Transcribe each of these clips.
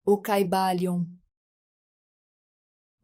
O Caibalion,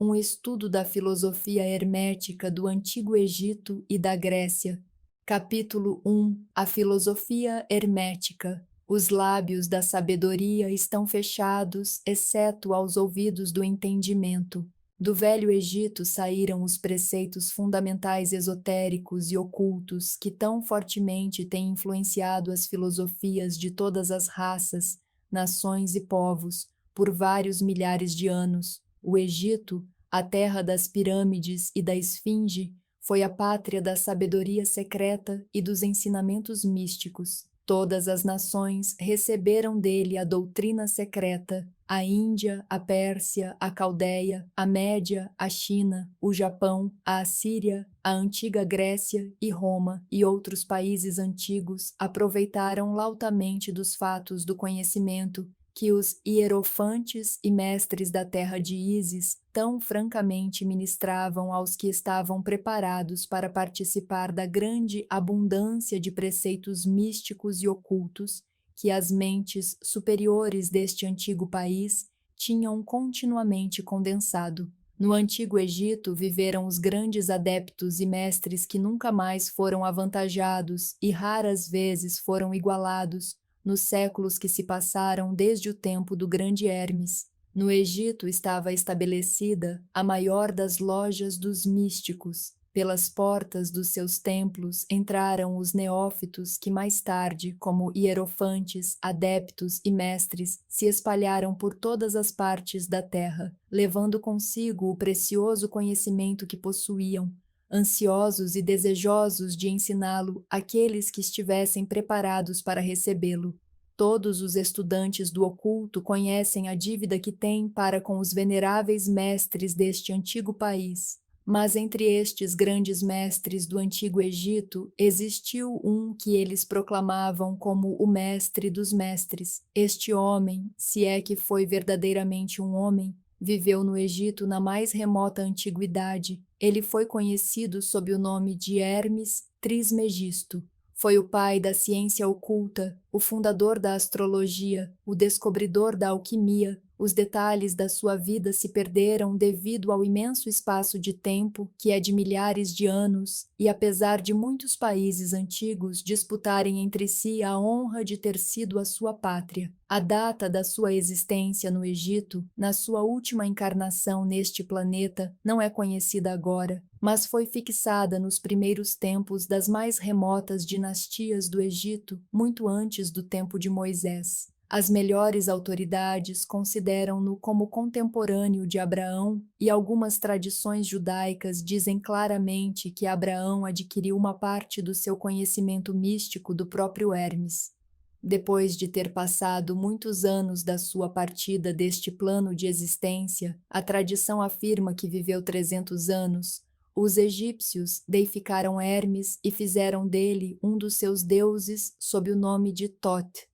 um estudo da filosofia hermética do Antigo Egito e da Grécia. Capítulo 1. A filosofia hermética. Os lábios da sabedoria estão fechados, exceto aos ouvidos do entendimento. Do Velho Egito saíram os preceitos fundamentais esotéricos e ocultos que tão fortemente têm influenciado as filosofias de todas as raças, nações e povos, por vários milhares de anos. O Egito, a terra das pirâmides e da esfinge, foi a pátria da sabedoria secreta e dos ensinamentos místicos. Todas as nações receberam dele a doutrina secreta: a Índia, a Pérsia, a Caldeia, a Média, a China, o Japão, a Assíria, a antiga Grécia e Roma e outros países antigos aproveitaram lautamente dos fatos do conhecimento que os hierofantes e mestres da terra de Ísis tão francamente ministravam aos que estavam preparados para participar da grande abundância de preceitos místicos e ocultos que as mentes superiores deste antigo país tinham continuamente condensado. No Antigo Egito viveram os grandes adeptos e mestres que nunca mais foram avantajados e raras vezes foram igualados nos séculos que se passaram desde o tempo do grande Hermes. No Egito estava estabelecida a maior das lojas dos místicos. Pelas portas dos seus templos entraram os neófitos que mais tarde, como hierofantes, adeptos e mestres, se espalharam por todas as partes da terra, levando consigo o precioso conhecimento que possuíam, ansiosos e desejosos de ensiná-lo àqueles que estivessem preparados para recebê-lo. Todos os estudantes do oculto conhecem a dívida que têm para com os veneráveis mestres deste antigo país. Mas entre estes grandes mestres do Antigo Egito, existiu um que eles proclamavam como o mestre dos mestres. Este homem, se é que foi verdadeiramente um homem, viveu no Egito na mais remota antiguidade. Ele foi conhecido sob o nome de Hermes Trismegisto. Foi o pai da ciência oculta, o fundador da astrologia, o descobridor da alquimia. Os detalhes da sua vida se perderam devido ao imenso espaço de tempo, que é de milhares de anos, e apesar de muitos países antigos disputarem entre si a honra de ter sido a sua pátria, a data da sua existência no Egito, na sua última encarnação neste planeta, não é conhecida agora, mas foi fixada nos primeiros tempos das mais remotas dinastias do Egito, muito antes do tempo de Moisés. As melhores autoridades consideram-no como contemporâneo de Abraão e algumas tradições judaicas dizem claramente que Abraão adquiriu uma parte do seu conhecimento místico do próprio Hermes. Depois de ter passado muitos anos da sua partida deste plano de existência, a tradição afirma que viveu 300 anos. Os egípcios deificaram Hermes e fizeram dele um dos seus deuses sob o nome de Thoth.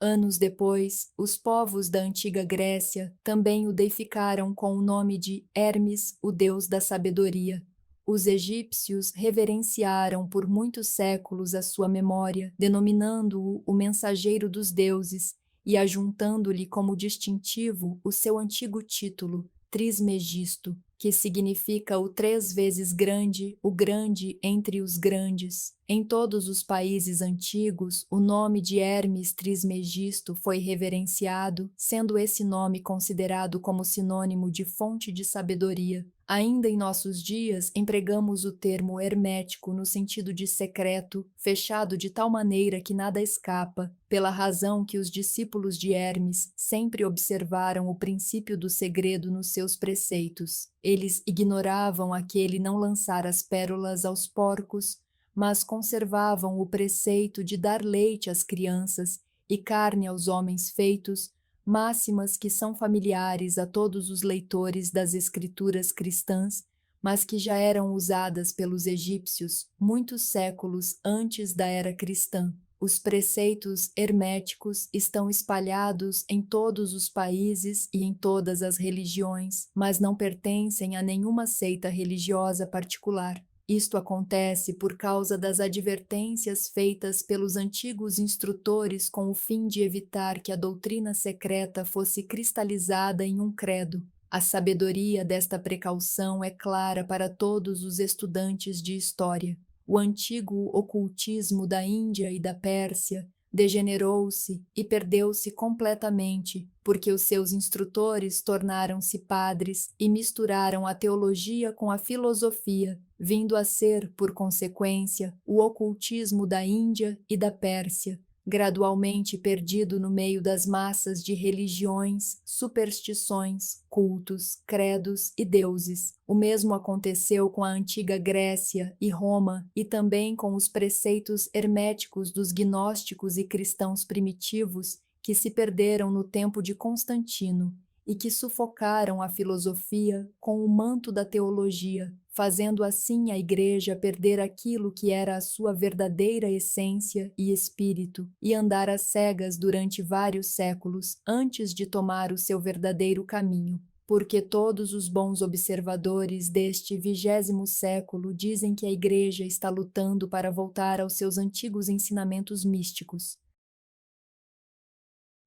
Anos depois, os povos da antiga Grécia também o deificaram com o nome de Hermes, o deus da sabedoria. Os egípcios reverenciaram por muitos séculos a sua memória, denominando-o o mensageiro dos deuses e ajuntando-lhe como distintivo o seu antigo título, Trismegisto, que significa o 3 vezes grande, o grande entre os grandes. Em todos os países antigos, o nome de Hermes Trismegisto foi reverenciado, sendo esse nome considerado como sinônimo de fonte de sabedoria. Ainda em nossos dias, empregamos o termo hermético no sentido de secreto, fechado de tal maneira que nada escapa, pela razão que os discípulos de Hermes sempre observaram o princípio do segredo nos seus preceitos. Eles ignoravam aquele não lançar as pérolas aos porcos, mas conservavam o preceito de dar leite às crianças e carne aos homens feitos, máximas que são familiares a todos os leitores das escrituras cristãs, mas que já eram usadas pelos egípcios muitos séculos antes da era cristã. Os preceitos herméticos estão espalhados em todos os países e em todas as religiões, mas não pertencem a nenhuma seita religiosa particular. Isto acontece por causa das advertências feitas pelos antigos instrutores com o fim de evitar que a doutrina secreta fosse cristalizada em um credo. A sabedoria desta precaução é clara para todos os estudantes de história. O antigo ocultismo da Índia e da Pérsia degenerou-se e perdeu-se completamente, porque os seus instrutores tornaram-se padres e misturaram a teologia com a filosofia, vindo a ser, por consequência, o ocultismo da Índia e da Pérsia, gradualmente perdido no meio das massas de religiões, superstições, cultos, credos e deuses. O mesmo aconteceu com a antiga Grécia e Roma e também com os preceitos herméticos dos gnósticos e cristãos primitivos que se perderam no tempo de Constantino e que sufocaram a filosofia com o manto da teologia, fazendo assim a Igreja perder aquilo que era a sua verdadeira essência e espírito, e andar às cegas durante vários séculos antes de tomar o seu verdadeiro caminho. Porque todos os bons observadores deste 20º século dizem que a Igreja está lutando para voltar aos seus antigos ensinamentos místicos.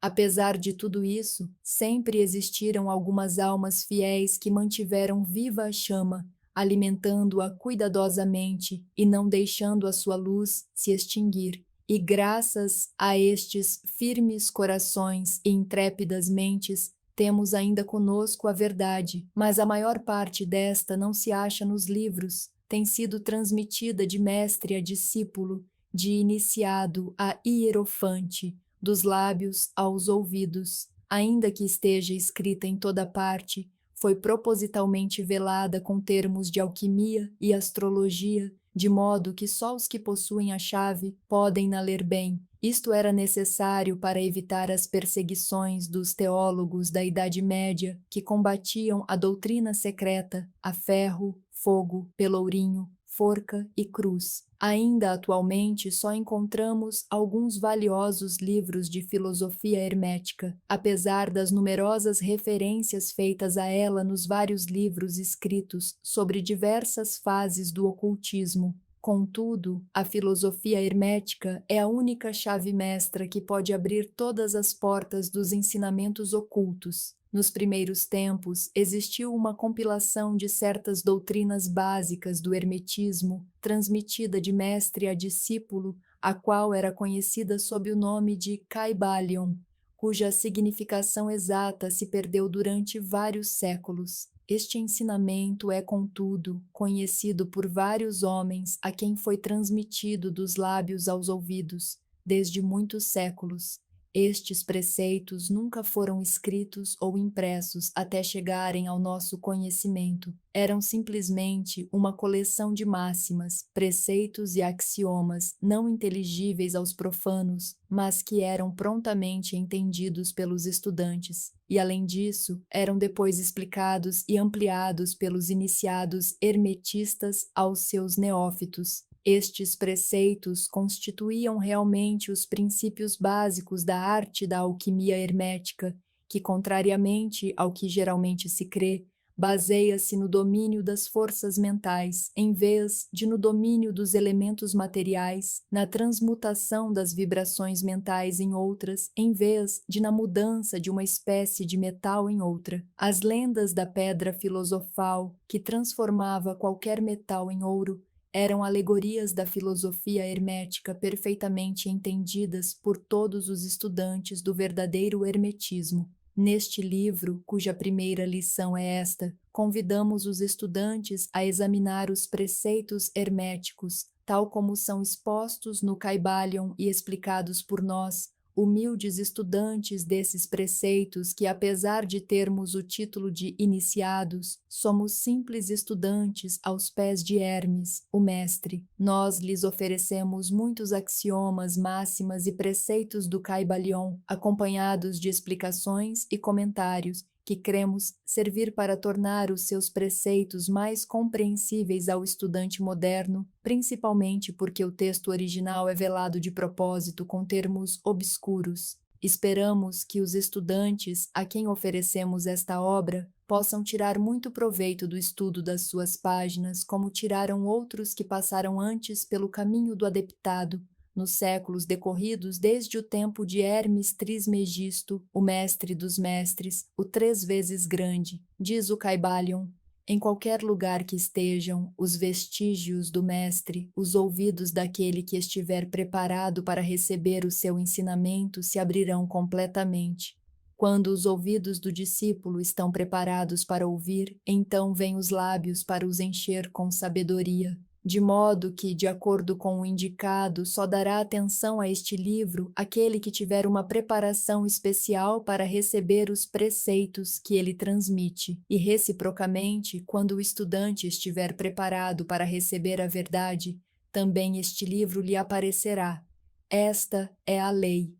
Apesar de tudo isso, sempre existiram algumas almas fiéis que mantiveram viva a chama, alimentando-a cuidadosamente e não deixando a sua luz se extinguir. E graças a estes firmes corações e intrépidas mentes, temos ainda conosco a verdade, mas a maior parte desta não se acha nos livros, tem sido transmitida de mestre a discípulo, de iniciado a hierofante, dos lábios aos ouvidos, ainda que esteja escrita em toda parte, foi propositalmente velada com termos de alquimia e astrologia, de modo que só os que possuem a chave podem na ler bem. Isto era necessário para evitar as perseguições dos teólogos da Idade Média que combatiam a doutrina secreta a ferro, fogo, pelourinho, forca e cruz. Ainda atualmente só encontramos alguns valiosos livros de filosofia hermética, apesar das numerosas referências feitas a ela nos vários livros escritos sobre diversas fases do ocultismo. Contudo, a filosofia hermética é a única chave mestra que pode abrir todas as portas dos ensinamentos ocultos. Nos primeiros tempos, existiu uma compilação de certas doutrinas básicas do hermetismo, transmitida de mestre a discípulo, a qual era conhecida sob o nome de Kybalion, cuja significação exata se perdeu durante vários séculos. Este ensinamento é, contudo, conhecido por vários homens a quem foi transmitido dos lábios aos ouvidos, desde muitos séculos. Estes preceitos nunca foram escritos ou impressos até chegarem ao nosso conhecimento. Eram simplesmente uma coleção de máximas, preceitos e axiomas não inteligíveis aos profanos, mas que eram prontamente entendidos pelos estudantes. E, além disso, eram depois explicados e ampliados pelos iniciados hermetistas aos seus neófitos. Estes preceitos constituíam realmente os princípios básicos da arte da alquimia hermética, que, contrariamente ao que geralmente se crê, baseia-se no domínio das forças mentais, em vez de no domínio dos elementos materiais, na transmutação das vibrações mentais em outras, em vez de na mudança de uma espécie de metal em outra. As lendas da pedra filosofal, que transformava qualquer metal em ouro, eram alegorias da filosofia hermética perfeitamente entendidas por todos os estudantes do verdadeiro hermetismo. Neste livro, cuja primeira lição é esta, convidamos os estudantes a examinar os preceitos herméticos, tal como são expostos no Kybalion e explicados por nós, humildes estudantes desses preceitos que, apesar de termos o título de iniciados, somos simples estudantes aos pés de Hermes, o mestre. Nós lhes oferecemos muitos axiomas, máximas e preceitos do Kybalion, acompanhados de explicações e comentários, que cremos servir para tornar os seus preceitos mais compreensíveis ao estudante moderno, principalmente porque o texto original é velado de propósito com termos obscuros. Esperamos que os estudantes a quem oferecemos esta obra possam tirar muito proveito do estudo das suas páginas, como tiraram outros que passaram antes pelo caminho do adeptado, nos séculos decorridos desde o tempo de Hermes Trismegisto, o mestre dos mestres, o 3 vezes grande, diz o Caibalion. Em qualquer lugar que estejam os vestígios do mestre, os ouvidos daquele que estiver preparado para receber o seu ensinamento se abrirão completamente. Quando os ouvidos do discípulo estão preparados para ouvir, então vêm os lábios para os encher com sabedoria. De modo que, de acordo com o indicado, só dará atenção a este livro aquele que tiver uma preparação especial para receber os preceitos que ele transmite, e reciprocamente, quando o estudante estiver preparado para receber a verdade, também este livro lhe aparecerá. Esta é a lei.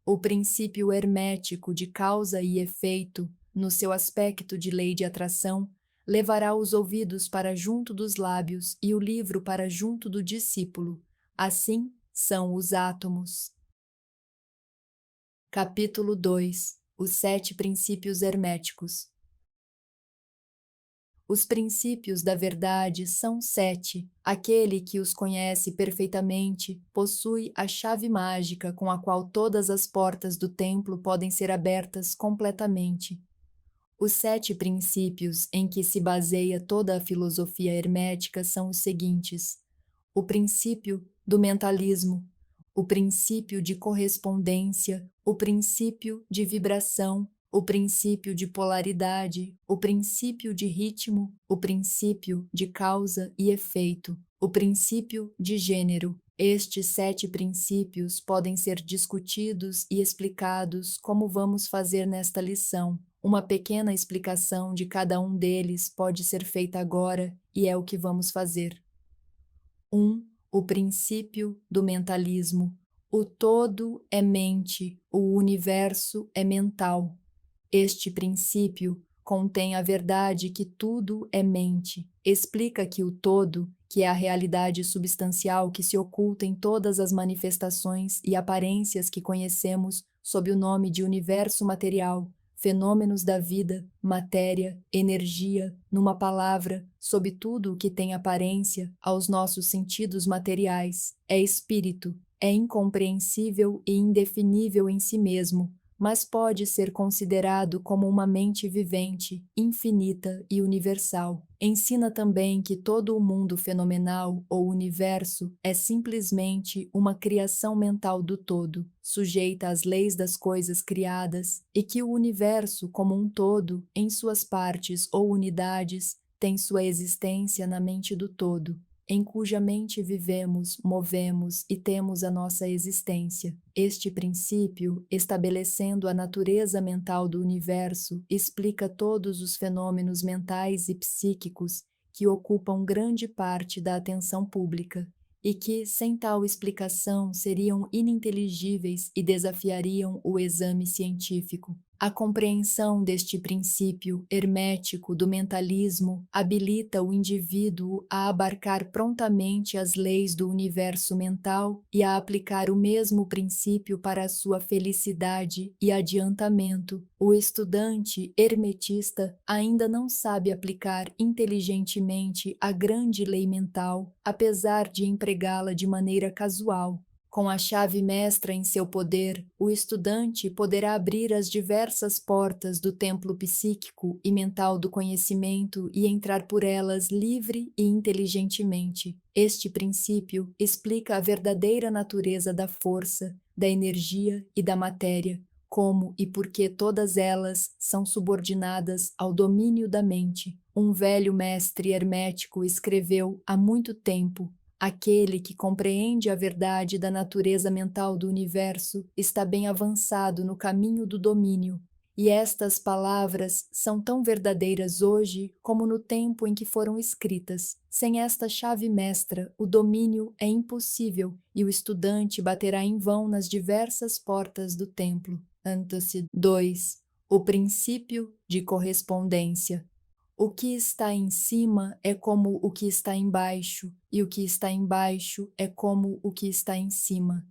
O princípio hermético de causa e efeito, no seu aspecto de lei de atração, levará os ouvidos para junto dos lábios e o livro para junto do discípulo. Assim são os átomos. Capítulo 2. Os 7 princípios herméticos. Os princípios da verdade são 7. Aquele que os conhece perfeitamente possui a chave mágica com a qual todas as portas do templo podem ser abertas completamente. Os 7 princípios em que se baseia toda a filosofia hermética são os seguintes: o princípio do mentalismo, o princípio de correspondência, o princípio de vibração, o princípio de polaridade, o princípio de ritmo, o princípio de causa e efeito, o princípio de gênero. Estes 7 princípios podem ser discutidos e explicados como vamos fazer nesta lição. Uma pequena explicação de cada um deles pode ser feita agora e é o que vamos fazer. 1. O princípio do mentalismo. O todo é mente, o universo é mental. Este princípio contém a verdade que tudo é mente. Explica que o todo, que é a realidade substancial que se oculta em todas as manifestações e aparências que conhecemos sob o nome de universo material, fenômenos da vida, matéria, energia, numa palavra, sob tudo o que tem aparência aos nossos sentidos materiais, é espírito, é incompreensível e indefinível em si mesmo, mas pode ser considerado como uma mente vivente, infinita e universal. Ensina também que todo o mundo fenomenal ou universo é simplesmente uma criação mental do todo, sujeita às leis das coisas criadas, e que o universo como um todo, em suas partes ou unidades, tem sua existência na mente do todo, em cuja mente vivemos, movemos e temos a nossa existência. Este princípio, estabelecendo a natureza mental do universo, explica todos os fenômenos mentais e psíquicos que ocupam grande parte da atenção pública, e que, sem tal explicação, seriam ininteligíveis e desafiariam o exame científico. A compreensão deste princípio hermético do mentalismo habilita o indivíduo a abarcar prontamente as leis do universo mental e a aplicar o mesmo princípio para a sua felicidade e adiantamento. O estudante hermetista ainda não sabe aplicar inteligentemente a grande lei mental, apesar de empregá-la de maneira casual. Com a chave mestra em seu poder, o estudante poderá abrir as diversas portas do templo psíquico e mental do conhecimento e entrar por elas livre e inteligentemente. Este princípio explica a verdadeira natureza da força, da energia e da matéria, como e por que todas elas são subordinadas ao domínio da mente. Um velho mestre hermético escreveu há muito tempo: aquele que compreende a verdade da natureza mental do universo está bem avançado no caminho do domínio, e estas palavras são tão verdadeiras hoje como no tempo em que foram escritas. Sem esta chave mestra, o domínio é impossível e o estudante baterá em vão nas diversas portas do templo. Antônio 2. O princípio de correspondência. O que está em cima é como o que está embaixo, e o que está embaixo é como o que está em cima.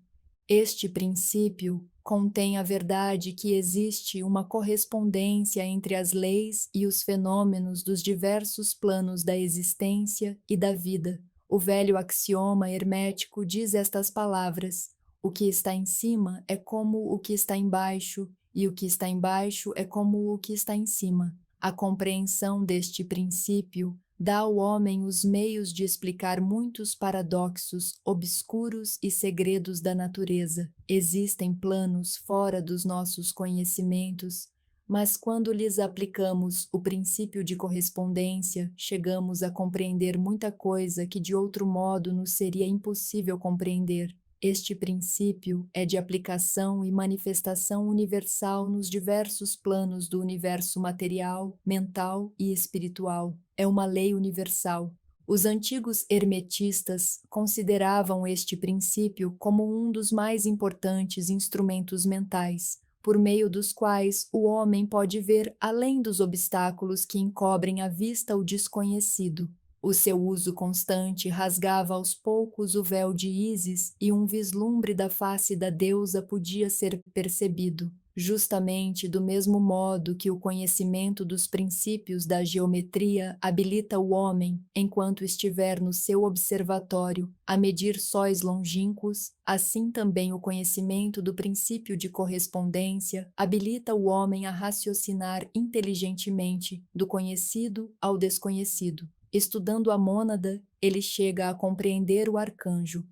Este princípio contém a verdade que existe uma correspondência entre as leis e os fenômenos dos diversos planos da existência e da vida. O velho axioma hermético diz estas palavras: o que está em cima é como o que está embaixo, e o que está embaixo é como o que está em cima. A compreensão deste princípio dá ao homem os meios de explicar muitos paradoxos obscuros e segredos da natureza. Existem planos fora dos nossos conhecimentos, mas quando lhes aplicamos o princípio de correspondência, chegamos a compreender muita coisa que de outro modo nos seria impossível compreender. Este princípio é de aplicação e manifestação universal nos diversos planos do universo material, mental e espiritual. É uma lei universal. Os antigos hermetistas consideravam este princípio como um dos mais importantes instrumentos mentais, por meio dos quais o homem pode ver além dos obstáculos que encobrem à vista o desconhecido. O seu uso constante rasgava aos poucos o véu de Ísis e um vislumbre da face da deusa podia ser percebido. Justamente do mesmo modo que o conhecimento dos princípios da geometria habilita o homem, enquanto estiver no seu observatório, a medir sóis longínquos, assim também o conhecimento do princípio de correspondência habilita o homem a raciocinar inteligentemente do conhecido ao desconhecido. Estudando a mônada, ele chega a compreender o arcanjo.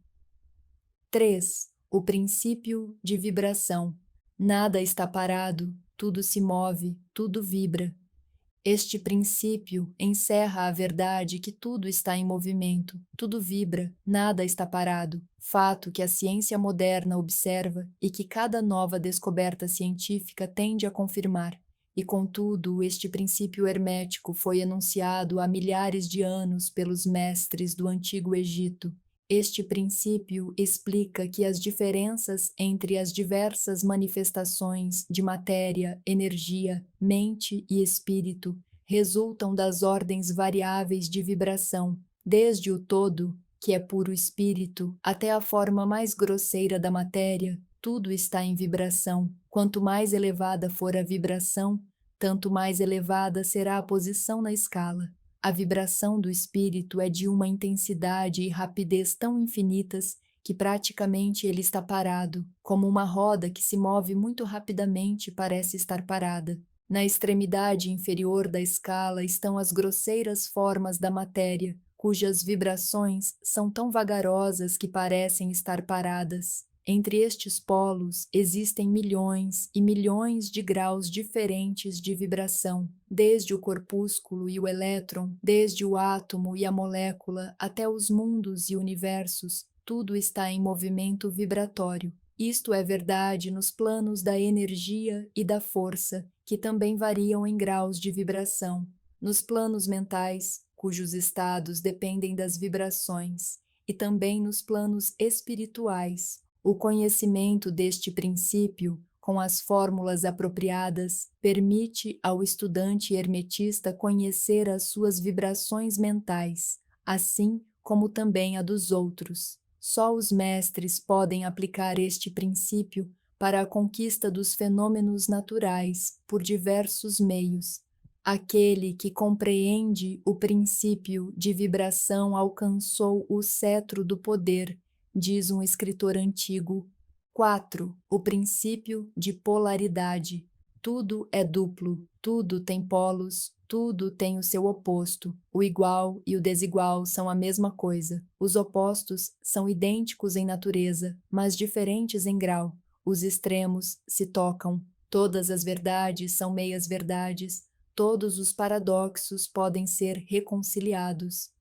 3. O princípio de vibração. Nada está parado, tudo se move, tudo vibra. Este princípio encerra a verdade que tudo está em movimento, tudo vibra, nada está parado, fato que a ciência moderna observa e que cada nova descoberta científica tende a confirmar. E, contudo, este princípio hermético foi enunciado há milhares de anos pelos mestres do Antigo Egito. Este princípio explica que as diferenças entre as diversas manifestações de matéria, energia, mente e espírito resultam das ordens variáveis de vibração, desde o todo, que é puro espírito, até a forma mais grosseira da matéria. Tudo está em vibração. Quanto mais elevada for a vibração, tanto mais elevada será a posição na escala. A vibração do espírito é de uma intensidade e rapidez tão infinitas que praticamente ele está parado, como uma roda que se move muito rapidamente parece estar parada. Na extremidade inferior da escala estão as grosseiras formas da matéria, cujas vibrações são tão vagarosas que parecem estar paradas. Entre estes polos existem milhões e milhões de graus diferentes de vibração, desde o corpúsculo e o elétron, desde o átomo e a molécula até os mundos e universos, tudo está em movimento vibratório. Isto é verdade nos planos da energia e da força, que também variam em graus de vibração. Nos planos mentais, cujos estados dependem das vibrações, e também nos planos espirituais. O conhecimento deste princípio, com as fórmulas apropriadas, permite ao estudante hermetista conhecer as suas vibrações mentais, assim como também a dos outros. Só os mestres podem aplicar este princípio para a conquista dos fenômenos naturais por diversos meios. Aquele que compreende o princípio de vibração alcançou o cetro do poder, diz um escritor antigo. 4. O princípio de polaridade. Tudo é duplo, tudo tem polos, tudo tem o seu oposto. O igual e o desigual são a mesma coisa. Os opostos são idênticos em natureza, mas diferentes em grau. Os extremos se tocam. Todas as verdades são meias-verdades. Todos os paradoxos podem ser reconciliados.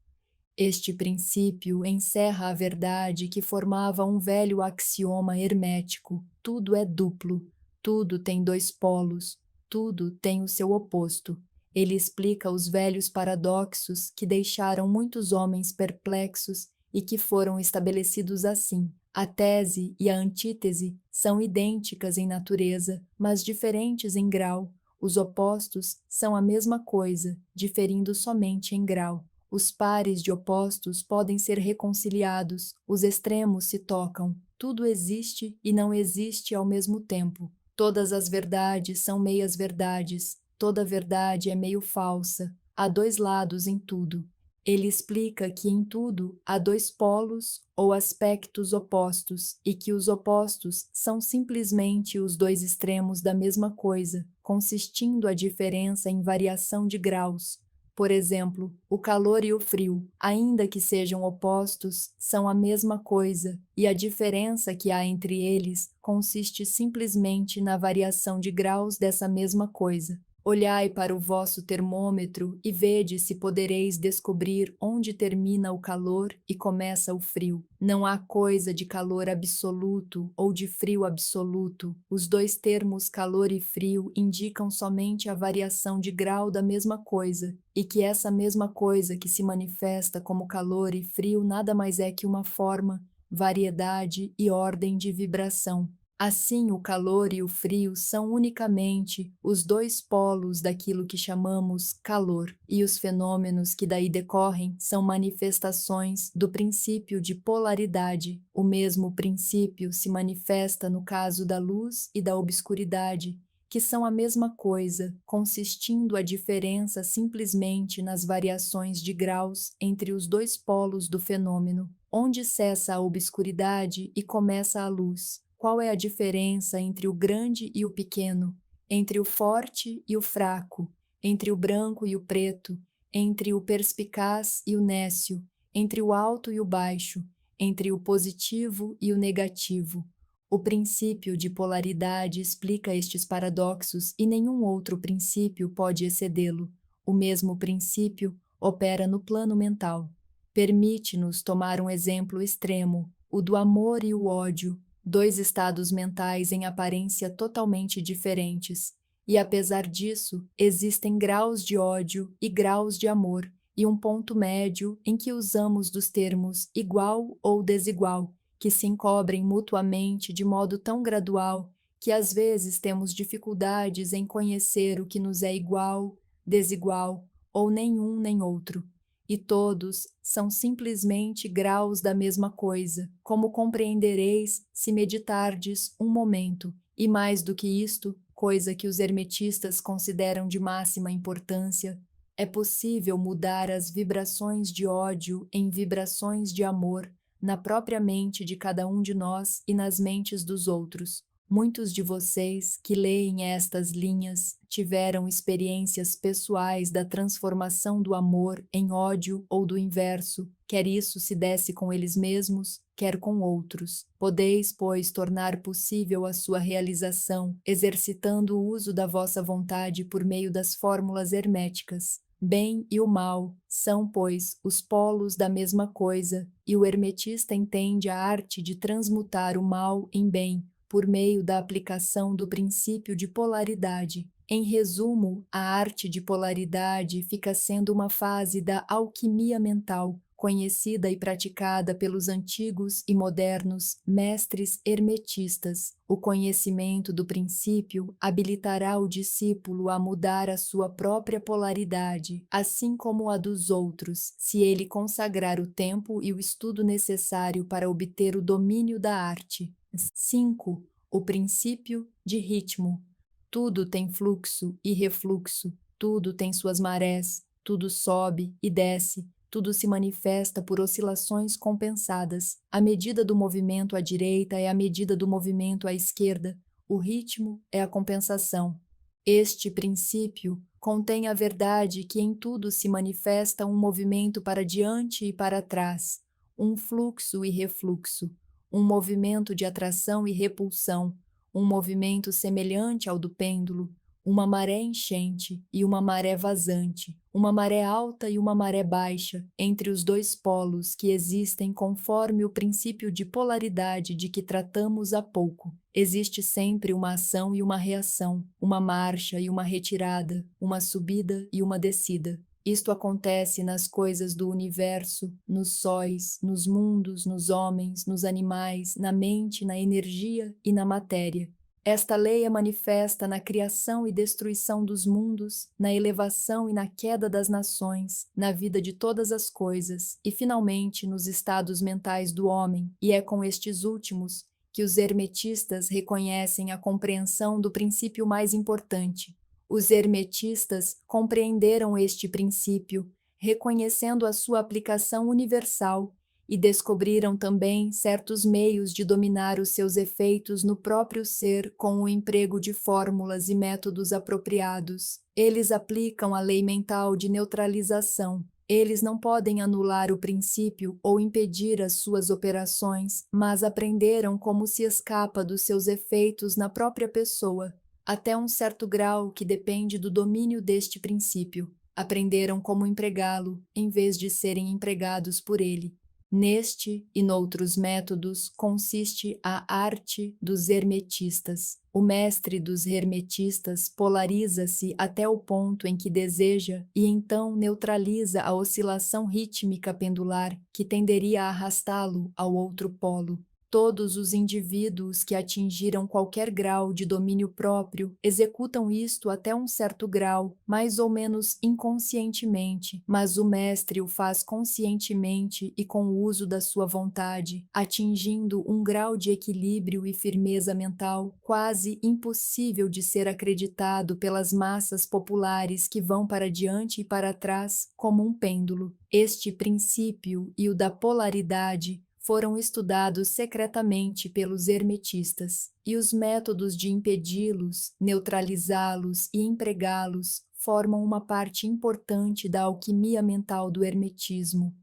Este princípio encerra a verdade que formava um velho axioma hermético. Tudo é duplo, tudo tem dois polos, tudo tem o seu oposto. Ele explica os velhos paradoxos que deixaram muitos homens perplexos e que foram estabelecidos assim. A tese e a antítese são idênticas em natureza, mas diferentes em grau. Os opostos são a mesma coisa, diferindo somente em grau. Os pares de opostos podem ser reconciliados, os extremos se tocam, tudo existe e não existe ao mesmo tempo. Todas as verdades são meias verdades, toda verdade é meio falsa, há dois lados em tudo. Ele explica que em tudo há dois polos ou aspectos opostos e que os opostos são simplesmente os dois extremos da mesma coisa, consistindo a diferença em variação de graus. Por exemplo, o calor e o frio, ainda que sejam opostos, são a mesma coisa, e a diferença que há entre eles consiste simplesmente na variação de graus dessa mesma coisa. Olhai para o vosso termômetro e vede se podereis descobrir onde termina o calor e começa o frio. Não há coisa de calor absoluto ou de frio absoluto. Os dois termos calor e frio indicam somente a variação de grau da mesma coisa, e que essa mesma coisa que se manifesta como calor e frio nada mais é que uma forma, variedade e ordem de vibração. Assim, o calor e o frio são unicamente os dois polos daquilo que chamamos calor, e os fenômenos que daí decorrem são manifestações do princípio de polaridade. O mesmo princípio se manifesta no caso da luz e da obscuridade, que são a mesma coisa, consistindo a diferença simplesmente nas variações de graus entre os dois polos do fenômeno, onde cessa a obscuridade e começa a luz. Qual é a diferença entre o grande e o pequeno, entre o forte e o fraco, entre o branco e o preto, entre o perspicaz e o nécio, entre o alto e o baixo, entre o positivo e o negativo? O princípio de polaridade explica estes paradoxos e nenhum outro princípio pode excedê-lo. O mesmo princípio opera no plano mental. Permite-nos tomar um exemplo extremo, o do amor e o ódio, dois estados mentais em aparência totalmente diferentes, e apesar disso, existem graus de ódio e graus de amor, e um ponto médio em que usamos dos termos igual ou desigual, que se encobrem mutuamente de modo tão gradual que às vezes temos dificuldades em conhecer o que nos é igual, desigual ou nenhum nem outro. E todos são simplesmente graus da mesma coisa, como compreendereis se meditardes um momento, e mais do que isto, coisa que os hermetistas consideram de máxima importância, é possível mudar as vibrações de ódio em vibrações de amor na própria mente de cada um de nós e nas mentes dos outros. Muitos de vocês que leem estas linhas tiveram experiências pessoais da transformação do amor em ódio ou do inverso, quer isso se desse com eles mesmos, quer com outros. Podeis, pois, tornar possível a sua realização, exercitando o uso da vossa vontade por meio das fórmulas herméticas. Bem e o mal são, pois, os polos da mesma coisa, e o hermetista entende a arte de transmutar o mal em bem, por meio da aplicação do princípio de polaridade. Em resumo, a arte de polaridade fica sendo uma fase da alquimia mental, conhecida e praticada pelos antigos e modernos mestres hermetistas. O conhecimento do princípio habilitará o discípulo a mudar a sua própria polaridade, assim como a dos outros, se ele consagrar o tempo e o estudo necessário para obter o domínio da arte. 5. O princípio de ritmo. Tudo tem fluxo e refluxo, tudo tem suas marés, tudo sobe e desce, tudo se manifesta por oscilações compensadas. A medida do movimento à direita é a medida do movimento à esquerda. O ritmo é a compensação. Este princípio contém a verdade que em tudo se manifesta um movimento para diante e para trás, um fluxo e refluxo, um movimento de atração e repulsão, um movimento semelhante ao do pêndulo, uma maré enchente e uma maré vazante, uma maré alta e uma maré baixa, entre os dois polos que existem conforme o princípio de polaridade de que tratamos há pouco. Existe sempre uma ação e uma reação, uma marcha e uma retirada, uma subida e uma descida. Isto acontece nas coisas do universo, nos sóis, nos mundos, nos homens, nos animais, na mente, na energia e na matéria. Esta lei é manifesta na criação e destruição dos mundos, na elevação e na queda das nações, na vida de todas as coisas e, finalmente, nos estados mentais do homem, e é com estes últimos que os hermetistas reconhecem a compreensão do princípio mais importante. Os hermetistas compreenderam este princípio, reconhecendo a sua aplicação universal, e descobriram também certos meios de dominar os seus efeitos no próprio ser com o emprego de fórmulas e métodos apropriados. Eles aplicam a lei mental de neutralização. Eles não podem anular o princípio ou impedir as suas operações, mas aprenderam como se escapa dos seus efeitos na própria pessoa, até um certo grau que depende do domínio deste princípio. Aprenderam como empregá-lo, em vez de serem empregados por ele. Neste e noutros métodos consiste a arte dos hermetistas. O mestre dos hermetistas polariza-se até o ponto em que deseja e então neutraliza a oscilação rítmica pendular que tenderia a arrastá-lo ao outro polo. Todos os indivíduos que atingiram qualquer grau de domínio próprio executam isto até um certo grau, mais ou menos inconscientemente, mas o mestre o faz conscientemente e com o uso da sua vontade, atingindo um grau de equilíbrio e firmeza mental quase impossível de ser acreditado pelas massas populares que vão para diante e para trás como um pêndulo. Este princípio e o da polaridade foram estudados secretamente pelos hermetistas, e os métodos de impedi-los, neutralizá-los e empregá-los formam uma parte importante da alquimia mental do hermetismo.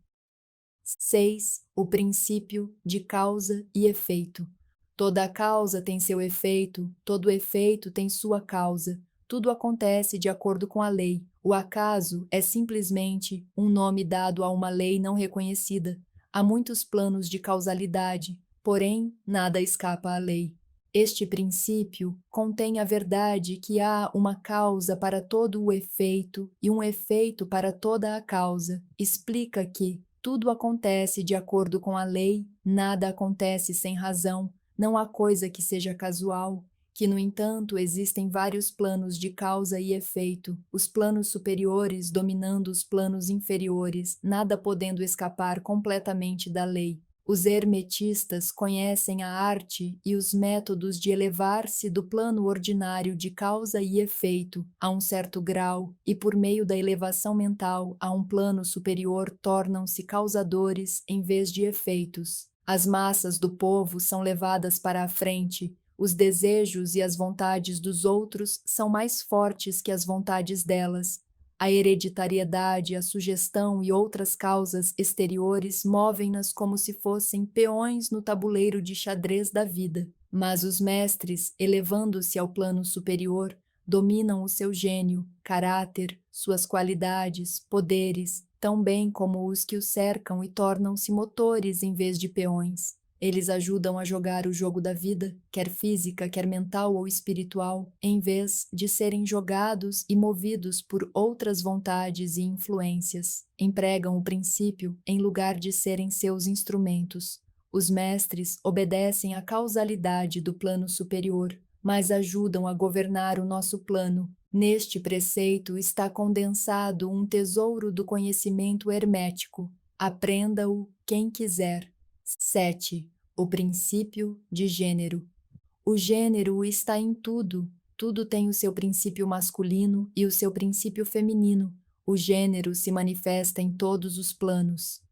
6. O princípio de causa e efeito. Toda causa tem seu efeito, todo efeito tem sua causa. Tudo acontece de acordo com a lei. O acaso é simplesmente um nome dado a uma lei não reconhecida. Há muitos planos de causalidade, porém, nada escapa à lei. Este princípio contém a verdade que há uma causa para todo o efeito e um efeito para toda a causa. Explica que tudo acontece de acordo com a lei, nada acontece sem razão, não há coisa que seja casual, que, no entanto, existem vários planos de causa e efeito, os planos superiores dominando os planos inferiores, nada podendo escapar completamente da lei. Os hermetistas conhecem a arte e os métodos de elevar-se do plano ordinário de causa e efeito a um certo grau, e por meio da elevação mental a um plano superior tornam-se causadores em vez de efeitos. As massas do povo são levadas para a frente. Os desejos e as vontades dos outros são mais fortes que as vontades delas. A hereditariedade, a sugestão e outras causas exteriores movem-nas como se fossem peões no tabuleiro de xadrez da vida. Mas os mestres, elevando-se ao plano superior, dominam o seu gênio, caráter, suas qualidades, poderes, tão bem como os que o cercam e tornam-se motores em vez de peões. Eles ajudam a jogar o jogo da vida, quer física, quer mental ou espiritual, em vez de serem jogados e movidos por outras vontades e influências. Empregam o princípio em lugar de serem seus instrumentos. Os mestres obedecem à causalidade do plano superior, mas ajudam a governar o nosso plano. Neste preceito está condensado um tesouro do conhecimento hermético. Aprenda-o quem quiser. 7. O princípio de gênero. O gênero está em tudo. Tudo tem o seu princípio masculino e o seu princípio feminino. O gênero se manifesta em todos os planos.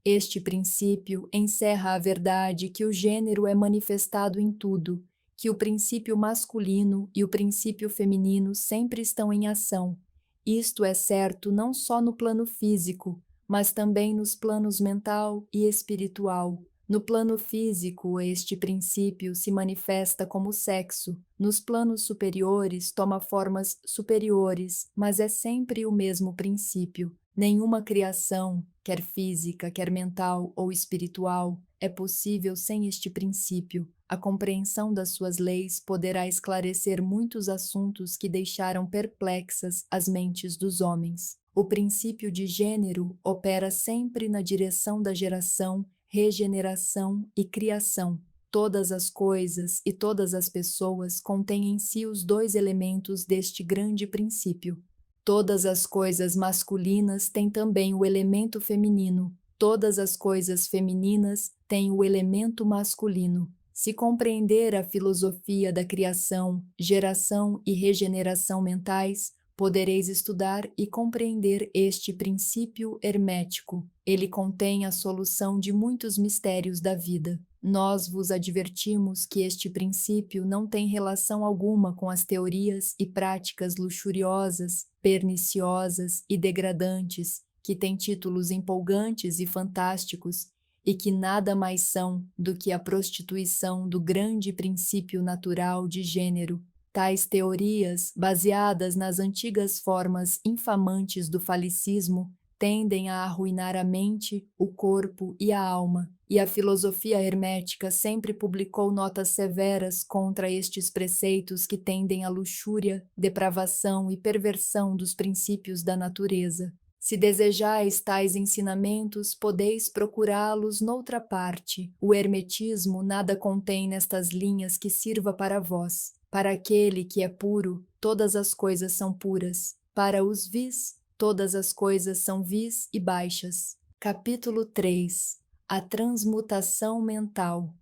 Este princípio encerra a verdade que o gênero é manifestado em tudo, que o princípio masculino e o princípio feminino sempre estão em ação. Isto é certo não só no plano físico, mas também nos planos mental e espiritual. No plano físico, este princípio se manifesta como sexo. Nos planos superiores, toma formas superiores, mas é sempre o mesmo princípio. Nenhuma criação, quer física, quer mental ou espiritual, é possível sem este princípio. A compreensão das suas leis poderá esclarecer muitos assuntos que deixaram perplexas as mentes dos homens. O princípio de gênero opera sempre na direção da geração, regeneração e criação. Todas as coisas e todas as pessoas contêm em si os dois elementos deste grande princípio. Todas as coisas masculinas têm também o elemento feminino. Todas as coisas femininas têm o elemento masculino. Se compreender a filosofia da criação, geração e regeneração mentais, podereis estudar e compreender este princípio hermético. Ele contém a solução de muitos mistérios da vida. Nós vos advertimos que este princípio não tem relação alguma com as teorias e práticas luxuriosas, perniciosas e degradantes, que têm títulos empolgantes e fantásticos, e que nada mais são do que a prostituição do grande princípio natural de gênero. Tais teorias, baseadas nas antigas formas infamantes do falicismo, tendem a arruinar a mente, o corpo e a alma, e a filosofia hermética sempre publicou notas severas contra estes preceitos que tendem à luxúria, depravação e perversão dos princípios da natureza. Se desejais tais ensinamentos, podeis procurá-los noutra parte. O hermetismo nada contém nestas linhas que sirva para vós. Para aquele que é puro, todas as coisas são puras. Para os vis, todas as coisas são vis e baixas. Capítulo 3. A transmutação mental.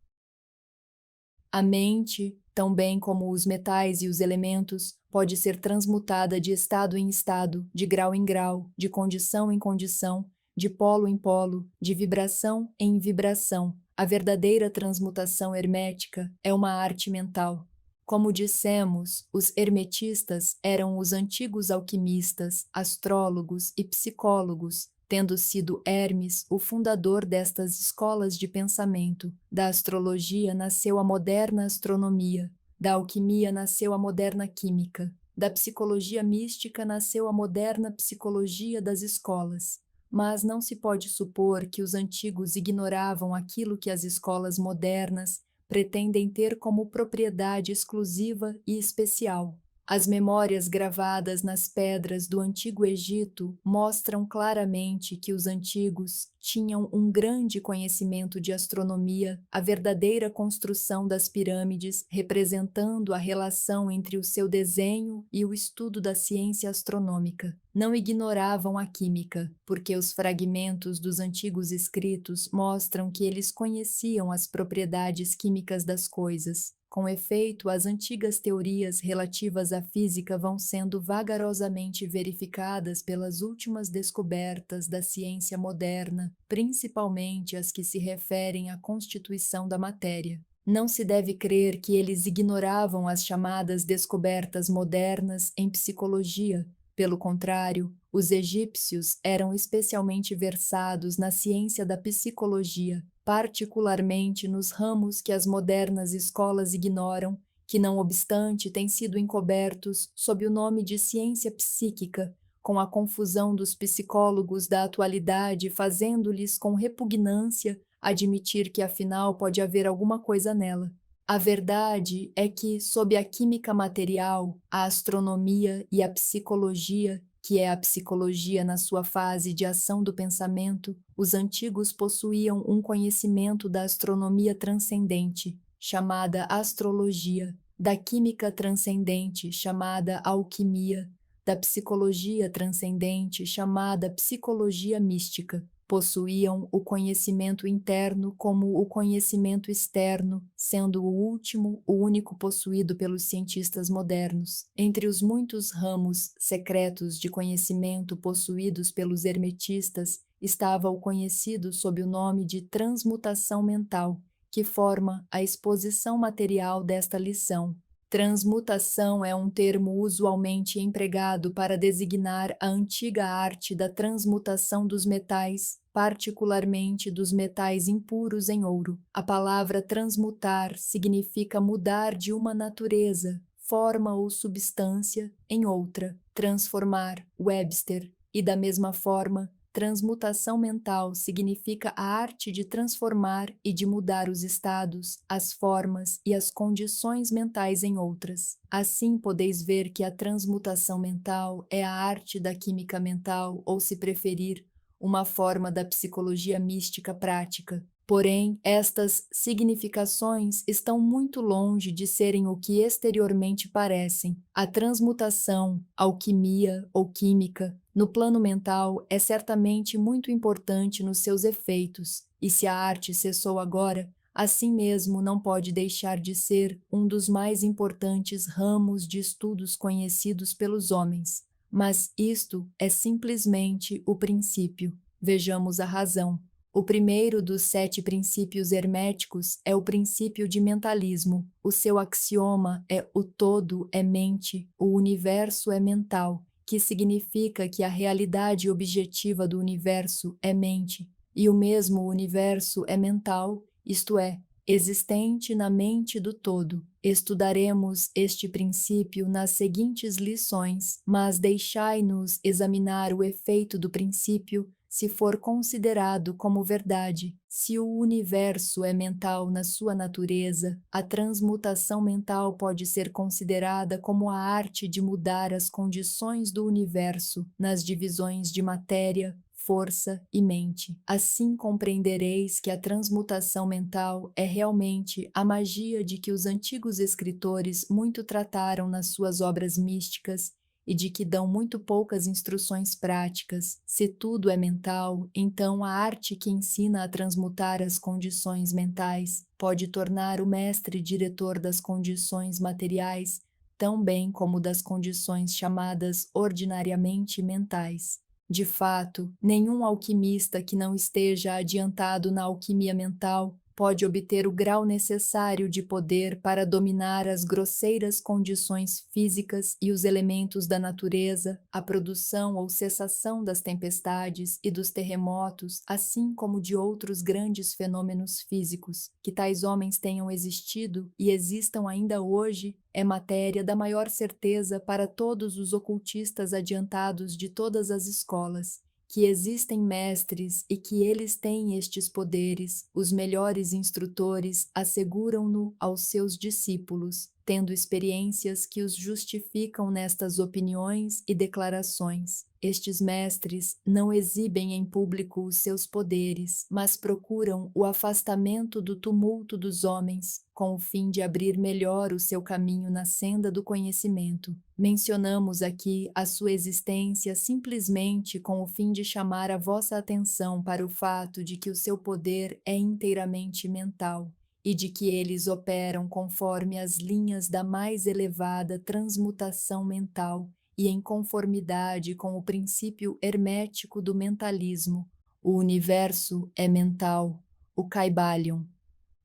A mente, tão bem como os metais e os elementos, pode ser transmutada de estado em estado, de grau em grau, de condição em condição, de polo em polo, de vibração em vibração. A verdadeira transmutação hermética é uma arte mental. Como dissemos, os hermetistas eram os antigos alquimistas, astrólogos e psicólogos, tendo sido Hermes o fundador destas escolas de pensamento. Da astrologia nasceu a moderna astronomia, da alquimia nasceu a moderna química, da psicologia mística nasceu a moderna psicologia das escolas. Mas não se pode supor que os antigos ignoravam aquilo que as escolas modernas pretendem ter como propriedade exclusiva e especial. As memórias gravadas nas pedras do Antigo Egito mostram claramente que os antigos tinham um grande conhecimento de astronomia, a verdadeira construção das pirâmides, representando a relação entre o seu desenho e o estudo da ciência astronômica. Não ignoravam a química, porque os fragmentos dos antigos escritos mostram que eles conheciam as propriedades químicas das coisas. Com efeito, as antigas teorias relativas à física vão sendo vagarosamente verificadas pelas últimas descobertas da ciência moderna, principalmente as que se referem à constituição da matéria. Não se deve crer que eles ignoravam as chamadas descobertas modernas em psicologia. Pelo contrário, os egípcios eram especialmente versados na ciência da psicologia, particularmente nos ramos que as modernas escolas ignoram, que não obstante têm sido encobertos sob o nome de ciência psíquica, com a confusão dos psicólogos da atualidade fazendo-lhes com repugnância admitir que afinal pode haver alguma coisa nela. A verdade é que, sob a química material, a astronomia e a psicologia, que é a psicologia na sua fase de ação do pensamento, os antigos possuíam um conhecimento da astronomia transcendente, chamada astrologia, da química transcendente, chamada alquimia, da psicologia transcendente, chamada psicologia mística. Possuíam o conhecimento interno como o conhecimento externo, sendo o último o único possuído pelos cientistas modernos. Entre os muitos ramos secretos de conhecimento possuídos pelos hermetistas, estava o conhecido sob o nome de transmutação mental, que forma a exposição material desta lição. Transmutação é um termo usualmente empregado para designar a antiga arte da transmutação dos metais, particularmente dos metais impuros em ouro. A palavra transmutar significa mudar de uma natureza, forma ou substância em outra, transformar, Webster, e da mesma forma, transmutação mental significa a arte de transformar e de mudar os estados, as formas e as condições mentais em outras. Assim, podeis ver que a transmutação mental é a arte da química mental, ou, se preferir, uma forma da psicologia mística prática. Porém, estas significações estão muito longe de serem o que exteriormente parecem. A transmutação, alquimia ou química, no plano mental, é certamente muito importante nos seus efeitos, e se a arte cessou agora, assim mesmo não pode deixar de ser um dos mais importantes ramos de estudos conhecidos pelos homens. Mas isto é simplesmente o princípio. Vejamos a razão. O primeiro dos 7 princípios herméticos é o princípio de mentalismo. O seu axioma é: o todo é mente, o universo é mental, que significa que a realidade objetiva do universo é mente, e o mesmo universo é mental, isto é, existente na mente do todo. Estudaremos este princípio nas seguintes lições, mas deixai-nos examinar o efeito do princípio se for considerado como verdade. Se o universo é mental na sua natureza, a transmutação mental pode ser considerada como a arte de mudar as condições do universo nas divisões de matéria, força e mente. Assim compreendereis que a transmutação mental é realmente a magia de que os antigos escritores muito trataram nas suas obras místicas e de que dão muito poucas instruções práticas. Se tudo é mental, então a arte que ensina a transmutar as condições mentais pode tornar o mestre diretor das condições materiais tão bem como das condições chamadas ordinariamente mentais. De fato, nenhum alquimista que não esteja adiantado na alquimia mental pode obter o grau necessário de poder para dominar as grosseiras condições físicas e os elementos da natureza, a produção ou cessação das tempestades e dos terremotos, assim como de outros grandes fenômenos físicos. Que tais homens tenham existido e existam ainda hoje é matéria da maior certeza para todos os ocultistas adiantados de todas as escolas. Que existem mestres e que eles têm estes poderes, os melhores instrutores asseguram-no aos seus discípulos, tendo experiências que os justificam nestas opiniões e declarações. Estes mestres não exibem em público os seus poderes, mas procuram o afastamento do tumulto dos homens, com o fim de abrir melhor o seu caminho na senda do conhecimento. Mencionamos aqui a sua existência simplesmente com o fim de chamar a vossa atenção para o fato de que o seu poder é inteiramente mental e de que eles operam conforme as linhas da mais elevada transmutação mental e em conformidade com o princípio hermético do mentalismo. O universo é mental, o Kybalion.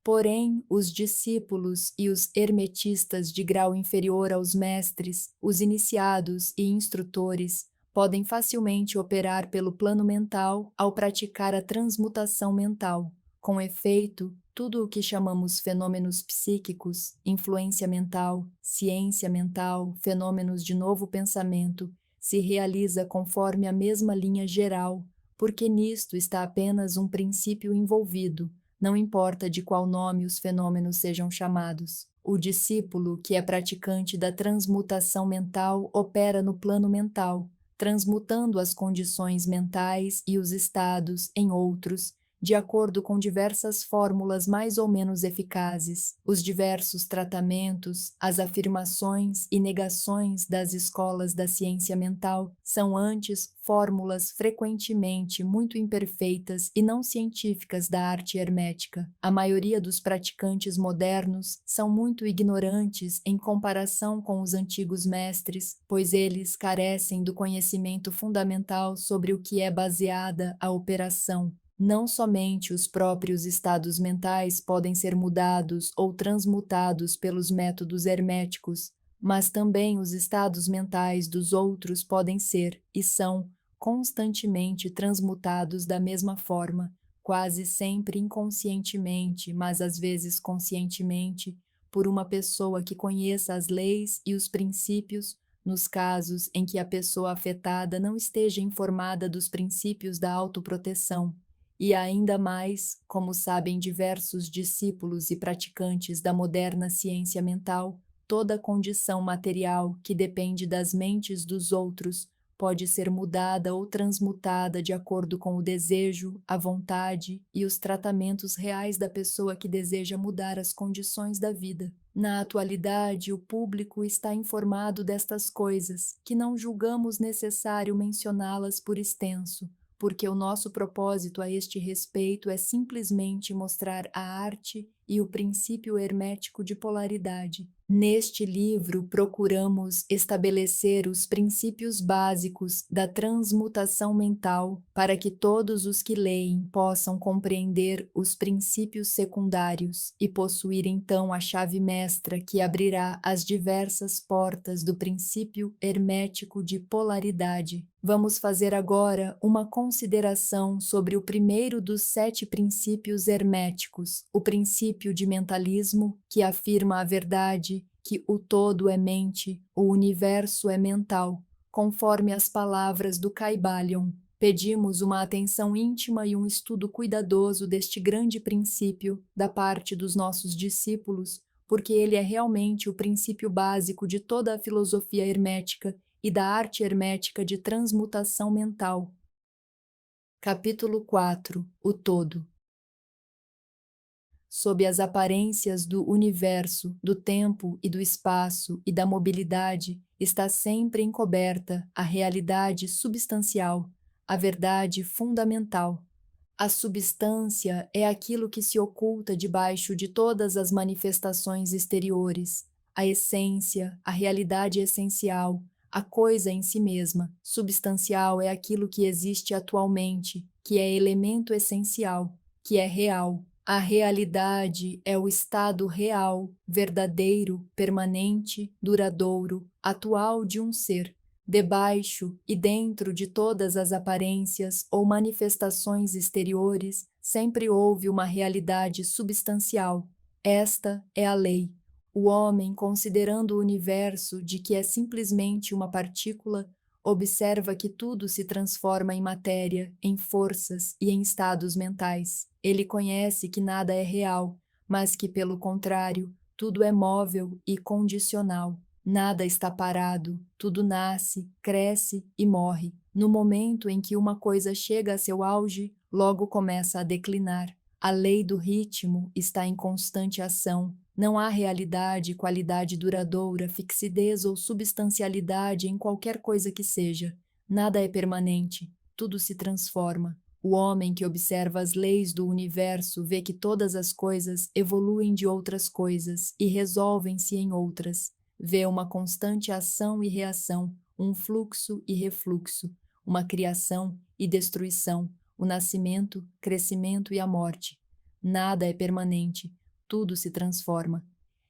Porém, os discípulos e os hermetistas de grau inferior aos mestres, os iniciados e instrutores, podem facilmente operar pelo plano mental ao praticar a transmutação mental. Com efeito, tudo o que chamamos fenômenos psíquicos, influência mental, ciência mental, fenômenos de novo pensamento, se realiza conforme a mesma linha geral, porque nisto está apenas um princípio envolvido. Não importa de qual nome os fenômenos sejam chamados. O discípulo, que é praticante da transmutação mental, opera no plano mental, transmutando as condições mentais e os estados em outros, de acordo com diversas fórmulas mais ou menos eficazes. Os diversos tratamentos, as afirmações e negações das escolas da ciência mental são antes fórmulas frequentemente muito imperfeitas e não científicas da arte hermética. A maioria dos praticantes modernos são muito ignorantes em comparação com os antigos mestres, pois eles carecem do conhecimento fundamental sobre o que é baseada a operação. Não somente os próprios estados mentais podem ser mudados ou transmutados pelos métodos herméticos, mas também os estados mentais dos outros podem ser, e são, constantemente transmutados da mesma forma, quase sempre inconscientemente, mas às vezes conscientemente, por uma pessoa que conheça as leis e os princípios, nos casos em que a pessoa afetada não esteja informada dos princípios da autoproteção. E ainda mais, como sabem diversos discípulos e praticantes da moderna ciência mental, toda condição material que depende das mentes dos outros pode ser mudada ou transmutada de acordo com o desejo, a vontade e os tratamentos reais da pessoa que deseja mudar as condições da vida. Na atualidade, o público está informado destas coisas, que não julgamos necessário mencioná-las por extenso, porque o nosso propósito a este respeito é simplesmente mostrar a arte e o princípio hermético de polaridade. Neste livro, procuramos estabelecer os princípios básicos da transmutação mental para que todos os que leem possam compreender os princípios secundários e possuir então a chave mestra que abrirá as diversas portas do princípio hermético de polaridade. Vamos fazer agora uma consideração sobre o primeiro dos 7 princípios herméticos, o princípio de mentalismo, que afirma a verdade que o todo é mente, o universo é mental, conforme as palavras do Kybalion. Pedimos uma atenção íntima e um estudo cuidadoso deste grande princípio da parte dos nossos discípulos, porque ele é realmente o princípio básico de toda a filosofia hermética e da arte hermética de transmutação mental. Capítulo 4. O Todo. Sob as aparências do universo, do tempo e do espaço e da mobilidade, está sempre encoberta a realidade substancial, a verdade fundamental. A substância é aquilo que se oculta debaixo de todas as manifestações exteriores. A essência, a realidade essencial, a coisa em si mesma. Substancial é aquilo que existe atualmente, que é elemento essencial, que é real. A realidade é o estado real, verdadeiro, permanente, duradouro, atual de um ser. Debaixo e dentro de todas as aparências ou manifestações exteriores, sempre houve uma realidade substancial. Esta é a lei. O homem, considerando o universo de que é simplesmente uma partícula, observa que tudo se transforma em matéria, em forças e em estados mentais. Ele conhece que nada é real, mas que, pelo contrário, tudo é móvel e condicional. Nada está parado, tudo nasce, cresce e morre. No momento em que uma coisa chega a seu auge, logo começa a declinar. A lei do ritmo está em constante ação. Não há realidade, qualidade duradoura, fixidez ou substancialidade em qualquer coisa que seja. Nada é permanente, tudo se transforma. O homem que observa as leis do universo vê que todas as coisas evoluem de outras coisas e resolvem-se em outras. Vê uma constante ação e reação, um fluxo e refluxo, uma criação e destruição, o nascimento, crescimento e a morte. Nada é permanente, tudo se transforma.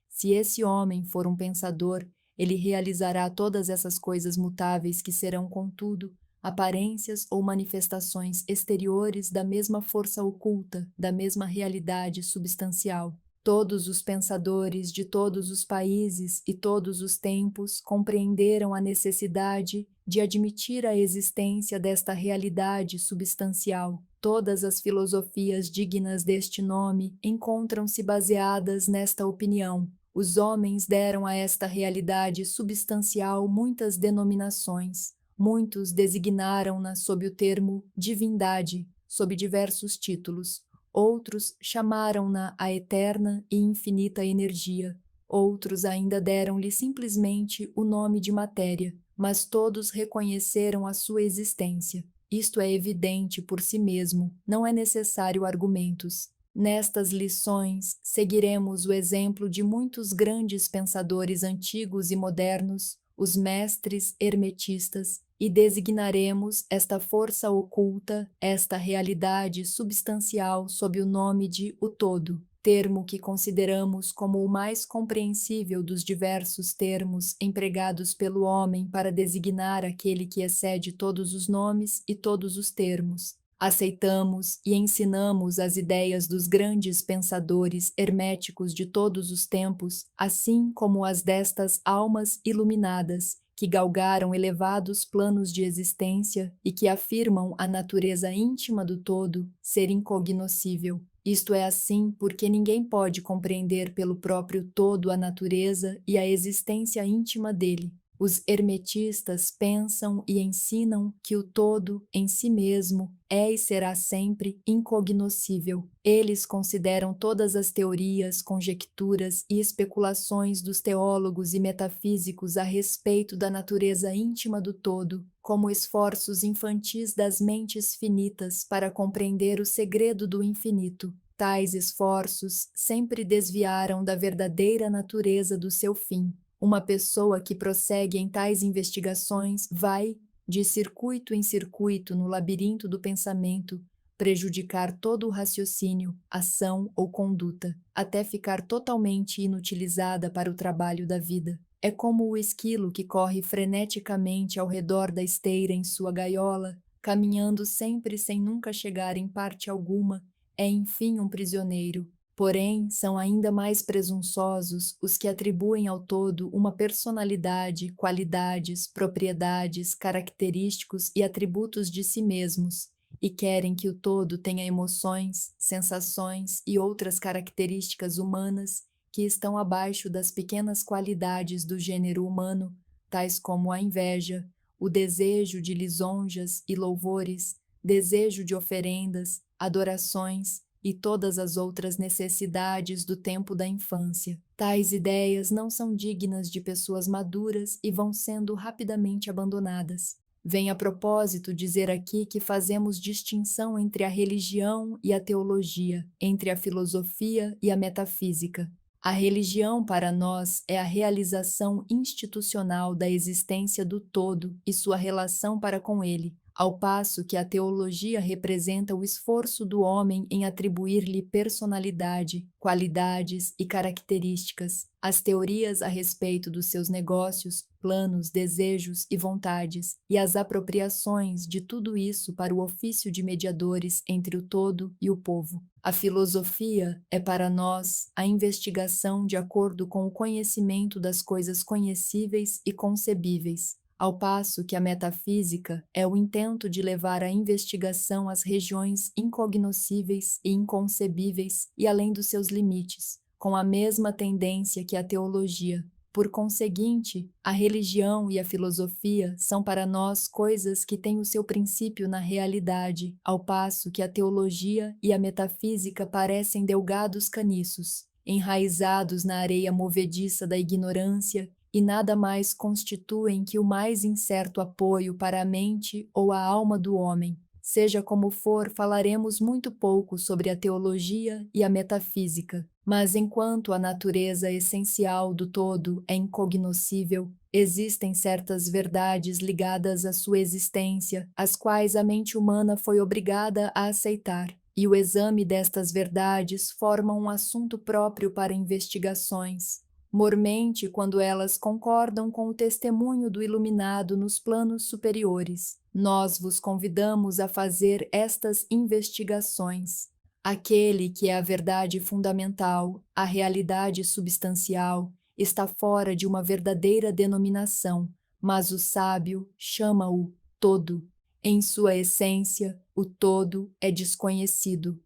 Se esse homem for um pensador, ele realizará todas essas coisas mutáveis que serão, contudo, aparências ou manifestações exteriores da mesma força oculta, da mesma realidade substancial. Todos os pensadores de todos os países e todos os tempos compreenderam a necessidade de admitir a existência desta realidade substancial. Todas as filosofias dignas deste nome encontram-se baseadas nesta opinião. Os homens deram a esta realidade substancial muitas denominações. Muitos designaram-na sob o termo divindade, sob diversos títulos. Outros chamaram-na a eterna e infinita energia. Outros ainda deram-lhe simplesmente o nome de matéria, mas todos reconheceram a sua existência. Isto é evidente por si mesmo, não é necessário argumentos. Nestas lições, seguiremos o exemplo de muitos grandes pensadores antigos e modernos, os mestres hermetistas, e designaremos esta força oculta, esta realidade substancial sob o nome de o todo, termo que consideramos como o mais compreensível dos diversos termos empregados pelo homem para designar aquele que excede todos os nomes e todos os termos. Aceitamos e ensinamos as ideias dos grandes pensadores herméticos de todos os tempos, assim como as destas almas iluminadas, que galgaram elevados planos de existência e que afirmam a natureza íntima do todo ser incognoscível. Isto é assim porque ninguém pode compreender pelo próprio todo a natureza e a existência íntima dele. Os hermetistas pensam e ensinam que o todo, em si mesmo, é e será sempre incognoscível. Eles consideram todas as teorias, conjecturas e especulações dos teólogos e metafísicos a respeito da natureza íntima do todo como esforços infantis das mentes finitas para compreender o segredo do infinito. Tais esforços sempre desviaram da verdadeira natureza do seu fim. Uma pessoa que prossegue em tais investigações vai, de circuito em circuito no labirinto do pensamento, prejudicar todo o raciocínio, ação ou conduta, até ficar totalmente inutilizada para o trabalho da vida. É como o esquilo que corre freneticamente ao redor da esteira em sua gaiola, caminhando sempre sem nunca chegar em parte alguma, é enfim um prisioneiro. Porém, são ainda mais presunçosos os que atribuem ao todo uma personalidade, qualidades, propriedades, característicos e atributos de si mesmos, e querem que o todo tenha emoções, sensações e outras características humanas que estão abaixo das pequenas qualidades do gênero humano, tais como a inveja, o desejo de lisonjas e louvores, desejo de oferendas, adorações e todas as outras necessidades do tempo da infância. Tais ideias não são dignas de pessoas maduras e vão sendo rapidamente abandonadas. Vem a propósito dizer aqui que fazemos distinção entre a religião e a teologia, entre a filosofia e a metafísica. A religião, para nós, é a realização institucional da existência do todo e sua relação para com ele, ao passo que a teologia representa o esforço do homem em atribuir-lhe personalidade, qualidades e características, as teorias a respeito dos seus negócios, planos, desejos e vontades, e as apropriações de tudo isso para o ofício de mediadores entre o todo e o povo. A filosofia é para nós a investigação de acordo com o conhecimento das coisas conhecíveis e concebíveis, ao passo que a metafísica é o intento de levar a investigação às regiões incognoscíveis e inconcebíveis e além dos seus limites, com a mesma tendência que a teologia. Por conseguinte, a religião e a filosofia são para nós coisas que têm o seu princípio na realidade, ao passo que a teologia e a metafísica parecem delgados caniços, enraizados na areia movediça da ignorância e nada mais constituem que o mais incerto apoio para a mente ou a alma do homem. Seja como for, falaremos muito pouco sobre a teologia e a metafísica, mas enquanto a natureza essencial do todo é incognoscível, existem certas verdades ligadas à sua existência, as quais a mente humana foi obrigada a aceitar, e o exame destas verdades forma um assunto próprio para investigações, mormente quando elas concordam com o testemunho do iluminado nos planos superiores. Nós vos convidamos a fazer estas investigações. Aquele que é a verdade fundamental, a realidade substancial, está fora de uma verdadeira denominação, mas o sábio chama-o todo. Em sua essência, o todo é desconhecido.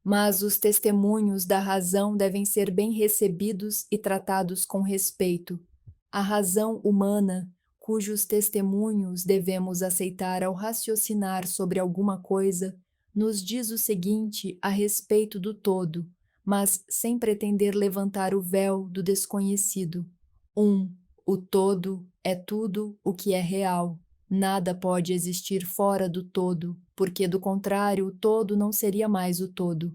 Mas os testemunhos da razão devem ser bem recebidos e tratados com respeito. A razão humana, cujos testemunhos devemos aceitar ao raciocinar sobre alguma coisa, nos diz o seguinte a respeito do todo, mas sem pretender levantar o véu do desconhecido. 1. O todo é tudo o que é real. Nada pode existir fora do todo, porque do contrário o todo não seria mais o todo.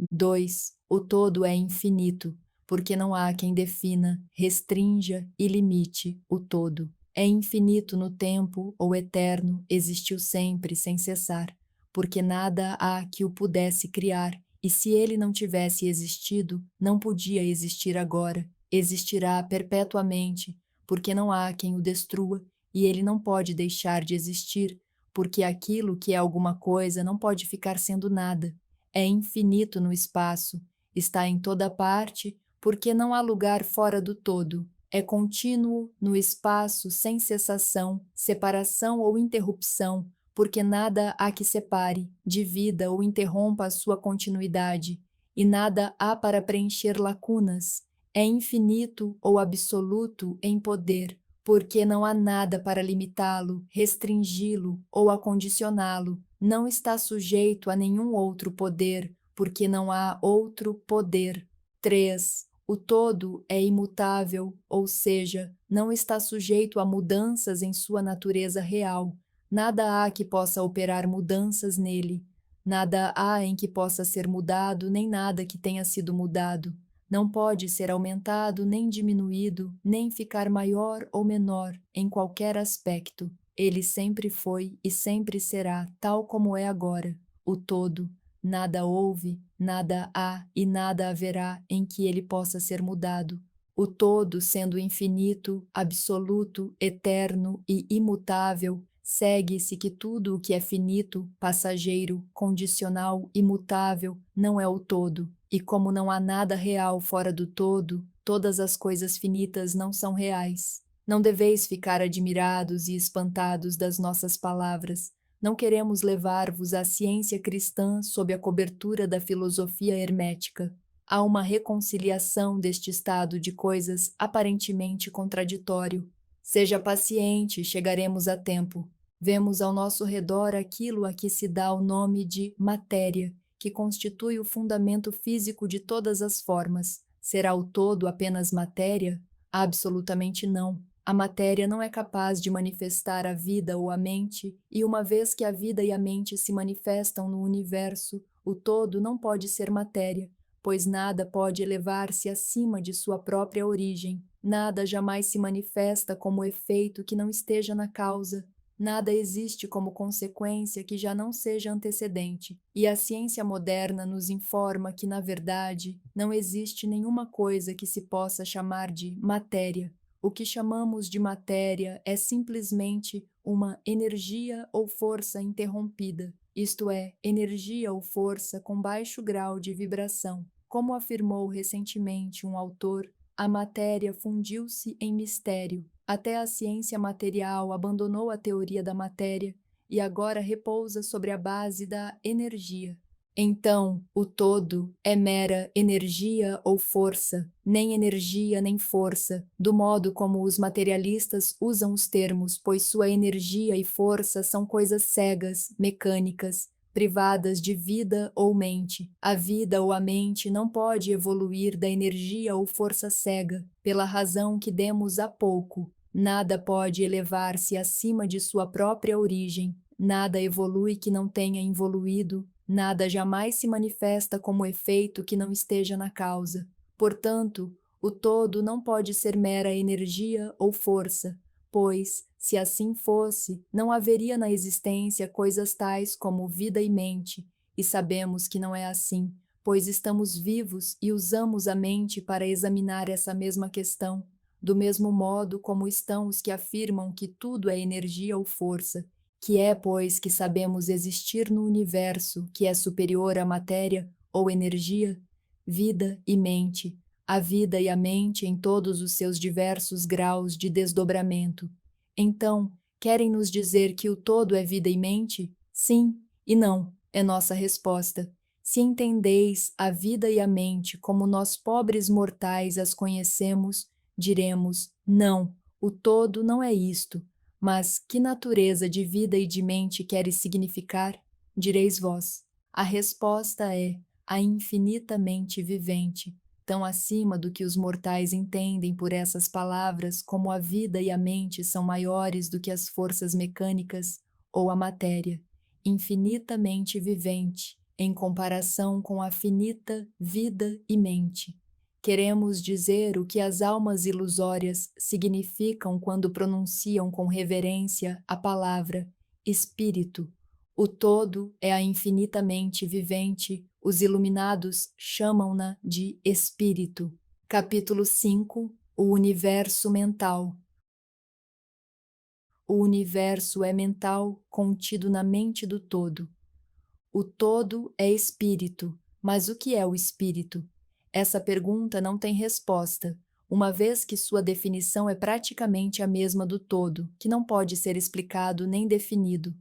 2. O todo é infinito, porque não há quem defina, restrinja e limite o todo. É infinito no tempo ou eterno, existiu sempre sem cessar, porque nada há que o pudesse criar, e se ele não tivesse existido, não podia existir agora. Existirá perpetuamente, porque não há quem o destrua, e ele não pode deixar de existir, porque aquilo que é alguma coisa não pode ficar sendo nada. É infinito no espaço, está em toda parte, porque não há lugar fora do todo. É contínuo no espaço sem cessação, separação ou interrupção, porque nada há que separe, divida ou interrompa a sua continuidade, e nada há para preencher lacunas. É infinito ou absoluto em poder, porque não há nada para limitá-lo, restringi-lo ou acondicioná-lo. Não está sujeito a nenhum outro poder, porque não há outro poder. 3. O todo é imutável, ou seja, não está sujeito a mudanças em sua natureza real. Nada há que possa operar mudanças nele. Nada há em que possa ser mudado, nem nada que tenha sido mudado. Não pode ser aumentado, nem diminuído, nem ficar maior ou menor em qualquer aspecto. Ele sempre foi e sempre será, tal como é agora, o todo. Nada houve, nada há e nada haverá em que ele possa ser mudado. O todo, sendo infinito, absoluto, eterno e imutável, segue-se que tudo o que é finito, passageiro, condicional, imutável, não é o todo. E como não há nada real fora do todo, todas as coisas finitas não são reais. Não deveis ficar admirados e espantados das nossas palavras. Não queremos levar-vos à ciência cristã sob a cobertura da filosofia hermética. Há uma reconciliação deste estado de coisas aparentemente contraditório. Seja paciente, chegaremos a tempo. Vemos ao nosso redor aquilo a que se dá o nome de matéria, que constitui o fundamento físico de todas as formas. Será o todo apenas matéria? Absolutamente não. A matéria não é capaz de manifestar a vida ou a mente, e uma vez que a vida e a mente se manifestam no universo, o todo não pode ser matéria, pois nada pode elevar-se acima de sua própria origem. Nada jamais se manifesta como efeito que não esteja na causa. Nada existe como consequência que já não seja antecedente, e a ciência moderna nos informa que, na verdade, não existe nenhuma coisa que se possa chamar de matéria. O que chamamos de matéria é simplesmente uma energia ou força interrompida, isto é, energia ou força com baixo grau de vibração. Como afirmou recentemente um autor, a matéria fundiu-se em mistério. Até a ciência material abandonou a teoria da matéria e agora repousa sobre a base da energia. Então, o todo é mera energia ou força, nem energia nem força, do modo como os materialistas usam os termos, pois sua energia e força são coisas cegas, mecânicas, privadas de vida ou mente. A vida ou a mente não pode evoluir da energia ou força cega, pela razão que demos há pouco. Nada pode elevar-se acima de sua própria origem, nada evolui que não tenha evoluído, nada jamais se manifesta como efeito que não esteja na causa. Portanto, o todo não pode ser mera energia ou força, pois, se assim fosse, não haveria na existência coisas tais como vida e mente, e sabemos que não é assim, pois estamos vivos e usamos a mente para examinar essa mesma questão, do mesmo modo como estão os que afirmam que tudo é energia ou força, que é, pois, que sabemos existir no universo, que é superior à matéria ou energia, vida e mente, a vida e a mente em todos os seus diversos graus de desdobramento. Então, querem nos dizer que o todo é vida e mente? Sim e não, é nossa resposta. Se entendeis a vida e a mente como nós pobres mortais as conhecemos, diremos, não, o todo não é isto. Mas que natureza de vida e de mente queres significar? Direis vós. A resposta é a infinitamente vivente, tão acima do que os mortais entendem por essas palavras, como a vida e a mente são maiores do que as forças mecânicas ou a matéria. Infinitamente vivente, em comparação com a finita vida e mente. Queremos dizer o que as almas ilusórias significam quando pronunciam com reverência a palavra espírito. O todo é a infinitamente vivente, os iluminados chamam-na de espírito. Capítulo 5. O universo mental. O universo é mental, contido na mente do todo. O todo é espírito, mas o que é o espírito? Essa pergunta não tem resposta, uma vez que sua definição é praticamente a mesma do todo, que não pode ser explicado nem definido.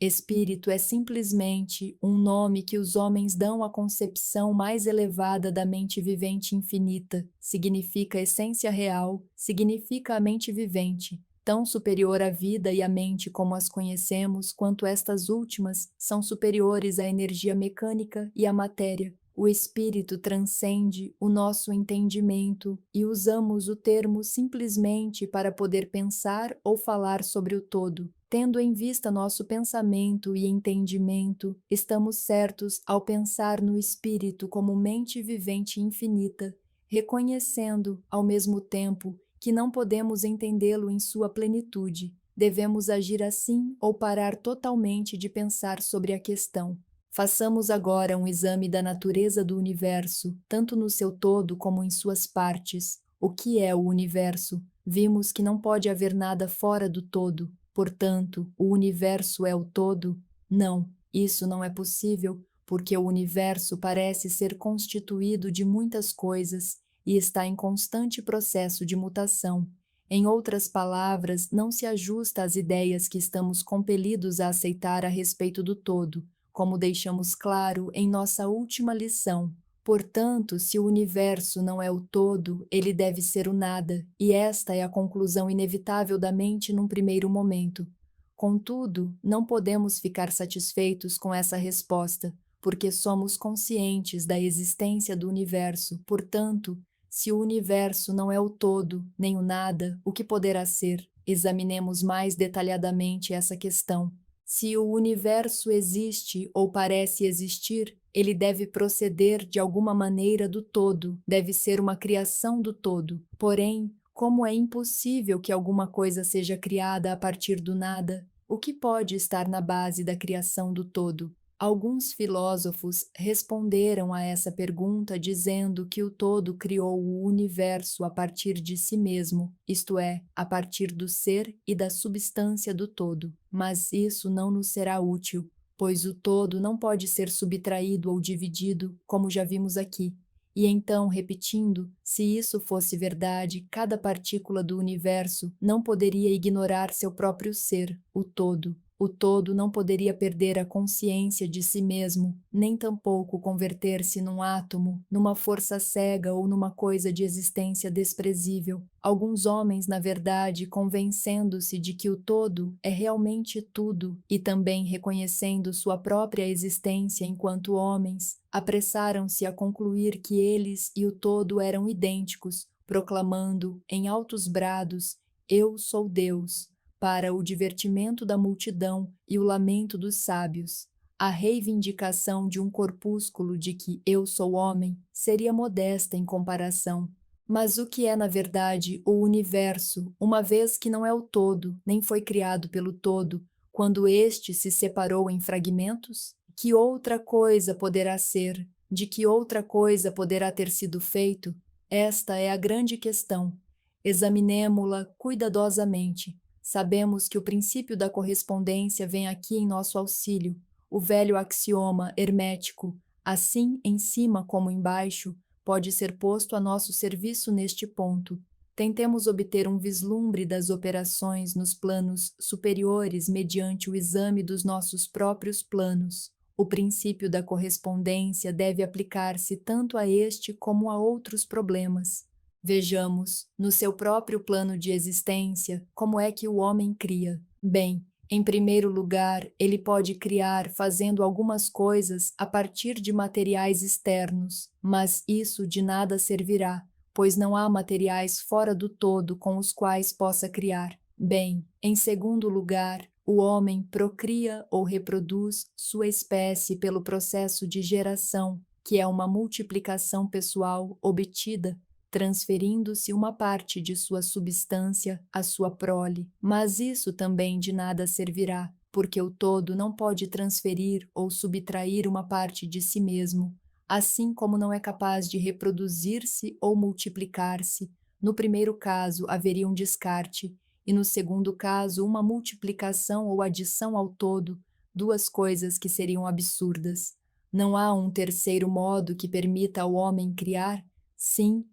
Espírito é simplesmente um nome que os homens dão à concepção mais elevada da mente vivente infinita. Significa essência real, significa a mente vivente, tão superior à vida e à mente como as conhecemos, quanto estas últimas são superiores à energia mecânica e à matéria. O espírito transcende o nosso entendimento e usamos o termo simplesmente para poder pensar ou falar sobre o todo. Tendo em vista nosso pensamento e entendimento, estamos certos ao pensar no Espírito como mente vivente infinita, reconhecendo, ao mesmo tempo, que não podemos entendê-lo em sua plenitude. Devemos agir assim ou parar totalmente de pensar sobre a questão. Façamos agora um exame da natureza do universo, tanto no seu todo como em suas partes. O que é o universo? Vimos que não pode haver nada fora do todo. Portanto, o universo é o todo? Não, isso não é possível, porque o universo parece ser constituído de muitas coisas e está em constante processo de mutação. Em outras palavras, não se ajusta às ideias que estamos compelidos a aceitar a respeito do todo, como deixamos claro em nossa última lição. Portanto, se o universo não é o todo, ele deve ser o nada, e esta é a conclusão inevitável da mente num primeiro momento. Contudo, não podemos ficar satisfeitos com essa resposta, porque somos conscientes da existência do universo. Portanto, se o universo não é o todo, nem o nada, o que poderá ser? Examinemos mais detalhadamente essa questão. Se o universo existe ou parece existir, ele deve proceder de alguma maneira do todo, deve ser uma criação do todo. Porém, como é impossível que alguma coisa seja criada a partir do nada, o que pode estar na base da criação do todo? Alguns filósofos responderam a essa pergunta dizendo que o todo criou o universo a partir de si mesmo, isto é, a partir do ser e da substância do todo. Mas isso não nos será útil, pois o todo não pode ser subtraído ou dividido, como já vimos aqui. E então, repetindo, se isso fosse verdade, cada partícula do universo não poderia ignorar seu próprio ser, o todo. O todo não poderia perder a consciência de si mesmo, nem tampouco converter-se num átomo, numa força cega ou numa coisa de existência desprezível. Alguns homens, na verdade, convencendo-se de que o todo é realmente tudo e também reconhecendo sua própria existência enquanto homens, apressaram-se a concluir que eles e o todo eram idênticos, proclamando, em altos brados, "Eu sou Deus", para o divertimento da multidão e o lamento dos sábios. A reivindicação de um corpúsculo de que eu sou homem seria modesta em comparação. Mas o que é, na verdade, o universo, uma vez que não é o todo, nem foi criado pelo todo, quando este se separou em fragmentos? Que outra coisa poderá ser? De que outra coisa poderá ter sido feito? Esta é a grande questão. Examinemo-la cuidadosamente. Sabemos que o princípio da correspondência vem aqui em nosso auxílio. O velho axioma hermético, assim em cima como embaixo, pode ser posto a nosso serviço neste ponto. Tentemos obter um vislumbre das operações nos planos superiores mediante o exame dos nossos próprios planos. O princípio da correspondência deve aplicar-se tanto a este como a outros problemas. Vejamos, no seu próprio plano de existência, como é que o homem cria. Bem, em primeiro lugar, ele pode criar fazendo algumas coisas a partir de materiais externos, mas isso de nada servirá, pois não há materiais fora do todo com os quais possa criar. Bem, em segundo lugar, o homem procria ou reproduz sua espécie pelo processo de geração, que é uma multiplicação pessoal obtida transferindo-se uma parte de sua substância à sua prole. Mas isso também de nada servirá, porque o todo não pode transferir ou subtrair uma parte de si mesmo, assim como não é capaz de reproduzir-se ou multiplicar-se. No primeiro caso, haveria um descarte, e no segundo caso, uma multiplicação ou adição ao todo, duas coisas que seriam absurdas. Não há um terceiro modo que permita ao homem criar? Sim,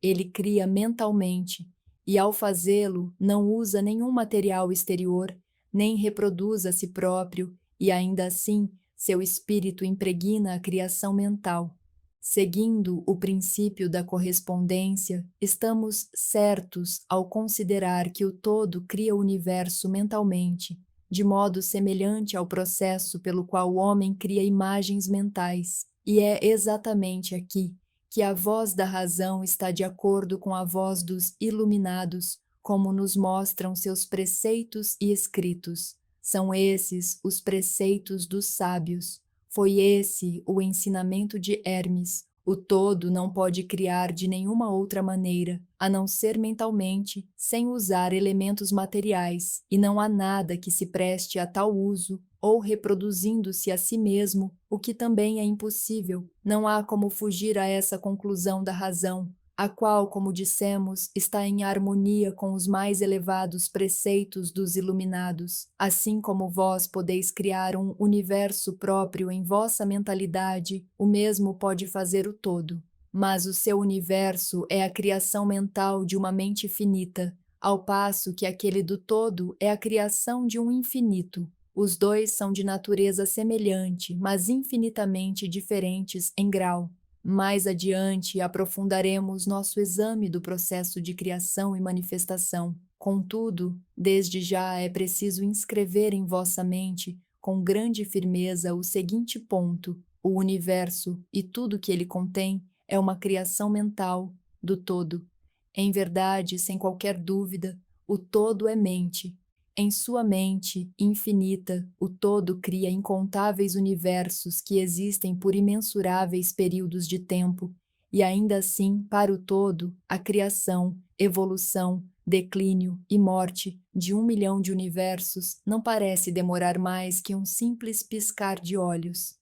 ele cria mentalmente, e ao fazê-lo não usa nenhum material exterior, nem reproduz a si próprio, e ainda assim seu espírito impregna a criação mental. Seguindo o princípio da correspondência, estamos certos ao considerar que o todo cria o universo mentalmente, de modo semelhante ao processo pelo qual o homem cria imagens mentais, e é exatamente aqui que a voz da razão está de acordo com a voz dos iluminados, como nos mostram seus preceitos e escritos. São esses os preceitos dos sábios. Foi esse o ensinamento de Hermes. O todo não pode criar de nenhuma outra maneira, a não ser mentalmente, sem usar elementos materiais, e não há nada que se preste a tal uso, ou reproduzindo-se a si mesmo, o que também é impossível. Não há como fugir a essa conclusão da razão, a qual, como dissemos, está em harmonia com os mais elevados preceitos dos iluminados. Assim como vós podeis criar um universo próprio em vossa mentalidade, o mesmo pode fazer o todo. Mas o seu universo é a criação mental de uma mente finita, ao passo que aquele do todo é a criação de um infinito. Os dois são de natureza semelhante, mas infinitamente diferentes em grau. Mais adiante, aprofundaremos nosso exame do processo de criação e manifestação. Contudo, desde já é preciso inscrever em vossa mente, com grande firmeza, o seguinte ponto: o universo e tudo que ele contém é uma criação mental do todo. Em verdade, sem qualquer dúvida, o todo é mente. Em sua mente infinita, o todo cria incontáveis universos que existem por imensuráveis períodos de tempo, e ainda assim, para o todo, a criação, evolução, declínio e morte de 1 milhão de universos não parece demorar mais que um simples piscar de olhos.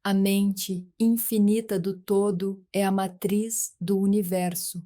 A mente infinita do todo é a matriz do universo.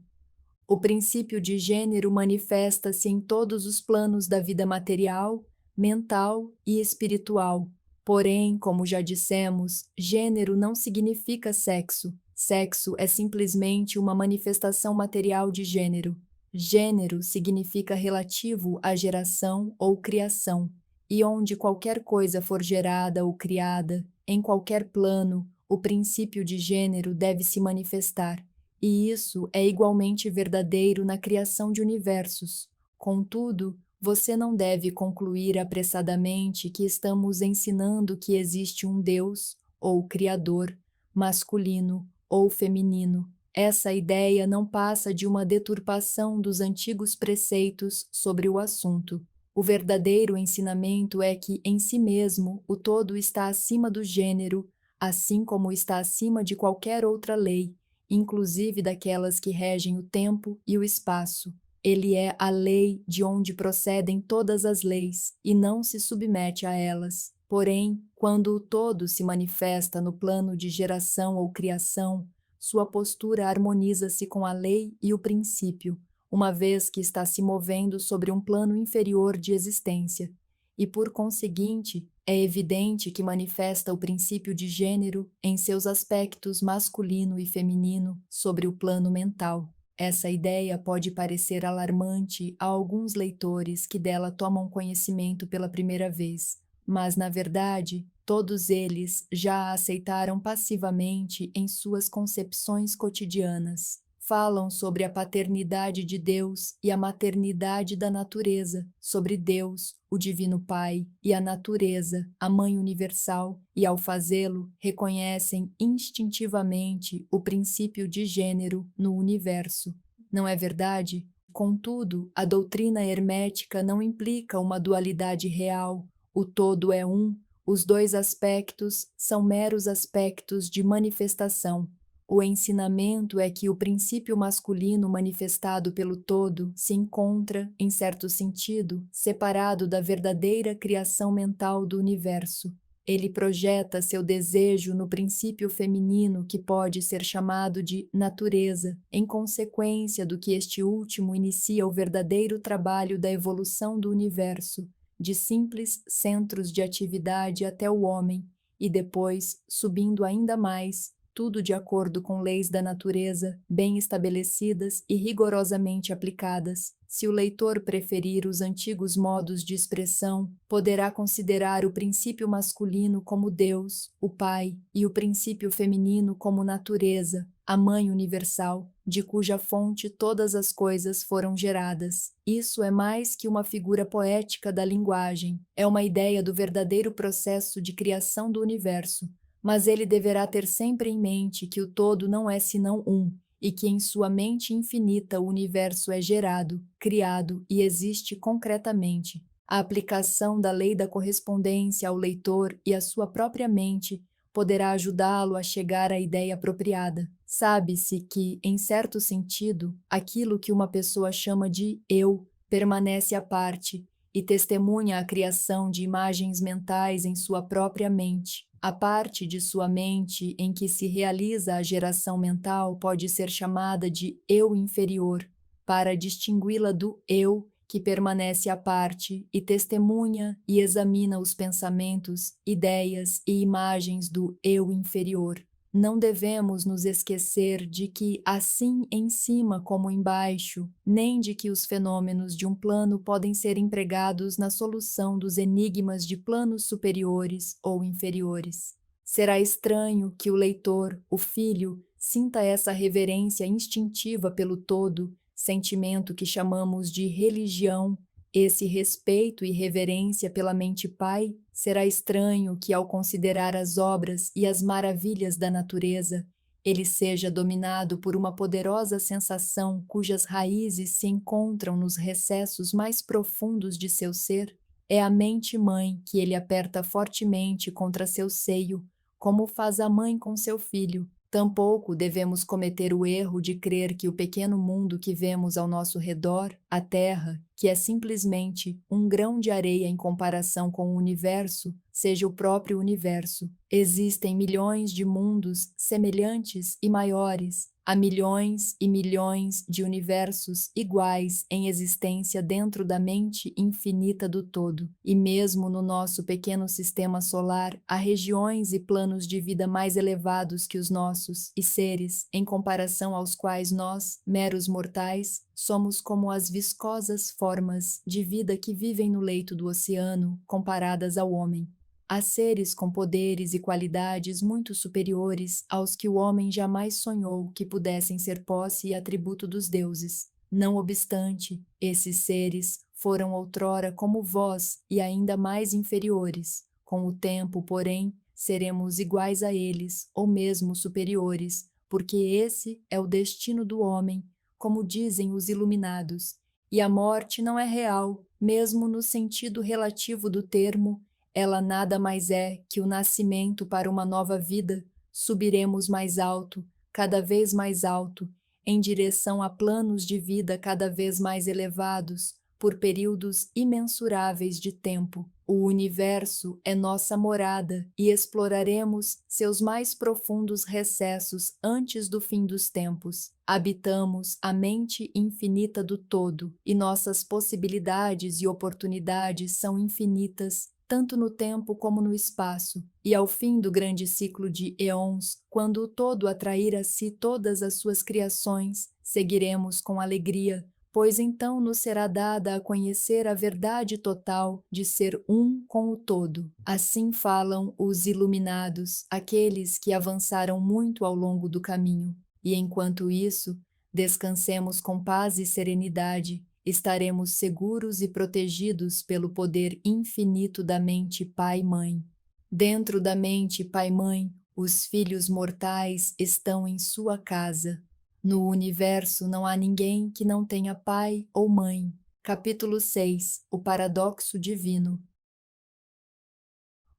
O princípio de gênero manifesta-se em todos os planos da vida material, mental e espiritual. Porém, como já dissemos, gênero não significa sexo. Sexo é simplesmente uma manifestação material de gênero. Gênero significa relativo à geração ou criação, e onde qualquer coisa for gerada ou criada, em qualquer plano, o princípio de gênero deve se manifestar. E isso é igualmente verdadeiro na criação de universos. Contudo, você não deve concluir apressadamente que estamos ensinando que existe um Deus, ou Criador, masculino ou feminino. Essa ideia não passa de uma deturpação dos antigos preceitos sobre o assunto. O verdadeiro ensinamento é que, em si mesmo, o todo está acima do gênero, assim como está acima de qualquer outra lei, inclusive daquelas que regem o tempo e o espaço. Ele é a lei de onde procedem todas as leis, e não se submete a elas. Porém, quando o todo se manifesta no plano de geração ou criação, sua postura harmoniza-se com a lei e o princípio, uma vez que está se movendo sobre um plano inferior de existência, e por conseguinte, é evidente que manifesta o princípio de gênero em seus aspectos masculino e feminino sobre o plano mental. Essa ideia pode parecer alarmante a alguns leitores que dela tomam conhecimento pela primeira vez, mas, na verdade, todos eles já a aceitaram passivamente em suas concepções cotidianas. Falam sobre a paternidade de Deus e a maternidade da natureza, sobre Deus, o Divino Pai, e a natureza, a Mãe Universal, e ao fazê-lo, reconhecem instintivamente o princípio de gênero no universo. Não é verdade? Contudo, a doutrina hermética não implica uma dualidade real. O todo é um, os dois aspectos são meros aspectos de manifestação. O ensinamento é que o princípio masculino manifestado pelo todo se encontra, em certo sentido, separado da verdadeira criação mental do universo. Ele projeta seu desejo no princípio feminino que pode ser chamado de natureza, em consequência do que este último inicia o verdadeiro trabalho da evolução do universo, de simples centros de atividade até o homem, e depois, subindo ainda mais, tudo de acordo com leis da natureza, bem estabelecidas e rigorosamente aplicadas. Se o leitor preferir os antigos modos de expressão, poderá considerar o princípio masculino como Deus, o Pai, e o princípio feminino como natureza, a Mãe Universal, de cuja fonte todas as coisas foram geradas. Isso é mais que uma figura poética da linguagem, é uma ideia do verdadeiro processo de criação do universo. Mas ele deverá ter sempre em mente que o todo não é senão um, e que em sua mente infinita o universo é gerado, criado e existe concretamente. A aplicação da lei da correspondência ao leitor e à sua própria mente poderá ajudá-lo a chegar à ideia apropriada. Sabe-se que, em certo sentido, aquilo que uma pessoa chama de eu permanece à parte e testemunha a criação de imagens mentais em sua própria mente. A parte de sua mente em que se realiza a geração mental pode ser chamada de eu inferior, para distingui-la do eu que permanece à parte e testemunha e examina os pensamentos, ideias e imagens do eu inferior. Não devemos nos esquecer de que, assim em cima como embaixo, nem de que os fenômenos de um plano podem ser empregados na solução dos enigmas de planos superiores ou inferiores. Será estranho que o leitor, o filho, sinta essa reverência instintiva pelo todo, sentimento que chamamos de religião. Esse respeito e reverência pela mente pai, será estranho que, ao considerar as obras e as maravilhas da natureza, ele seja dominado por uma poderosa sensação cujas raízes se encontram nos recessos mais profundos de seu ser? É a mente mãe que ele aperta fortemente contra seu seio, como faz a mãe com seu filho. Tampouco devemos cometer o erro de crer que o pequeno mundo que vemos ao nosso redor, a Terra, que é simplesmente um grão de areia em comparação com o universo, seja o próprio universo. Existem milhões de mundos semelhantes e maiores. Há milhões e milhões de universos iguais em existência dentro da mente infinita do todo. E mesmo no nosso pequeno sistema solar, há regiões e planos de vida mais elevados que os nossos, e seres, em comparação aos quais nós, meros mortais, somos como as viscosas formas de vida que vivem no leito do oceano, comparadas ao homem. Há seres com poderes e qualidades muito superiores aos que o homem jamais sonhou que pudessem ser posse e atributo dos deuses. Não obstante, esses seres foram outrora como vós e ainda mais inferiores. Com o tempo, porém, seremos iguais a eles, ou mesmo superiores, porque esse é o destino do homem, como dizem os iluminados. E a morte não é real, mesmo no sentido relativo do termo. Ela nada mais é que o nascimento para uma nova vida. Subiremos mais alto, cada vez mais alto, em direção a planos de vida cada vez mais elevados, por períodos imensuráveis de tempo. O universo é nossa morada e exploraremos seus mais profundos recessos antes do fim dos tempos. Habitamos a mente infinita do todo e nossas possibilidades e oportunidades são infinitas, tanto no tempo como no espaço, e ao fim do grande ciclo de eons, quando o todo atrair a si todas as suas criações, seguiremos com alegria, pois então nos será dada a conhecer a verdade total de ser um com o todo. Assim falam os iluminados, aqueles que avançaram muito ao longo do caminho, e enquanto isso, descansemos com paz e serenidade, estaremos seguros e protegidos pelo poder infinito da mente Pai-Mãe. Dentro da mente Pai-Mãe, os filhos mortais estão em sua casa. No universo não há ninguém que não tenha pai ou mãe. Capítulo 6. O paradoxo divino.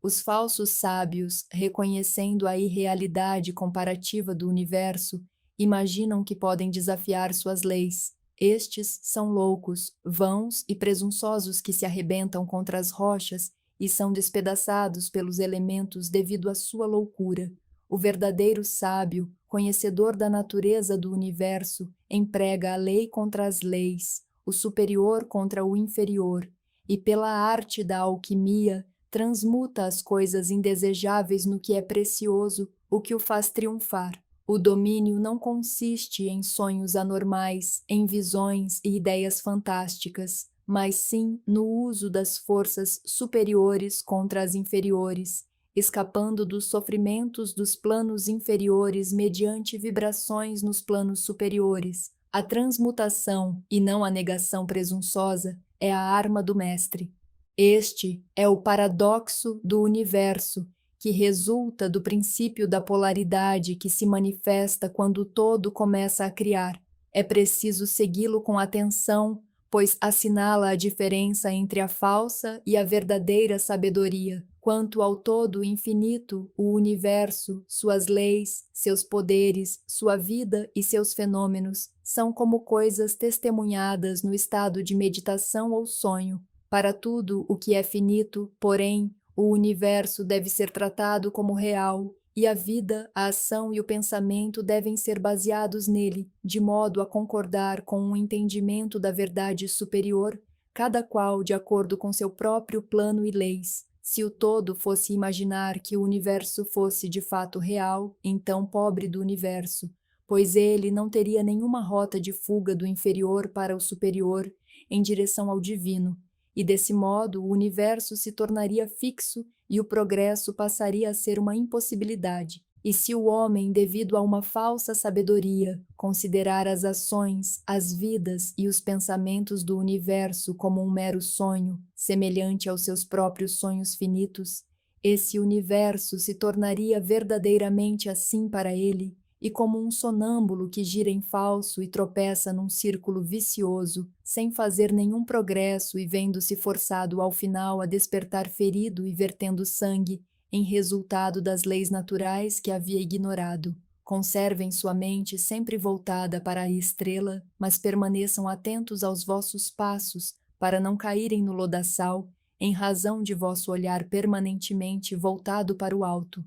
Os falsos sábios, reconhecendo a irrealidade comparativa do universo, imaginam que podem desafiar suas leis. Estes são loucos, vãos e presunçosos que se arrebentam contra as rochas e são despedaçados pelos elementos devido à sua loucura. O verdadeiro sábio, conhecedor da natureza do universo, emprega a lei contra as leis, o superior contra o inferior, e pela arte da alquimia, transmuta as coisas indesejáveis no que é precioso, o que o faz triunfar. O domínio não consiste em sonhos anormais, em visões e ideias fantásticas, mas sim no uso das forças superiores contra as inferiores, escapando dos sofrimentos dos planos inferiores mediante vibrações nos planos superiores. A transmutação, e não a negação presunçosa, é a arma do mestre. Este é o paradoxo do universo, que resulta do princípio da polaridade que se manifesta quando o todo começa a criar. É preciso segui-lo com atenção, pois assinala a diferença entre a falsa e a verdadeira sabedoria. Quanto ao todo infinito, o universo, suas leis, seus poderes, sua vida e seus fenômenos são como coisas testemunhadas no estado de meditação ou sonho. Para tudo o que é finito, porém, o universo deve ser tratado como real, e a vida, a ação e o pensamento devem ser baseados nele, de modo a concordar com um entendimento da verdade superior, cada qual de acordo com seu próprio plano e leis. Se o todo fosse imaginar que o universo fosse de fato real, então pobre do universo, pois ele não teria nenhuma rota de fuga do inferior para o superior em direção ao divino, e desse modo o universo se tornaria fixo e o progresso passaria a ser uma impossibilidade. E se o homem, devido a uma falsa sabedoria, considerar as ações, as vidas e os pensamentos do universo como um mero sonho, semelhante aos seus próprios sonhos finitos, esse universo se tornaria verdadeiramente assim para ele, e como um sonâmbulo que gira em falso e tropeça num círculo vicioso, sem fazer nenhum progresso e vendo-se forçado ao final a despertar ferido e vertendo sangue, em resultado das leis naturais que havia ignorado. Conservem sua mente sempre voltada para a estrela, mas permaneçam atentos aos vossos passos, para não caírem no lodaçal, em razão de vosso olhar permanentemente voltado para o alto.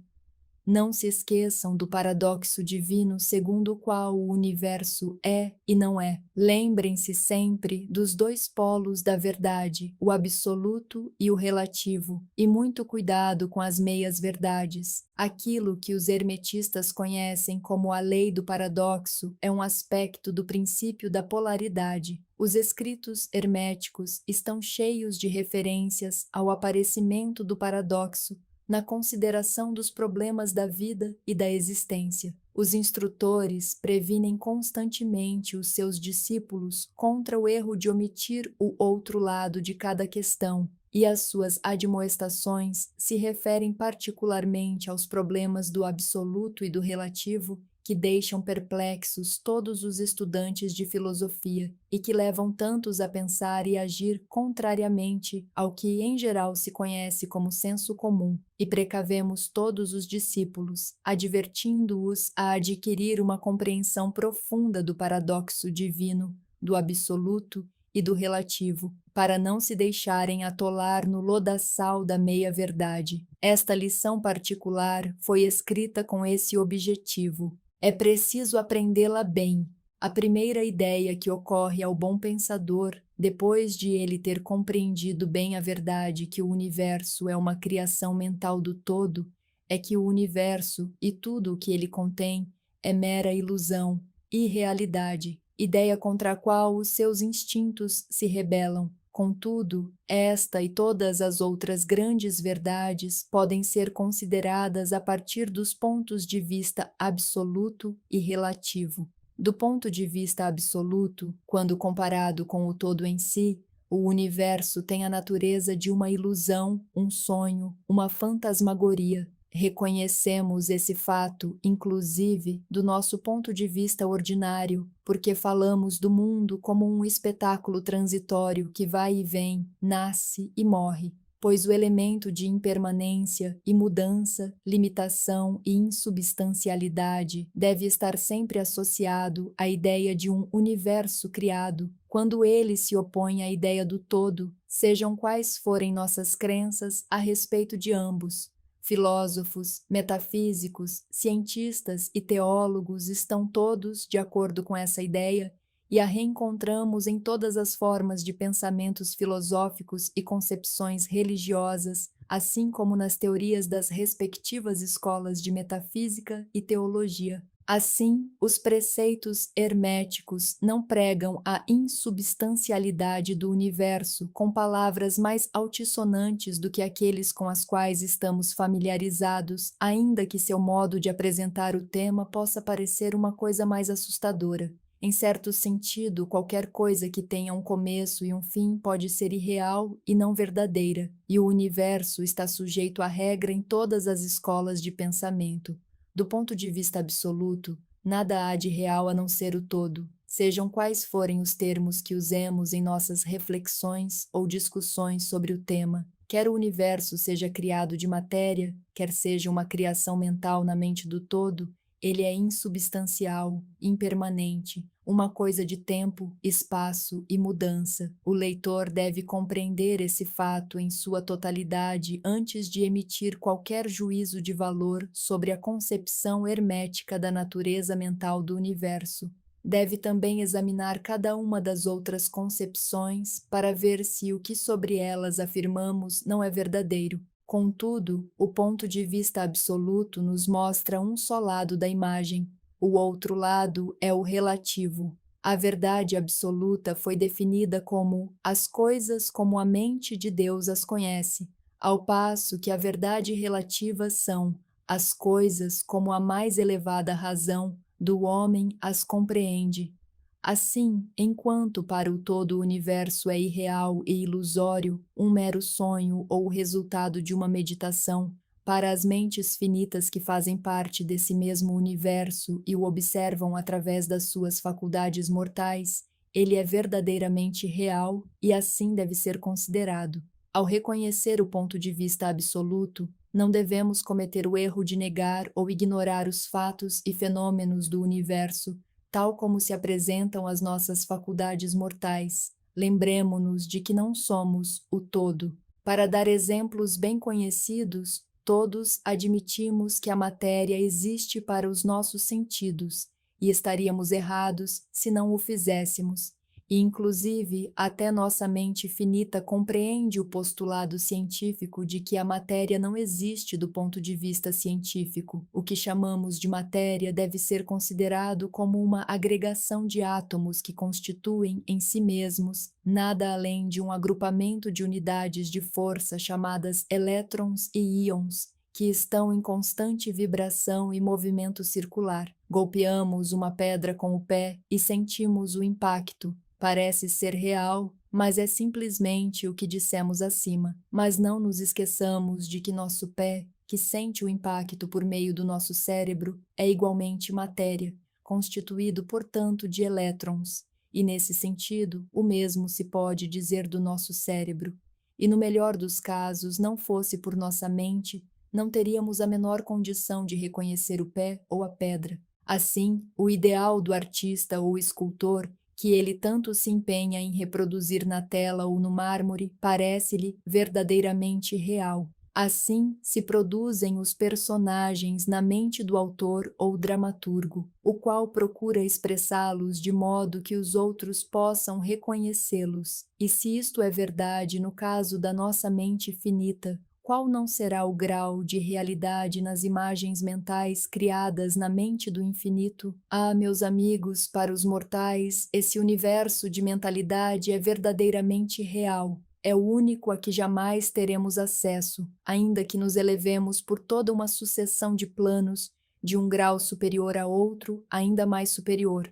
Não se esqueçam do paradoxo divino segundo o qual o universo é e não é. Lembrem-se sempre dos dois polos da verdade, o absoluto e o relativo, e muito cuidado com as meias-verdades. Aquilo que os hermetistas conhecem como a lei do paradoxo é um aspecto do princípio da polaridade. Os escritos herméticos estão cheios de referências ao aparecimento do paradoxo na consideração dos problemas da vida e da existência. Os instrutores previnem constantemente os seus discípulos contra o erro de omitir o outro lado de cada questão, e as suas admoestações se referem particularmente aos problemas do absoluto e do relativo, que deixam perplexos todos os estudantes de filosofia e que levam tantos a pensar e agir contrariamente ao que em geral se conhece como senso comum, e precavemos todos os discípulos, advertindo-os a adquirir uma compreensão profunda do paradoxo divino, do absoluto e do relativo, para não se deixarem atolar no lodaçal da meia-verdade. Esta lição particular foi escrita com esse objetivo. É preciso aprendê-la bem. A primeira ideia que ocorre ao bom pensador, depois de ele ter compreendido bem a verdade que o universo é uma criação mental do todo, é que o universo e tudo o que ele contém é mera ilusão, irrealidade, ideia contra a qual os seus instintos se rebelam. Contudo, esta e todas as outras grandes verdades podem ser consideradas a partir dos pontos de vista absoluto e relativo. Do ponto de vista absoluto, quando comparado com o todo em si, o universo tem a natureza de uma ilusão, um sonho, uma fantasmagoria. Reconhecemos esse fato, inclusive, do nosso ponto de vista ordinário, porque falamos do mundo como um espetáculo transitório que vai e vem, nasce e morre, pois o elemento de impermanência e mudança, limitação e insubstancialidade deve estar sempre associado à ideia de um universo criado, quando ele se opõe à ideia do todo, sejam quais forem nossas crenças a respeito de ambos. Filósofos, metafísicos, cientistas e teólogos estão todos de acordo com essa ideia e a reencontramos em todas as formas de pensamentos filosóficos e concepções religiosas, assim como nas teorias das respectivas escolas de metafísica e teologia. Assim, os preceitos herméticos não pregam a insubstancialidade do universo com palavras mais altissonantes do que aqueles com as quais estamos familiarizados, ainda que seu modo de apresentar o tema possa parecer uma coisa mais assustadora. Em certo sentido, qualquer coisa que tenha um começo e um fim pode ser irreal e não verdadeira, e o universo está sujeito à regra em todas as escolas de pensamento. Do ponto de vista absoluto, nada há de real a não ser o todo, sejam quais forem os termos que usemos em nossas reflexões ou discussões sobre o tema. Quer o universo seja criado de matéria, quer seja uma criação mental na mente do todo, ele é insubstancial, impermanente, uma coisa de tempo, espaço e mudança. O leitor deve compreender esse fato em sua totalidade antes de emitir qualquer juízo de valor sobre a concepção hermética da natureza mental do universo. Deve também examinar cada uma das outras concepções para ver se o que sobre elas afirmamos não é verdadeiro. Contudo, o ponto de vista absoluto nos mostra um só lado da imagem, o outro lado é o relativo. A verdade absoluta foi definida como as coisas como a mente de Deus as conhece, ao passo que a verdade relativa são as coisas como a mais elevada razão do homem as compreende. Assim, enquanto para o todo o universo é irreal e ilusório, um mero sonho ou o resultado de uma meditação, para as mentes finitas que fazem parte desse mesmo universo e o observam através das suas faculdades mortais, ele é verdadeiramente real e assim deve ser considerado. Ao reconhecer o ponto de vista absoluto, não devemos cometer o erro de negar ou ignorar os fatos e fenômenos do universo, tal como se apresentam às nossas faculdades mortais. Lembremo-nos de que não somos o todo. Para dar exemplos bem conhecidos, todos admitimos que a matéria existe para os nossos sentidos, e estaríamos errados se não o fizéssemos. E, inclusive, até nossa mente finita compreende o postulado científico de que a matéria não existe do ponto de vista científico. O que chamamos de matéria deve ser considerado como uma agregação de átomos que constituem, em si mesmos, nada além de um agrupamento de unidades de força chamadas elétrons e íons, que estão em constante vibração e movimento circular. Golpeamos uma pedra com o pé e sentimos o impacto. Parece ser real, mas é simplesmente o que dissemos acima. Mas não nos esqueçamos de que nosso pé, que sente o impacto por meio do nosso cérebro, é igualmente matéria, constituído, portanto, de elétrons. E nesse sentido, o mesmo se pode dizer do nosso cérebro. E no melhor dos casos, não fosse por nossa mente, não teríamos a menor condição de reconhecer o pé ou a pedra. Assim, o ideal do artista ou escultor que ele tanto se empenha em reproduzir na tela ou no mármore, parece-lhe verdadeiramente real. Assim se produzem os personagens na mente do autor ou dramaturgo, o qual procura expressá-los de modo que os outros possam reconhecê-los. E se isto é verdade no caso da nossa mente finita, qual não será o grau de realidade nas imagens mentais criadas na mente do infinito? Ah, meus amigos, para os mortais, esse universo de mentalidade é verdadeiramente real. É o único a que jamais teremos acesso, ainda que nos elevemos por toda uma sucessão de planos, de um grau superior a outro, ainda mais superior.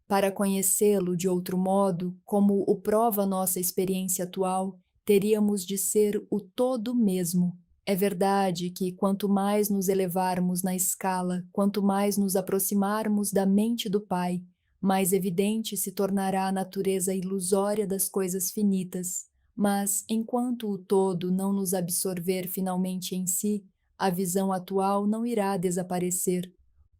Para conhecê-lo de outro modo, como o prova nossa experiência atual, teríamos de ser o todo mesmo. É verdade que quanto mais nos elevarmos na escala, quanto mais nos aproximarmos da mente do Pai, mais evidente se tornará a natureza ilusória das coisas finitas. Mas, enquanto o todo não nos absorver finalmente em si, a visão atual não irá desaparecer.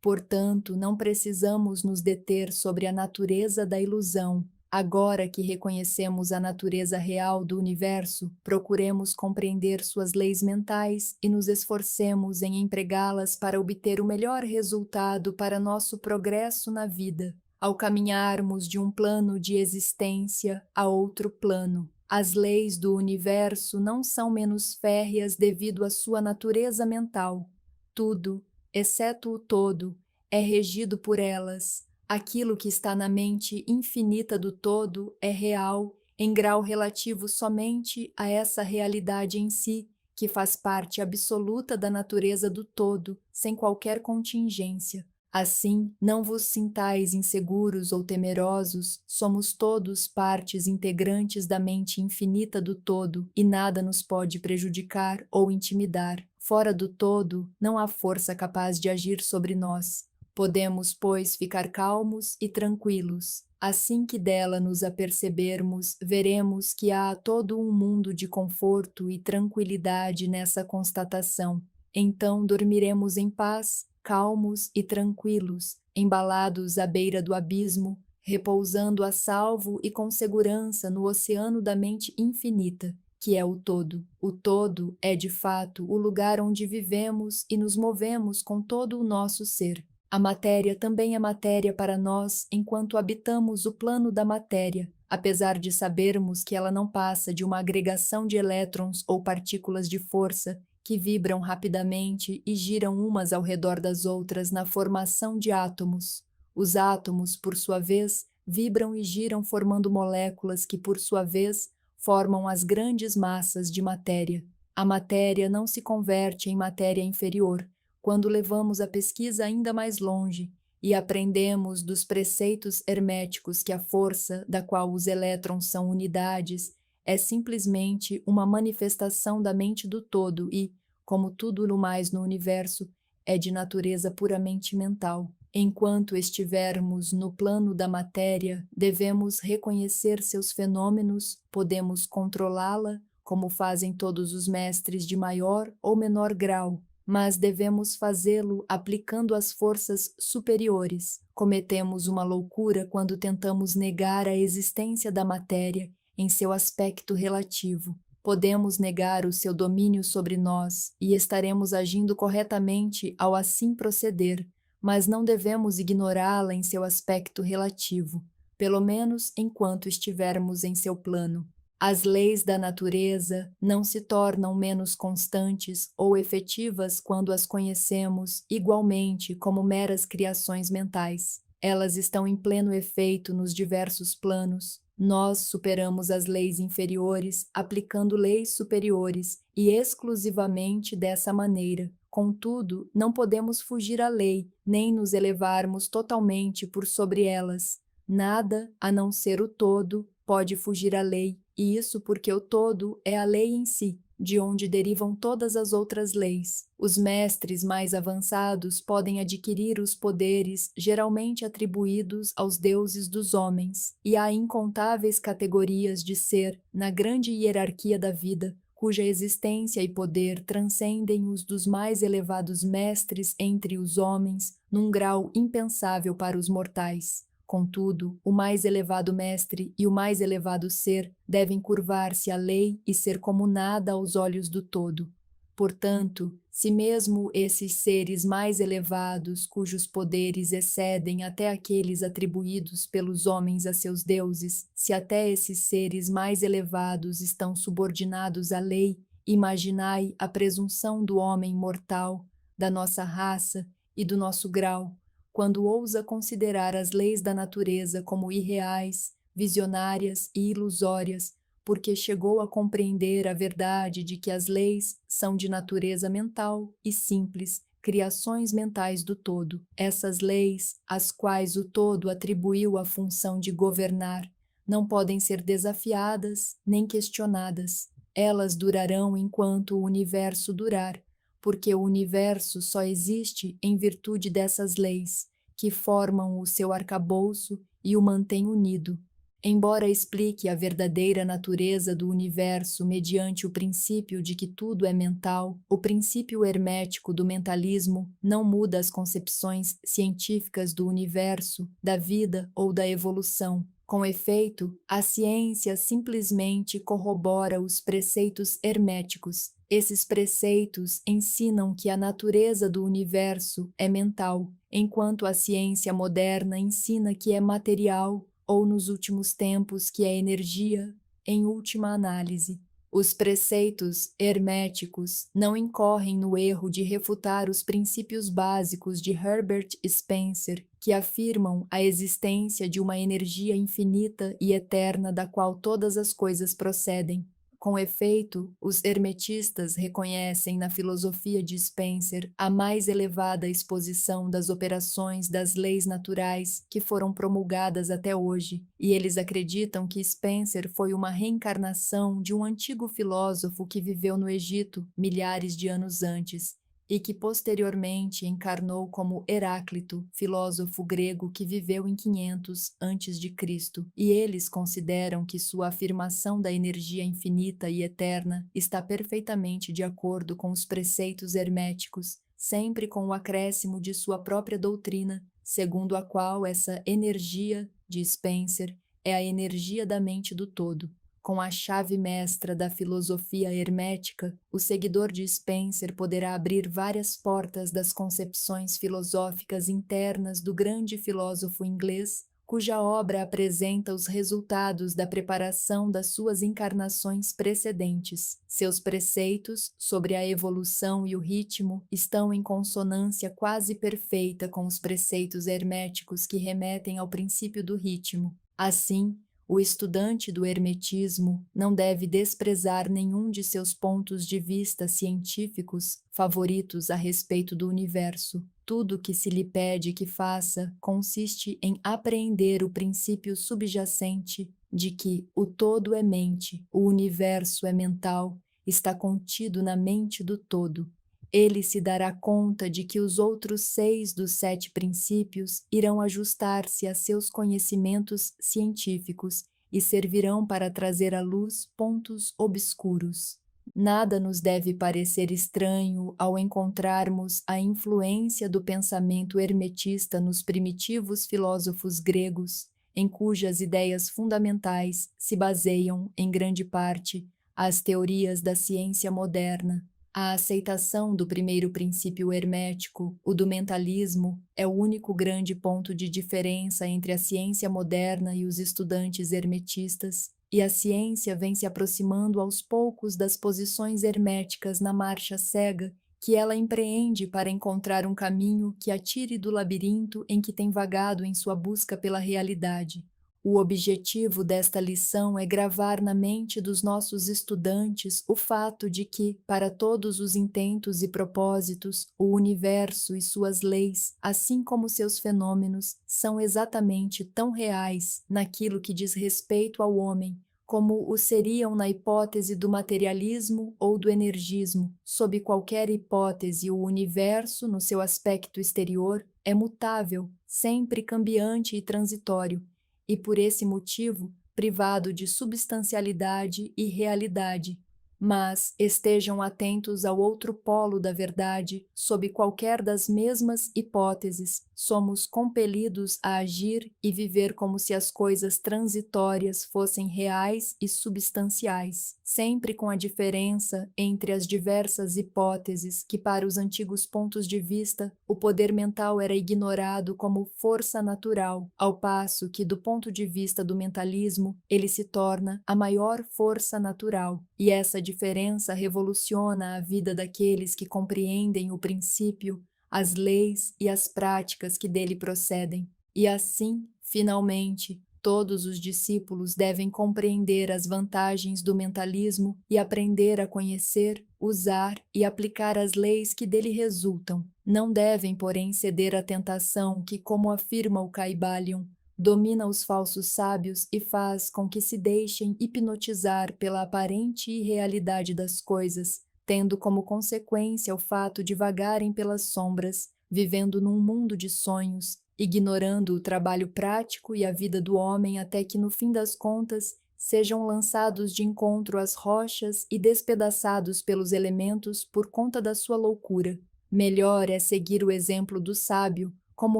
Portanto, não precisamos nos deter sobre a natureza da ilusão. Agora que reconhecemos a natureza real do universo, procuremos compreender suas leis mentais e nos esforcemos em empregá-las para obter o melhor resultado para nosso progresso na vida, ao caminharmos de um plano de existência a outro plano. As leis do universo não são menos férreas devido à sua natureza mental. Tudo, exceto o todo, é regido por elas. Aquilo que está na mente infinita do todo é real, em grau relativo somente a essa realidade em si, que faz parte absoluta da natureza do todo, sem qualquer contingência. Assim, não vos sintais inseguros ou temerosos, somos todos partes integrantes da mente infinita do todo e nada nos pode prejudicar ou intimidar. Fora do todo, não há força capaz de agir sobre nós. Podemos, pois, ficar calmos e tranquilos. Assim que dela nos apercebermos, veremos que há todo um mundo de conforto e tranquilidade nessa constatação. Então dormiremos em paz, calmos e tranquilos, embalados à beira do abismo, repousando a salvo e com segurança no oceano da mente infinita, que é o todo. O todo é, de fato, o lugar onde vivemos e nos movemos com todo o nosso ser. A matéria também é matéria para nós enquanto habitamos o plano da matéria, apesar de sabermos que ela não passa de uma agregação de elétrons ou partículas de força que vibram rapidamente e giram umas ao redor das outras na formação de átomos. Os átomos, por sua vez, vibram e giram formando moléculas que, por sua vez, formam as grandes massas de matéria. A matéria não se converte em matéria inferior quando levamos a pesquisa ainda mais longe e aprendemos dos preceitos herméticos que a força, da qual os elétrons são unidades, é simplesmente uma manifestação da mente do todo e, como tudo no mais no universo, é de natureza puramente mental. Enquanto estivermos no plano da matéria, devemos reconhecer seus fenômenos, podemos controlá-la, como fazem todos os mestres de maior ou menor grau, mas devemos fazê-lo aplicando as forças superiores. Cometemos uma loucura quando tentamos negar a existência da matéria em seu aspecto relativo. Podemos negar o seu domínio sobre nós e estaremos agindo corretamente ao assim proceder, mas não devemos ignorá-la em seu aspecto relativo, pelo menos enquanto estivermos em seu plano. As leis da natureza não se tornam menos constantes ou efetivas quando as conhecemos igualmente como meras criações mentais. Elas estão em pleno efeito nos diversos planos. Nós superamos as leis inferiores aplicando leis superiores e exclusivamente dessa maneira. Contudo, não podemos fugir à lei, nem nos elevarmos totalmente por sobre elas. Nada, a não ser o todo, pode fugir à lei, e isso porque o todo é a lei em si, de onde derivam todas as outras leis. Os mestres mais avançados podem adquirir os poderes geralmente atribuídos aos deuses dos homens, e há incontáveis categorias de ser na grande hierarquia da vida, cuja existência e poder transcendem os dos mais elevados mestres entre os homens, num grau impensável para os mortais. Contudo, o mais elevado mestre e o mais elevado ser devem curvar-se à lei e ser como nada aos olhos do todo. Portanto, se mesmo esses seres mais elevados, cujos poderes excedem até aqueles atribuídos pelos homens a seus deuses, se até esses seres mais elevados estão subordinados à lei, imaginai a presunção do homem mortal, da nossa raça e do nosso grau, quando ousa considerar as leis da natureza como irreais, visionárias e ilusórias, porque chegou a compreender a verdade de que as leis são de natureza mental e simples, criações mentais do todo. Essas leis, às quais o todo atribuiu a função de governar, não podem ser desafiadas nem questionadas. Elas durarão enquanto o universo durar, porque o universo só existe em virtude dessas leis, que formam o seu arcabouço e o mantêm unido. Embora explique a verdadeira natureza do universo mediante o princípio de que tudo é mental, o princípio hermético do mentalismo não muda as concepções científicas do universo, da vida ou da evolução. Com efeito, a ciência simplesmente corrobora os preceitos herméticos. Esses preceitos ensinam que a natureza do universo é mental, enquanto a ciência moderna ensina que é material, ou nos últimos tempos que é energia, em última análise. Os preceitos herméticos não incorrem no erro de refutar os princípios básicos de Herbert Spencer, que afirmam a existência de uma energia infinita e eterna da qual todas as coisas procedem. Com efeito, os hermetistas reconhecem na filosofia de Spencer a mais elevada exposição das operações das leis naturais que foram promulgadas até hoje, e eles acreditam que Spencer foi uma reencarnação de um antigo filósofo que viveu no Egito milhares de anos antes e que posteriormente encarnou como Heráclito, filósofo grego que viveu em 500 antes de Cristo, e eles consideram que sua afirmação da energia infinita e eterna está perfeitamente de acordo com os preceitos herméticos, sempre com o acréscimo de sua própria doutrina, segundo a qual essa energia, de Spencer, é a energia da mente do todo. Com a chave mestra da filosofia hermética, o seguidor de Spencer poderá abrir várias portas das concepções filosóficas internas do grande filósofo inglês, cuja obra apresenta os resultados da preparação das suas encarnações precedentes. Seus preceitos sobre a evolução e o ritmo estão em consonância quase perfeita com os preceitos herméticos que remetem ao princípio do ritmo. Assim, o estudante do hermetismo não deve desprezar nenhum de seus pontos de vista científicos favoritos a respeito do universo. Tudo que se lhe pede que faça consiste em apreender o princípio subjacente de que o todo é mente, o universo é mental, está contido na mente do todo. Ele se dará conta de que os outros 6 dos 7 princípios irão ajustar-se a seus conhecimentos científicos e servirão para trazer à luz pontos obscuros. Nada nos deve parecer estranho ao encontrarmos a influência do pensamento hermetista nos primitivos filósofos gregos, em cujas ideias fundamentais se baseiam, em grande parte, as teorias da ciência moderna. A aceitação do primeiro princípio hermético, o do mentalismo, é o único grande ponto de diferença entre a ciência moderna e os estudantes hermetistas, e a ciência vem se aproximando aos poucos das posições herméticas na marcha cega que ela empreende para encontrar um caminho que a tire do labirinto em que tem vagado em sua busca pela realidade. O objetivo desta lição é gravar na mente dos nossos estudantes o fato de que, para todos os intentos e propósitos, o universo e suas leis, assim como seus fenômenos, são exatamente tão reais naquilo que diz respeito ao homem, como o seriam na hipótese do materialismo ou do energismo. Sob qualquer hipótese, o universo, no seu aspecto exterior, é mutável, sempre cambiante e transitório, e por esse motivo privado de substancialidade e realidade. Mas estejam atentos ao outro polo da verdade, sob qualquer das mesmas hipóteses, somos compelidos a agir e viver como se as coisas transitórias fossem reais e substanciais, sempre com a diferença entre as diversas hipóteses que, para os antigos pontos de vista, o poder mental era ignorado como força natural, ao passo que, do ponto de vista do mentalismo, ele se torna a maior força natural, e essa diferença revoluciona a vida daqueles que compreendem o princípio, as leis e as práticas que dele procedem. E assim, finalmente, todos os discípulos devem compreender as vantagens do mentalismo e aprender a conhecer, usar e aplicar as leis que dele resultam. Não devem, porém, ceder à tentação que, como afirma o Kybalion, domina os falsos sábios e faz com que se deixem hipnotizar pela aparente irrealidade das coisas, tendo como consequência o fato de vagarem pelas sombras, vivendo num mundo de sonhos, ignorando o trabalho prático e a vida do homem até que, no fim das contas, sejam lançados de encontro às rochas e despedaçados pelos elementos por conta da sua loucura. Melhor é seguir o exemplo do sábio, como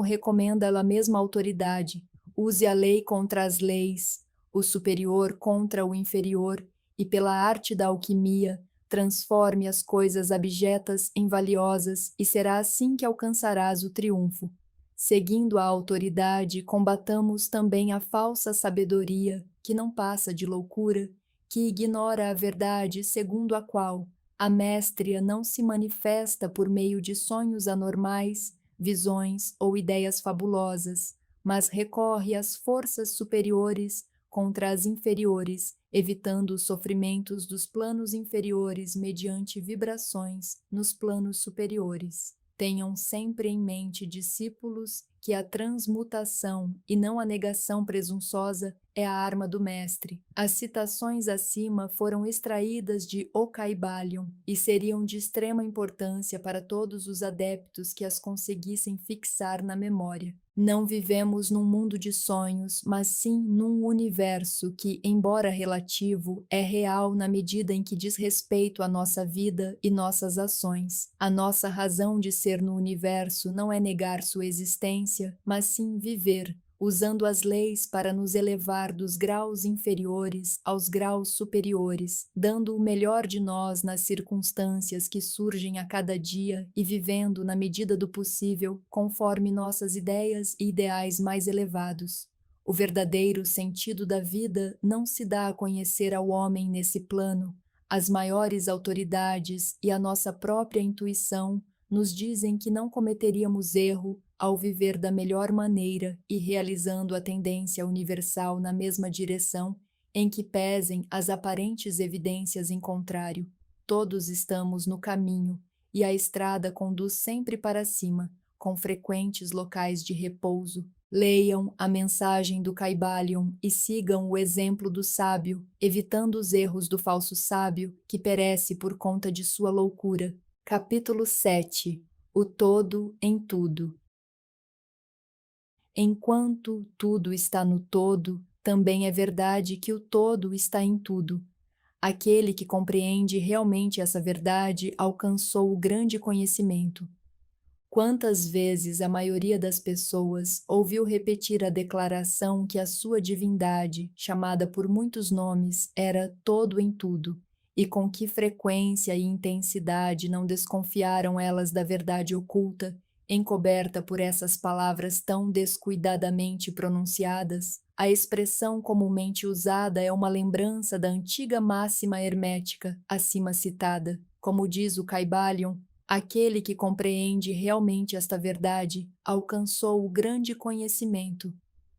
recomenda a mesma autoridade. Use a lei contra as leis, o superior contra o inferior, e pela arte da alquimia, transforme as coisas abjetas em valiosas, e será assim que alcançarás o triunfo. Seguindo a autoridade, combatamos também a falsa sabedoria, que não passa de loucura, que ignora a verdade segundo a qual a mestria não se manifesta por meio de sonhos anormais, visões ou ideias fabulosas, mas recorre às forças superiores contra as inferiores, evitando os sofrimentos dos planos inferiores mediante vibrações nos planos superiores. Tenham sempre em mente, discípulos, que a transmutação e não a negação presunçosa é a arma do mestre. As citações acima foram extraídas de O Kybalion e seriam de extrema importância para todos os adeptos que as conseguissem fixar na memória. Não vivemos num mundo de sonhos, mas sim num universo que, embora relativo, é real na medida em que diz respeito à nossa vida e nossas ações. A nossa razão de ser no universo não é negar sua existência, mas sim viver, usando as leis para nos elevar dos graus inferiores aos graus superiores, dando o melhor de nós nas circunstâncias que surgem a cada dia e vivendo, na medida do possível, conforme nossas ideias e ideais mais elevados. O verdadeiro sentido da vida não se dá a conhecer ao homem nesse plano. As maiores autoridades e a nossa própria intuição nos dizem que não cometeríamos erro ao viver da melhor maneira e realizando a tendência universal na mesma direção em que pesem as aparentes evidências em contrário. Todos estamos no caminho e a estrada conduz sempre para cima, com frequentes locais de repouso. Leiam a mensagem do Kybalion e sigam o exemplo do sábio, evitando os erros do falso sábio que perece por conta de sua loucura. Capítulo 7. O todo em tudo. Enquanto tudo está no todo, também é verdade que o todo está em tudo. Aquele que compreende realmente essa verdade alcançou o grande conhecimento. Quantas vezes a maioria das pessoas ouviu repetir a declaração que a sua divindade, chamada por muitos nomes, era todo em tudo, e com que frequência e intensidade não desconfiaram elas da verdade oculta, encoberta por essas palavras tão descuidadamente pronunciadas? A expressão comumente usada é uma lembrança da antiga máxima hermética acima citada. Como diz o Kybalion, aquele que compreende realmente esta verdade alcançou o grande conhecimento.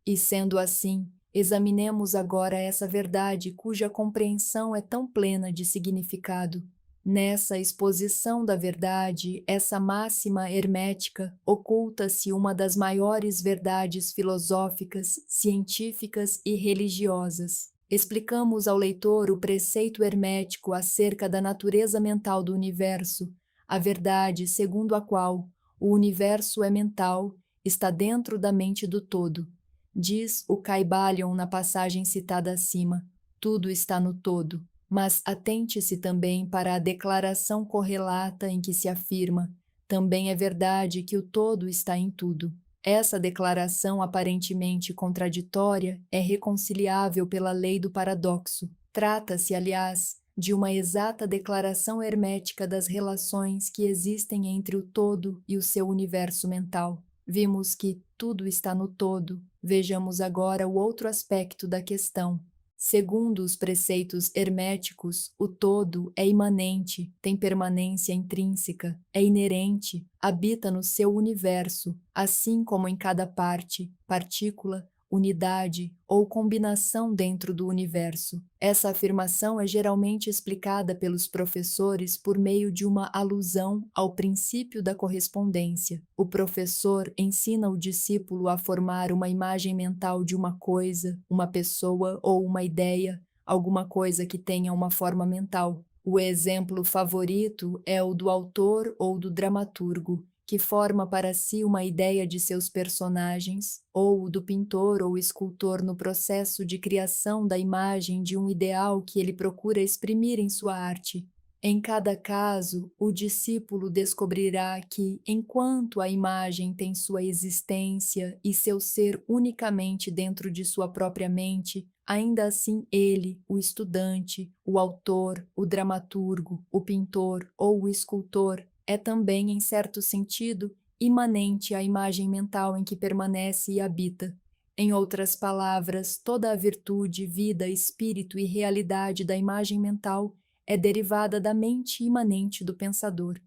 E sendo assim, examinemos agora essa verdade cuja compreensão é tão plena de significado. Nessa exposição da verdade, essa máxima hermética, oculta-se uma das maiores verdades filosóficas, científicas e religiosas. Explicamos ao leitor o preceito hermético acerca da natureza mental do universo, a verdade segundo a qual o universo é mental, está dentro da mente do todo. Diz o Kybalion na passagem citada acima, tudo está no todo. Mas atente-se também para a declaração correlata em que se afirma, também é verdade que o todo está em tudo. Essa declaração aparentemente contraditória é reconciliável pela lei do paradoxo. Trata-se, aliás, de uma exata declaração hermética das relações que existem entre o todo e o seu universo mental. Vimos que tudo está no todo. Vejamos agora o outro aspecto da questão. Segundo os preceitos herméticos, o todo é imanente, tem permanência intrínseca, é inerente, habita no seu universo, assim como em cada parte, partícula, unidade ou combinação dentro do universo. Essa afirmação é geralmente explicada pelos professores por meio de uma alusão ao princípio da correspondência. O professor ensina o discípulo a formar uma imagem mental de uma coisa, uma pessoa ou uma ideia, alguma coisa que tenha uma forma mental. O exemplo favorito é o do autor ou do dramaturgo, que forma para si uma ideia de seus personagens, ou do pintor ou escultor no processo de criação da imagem de um ideal que ele procura exprimir em sua arte. Em cada caso, o discípulo descobrirá que, enquanto a imagem tem sua existência e seu ser unicamente dentro de sua própria mente, ainda assim ele, o estudante, o autor, o dramaturgo, o pintor ou o escultor, é também, em certo sentido, imanente à imagem mental em que permanece e habita. Em outras palavras, toda a virtude, vida, espírito e realidade da imagem mental é derivada da mente imanente do pensador.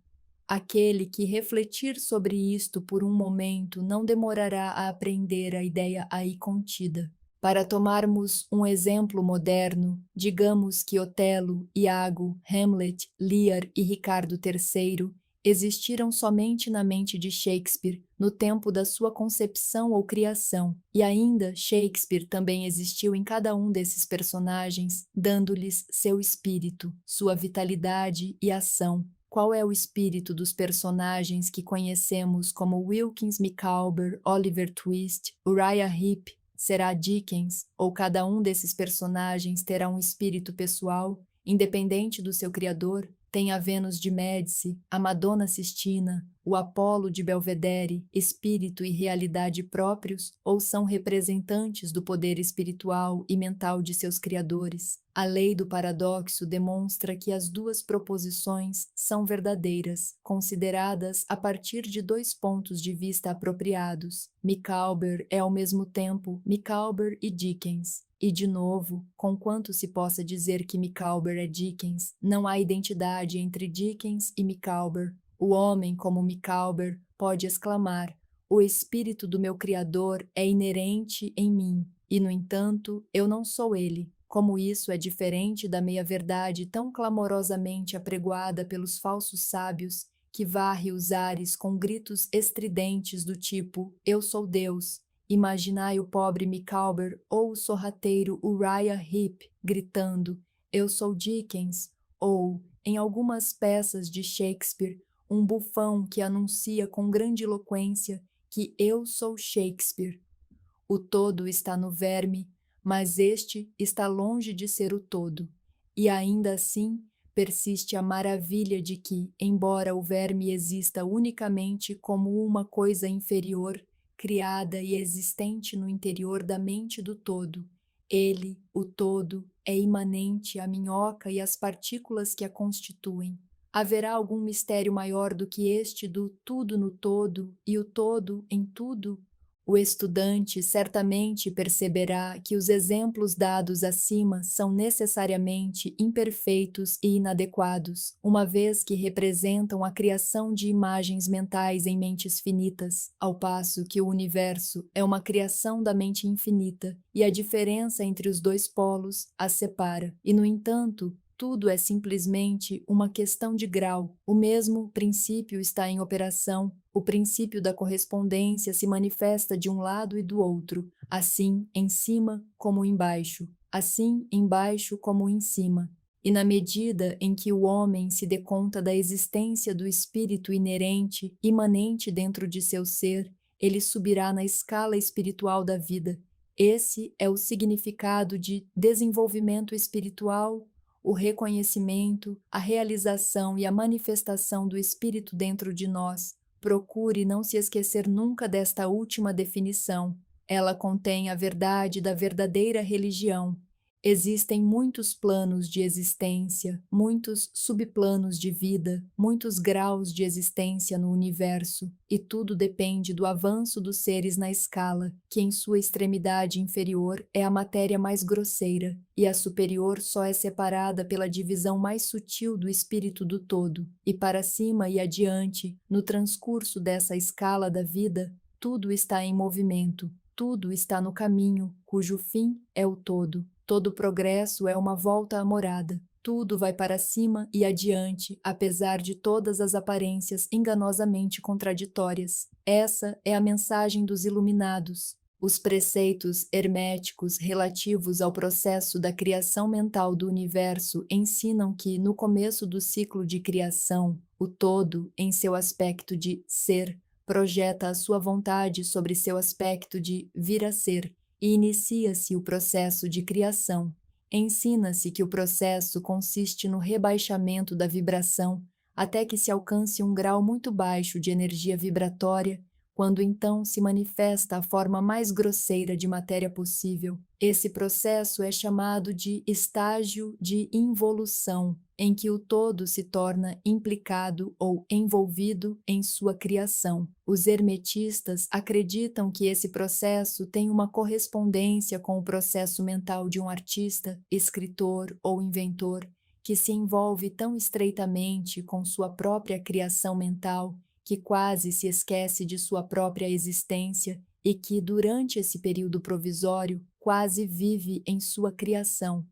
Aquele que refletir sobre isto por um momento não demorará a aprender a ideia aí contida. Para tomarmos um exemplo moderno, digamos que Otelo, Iago, Hamlet, Lear e Ricardo III existiram somente na mente de Shakespeare, no tempo da sua concepção ou criação, e ainda Shakespeare também existiu em cada um desses personagens, dando-lhes seu espírito, sua vitalidade e ação. Qual é o espírito dos personagens que conhecemos como Wilkins Micawber, Oliver Twist, Uriah Heep? Será Dickens, ou cada um desses personagens terá um espírito pessoal, independente do seu criador? Tem a Vênus de Médici, a Madonna Sistina, o Apolo de Belvedere, espírito e realidade próprios, ou são representantes do poder espiritual e mental de seus criadores? A lei do paradoxo demonstra que as duas proposições são verdadeiras, consideradas a partir de dois pontos de vista apropriados. Micawber é ao mesmo tempo Micawber e Dickens. E, de novo, conquanto se possa dizer que Micawber é Dickens, não há identidade entre Dickens e Micawber. O homem, como Micawber, pode exclamar: o espírito do meu Criador é inerente em mim, e, no entanto, eu não sou ele. Como isso é diferente da meia-verdade tão clamorosamente apregoada pelos falsos sábios, que varre os ares com gritos estridentes do tipo: eu sou Deus. Imaginai o pobre Micawber ou o sorrateiro Uriah Heep gritando: eu sou Dickens, ou, em algumas peças de Shakespeare, um bufão que anuncia com grandiloquência que eu sou Shakespeare. O todo está no verme, mas este está longe de ser o todo. E ainda assim, persiste a maravilha de que, embora o verme exista unicamente como uma coisa inferior, criada e existente no interior da mente do todo, ele, o todo, é imanente à minhoca e às partículas que a constituem. Haverá algum mistério maior do que este do tudo no todo e o todo em tudo? O estudante certamente perceberá que os exemplos dados acima são necessariamente imperfeitos e inadequados, uma vez que representam a criação de imagens mentais em mentes finitas, ao passo que o universo é uma criação da mente infinita, e a diferença entre os dois polos as separa. E, no entanto, tudo é simplesmente uma questão de grau. O mesmo princípio está em operação. O princípio da correspondência se manifesta de um lado e do outro, assim em cima como embaixo, assim embaixo como em cima. E na medida em que o homem se dê conta da existência do espírito inerente, imanente dentro de seu ser, ele subirá na escala espiritual da vida. Esse é o significado de desenvolvimento espiritual, o reconhecimento, a realização e a manifestação do espírito dentro de nós. Procure não se esquecer nunca desta última definição. Ela contém a verdade da verdadeira religião. Existem muitos planos de existência, muitos subplanos de vida, muitos graus de existência no universo, e tudo depende do avanço dos seres na escala, que em sua extremidade inferior é a matéria mais grosseira, e a superior só é separada pela divisão mais sutil do espírito do todo, e para cima e adiante, no transcurso dessa escala da vida, tudo está em movimento, tudo está no caminho, cujo fim é o todo. Todo progresso é uma volta à morada. Tudo vai para cima e adiante, apesar de todas as aparências enganosamente contraditórias. Essa é a mensagem dos iluminados. Os preceitos herméticos relativos ao processo da criação mental do universo ensinam que, no começo do ciclo de criação, o todo, em seu aspecto de ser, projeta a sua vontade sobre seu aspecto de vir a ser, e inicia-se o processo de criação. Ensina-se que o processo consiste no rebaixamento da vibração até que se alcance um grau muito baixo de energia vibratória, quando então se manifesta a forma mais grosseira de matéria possível. Esse processo é chamado de estágio de involução, em que o todo se torna implicado ou envolvido em sua criação. Os hermetistas acreditam que esse processo tem uma correspondência com o processo mental de um artista, escritor ou inventor, que se envolve tão estreitamente com sua própria criação mental que quase se esquece de sua própria existência e que, durante esse período provisório, quase vive em sua criação.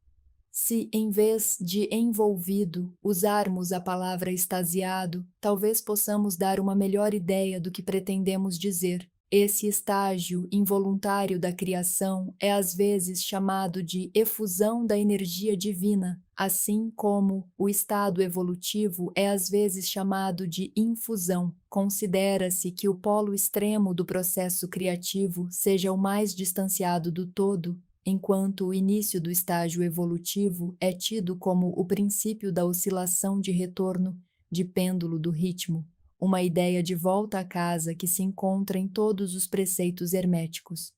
Se, em vez de envolvido, usarmos a palavra extasiado, talvez possamos dar uma melhor ideia do que pretendemos dizer. Esse estágio involuntário da criação é às vezes chamado de efusão da energia divina, assim como o estado evolutivo é às vezes chamado de infusão. Considera-se que o polo extremo do processo criativo seja o mais distanciado do todo, enquanto o início do estágio evolutivo é tido como o princípio da oscilação de retorno de pêndulo do ritmo, uma ideia de volta à casa que se encontra em todos os preceitos herméticos.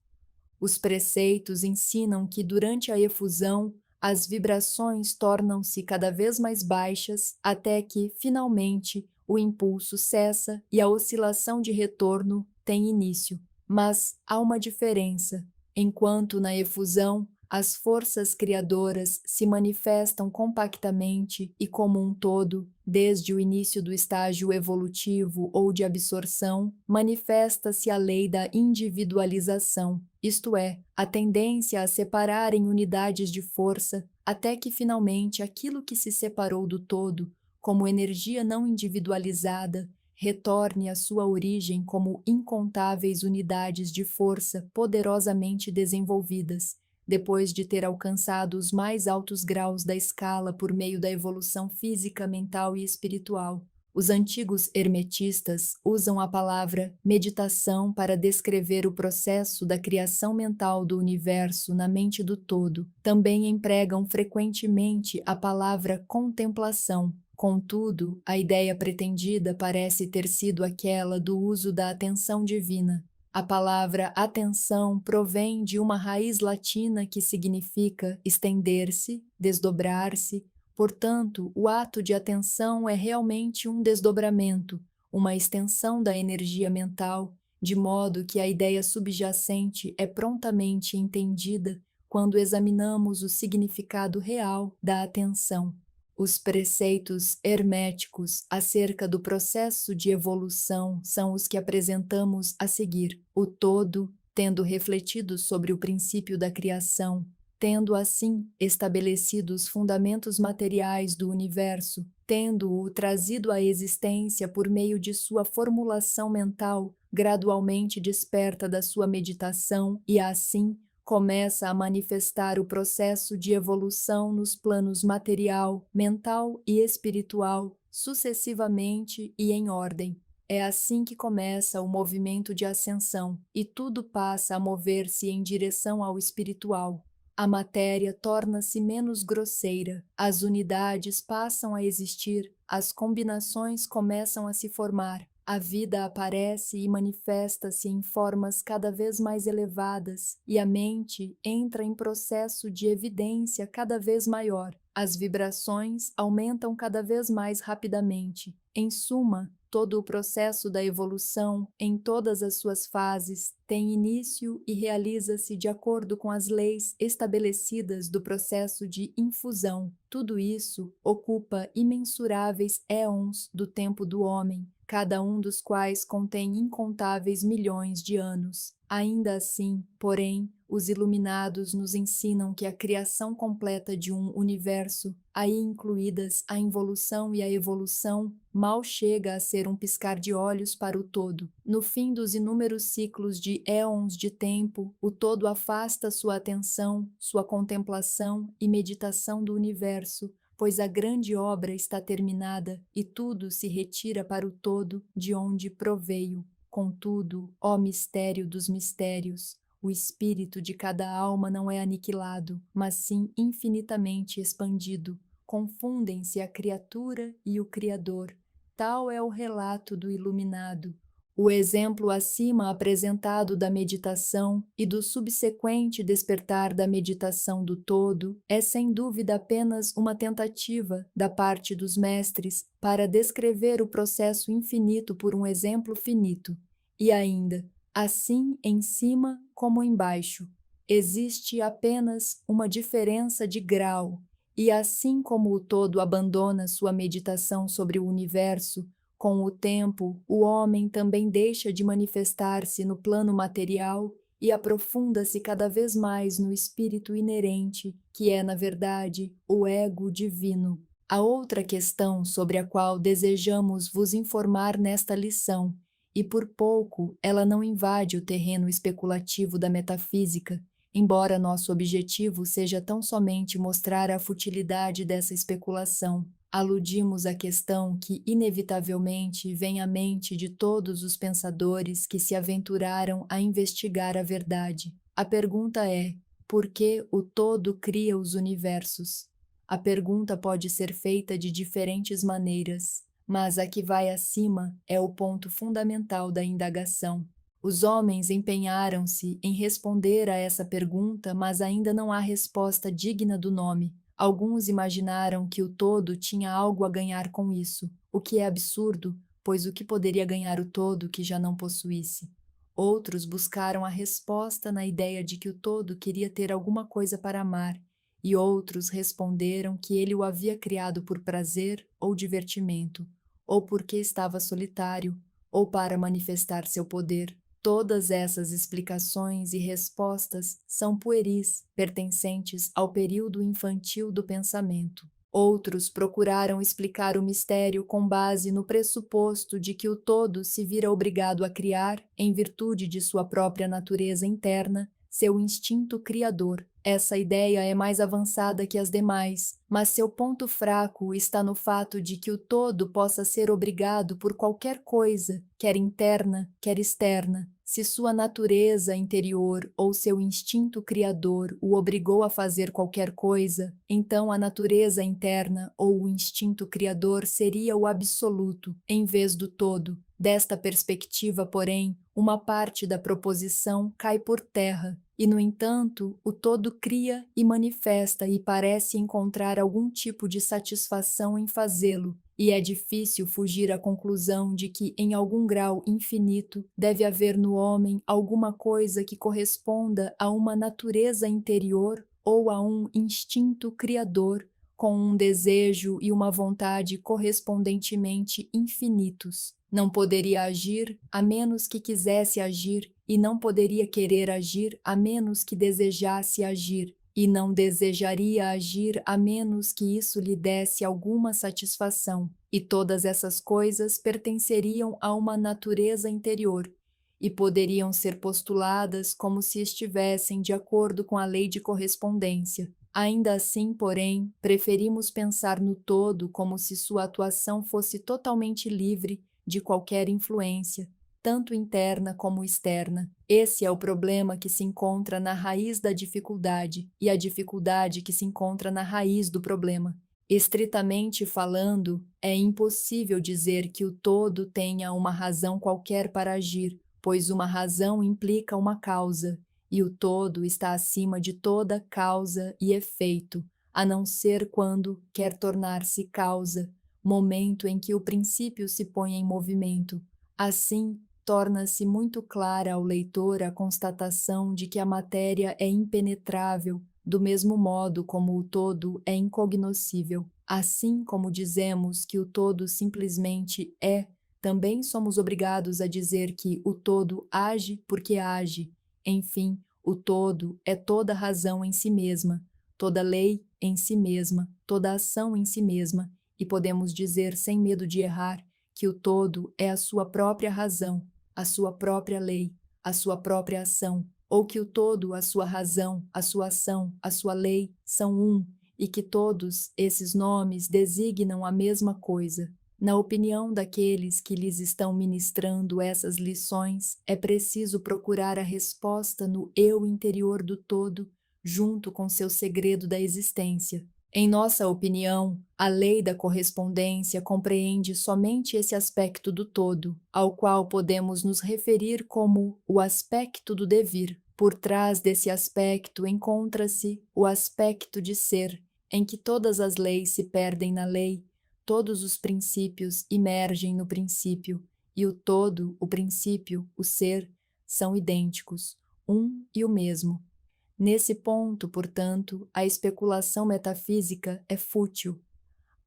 Os preceitos ensinam que durante a efusão, as vibrações tornam-se cada vez mais baixas até que, finalmente, o impulso cessa e a oscilação de retorno tem início. Mas há uma diferença. Enquanto na efusão, as forças criadoras se manifestam compactamente e como um todo, desde o início do estágio evolutivo ou de absorção, manifesta-se a lei da individualização, isto é, a tendência a separar em unidades de força, até que finalmente aquilo que se separou do todo, como energia não individualizada, retorne à sua origem como incontáveis unidades de força poderosamente desenvolvidas, depois de ter alcançado os mais altos graus da escala por meio da evolução física, mental e espiritual. Os antigos hermetistas usam a palavra meditação para descrever o processo da criação mental do universo na mente do todo. Também empregam frequentemente a palavra contemplação. Contudo, a ideia pretendida parece ter sido aquela do uso da atenção divina. A palavra atenção provém de uma raiz latina que significa estender-se, desdobrar-se. Portanto, o ato de atenção é realmente um desdobramento, uma extensão da energia mental, de modo que a ideia subjacente é prontamente entendida quando examinamos o significado real da atenção. Os preceitos herméticos acerca do processo de evolução são os que apresentamos a seguir. O todo, tendo refletido sobre o princípio da criação, tendo assim estabelecido os fundamentos materiais do universo, tendo-o trazido à existência por meio de sua formulação mental, gradualmente desperta da sua meditação e assim começa a manifestar o processo de evolução nos planos material, mental e espiritual, sucessivamente e em ordem. É assim que começa o movimento de ascensão, e tudo passa a mover-se em direção ao espiritual. A matéria torna-se menos grosseira, as unidades passam a existir, as combinações começam a se formar. A vida aparece e manifesta-se em formas cada vez mais elevadas e a mente entra em processo de evidência cada vez maior. As vibrações aumentam cada vez mais rapidamente. Em suma, todo o processo da evolução, em todas as suas fases, tem início e realiza-se de acordo com as leis estabelecidas do processo de infusão. Tudo isso ocupa imensuráveis éons do tempo do homem, cada um dos quais contém incontáveis milhões de anos. Ainda assim, porém, os iluminados nos ensinam que a criação completa de um universo, aí incluídas a involução e a evolução, mal chega a ser um piscar de olhos para o todo. No fim dos inúmeros ciclos de éons de tempo, o todo afasta sua atenção, sua contemplação e meditação do universo, pois a grande obra está terminada e tudo se retira para o todo de onde proveio. Contudo, ó mistério dos mistérios, o espírito de cada alma não é aniquilado, mas sim infinitamente expandido. Confundem-se a criatura e o Criador. Tal é o relato do iluminado. O exemplo acima apresentado da meditação e do subsequente despertar da meditação do todo é sem dúvida apenas uma tentativa da parte dos mestres para descrever o processo infinito por um exemplo finito. E ainda, assim em cima como embaixo, existe apenas uma diferença de grau, e assim como o todo abandona sua meditação sobre o universo, com o tempo, o homem também deixa de manifestar-se no plano material e aprofunda-se cada vez mais no espírito inerente, que é, na verdade, o ego divino. A outra questão sobre a qual desejamos vos informar nesta lição, e por pouco ela não invade o terreno especulativo da metafísica, embora nosso objetivo seja tão somente mostrar a futilidade dessa especulação. Aludimos à questão que inevitavelmente vem à mente de todos os pensadores que se aventuraram a investigar a verdade. A pergunta é: por que o todo cria os universos? A pergunta pode ser feita de diferentes maneiras, mas a que vai acima é o ponto fundamental da indagação. Os homens empenharam-se em responder a essa pergunta, mas ainda não há resposta digna do nome. Alguns imaginaram que o todo tinha algo a ganhar com isso, o que é absurdo, pois o que poderia ganhar o todo que já não possuísse? Outros buscaram a resposta na ideia de que o todo queria ter alguma coisa para amar, e outros responderam que ele o havia criado por prazer ou divertimento, ou porque estava solitário, ou para manifestar seu poder. Todas essas explicações e respostas são pueris, pertencentes ao período infantil do pensamento. Outros procuraram explicar o mistério com base no pressuposto de que o todo se vira obrigado a criar, em virtude de sua própria natureza interna, seu instinto criador. Essa ideia é mais avançada que as demais, mas seu ponto fraco está no fato de que o todo possa ser obrigado por qualquer coisa, quer interna, quer externa. Se sua natureza interior ou seu instinto criador o obrigou a fazer qualquer coisa, então a natureza interna ou o instinto criador seria o absoluto, em vez do todo. Desta perspectiva, porém, uma parte da proposição cai por terra, e, no entanto, o todo cria e manifesta e parece encontrar algum tipo de satisfação em fazê-lo, e é difícil fugir à conclusão de que, em algum grau infinito, deve haver no homem alguma coisa que corresponda a uma natureza interior ou a um instinto criador, com um desejo e uma vontade correspondentemente infinitos. Não poderia agir a menos que quisesse agir, e não poderia querer agir a menos que desejasse agir, e não desejaria agir a menos que isso lhe desse alguma satisfação. E todas essas coisas pertenceriam a uma natureza interior, e poderiam ser postuladas como se estivessem de acordo com a lei de correspondência. Ainda assim, porém, preferimos pensar no todo como se sua atuação fosse totalmente livre de qualquer influência, tanto interna como externa. Esse é o problema que se encontra na raiz da dificuldade, e a dificuldade que se encontra na raiz do problema. Estritamente falando, é impossível dizer que o todo tenha uma razão qualquer para agir, pois uma razão implica uma causa, e o todo está acima de toda causa e efeito, a não ser quando quer tornar-se causa, momento em que o princípio se põe em movimento. Assim, torna-se muito clara ao leitor a constatação de que a matéria é impenetrável, do mesmo modo como o todo é incognoscível. Assim como dizemos que o todo simplesmente é, também somos obrigados a dizer que o todo age porque age. Enfim, o todo é toda razão em si mesma, toda lei em si mesma, toda ação em si mesma, e podemos dizer sem medo de errar que o todo é a sua própria razão, a sua própria lei, a sua própria ação, ou que o todo, a sua razão, a sua ação, a sua lei são um, e que todos esses nomes designam a mesma coisa. Na opinião daqueles que lhes estão ministrando essas lições, é preciso procurar a resposta no eu interior do todo, junto com seu segredo da existência. Em nossa opinião, a lei da correspondência compreende somente esse aspecto do todo, ao qual podemos nos referir como o aspecto do devir. Por trás desse aspecto encontra-se o aspecto de ser, em que todas as leis se perdem na lei, todos os princípios emergem no princípio, e o todo, o princípio, o ser, são idênticos, um e o mesmo. Nesse ponto, portanto, a especulação metafísica é fútil.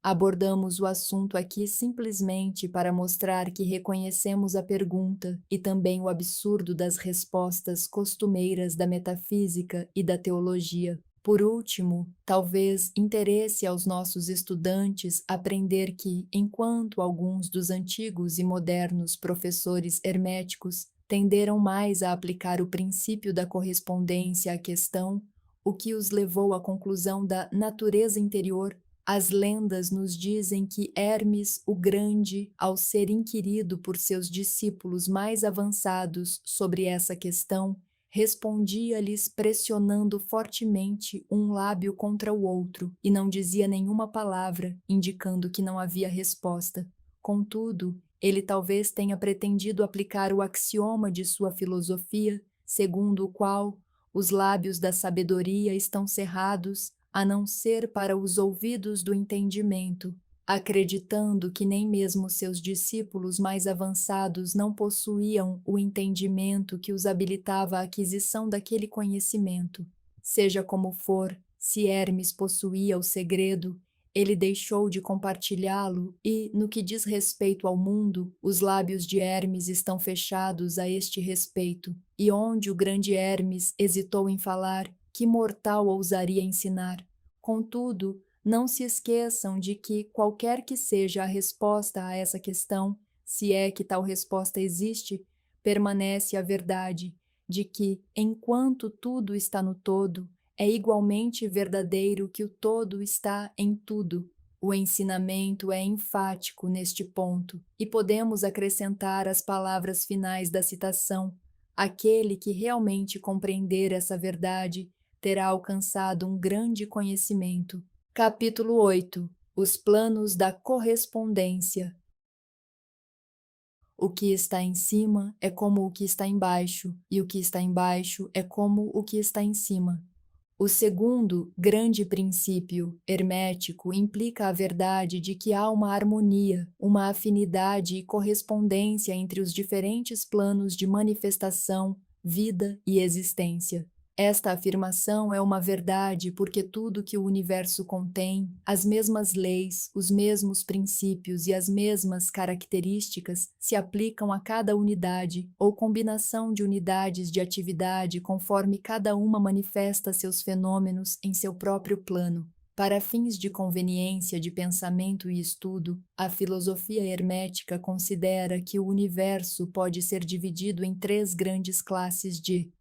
Abordamos o assunto aqui simplesmente para mostrar que reconhecemos a pergunta e também o absurdo das respostas costumeiras da metafísica e da teologia. Por último, talvez interesse aos nossos estudantes aprender que, enquanto alguns dos antigos e modernos professores herméticos tenderam mais a aplicar o princípio da correspondência à questão, o que os levou à conclusão da natureza interior, as lendas nos dizem que Hermes o Grande, ao ser inquirido por seus discípulos mais avançados sobre essa questão, respondia-lhes pressionando fortemente um lábio contra o outro e não dizia nenhuma palavra, indicando que não havia resposta. Contudo, ele talvez tenha pretendido aplicar o axioma de sua filosofia, segundo o qual os lábios da sabedoria estão cerrados, a não ser para os ouvidos do entendimento, acreditando que nem mesmo seus discípulos mais avançados não possuíam o entendimento que os habilitava à aquisição daquele conhecimento. Seja como for, se Hermes possuía o segredo, ele deixou de compartilhá-lo e, no que diz respeito ao mundo, os lábios de Hermes estão fechados a este respeito, e onde o grande Hermes hesitou em falar, que mortal ousaria ensinar? Contudo, não se esqueçam de que, qualquer que seja a resposta a essa questão, se é que tal resposta existe, permanece a verdade de que, enquanto tudo está no todo, é igualmente verdadeiro que o todo está em tudo. O ensinamento é enfático neste ponto, e podemos acrescentar as palavras finais da citação: aquele que realmente compreender essa verdade terá alcançado um grande conhecimento. Capítulo 8. Os planos da correspondência. O que está em cima é como o que está embaixo, e o que está embaixo é como o que está em cima. O segundo grande princípio hermético implica a verdade de que há uma harmonia, uma afinidade e correspondência entre os diferentes planos de manifestação, vida e existência. Esta afirmação é uma verdade porque tudo que o universo contém, as mesmas leis, os mesmos princípios e as mesmas características se aplicam a cada unidade ou combinação de unidades de atividade conforme cada uma manifesta seus fenômenos em seu próprio plano. Para fins de conveniência de pensamento e estudo, a filosofia hermética considera que o universo pode ser dividido em três grandes classes de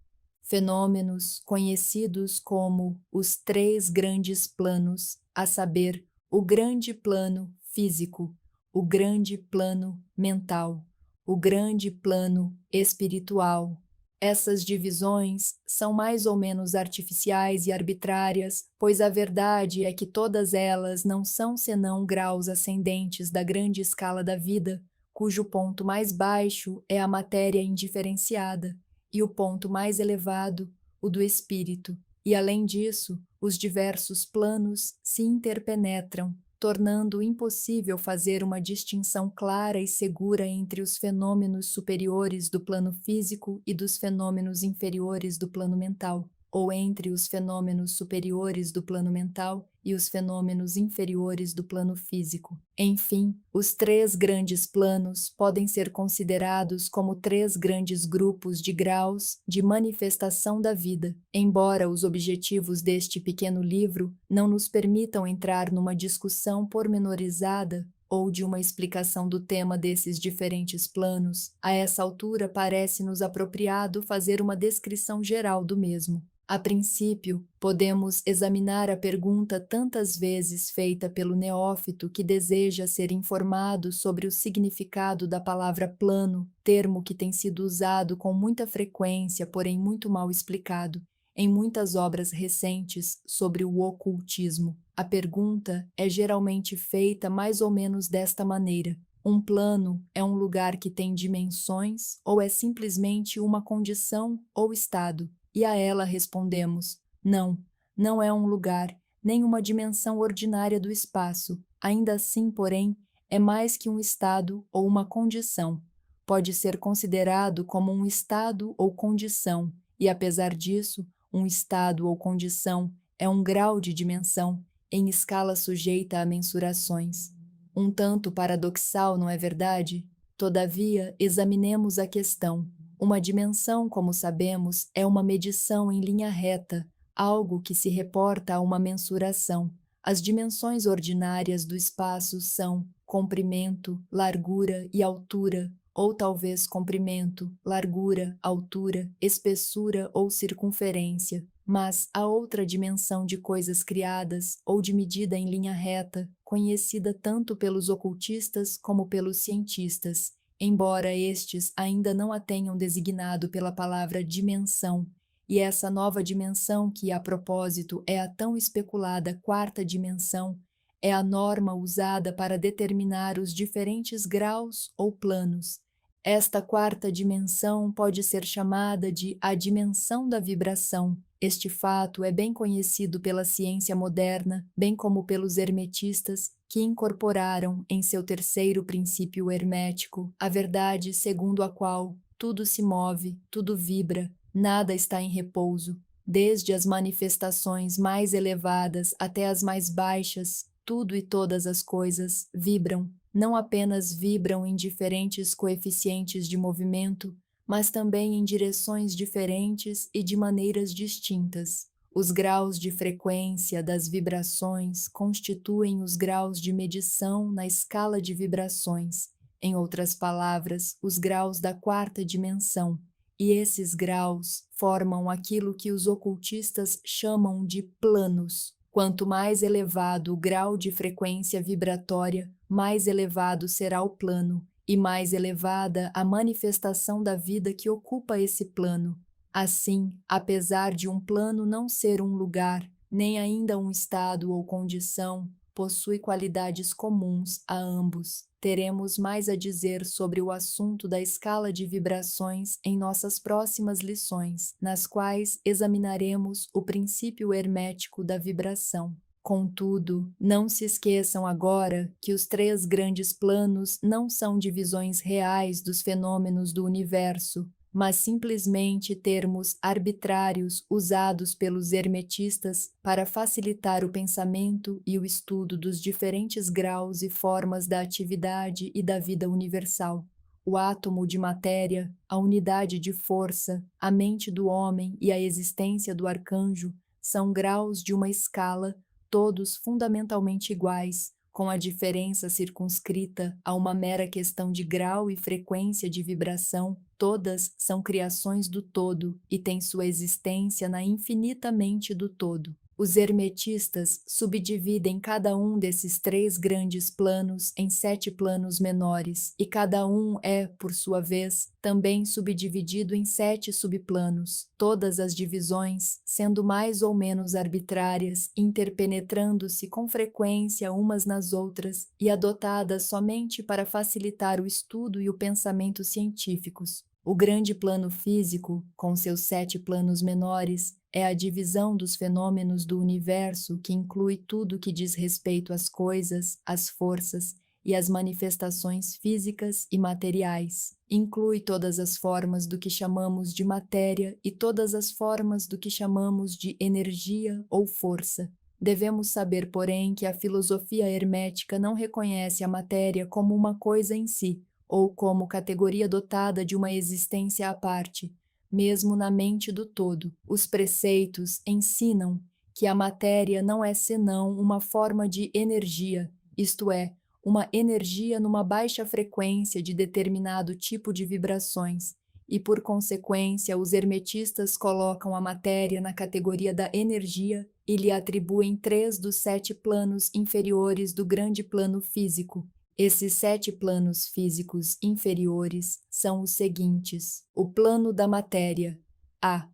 fenômenos conhecidos como os três grandes planos, a saber, o grande plano físico, o grande plano mental, o grande plano espiritual. Essas divisões são mais ou menos artificiais e arbitrárias, pois a verdade é que todas elas não são senão graus ascendentes da grande escala da vida, cujo ponto mais baixo é a matéria indiferenciada, e o ponto mais elevado, o do espírito. E, além disso, os diversos planos se interpenetram, tornando impossível fazer uma distinção clara e segura entre os fenômenos superiores do plano físico e dos fenômenos inferiores do plano mental, ou entre os fenômenos superiores do plano mental e os fenômenos inferiores do plano físico. Enfim, os três grandes planos podem ser considerados como três grandes grupos de graus de manifestação da vida, embora os objetivos deste pequeno livro não nos permitam entrar numa discussão pormenorizada ou de uma explicação do tema desses diferentes planos. A essa altura parece-nos apropriado fazer uma descrição geral do mesmo. A princípio, podemos examinar a pergunta tantas vezes feita pelo neófito que deseja ser informado sobre o significado da palavra plano, termo que tem sido usado com muita frequência, porém muito mal explicado, em muitas obras recentes sobre o ocultismo. A pergunta é geralmente feita mais ou menos desta maneira: um plano é um lugar que tem dimensões ou é simplesmente uma condição ou estado? E a ela respondemos: não, não é um lugar, nem uma dimensão ordinária do espaço. Ainda assim, porém, é mais que um estado ou uma condição. Pode ser considerado como um estado ou condição, e apesar disso, um estado ou condição é um grau de dimensão, em escala sujeita a mensurações. Um tanto paradoxal, não é verdade? Todavia, examinemos a questão. Uma dimensão, como sabemos, é uma medição em linha reta, algo que se reporta a uma mensuração. As dimensões ordinárias do espaço são comprimento, largura e altura, ou talvez comprimento, largura, altura, espessura ou circunferência. Mas há outra dimensão de coisas criadas ou de medida em linha reta, conhecida tanto pelos ocultistas como pelos cientistas, embora estes ainda não a tenham designado pela palavra dimensão. E essa nova dimensão, que a propósito é a tão especulada quarta dimensão, é a norma usada para determinar os diferentes graus ou planos. Esta quarta dimensão pode ser chamada de a dimensão da vibração. Este fato é bem conhecido pela ciência moderna, bem como pelos hermetistas, que incorporaram em seu terceiro princípio hermético a verdade segundo a qual tudo se move, tudo vibra, nada está em repouso. Desde as manifestações mais elevadas até as mais baixas, tudo e todas as coisas vibram. Não apenas vibram em diferentes coeficientes de movimento, mas também em direções diferentes e de maneiras distintas. Os graus de frequência das vibrações constituem os graus de medição na escala de vibrações, em outras palavras, os graus da quarta dimensão, e esses graus formam aquilo que os ocultistas chamam de planos. Quanto mais elevado o grau de frequência vibratória, mais elevado será o plano, e mais elevada a manifestação da vida que ocupa esse plano. Assim, apesar de um plano não ser um lugar, nem ainda um estado ou condição, possui qualidades comuns a ambos. Teremos mais a dizer sobre o assunto da escala de vibrações em nossas próximas lições, nas quais examinaremos o princípio hermético da vibração. Contudo, não se esqueçam agora que os três grandes planos não são divisões reais dos fenômenos do universo, mas simplesmente termos arbitrários usados pelos hermetistas para facilitar o pensamento e o estudo dos diferentes graus e formas da atividade e da vida universal. O átomo de matéria, a unidade de força, a mente do homem e a existência do arcanjo são graus de uma escala, todos fundamentalmente iguais, com a diferença circunscrita a uma mera questão de grau e frequência de vibração. Todas são criações do todo e têm sua existência na infinita mente do todo. Os hermetistas subdividem cada um desses três grandes planos em 7 planos menores, e cada um é, por sua vez, também subdividido em 7 subplanos, todas as divisões sendo mais ou menos arbitrárias, interpenetrando-se com frequência umas nas outras e adotadas somente para facilitar o estudo e o pensamento científicos. O grande plano físico, com seus 7 planos menores, é a divisão dos fenômenos do universo que inclui tudo que diz respeito às coisas, às forças e às manifestações físicas e materiais. Inclui todas as formas do que chamamos de matéria e todas as formas do que chamamos de energia ou força. Devemos saber, porém, que a filosofia hermética não reconhece a matéria como uma coisa em si, ou como categoria dotada de uma existência à parte, mesmo na mente do todo. Os preceitos ensinam que a matéria não é senão uma forma de energia, isto é, uma energia numa baixa frequência de determinado tipo de vibrações, e por consequência os hermetistas colocam a matéria na categoria da energia e lhe atribuem 3 dos 7 planos inferiores do grande plano físico. Esses 7 planos físicos inferiores são os seguintes: o plano da matéria, A;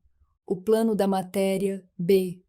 o plano da matéria, B;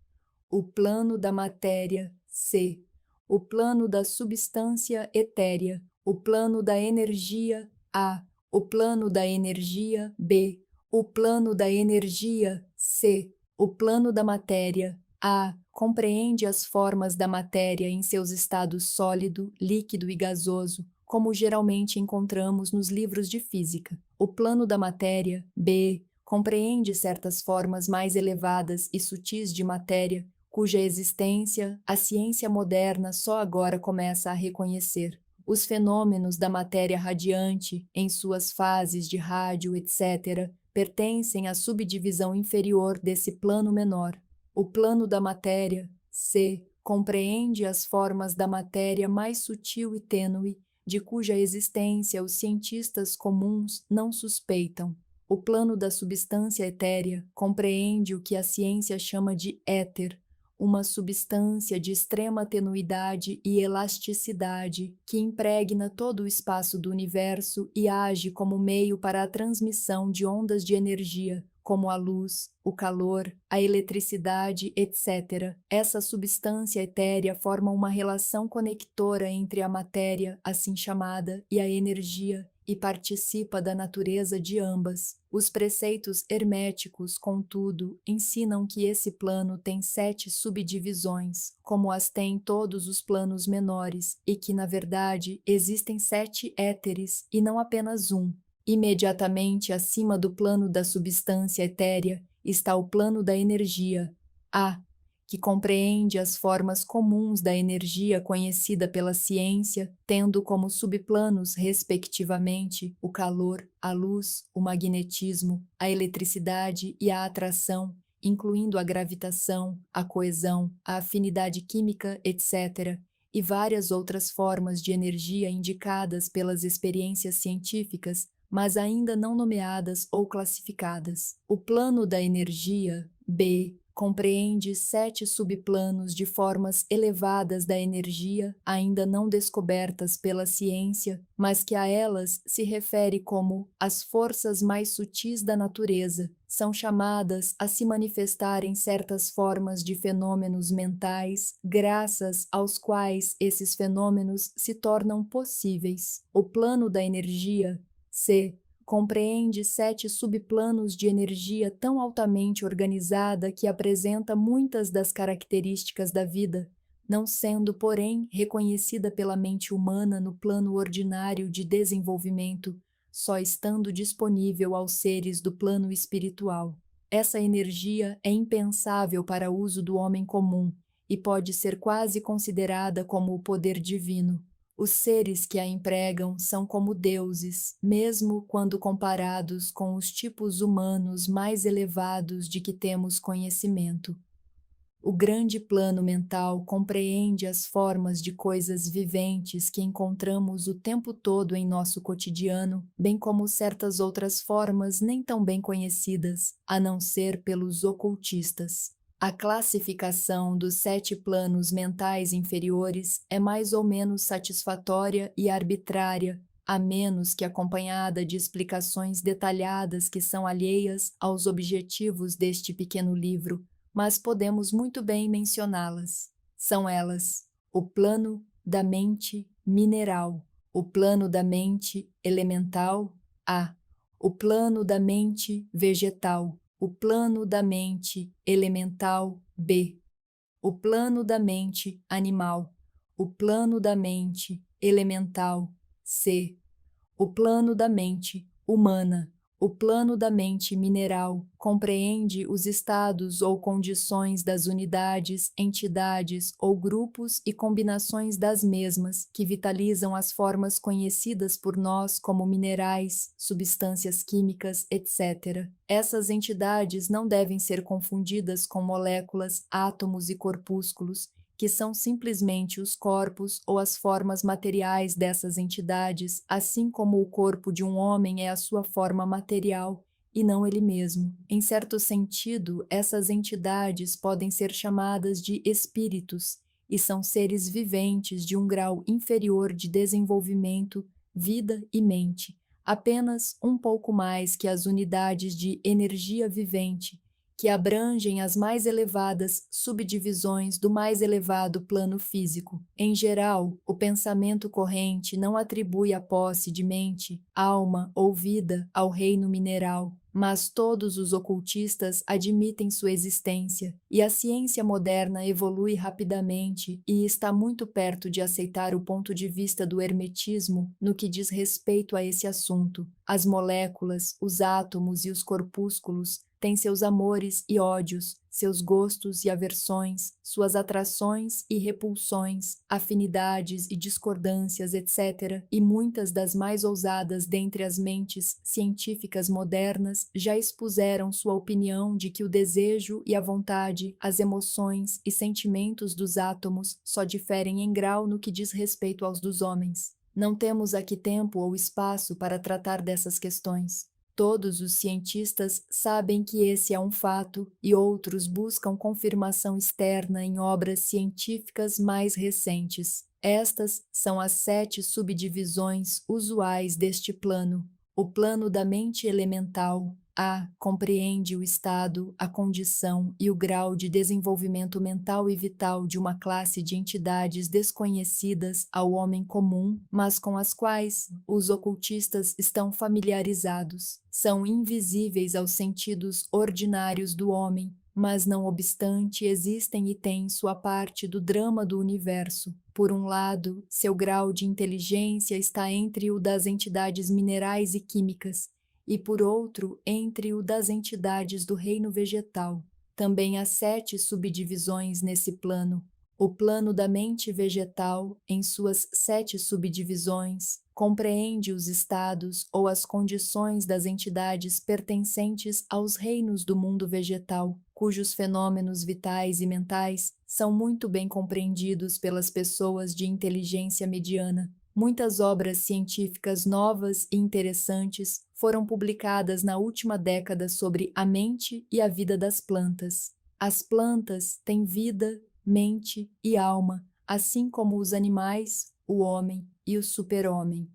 o plano da matéria, C; o plano da substância etérea, o plano da energia, A; o plano da energia, B; o plano da energia, C; o plano da matéria, A, compreende as formas da matéria em seus estados sólido, líquido e gasoso, como geralmente encontramos nos livros de física. O plano da matéria, B, compreende certas formas mais elevadas e sutis de matéria, cuja existência a ciência moderna só agora começa a reconhecer. Os fenômenos da matéria radiante, em suas fases de rádio, etc., pertencem à subdivisão inferior desse plano menor. O plano da matéria, C, compreende as formas da matéria mais sutil e tênue, de cuja existência os cientistas comuns não suspeitam. O plano da substância etérea compreende o que a ciência chama de éter, uma substância de extrema tenuidade e elasticidade que impregna todo o espaço do universo e age como meio para a transmissão de ondas de energia, como a luz, o calor, a eletricidade, etc. Essa substância etérea forma uma relação conectora entre a matéria, assim chamada, e a energia, e participa da natureza de ambas. Os preceitos herméticos, contudo, ensinam que esse plano tem 7 subdivisões, como as têm todos os planos menores, e que, na verdade, existem 7 éteres e não apenas um. Imediatamente acima do plano da substância etérea está o plano da energia, A, que compreende as formas comuns da energia conhecida pela ciência, tendo como subplanos, respectivamente, o calor, a luz, o magnetismo, a eletricidade e a atração, incluindo a gravitação, a coesão, a afinidade química, etc., e várias outras formas de energia indicadas pelas experiências científicas, mas ainda não nomeadas ou classificadas. O plano da energia, B, compreende 7 subplanos de formas elevadas da energia, ainda não descobertas pela ciência, mas que a elas se refere como as forças mais sutis da natureza. São chamadas a se manifestar em certas formas de fenômenos mentais, graças aos quais esses fenômenos se tornam possíveis. O plano da energia, C, compreende 7 subplanos de energia tão altamente organizada que apresenta muitas das características da vida, não sendo, porém, reconhecida pela mente humana no plano ordinário de desenvolvimento, só estando disponível aos seres do plano espiritual. Essa energia é impensável para uso do homem comum e pode ser quase considerada como o poder divino. Os seres que a empregam são como deuses, mesmo quando comparados com os tipos humanos mais elevados de que temos conhecimento. O grande plano mental compreende as formas de coisas viventes que encontramos o tempo todo em nosso cotidiano, bem como certas outras formas nem tão bem conhecidas, a não ser pelos ocultistas. A classificação dos 7 planos mentais inferiores é mais ou menos satisfatória e arbitrária, a menos que acompanhada de explicações detalhadas que são alheias aos objetivos deste pequeno livro, mas podemos muito bem mencioná-las. São elas: o plano da mente mineral, o plano da mente elemental, A, o plano da mente vegetal, o plano da mente elemental, B, o plano da mente animal, o plano da mente elemental, C, o plano da mente humana. O plano da mente mineral compreende os estados ou condições das unidades, entidades ou grupos e combinações das mesmas que vitalizam as formas conhecidas por nós como minerais, substâncias químicas, etc. Essas entidades não devem ser confundidas com moléculas, átomos e corpúsculos, que são simplesmente os corpos ou as formas materiais dessas entidades, assim como o corpo de um homem é a sua forma material, e não ele mesmo. Em certo sentido, essas entidades podem ser chamadas de espíritos, e são seres viventes de um grau inferior de desenvolvimento, vida e mente, apenas um pouco mais que as unidades de energia vivente, que abrangem as mais elevadas subdivisões do mais elevado plano físico. Em geral, o pensamento corrente não atribui a posse de mente, alma ou vida ao reino mineral, mas todos os ocultistas admitem sua existência, e a ciência moderna evolui rapidamente e está muito perto de aceitar o ponto de vista do hermetismo no que diz respeito a esse assunto. As moléculas, os átomos e os corpúsculos tem seus amores e ódios, seus gostos e aversões, suas atrações e repulsões, afinidades e discordâncias, etc. E muitas das mais ousadas dentre as mentes científicas modernas já expuseram sua opinião de que o desejo e a vontade, as emoções e sentimentos dos átomos só diferem em grau no que diz respeito aos dos homens. Não temos aqui tempo ou espaço para tratar dessas questões. Todos os cientistas sabem que esse é um fato e outros buscam confirmação externa em obras científicas mais recentes. Estas são as 7 subdivisões usuais deste plano. O plano da mente elemental, A, compreende o estado, a condição e o grau de desenvolvimento mental e vital de uma classe de entidades desconhecidas ao homem comum, mas com as quais os ocultistas estão familiarizados. São invisíveis aos sentidos ordinários do homem, mas não obstante existem e têm sua parte do drama do universo. Por um lado, seu grau de inteligência está entre o das entidades minerais e químicas, e por outro, entre o das entidades do reino vegetal. Também há 7 subdivisões nesse plano. O plano da mente vegetal, em suas 7 subdivisões, compreende os estados ou as condições das entidades pertencentes aos reinos do mundo vegetal, cujos fenômenos vitais e mentais são muito bem compreendidos pelas pessoas de inteligência mediana. Muitas obras científicas novas e interessantes foram publicadas na última década sobre a mente e a vida das plantas. As plantas têm vida, mente e alma, assim como os animais, o homem e o super-homem.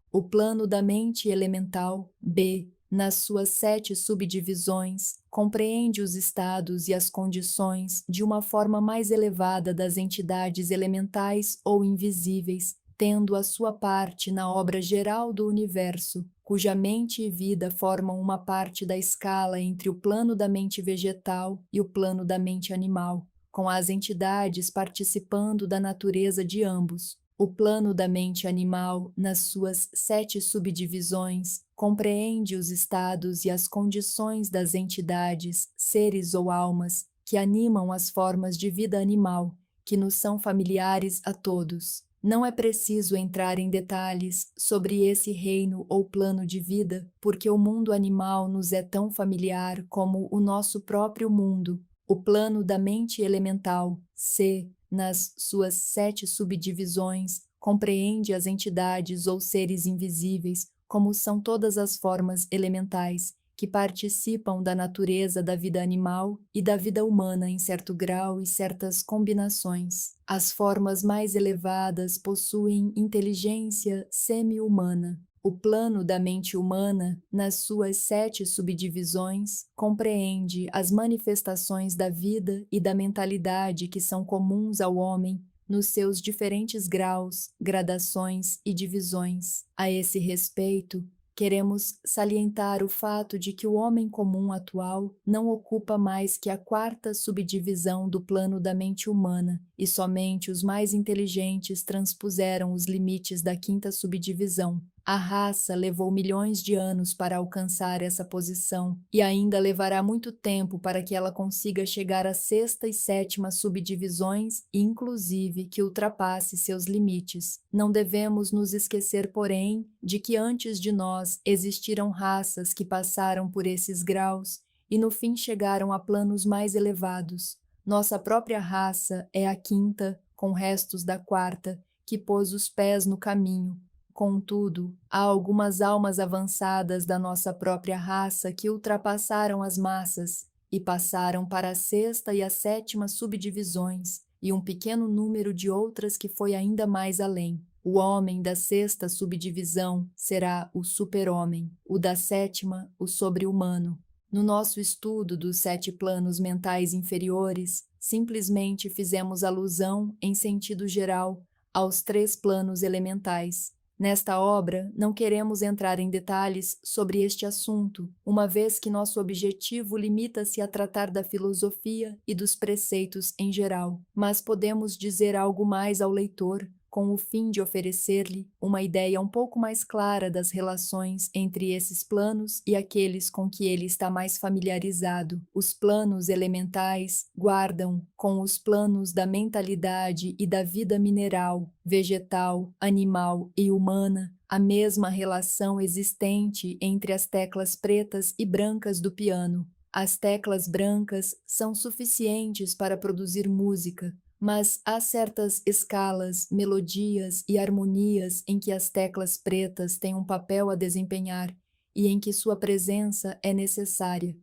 O plano da mente elemental, B, nas suas 7 subdivisões, compreende os estados e as condições de uma forma mais elevada das entidades elementais ou invisíveis, tendo a sua parte na obra geral do universo, cuja mente e vida formam uma parte da escala entre o plano da mente vegetal e o plano da mente animal, com as entidades participando da natureza de ambos. O plano da mente animal, nas suas 7 subdivisões, compreende os estados e as condições das entidades, seres ou almas, que animam as formas de vida animal, que nos são familiares a todos. Não é preciso entrar em detalhes sobre esse reino ou plano de vida, porque o mundo animal nos é tão familiar como o nosso próprio mundo. O plano da mente elemental, C, nas suas 7 subdivisões, compreende as entidades ou seres invisíveis, como são todas as formas elementais, que participam da natureza da vida animal e da vida humana em certo grau e certas combinações. As formas mais elevadas possuem inteligência semi-humana. O plano da mente humana, nas suas 7 subdivisões, compreende as manifestações da vida e da mentalidade que são comuns ao homem nos seus diferentes graus, gradações e divisões. A esse respeito, queremos salientar o fato de que o homem comum atual não ocupa mais que a 4ª subdivisão do plano da mente humana, e somente os mais inteligentes transpuseram os limites da 5ª subdivisão. A raça levou milhões de anos para alcançar essa posição, e ainda levará muito tempo para que ela consiga chegar às 6ª e 7ª subdivisões, e inclusive que ultrapasse seus limites. Não devemos nos esquecer, porém, de que antes de nós existiram raças que passaram por esses graus e no fim chegaram a planos mais elevados. Nossa própria raça é a 5ª, com restos da 4ª, que pôs os pés no caminho. Contudo, há algumas almas avançadas da nossa própria raça que ultrapassaram as massas e passaram para a 6ª e a 7ª subdivisões, e um pequeno número de outras que foi ainda mais além. O homem da 6ª subdivisão será o super-homem, o da 7ª, o sobre-humano. No nosso estudo dos 7 planos mentais inferiores, simplesmente fizemos alusão, em sentido geral, aos 3 planos elementais. Nesta obra, não queremos entrar em detalhes sobre este assunto, uma vez que nosso objetivo limita-se a tratar da filosofia e dos preceitos em geral, mas podemos dizer algo mais ao leitor, com o fim de oferecer-lhe uma ideia um pouco mais clara das relações entre esses planos e aqueles com que ele está mais familiarizado. Os planos elementais guardam com os planos da mentalidade e da vida mineral, vegetal, animal e humana a mesma relação existente entre as teclas pretas e brancas do piano. As teclas brancas são suficientes para produzir música, mas há certas escalas, melodias e harmonias em que as teclas pretas têm um papel a desempenhar e em que sua presença é necessária.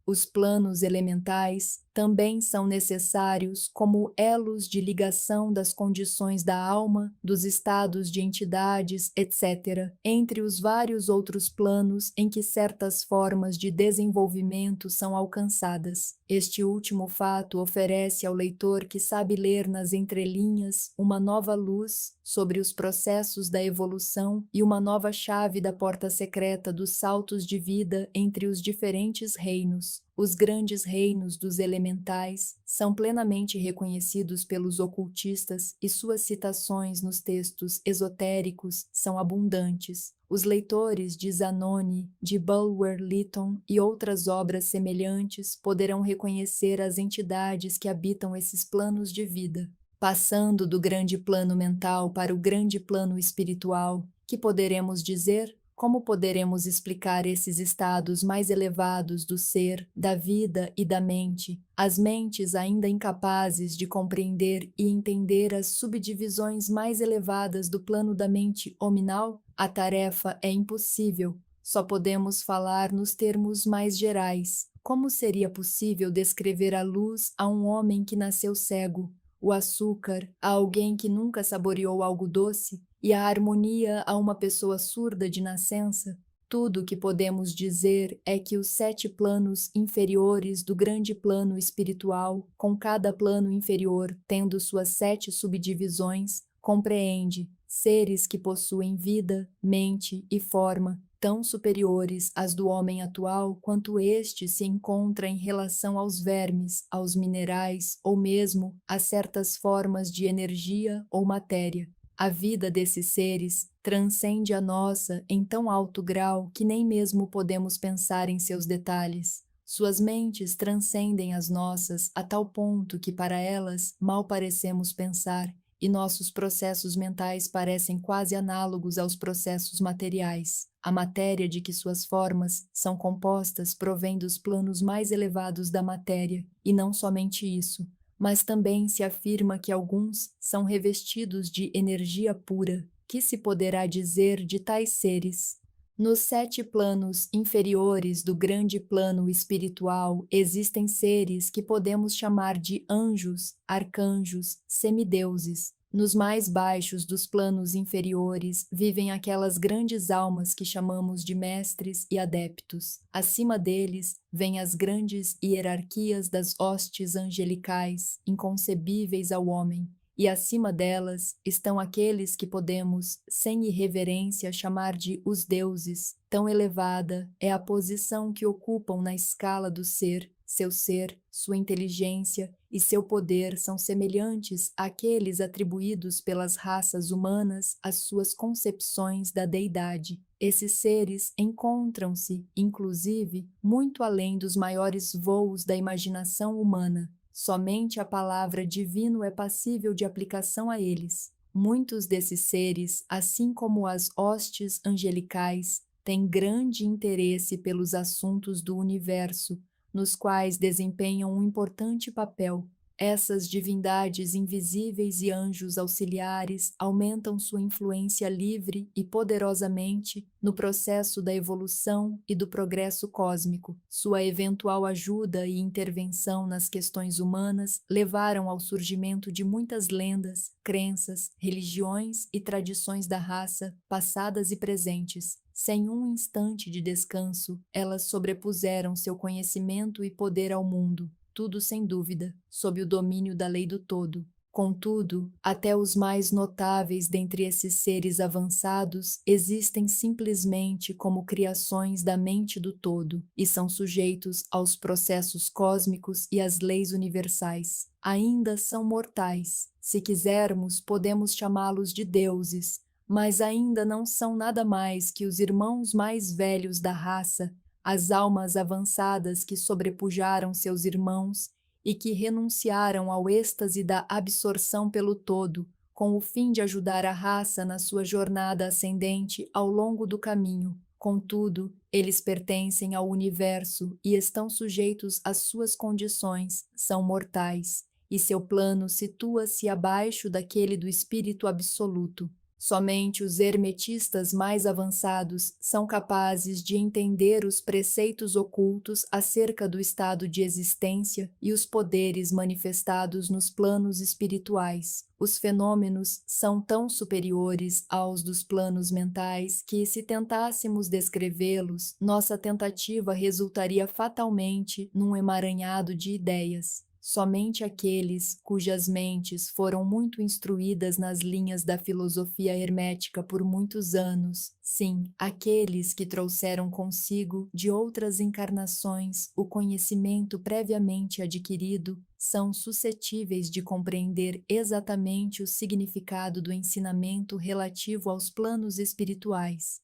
Os planos elementais também são necessários como elos de ligação das condições da alma, dos estados de entidades, etc., entre os vários outros planos em que certas formas de desenvolvimento são alcançadas. Este último fato oferece ao leitor que sabe ler nas entrelinhas uma nova luz sobre os processos da evolução e uma nova chave da porta secreta dos saltos de vida entre os diferentes reinos. Os grandes reinos dos elementais são plenamente reconhecidos pelos ocultistas e suas citações nos textos esotéricos são abundantes. Os leitores de Zanoni, de Bulwer-Lytton e outras obras semelhantes poderão reconhecer as entidades que habitam esses planos de vida. Passando do grande plano mental para o grande plano espiritual, que poderemos dizer? Como poderemos explicar esses estados mais elevados do ser, da vida e da mente, as mentes ainda incapazes de compreender e entender as subdivisões mais elevadas do plano da mente hominal? A tarefa é impossível, só podemos falar nos termos mais gerais. Como seria possível descrever a luz a um homem que nasceu cego, o açúcar a alguém que nunca saboreou algo doce e a harmonia a uma pessoa surda de nascença? Tudo o que podemos dizer é que os 7 planos inferiores do grande plano espiritual, com cada plano inferior tendo suas 7 subdivisões, compreende seres que possuem vida, mente e forma, tão superiores às do homem atual quanto este se encontra em relação aos vermes, aos minerais ou mesmo a certas formas de energia ou matéria. A vida desses seres transcende a nossa em tão alto grau que nem mesmo podemos pensar em seus detalhes. Suas mentes transcendem as nossas a tal ponto que para elas mal parecemos pensar e nossos processos mentais parecem quase análogos aos processos materiais. A matéria de que suas formas são compostas provém dos planos mais elevados da matéria, e não somente isso, mas também se afirma que alguns são revestidos de energia pura. Que se poderá dizer de tais seres? Nos 7 planos inferiores do grande plano espiritual existem seres que podemos chamar de anjos, arcanjos, semideuses. Nos mais baixos dos planos inferiores vivem aquelas grandes almas que chamamos de mestres e adeptos. Acima deles vêm as grandes hierarquias das hostes angelicais, inconcebíveis ao homem. E acima delas estão aqueles que podemos, sem irreverência, chamar de os deuses. Tão elevada é a posição que ocupam na escala do ser. Seu ser, sua inteligência e seu poder são semelhantes àqueles atribuídos pelas raças humanas às suas concepções da deidade. Esses seres encontram-se, inclusive, muito além dos maiores voos da imaginação humana. Somente a palavra divino é passível de aplicação a eles. Muitos desses seres, assim como as hostes angelicais, têm grande interesse pelos assuntos do universo, nos quais desempenham um importante papel. Essas divindades invisíveis e anjos auxiliares aumentam sua influência livre e poderosamente no processo da evolução e do progresso cósmico. Sua eventual ajuda e intervenção nas questões humanas levaram ao surgimento de muitas lendas, crenças, religiões e tradições da raça, passadas e presentes. Sem um instante de descanso, elas sobrepuseram seu conhecimento e poder ao mundo. Tudo sem dúvida, sob o domínio da lei do todo. Contudo, até os mais notáveis dentre esses seres avançados existem simplesmente como criações da mente do todo e são sujeitos aos processos cósmicos e às leis universais. Ainda são mortais. Se quisermos, podemos chamá-los de deuses, mas ainda não são nada mais que os irmãos mais velhos da raça, as almas avançadas que sobrepujaram seus irmãos e que renunciaram ao êxtase da absorção pelo todo, com o fim de ajudar a raça na sua jornada ascendente ao longo do caminho. Contudo, eles pertencem ao universo e estão sujeitos às suas condições, são mortais, e seu plano situa-se abaixo daquele do espírito absoluto. Somente os hermetistas mais avançados são capazes de entender os preceitos ocultos acerca do estado de existência e os poderes manifestados nos planos espirituais. Os fenômenos são tão superiores aos dos planos mentais que, se tentássemos descrevê-los, nossa tentativa resultaria fatalmente num emaranhado de ideias. Somente aqueles cujas mentes foram muito instruídas nas linhas da filosofia hermética por muitos anos, sim, aqueles que trouxeram consigo de outras encarnações o conhecimento previamente adquirido, são suscetíveis de compreender exatamente o significado do ensinamento relativo aos planos espirituais.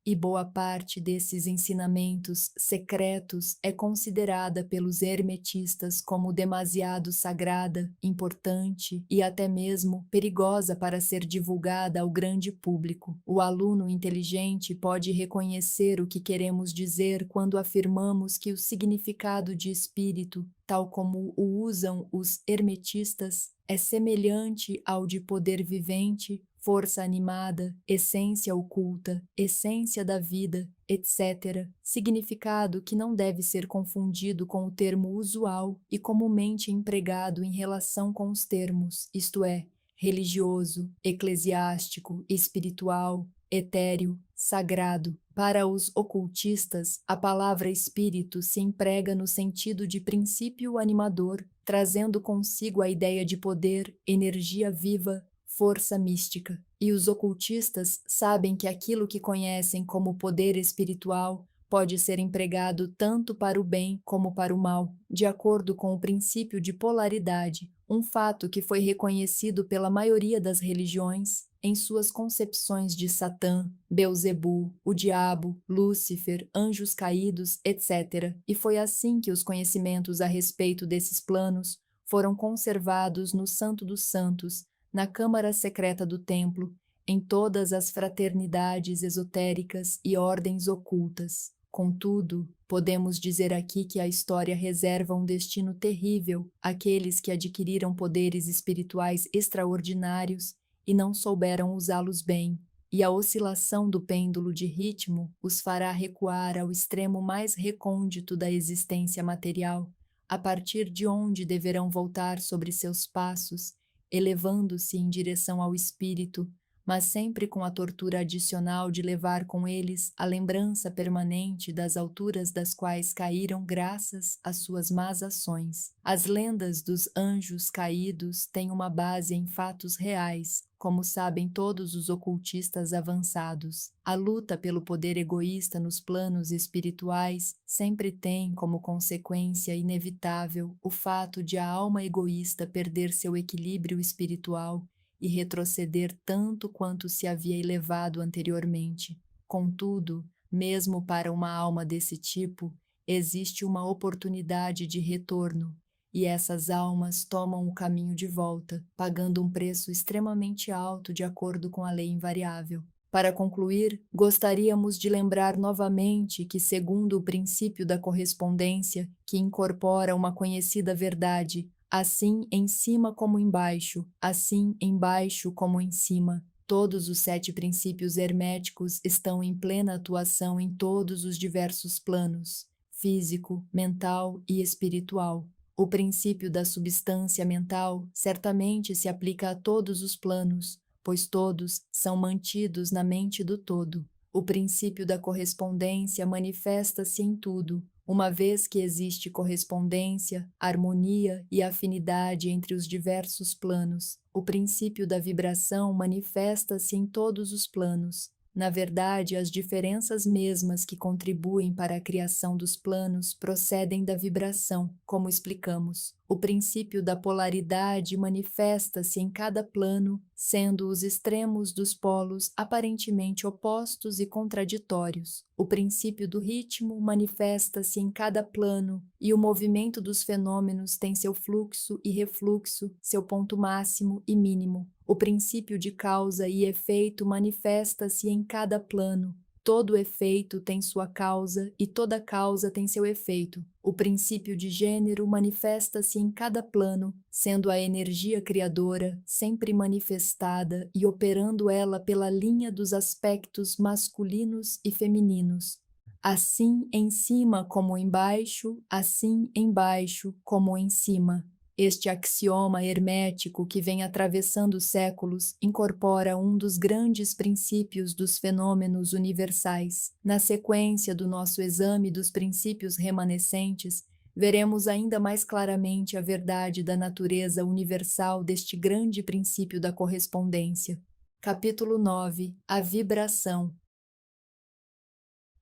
E boa parte desses ensinamentos secretos é considerada pelos hermetistas como demasiado sagrada, importante e até mesmo perigosa para ser divulgada ao grande público. O aluno inteligente pode reconhecer o que queremos dizer quando afirmamos que o significado de espírito, tal como o usam os hermetistas, é semelhante ao de poder vivente, força animada, essência oculta, essência da vida, etc., significado que não deve ser confundido com o termo usual e comumente empregado em relação com os termos, isto é, religioso, eclesiástico, espiritual, etéreo, sagrado. Para os ocultistas, a palavra espírito se emprega no sentido de princípio animador, trazendo consigo a ideia de poder, energia viva, força mística, e os ocultistas sabem que aquilo que conhecem como poder espiritual pode ser empregado tanto para o bem como para o mal, de acordo com o princípio de polaridade, um fato que foi reconhecido pela maioria das religiões em suas concepções de Satã, Belzebu, o diabo, Lúcifer, anjos caídos, etc. E foi assim que os conhecimentos a respeito desses planos foram conservados no Santo dos Santos, na câmara secreta do templo, em todas as fraternidades esotéricas e ordens ocultas. Contudo, podemos dizer aqui que a história reserva um destino terrível àqueles que adquiriram poderes espirituais extraordinários e não souberam usá-los bem, e a oscilação do pêndulo de ritmo os fará recuar ao extremo mais recôndito da existência material, a partir de onde deverão voltar sobre seus passos, elevando-se em direção ao espírito, mas sempre com a tortura adicional de levar com eles a lembrança permanente das alturas das quais caíram graças às suas más ações. As lendas dos anjos caídos têm uma base em fatos reais, como sabem todos os ocultistas avançados. A luta pelo poder egoísta nos planos espirituais sempre tem como consequência inevitável o fato de a alma egoísta perder seu equilíbrio espiritual e retroceder tanto quanto se havia elevado anteriormente. Contudo, mesmo para uma alma desse tipo, existe uma oportunidade de retorno, e essas almas tomam o caminho de volta, pagando um preço extremamente alto de acordo com a lei invariável. Para concluir, gostaríamos de lembrar novamente que, segundo o princípio da correspondência, que incorpora uma conhecida verdade, assim em cima como embaixo, assim embaixo como em cima, todos os 7 princípios herméticos estão em plena atuação em todos os diversos planos, físico, mental e espiritual. O princípio da substância mental certamente se aplica a todos os planos, pois todos são mantidos na mente do todo. O princípio da correspondência manifesta-se em tudo, Uma vez que existe correspondência, harmonia e afinidade entre os diversos planos, o princípio da vibração manifesta-se em todos os planos. Na verdade, as diferenças mesmas que contribuem para a criação dos planos procedem da vibração, como explicamos. O princípio da polaridade manifesta-se em cada plano, sendo os extremos dos polos aparentemente opostos e contraditórios. O princípio do ritmo manifesta-se em cada plano, e o movimento dos fenômenos tem seu fluxo e refluxo, seu ponto máximo e mínimo. O princípio de causa e efeito manifesta-se em cada plano. Todo efeito tem sua causa e toda causa tem seu efeito. O princípio de gênero manifesta-se em cada plano, sendo a energia criadora sempre manifestada e operando ela pela linha dos aspectos masculinos e femininos. Assim em cima como embaixo, assim embaixo como em cima. Este axioma hermético que vem atravessando séculos incorpora um dos grandes princípios dos fenômenos universais. Na sequência do nosso exame dos princípios remanescentes, veremos ainda mais claramente a verdade da natureza universal deste grande princípio da correspondência. Capítulo 9. A vibração.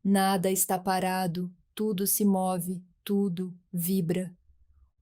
Nada está parado, tudo se move, tudo vibra.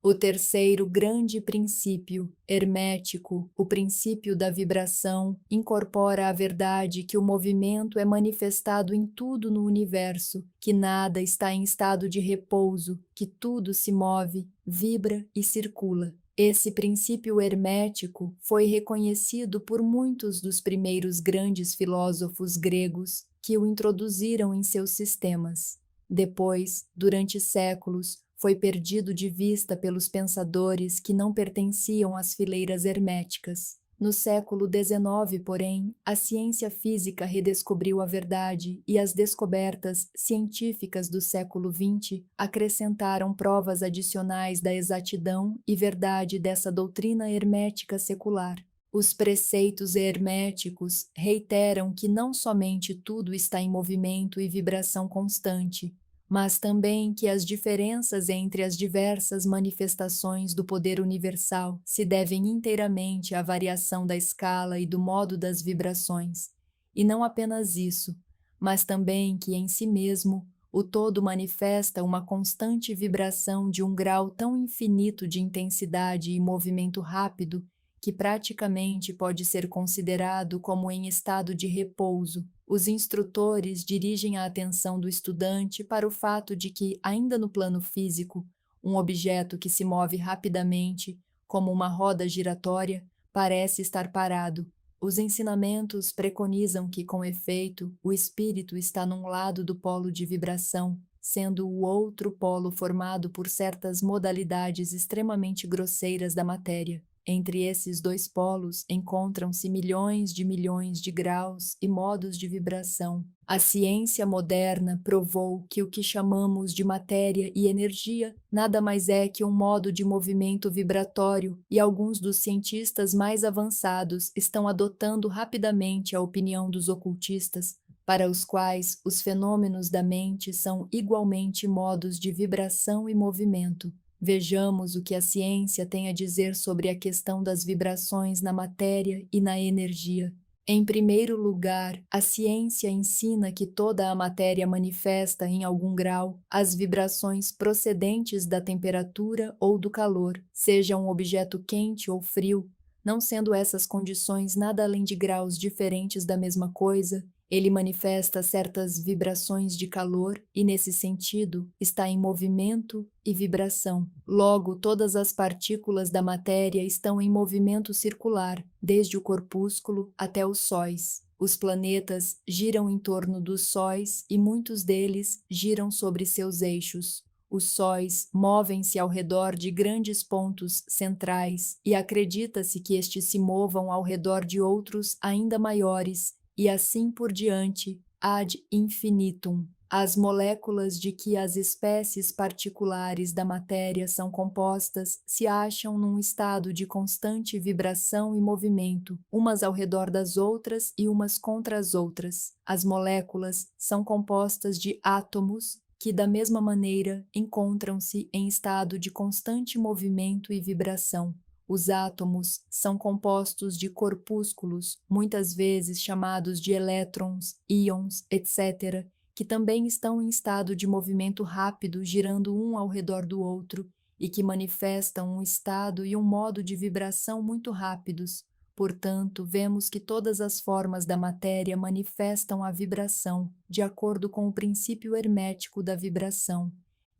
O terceiro grande princípio, hermético, o princípio da vibração, incorpora a verdade que o movimento é manifestado em tudo no universo, que nada está em estado de repouso, que tudo se move, vibra e circula. Esse princípio hermético foi reconhecido por muitos dos primeiros grandes filósofos gregos que o introduziram em seus sistemas. Depois, durante séculos, foi perdido de vista pelos pensadores que não pertenciam às fileiras herméticas. No século XIX, porém, a ciência física redescobriu a verdade e as descobertas científicas do século XX acrescentaram provas adicionais da exatidão e verdade dessa doutrina hermética secular. Os preceitos herméticos reiteram que não somente tudo está em movimento e vibração constante, mas também que as diferenças entre as diversas manifestações do poder universal se devem inteiramente à variação da escala e do modo das vibrações, e não apenas isso, mas também que em si mesmo o todo manifesta uma constante vibração de um grau tão infinito de intensidade e movimento rápido que praticamente pode ser considerado como em estado de repouso. Os instrutores dirigem a atenção do estudante para o fato de que, ainda no plano físico, um objeto que se move rapidamente, como uma roda giratória, parece estar parado. Os ensinamentos preconizam que, com efeito, o espírito está num lado do polo de vibração, sendo o outro polo formado por certas modalidades extremamente grosseiras da matéria. Entre esses dois polos encontram-se milhões de graus e modos de vibração. A ciência moderna provou que o que chamamos de matéria e energia nada mais é que um modo de movimento vibratório, e alguns dos cientistas mais avançados estão adotando rapidamente a opinião dos ocultistas, para os quais os fenômenos da mente são igualmente modos de vibração e movimento. Vejamos o que a ciência tem a dizer sobre a questão das vibrações na matéria e na energia. Em primeiro lugar, a ciência ensina que toda a matéria manifesta, em algum grau, as vibrações procedentes da temperatura ou do calor, seja um objeto quente ou frio, não sendo essas condições nada além de graus diferentes da mesma coisa. Ele manifesta certas vibrações de calor e, nesse sentido, está em movimento e vibração. Logo, todas as partículas da matéria estão em movimento circular, desde o corpúsculo até os sóis. Os planetas giram em torno dos sóis e muitos deles giram sobre seus eixos. Os sóis movem-se ao redor de grandes pontos centrais e acredita-se que estes se movam ao redor de outros ainda maiores, e assim por diante, ad infinitum. As moléculas de que as espécies particulares da matéria são compostas se acham num estado de constante vibração e movimento, umas ao redor das outras e umas contra as outras. As moléculas são compostas de átomos, que, da mesma maneira, encontram-se em estado de constante movimento e vibração. Os átomos são compostos de corpúsculos, muitas vezes chamados de elétrons, íons, etc., que também estão em estado de movimento rápido, girando um ao redor do outro, e que manifestam um estado e um modo de vibração muito rápidos. Portanto, vemos que todas as formas da matéria manifestam a vibração, de acordo com o princípio hermético da vibração.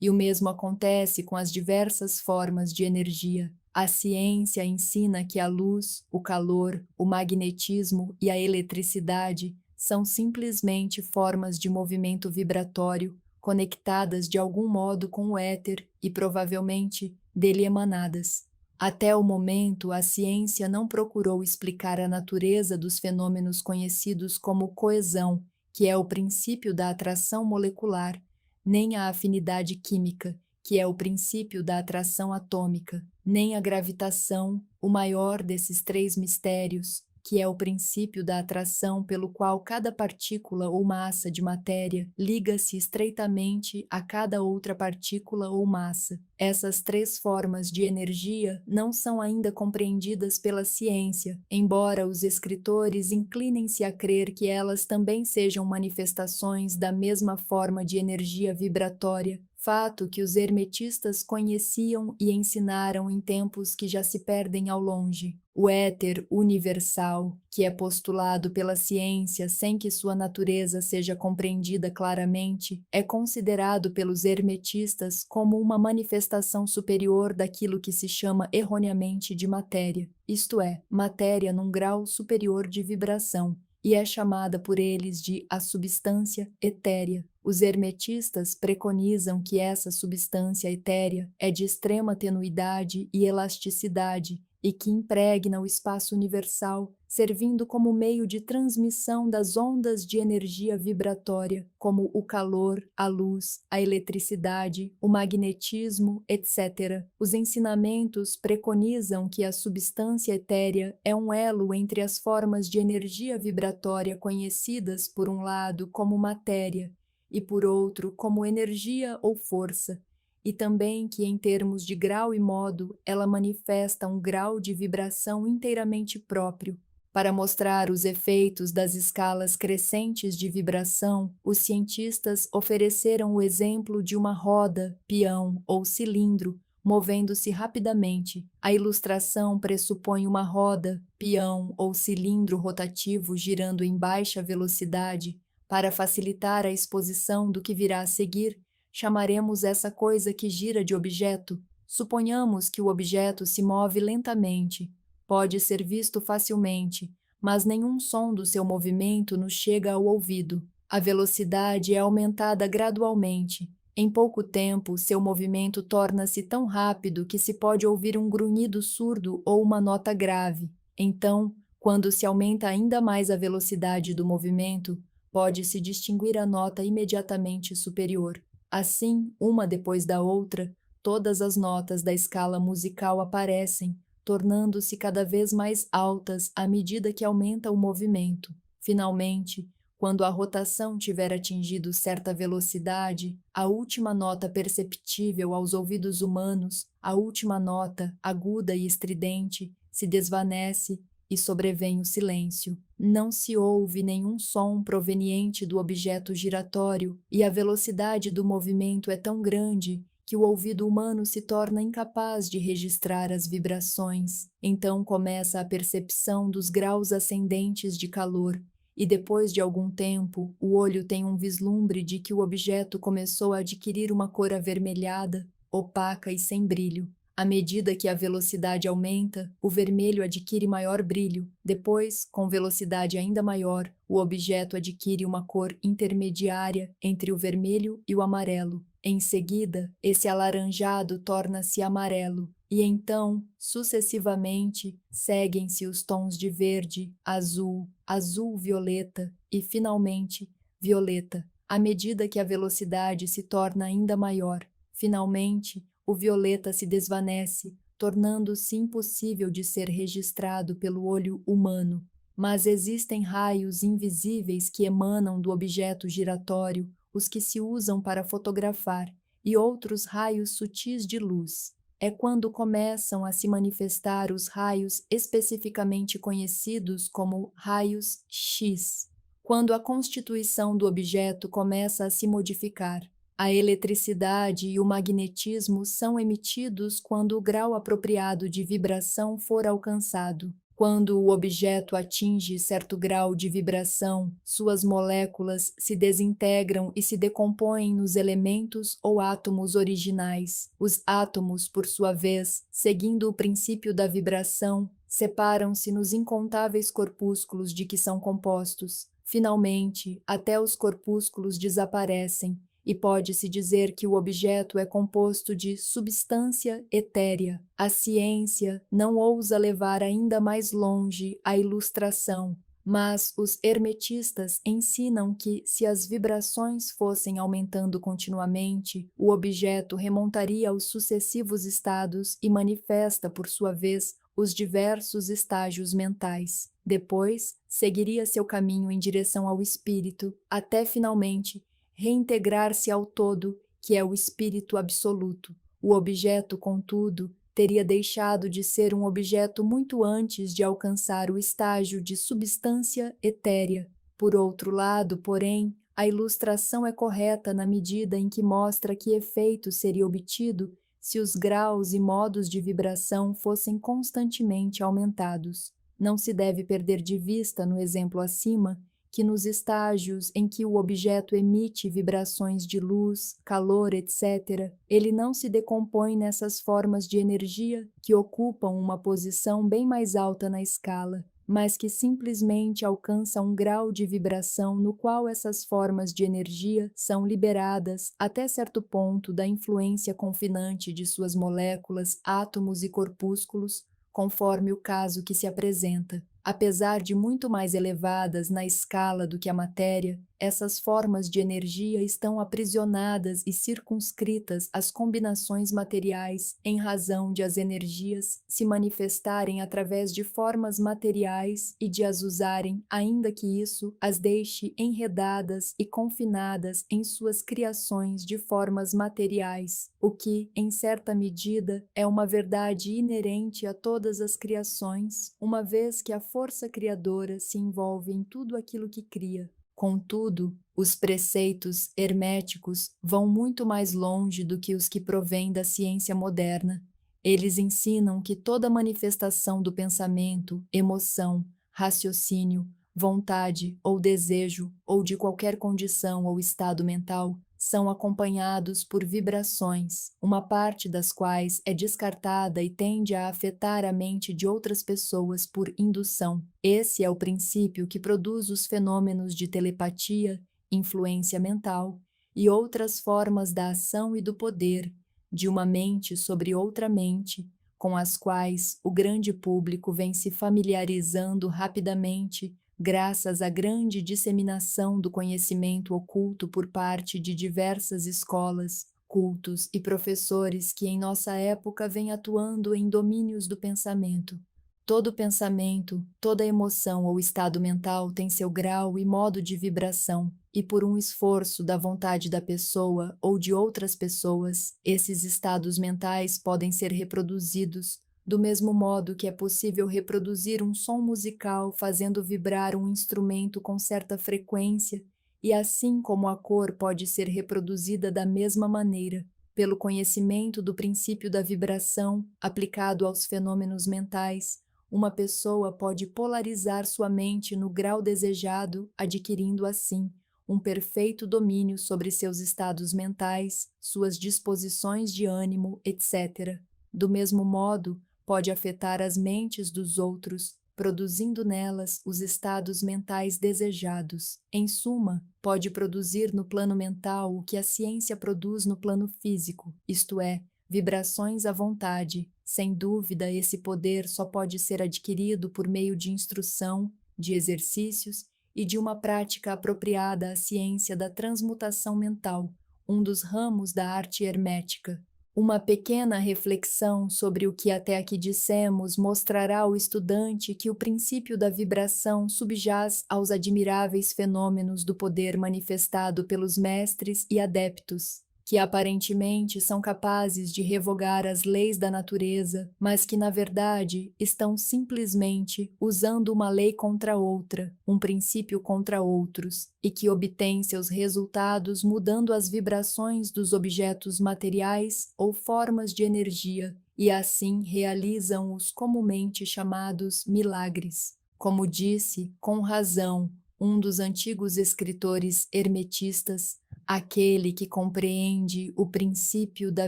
E o mesmo acontece com as diversas formas de energia. A ciência ensina que a luz, o calor, o magnetismo e a eletricidade são simplesmente formas de movimento vibratório conectadas de algum modo com o éter e provavelmente dele emanadas. Até o momento, a ciência não procurou explicar a natureza dos fenômenos conhecidos como coesão, que é o princípio da atração molecular, nem a afinidade química, que é o princípio da atração atômica, nem a gravitação, o maior desses três mistérios, que é o princípio da atração pelo qual cada partícula ou massa de matéria liga-se estreitamente a cada outra partícula ou massa. Essas três formas de energia não são ainda compreendidas pela ciência, embora os escritores inclinem-se a crer que elas também sejam manifestações da mesma forma de energia vibratória, fato que os hermetistas conheciam e ensinaram em tempos que já se perdem ao longe. O éter universal, que é postulado pela ciência sem que sua natureza seja compreendida claramente, é considerado pelos hermetistas como uma manifestação superior daquilo que se chama erroneamente de matéria, isto é, matéria num grau superior de vibração, e é chamada por eles de a substância etérea. Os hermetistas preconizam que essa substância etérea é de extrema tenuidade e elasticidade e que impregna o espaço universal, servindo como meio de transmissão das ondas de energia vibratória, como o calor, a luz, a eletricidade, o magnetismo, etc. Os ensinamentos preconizam que a substância etérea é um elo entre as formas de energia vibratória conhecidas, por um lado, como matéria, e por outro, como energia ou força, e também que, em termos de grau e modo, ela manifesta um grau de vibração inteiramente próprio. Para mostrar os efeitos das escalas crescentes de vibração, os cientistas ofereceram o exemplo de uma roda, peão ou cilindro, movendo-se rapidamente. A ilustração pressupõe uma roda, peão ou cilindro rotativo girando em baixa velocidade. Para facilitar a exposição do que virá a seguir, chamaremos essa coisa que gira de objeto. Suponhamos que o objeto se move lentamente. Pode ser visto facilmente, mas nenhum som do seu movimento nos chega ao ouvido. A velocidade é aumentada gradualmente. Em pouco tempo, seu movimento torna-se tão rápido que se pode ouvir um grunhido surdo ou uma nota grave. Então, quando se aumenta ainda mais a velocidade do movimento, pode-se distinguir a nota imediatamente superior. Assim, uma depois da outra, todas as notas da escala musical aparecem, tornando-se cada vez mais altas à medida que aumenta o movimento. Finalmente, quando a rotação tiver atingido certa velocidade, a última nota perceptível aos ouvidos humanos, a última nota, aguda e estridente, se desvanece e sobrevém o silêncio. Não se ouve nenhum som proveniente do objeto giratório, e a velocidade do movimento é tão grande que o ouvido humano se torna incapaz de registrar as vibrações. Então começa a percepção dos graus ascendentes de calor, e depois de algum tempo, o olho tem um vislumbre de que o objeto começou a adquirir uma cor avermelhada, opaca e sem brilho. À medida que a velocidade aumenta, o vermelho adquire maior brilho. Depois, com velocidade ainda maior, o objeto adquire uma cor intermediária entre o vermelho e o amarelo. Em seguida, esse alaranjado torna-se amarelo, e então, sucessivamente, seguem-se os tons de verde, azul, azul-violeta e, finalmente, violeta, à medida que a velocidade se torna ainda maior. Finalmente, o violeta se desvanece, tornando-se impossível de ser registrado pelo olho humano. Mas existem raios invisíveis que emanam do objeto giratório, os que se usam para fotografar, e outros raios sutis de luz. É quando começam a se manifestar os raios especificamente conhecidos como raios X, quando a constituição do objeto começa a se modificar. A eletricidade e o magnetismo são emitidos quando o grau apropriado de vibração for alcançado. Quando o objeto atinge certo grau de vibração, suas moléculas se desintegram e se decompõem nos elementos ou átomos originais. Os átomos, por sua vez, seguindo o princípio da vibração, separam-se nos incontáveis corpúsculos de que são compostos. Finalmente, até os corpúsculos desaparecem, e pode-se dizer que o objeto é composto de substância etérea. A ciência não ousa levar ainda mais longe a ilustração, mas os hermetistas ensinam que, se as vibrações fossem aumentando continuamente, o objeto remontaria aos sucessivos estados e manifesta, por sua vez, os diversos estágios mentais. Depois, seguiria seu caminho em direção ao espírito, até finalmente reintegrar-se ao todo, que é o espírito absoluto. O objeto, contudo, teria deixado de ser um objeto muito antes de alcançar o estágio de substância etérea. Por outro lado, porém, a ilustração é correta na medida em que mostra que efeito seria obtido se os graus e modos de vibração fossem constantemente aumentados. Não se deve perder de vista, no exemplo acima, que nos estágios em que o objeto emite vibrações de luz, calor, etc., ele não se decompõe nessas formas de energia que ocupam uma posição bem mais alta na escala, mas que simplesmente alcança um grau de vibração no qual essas formas de energia são liberadas até certo ponto da influência confinante de suas moléculas, átomos e corpúsculos, conforme o caso que se apresenta. Apesar de muito mais elevadas na escala do que a matéria, essas formas de energia estão aprisionadas e circunscritas às combinações materiais em razão de as energias se manifestarem através de formas materiais e de as usarem, ainda que isso as deixe enredadas e confinadas em suas criações de formas materiais, o que, em certa medida, é uma verdade inerente a todas as criações, uma vez que a força criadora se envolve em tudo aquilo que cria. Contudo, os preceitos herméticos vão muito mais longe do que os que provêm da ciência moderna. Eles ensinam que toda manifestação do pensamento, emoção, raciocínio, vontade ou desejo, ou de qualquer condição ou estado mental, são acompanhados por vibrações, uma parte das quais é descartada e tende a afetar a mente de outras pessoas por indução. Esse é o princípio que produz os fenômenos de telepatia, influência mental e outras formas da ação e do poder de uma mente sobre outra mente, com as quais o grande público vem se familiarizando rapidamente graças à grande disseminação do conhecimento oculto por parte de diversas escolas, cultos e professores que em nossa época vêm atuando em domínios do pensamento. Todo pensamento, toda emoção ou estado mental tem seu grau e modo de vibração, e por um esforço da vontade da pessoa ou de outras pessoas, esses estados mentais podem ser reproduzidos, do mesmo modo que é possível reproduzir um som musical fazendo vibrar um instrumento com certa frequência, e assim como a cor pode ser reproduzida da mesma maneira, pelo conhecimento do princípio da vibração aplicado aos fenômenos mentais, uma pessoa pode polarizar sua mente no grau desejado, adquirindo assim um perfeito domínio sobre seus estados mentais, suas disposições de ânimo, etc. Do mesmo modo, pode afetar as mentes dos outros, produzindo nelas os estados mentais desejados. Em suma, pode produzir no plano mental o que a ciência produz no plano físico, isto é, vibrações à vontade. Sem dúvida, esse poder só pode ser adquirido por meio de instrução, de exercícios e de uma prática apropriada à ciência da transmutação mental, um dos ramos da arte hermética. Uma pequena reflexão sobre o que até aqui dissemos mostrará ao estudante que o princípio da vibração subjaz aos admiráveis fenômenos do poder manifestado pelos mestres e adeptos, que aparentemente são capazes de revogar as leis da natureza, mas que na verdade estão simplesmente usando uma lei contra outra, um princípio contra outros, e que obtêm seus resultados mudando as vibrações dos objetos materiais ou formas de energia, e assim realizam os comumente chamados milagres. Como disse, com razão, um dos antigos escritores hermetistas, aquele que compreende o princípio da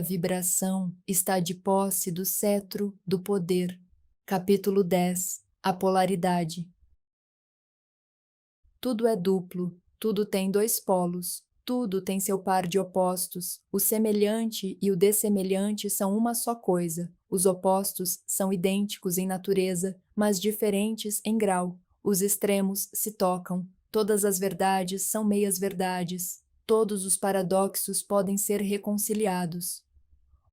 vibração está de posse do cetro do poder. Capítulo 10. A polaridade. Tudo é duplo, tudo tem dois polos, tudo tem seu par de opostos. O semelhante e o dessemelhante são uma só coisa. Os opostos são idênticos em natureza, mas diferentes em grau. Os extremos se tocam. Todas as verdades são meias-verdades. Todos os paradoxos podem ser reconciliados.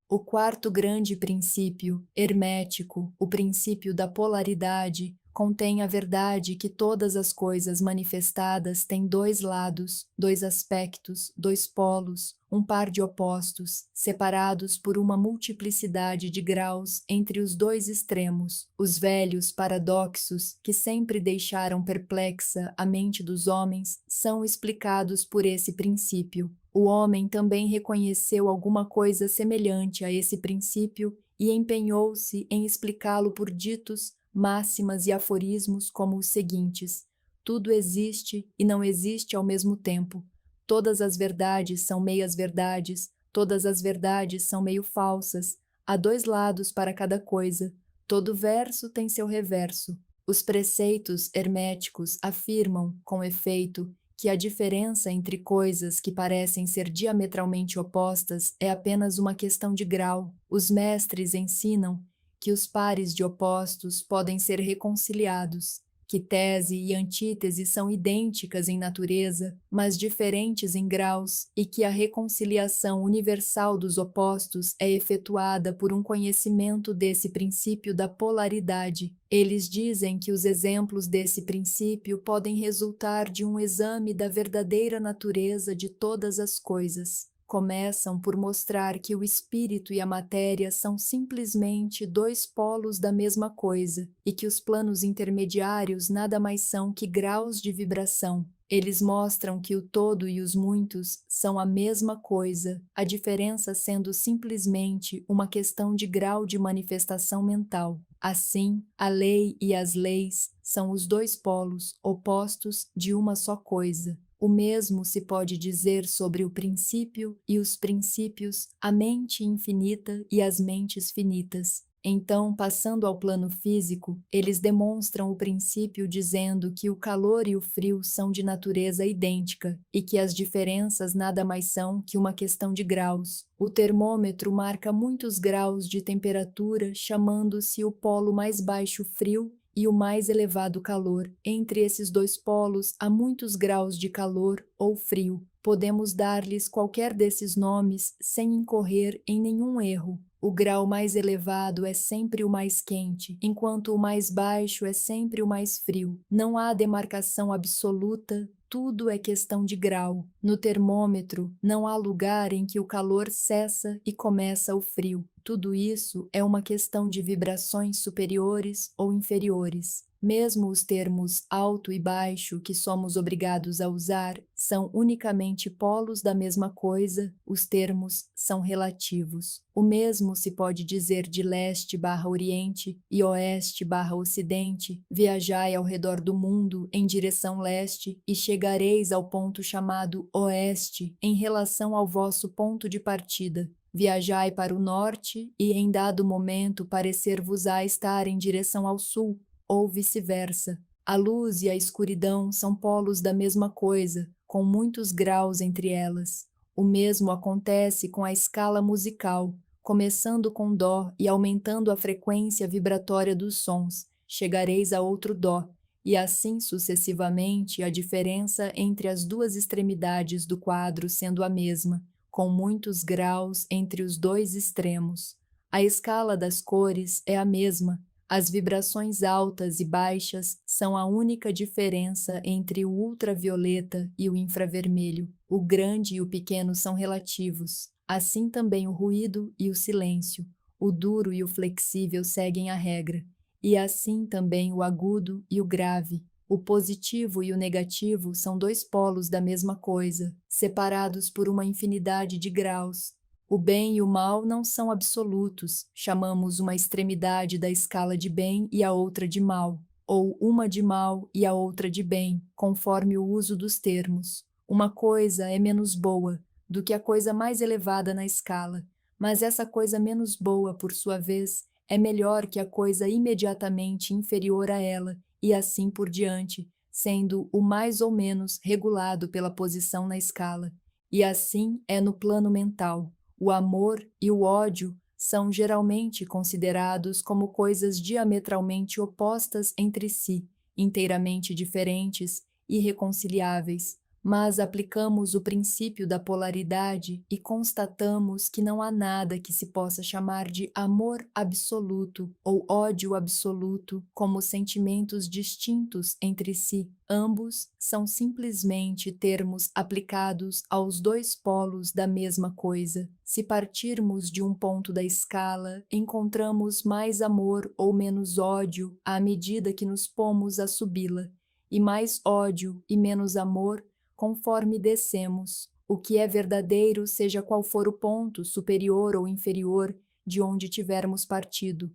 O quarto grande princípio, hermético, o princípio da polaridade, contém a verdade que todas as coisas manifestadas têm dois lados, dois aspectos, dois polos, um par de opostos, separados por uma multiplicidade de graus entre os dois extremos. Os velhos paradoxos, que sempre deixaram perplexa a mente dos homens, são explicados por esse princípio. O homem também reconheceu alguma coisa semelhante a esse princípio e empenhou-se em explicá-lo por ditos, máximas e aforismos como os seguintes: tudo existe e não existe ao mesmo tempo. Todas as verdades são meias-verdades, todas as verdades são meio falsas. Há dois lados para cada coisa. Todo verso tem seu reverso. Os preceitos herméticos afirmam, com efeito, que a diferença entre coisas que parecem ser diametralmente opostas é apenas uma questão de grau. Os mestres ensinam que os pares de opostos podem ser reconciliados, que tese e antítese são idênticas em natureza, mas diferentes em graus, e que a reconciliação universal dos opostos é efetuada por um conhecimento desse princípio da polaridade. Eles dizem que os exemplos desse princípio podem resultar de um exame da verdadeira natureza de todas as coisas. Começam por mostrar que o espírito e a matéria são simplesmente dois polos da mesma coisa e que os planos intermediários nada mais são que graus de vibração. Eles mostram que o todo e os muitos são a mesma coisa, a diferença sendo simplesmente uma questão de grau de manifestação mental. Assim, a lei e as leis são os dois polos opostos de uma só coisa. O mesmo se pode dizer sobre o princípio e os princípios, a mente infinita e as mentes finitas. Então, passando ao plano físico, eles demonstram o princípio dizendo que o calor e o frio são de natureza idêntica e que as diferenças nada mais são que uma questão de graus. O termômetro marca muitos graus de temperatura, chamando-se o polo mais baixo frio e o mais elevado calor. Entre esses dois polos há muitos graus de calor ou frio. Podemos dar-lhes qualquer desses nomes sem incorrer em nenhum erro. O grau mais elevado é sempre o mais quente, enquanto o mais baixo é sempre o mais frio. Não há demarcação absoluta, tudo é questão de grau. No termômetro, não há lugar em que o calor cessa e começa o frio. Tudo isso é uma questão de vibrações superiores ou inferiores. Mesmo os termos alto e baixo que somos obrigados a usar são unicamente polos da mesma coisa, os termos são relativos. O mesmo se pode dizer de leste/oriente e oeste/ocidente. Viajai ao redor do mundo em direção leste e chegareis ao ponto chamado oeste em relação ao vosso ponto de partida. Viajai para o norte e em dado momento parecer-vos-á estar em direção ao sul, ou vice-versa. A luz e a escuridão são polos da mesma coisa, com muitos graus entre elas. O mesmo acontece com a escala musical, começando com dó e aumentando a frequência vibratória dos sons, chegareis a outro dó, e assim sucessivamente a diferença entre as duas extremidades do quadro sendo a mesma. com muitos graus entre os dois extremos. A escala das cores é a mesma. As vibrações altas e baixas são a única diferença entre o ultravioleta e o infravermelho. O grande e o pequeno são relativos. Assim também o ruído e o silêncio. O duro e o flexível seguem a regra. E assim também o agudo e o grave. O positivo e o negativo são dois polos da mesma coisa, separados por uma infinidade de graus. O bem e o mal não são absolutos, chamamos uma extremidade da escala de bem e a outra de mal, ou uma de mal e a outra de bem, conforme o uso dos termos. Uma coisa é menos boa do que a coisa mais elevada na escala, mas essa coisa menos boa, por sua vez, é melhor que a coisa imediatamente inferior a ela, e assim por diante, sendo o mais ou menos regulado pela posição na escala. E assim é no plano mental. O amor e o ódio são geralmente considerados como coisas diametralmente opostas entre si, inteiramente diferentes, irreconciliáveis. Mas aplicamos o princípio da polaridade e constatamos que não há nada que se possa chamar de amor absoluto ou ódio absoluto como sentimentos distintos entre si. Ambos são simplesmente termos aplicados aos dois polos da mesma coisa. Se partirmos de um ponto da escala, encontramos mais amor ou menos ódio à medida que nos pomos a subi-la, e mais ódio e menos amor conforme descemos. O que é verdadeiro, seja qual for o ponto, superior ou inferior, de onde tivermos partido.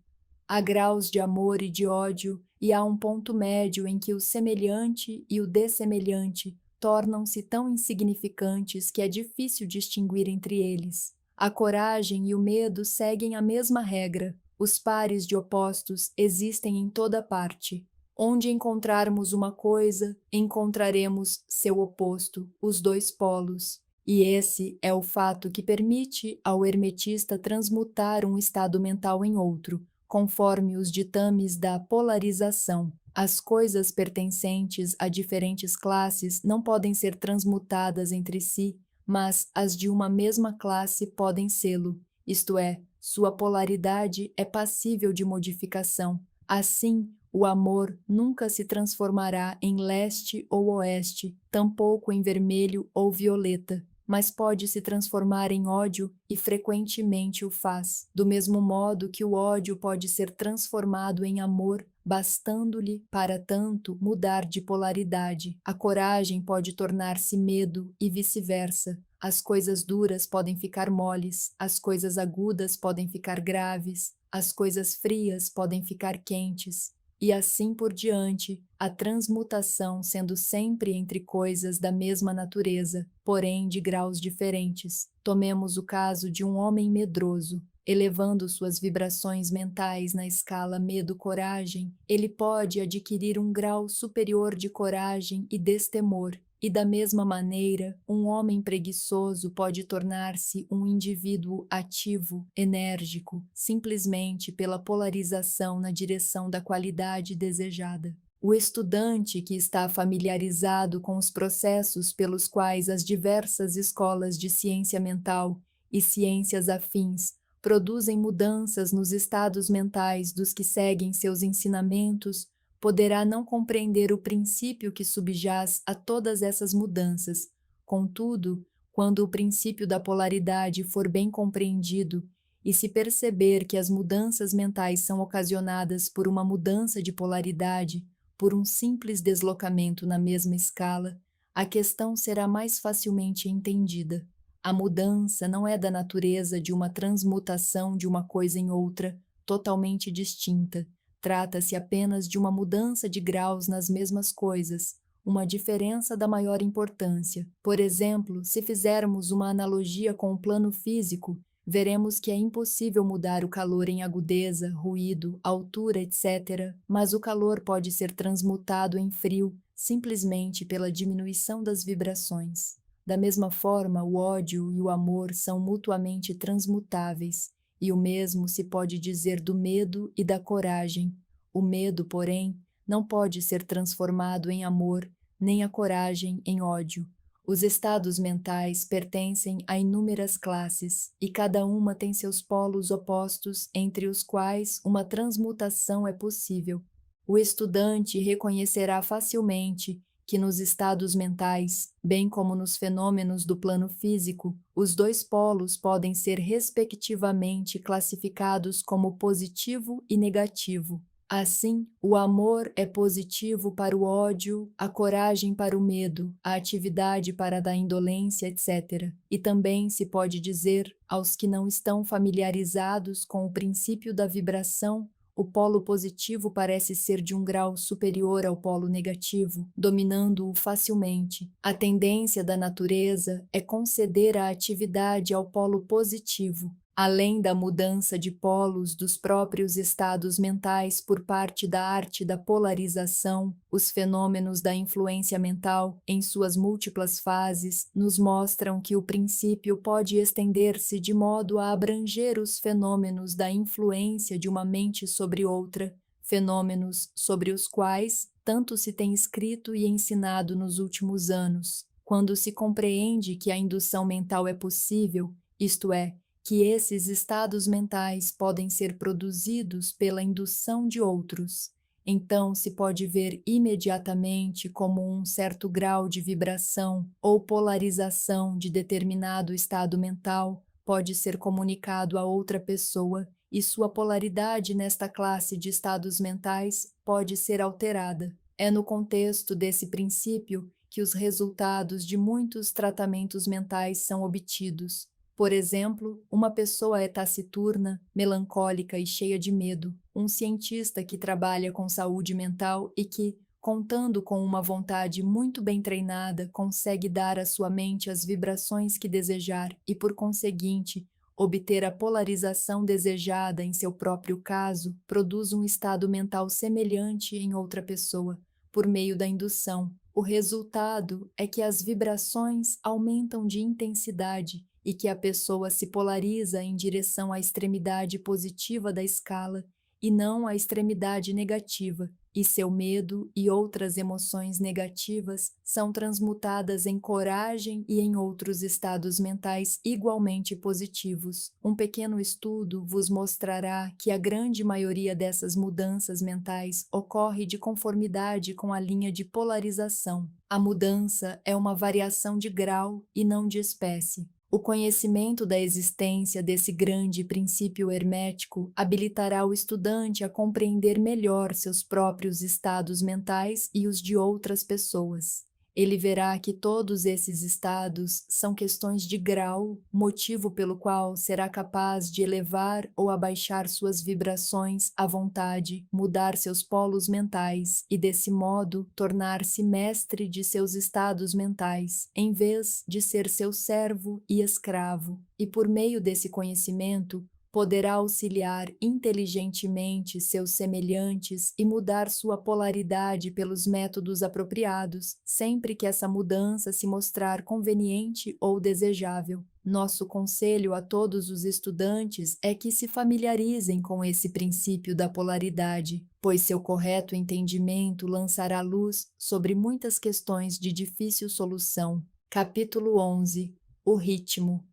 Há graus de amor e de ódio, e há um ponto médio em que o semelhante e o dessemelhante tornam-se tão insignificantes que é difícil distinguir entre eles. A coragem e o medo seguem a mesma regra. Os pares de opostos existem em toda parte. Onde encontrarmos uma coisa, encontraremos seu oposto, os dois polos. E esse é o fato que permite ao hermetista transmutar um estado mental em outro, conforme os ditames da polarização. As coisas pertencentes a diferentes classes não podem ser transmutadas entre si, mas as de uma mesma classe podem sê-lo, isto é, sua polaridade é passível de modificação. Assim, o amor nunca se transformará em leste ou oeste, tampouco em vermelho ou violeta, mas pode se transformar em ódio e frequentemente o faz, do mesmo modo que o ódio pode ser transformado em amor, bastando-lhe, para tanto, mudar de polaridade. A coragem pode tornar-se medo e vice-versa. As coisas duras podem ficar moles, as coisas agudas podem ficar graves, as coisas frias podem ficar quentes. E assim por diante, a transmutação sendo sempre entre coisas da mesma natureza, porém de graus diferentes. Tomemos o caso de um homem medroso. Elevando suas vibrações mentais na escala medo-coragem, ele pode adquirir um grau superior de coragem e destemor. E da mesma maneira, um homem preguiçoso pode tornar-se um indivíduo ativo, enérgico, simplesmente pela polarização na direção da qualidade desejada. O estudante que está familiarizado com os processos pelos quais as diversas escolas de ciência mental e ciências afins produzem mudanças nos estados mentais dos que seguem seus ensinamentos, poderá não compreender o princípio que subjaz a todas essas mudanças. Contudo, quando o princípio da polaridade for bem compreendido e se perceber que as mudanças mentais são ocasionadas por uma mudança de polaridade, por um simples deslocamento na mesma escala, a questão será mais facilmente entendida. A mudança não é da natureza de uma transmutação de uma coisa em outra, totalmente distinta. Trata-se apenas de uma mudança de graus nas mesmas coisas, uma diferença da maior importância. Por exemplo, se fizermos uma analogia com o plano físico, veremos que é impossível mudar o calor em agudeza, ruído, altura, etc., mas o calor pode ser transmutado em frio simplesmente pela diminuição das vibrações. Da mesma forma, o ódio e o amor são mutuamente transmutáveis, e o mesmo se pode dizer do medo e da coragem. O medo, porém, não pode ser transformado em amor, nem a coragem em ódio. Os estados mentais pertencem a inúmeras classes, e cada uma tem seus polos opostos, entre os quais uma transmutação é possível. O estudante reconhecerá facilmente que nos estados mentais, bem como nos fenômenos do plano físico, os dois polos podem ser respectivamente classificados como positivo e negativo. Assim, o amor é positivo para o ódio, a coragem para o medo, a atividade para a da indolência, etc. E também se pode dizer, aos que não estão familiarizados com o princípio da vibração, o polo positivo parece ser de um grau superior ao polo negativo, dominando-o facilmente. A tendência da natureza é conceder a atividade ao polo positivo, além da mudança de polos dos próprios estados mentais por parte da arte da polarização. Os fenômenos da influência mental, em suas múltiplas fases, nos mostram que o princípio pode estender-se de modo a abranger os fenômenos da influência de uma mente sobre outra, fenômenos sobre os quais tanto se tem escrito e ensinado nos últimos anos. Quando se compreende que a indução mental é possível, isto é, que esses estados mentais podem ser produzidos pela indução de outros, então se pode ver imediatamente como um certo grau de vibração ou polarização de determinado estado mental pode ser comunicado a outra pessoa e sua polaridade nesta classe de estados mentais pode ser alterada. É no contexto desse princípio que os resultados de muitos tratamentos mentais são obtidos. Por exemplo, uma pessoa é taciturna, melancólica e cheia de medo. Um cientista que trabalha com saúde mental e que, contando com uma vontade muito bem treinada, consegue dar à sua mente as vibrações que desejar e, por conseguinte, obter a polarização desejada em seu próprio caso, produz um estado mental semelhante em outra pessoa, por meio da indução. O resultado é que as vibrações aumentam de intensidade e que a pessoa se polariza em direção à extremidade positiva da escala e não à extremidade negativa, e seu medo e outras emoções negativas são transmutadas em coragem e em outros estados mentais igualmente positivos. Um pequeno estudo vos mostrará que a grande maioria dessas mudanças mentais ocorre de conformidade com a linha de polarização. A mudança é uma variação de grau e não de espécie. O conhecimento da existência desse grande princípio hermético habilitará o estudante a compreender melhor seus próprios estados mentais e os de outras pessoas. Ele verá que todos esses estados são questões de grau, motivo pelo qual será capaz de elevar ou abaixar suas vibrações à vontade, mudar seus polos mentais e, desse modo, tornar-se mestre de seus estados mentais, em vez de ser seu servo e escravo. E por meio desse conhecimento, poderá auxiliar inteligentemente seus semelhantes e mudar sua polaridade pelos métodos apropriados, sempre que essa mudança se mostrar conveniente ou desejável. Nosso conselho a todos os estudantes é que se familiarizem com esse princípio da polaridade, pois seu correto entendimento lançará luz sobre muitas questões de difícil solução. Capítulo 11. O ritmo.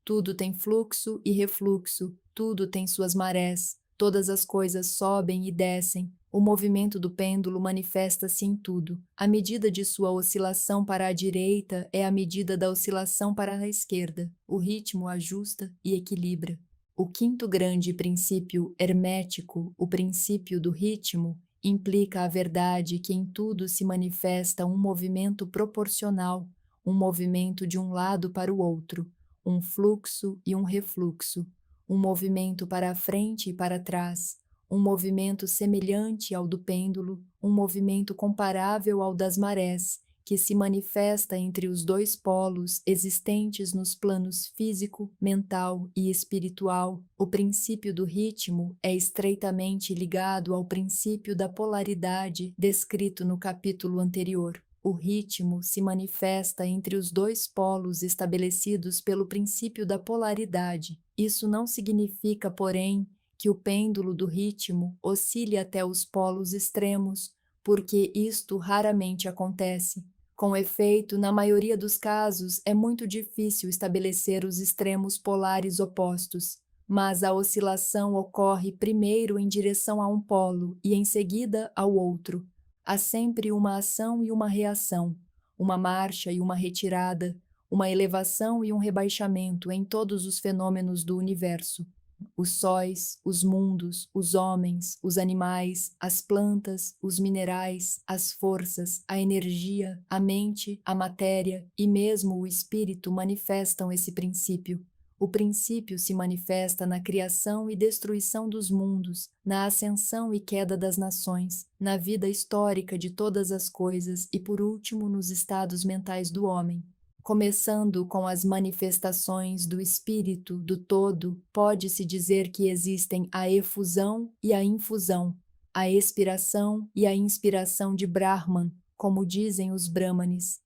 Tudo tem fluxo e refluxo, tudo tem suas marés, todas as coisas sobem e descem, o movimento do pêndulo manifesta-se em tudo. A medida de sua oscilação para a direita é a medida da oscilação para a esquerda. O ritmo ajusta e equilibra. O quinto grande princípio hermético, o princípio do ritmo, implica a verdade que em tudo se manifesta um movimento proporcional, um movimento de um lado para o outro, um fluxo e um refluxo, um movimento para a frente e para trás, um movimento semelhante ao do pêndulo, um movimento comparável ao das marés, que se manifesta entre os dois polos existentes nos planos físico, mental e espiritual. O princípio do ritmo é estreitamente ligado ao princípio da polaridade descrito no capítulo anterior. O ritmo se manifesta entre os dois polos estabelecidos pelo princípio da polaridade. Isso não significa, porém, que o pêndulo do ritmo oscile até os polos extremos, porque isto raramente acontece. Com efeito, na maioria dos casos, é muito difícil estabelecer os extremos polares opostos, mas a oscilação ocorre primeiro em direção a um polo e em seguida ao outro. Há sempre uma ação e uma reação, uma marcha e uma retirada, uma elevação e um rebaixamento em todos os fenômenos do universo. Os sóis, os mundos, os homens, os animais, as plantas, os minerais, as forças, a energia, a mente, a matéria e mesmo o espírito manifestam esse princípio. O princípio se manifesta na criação e destruição dos mundos, na ascensão e queda das nações, na vida histórica de todas as coisas e, por último, nos estados mentais do homem. Começando com as manifestações do espírito do todo, pode-se dizer que existem a efusão e a infusão, a expiração e a inspiração de Brahman, como dizem os Brahmanes.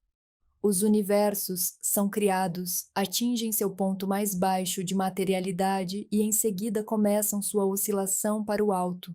Os universos são criados, atingem seu ponto mais baixo de materialidade e em seguida começam sua oscilação para o alto.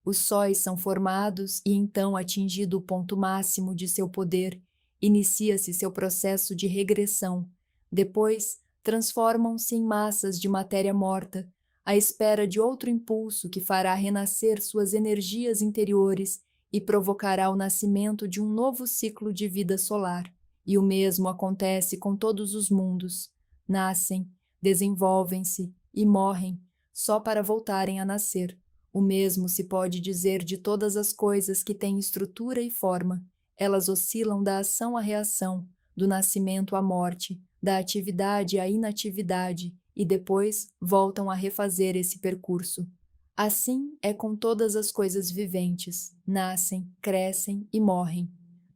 Os sóis são formados e então, atingido o ponto máximo de seu poder, inicia-se seu processo de regressão. Depois, transformam-se em massas de matéria morta, à espera de outro impulso que fará renascer suas energias interiores e provocará o nascimento de um novo ciclo de vida solar. E o mesmo acontece com todos os mundos. Nascem, desenvolvem-se e morrem, só para voltarem a nascer. O mesmo se pode dizer de todas as coisas que têm estrutura e forma. Elas oscilam da ação à reação, do nascimento à morte, da atividade à inatividade, e depois voltam a refazer esse percurso. Assim é com todas as coisas viventes, nascem, crescem e morrem.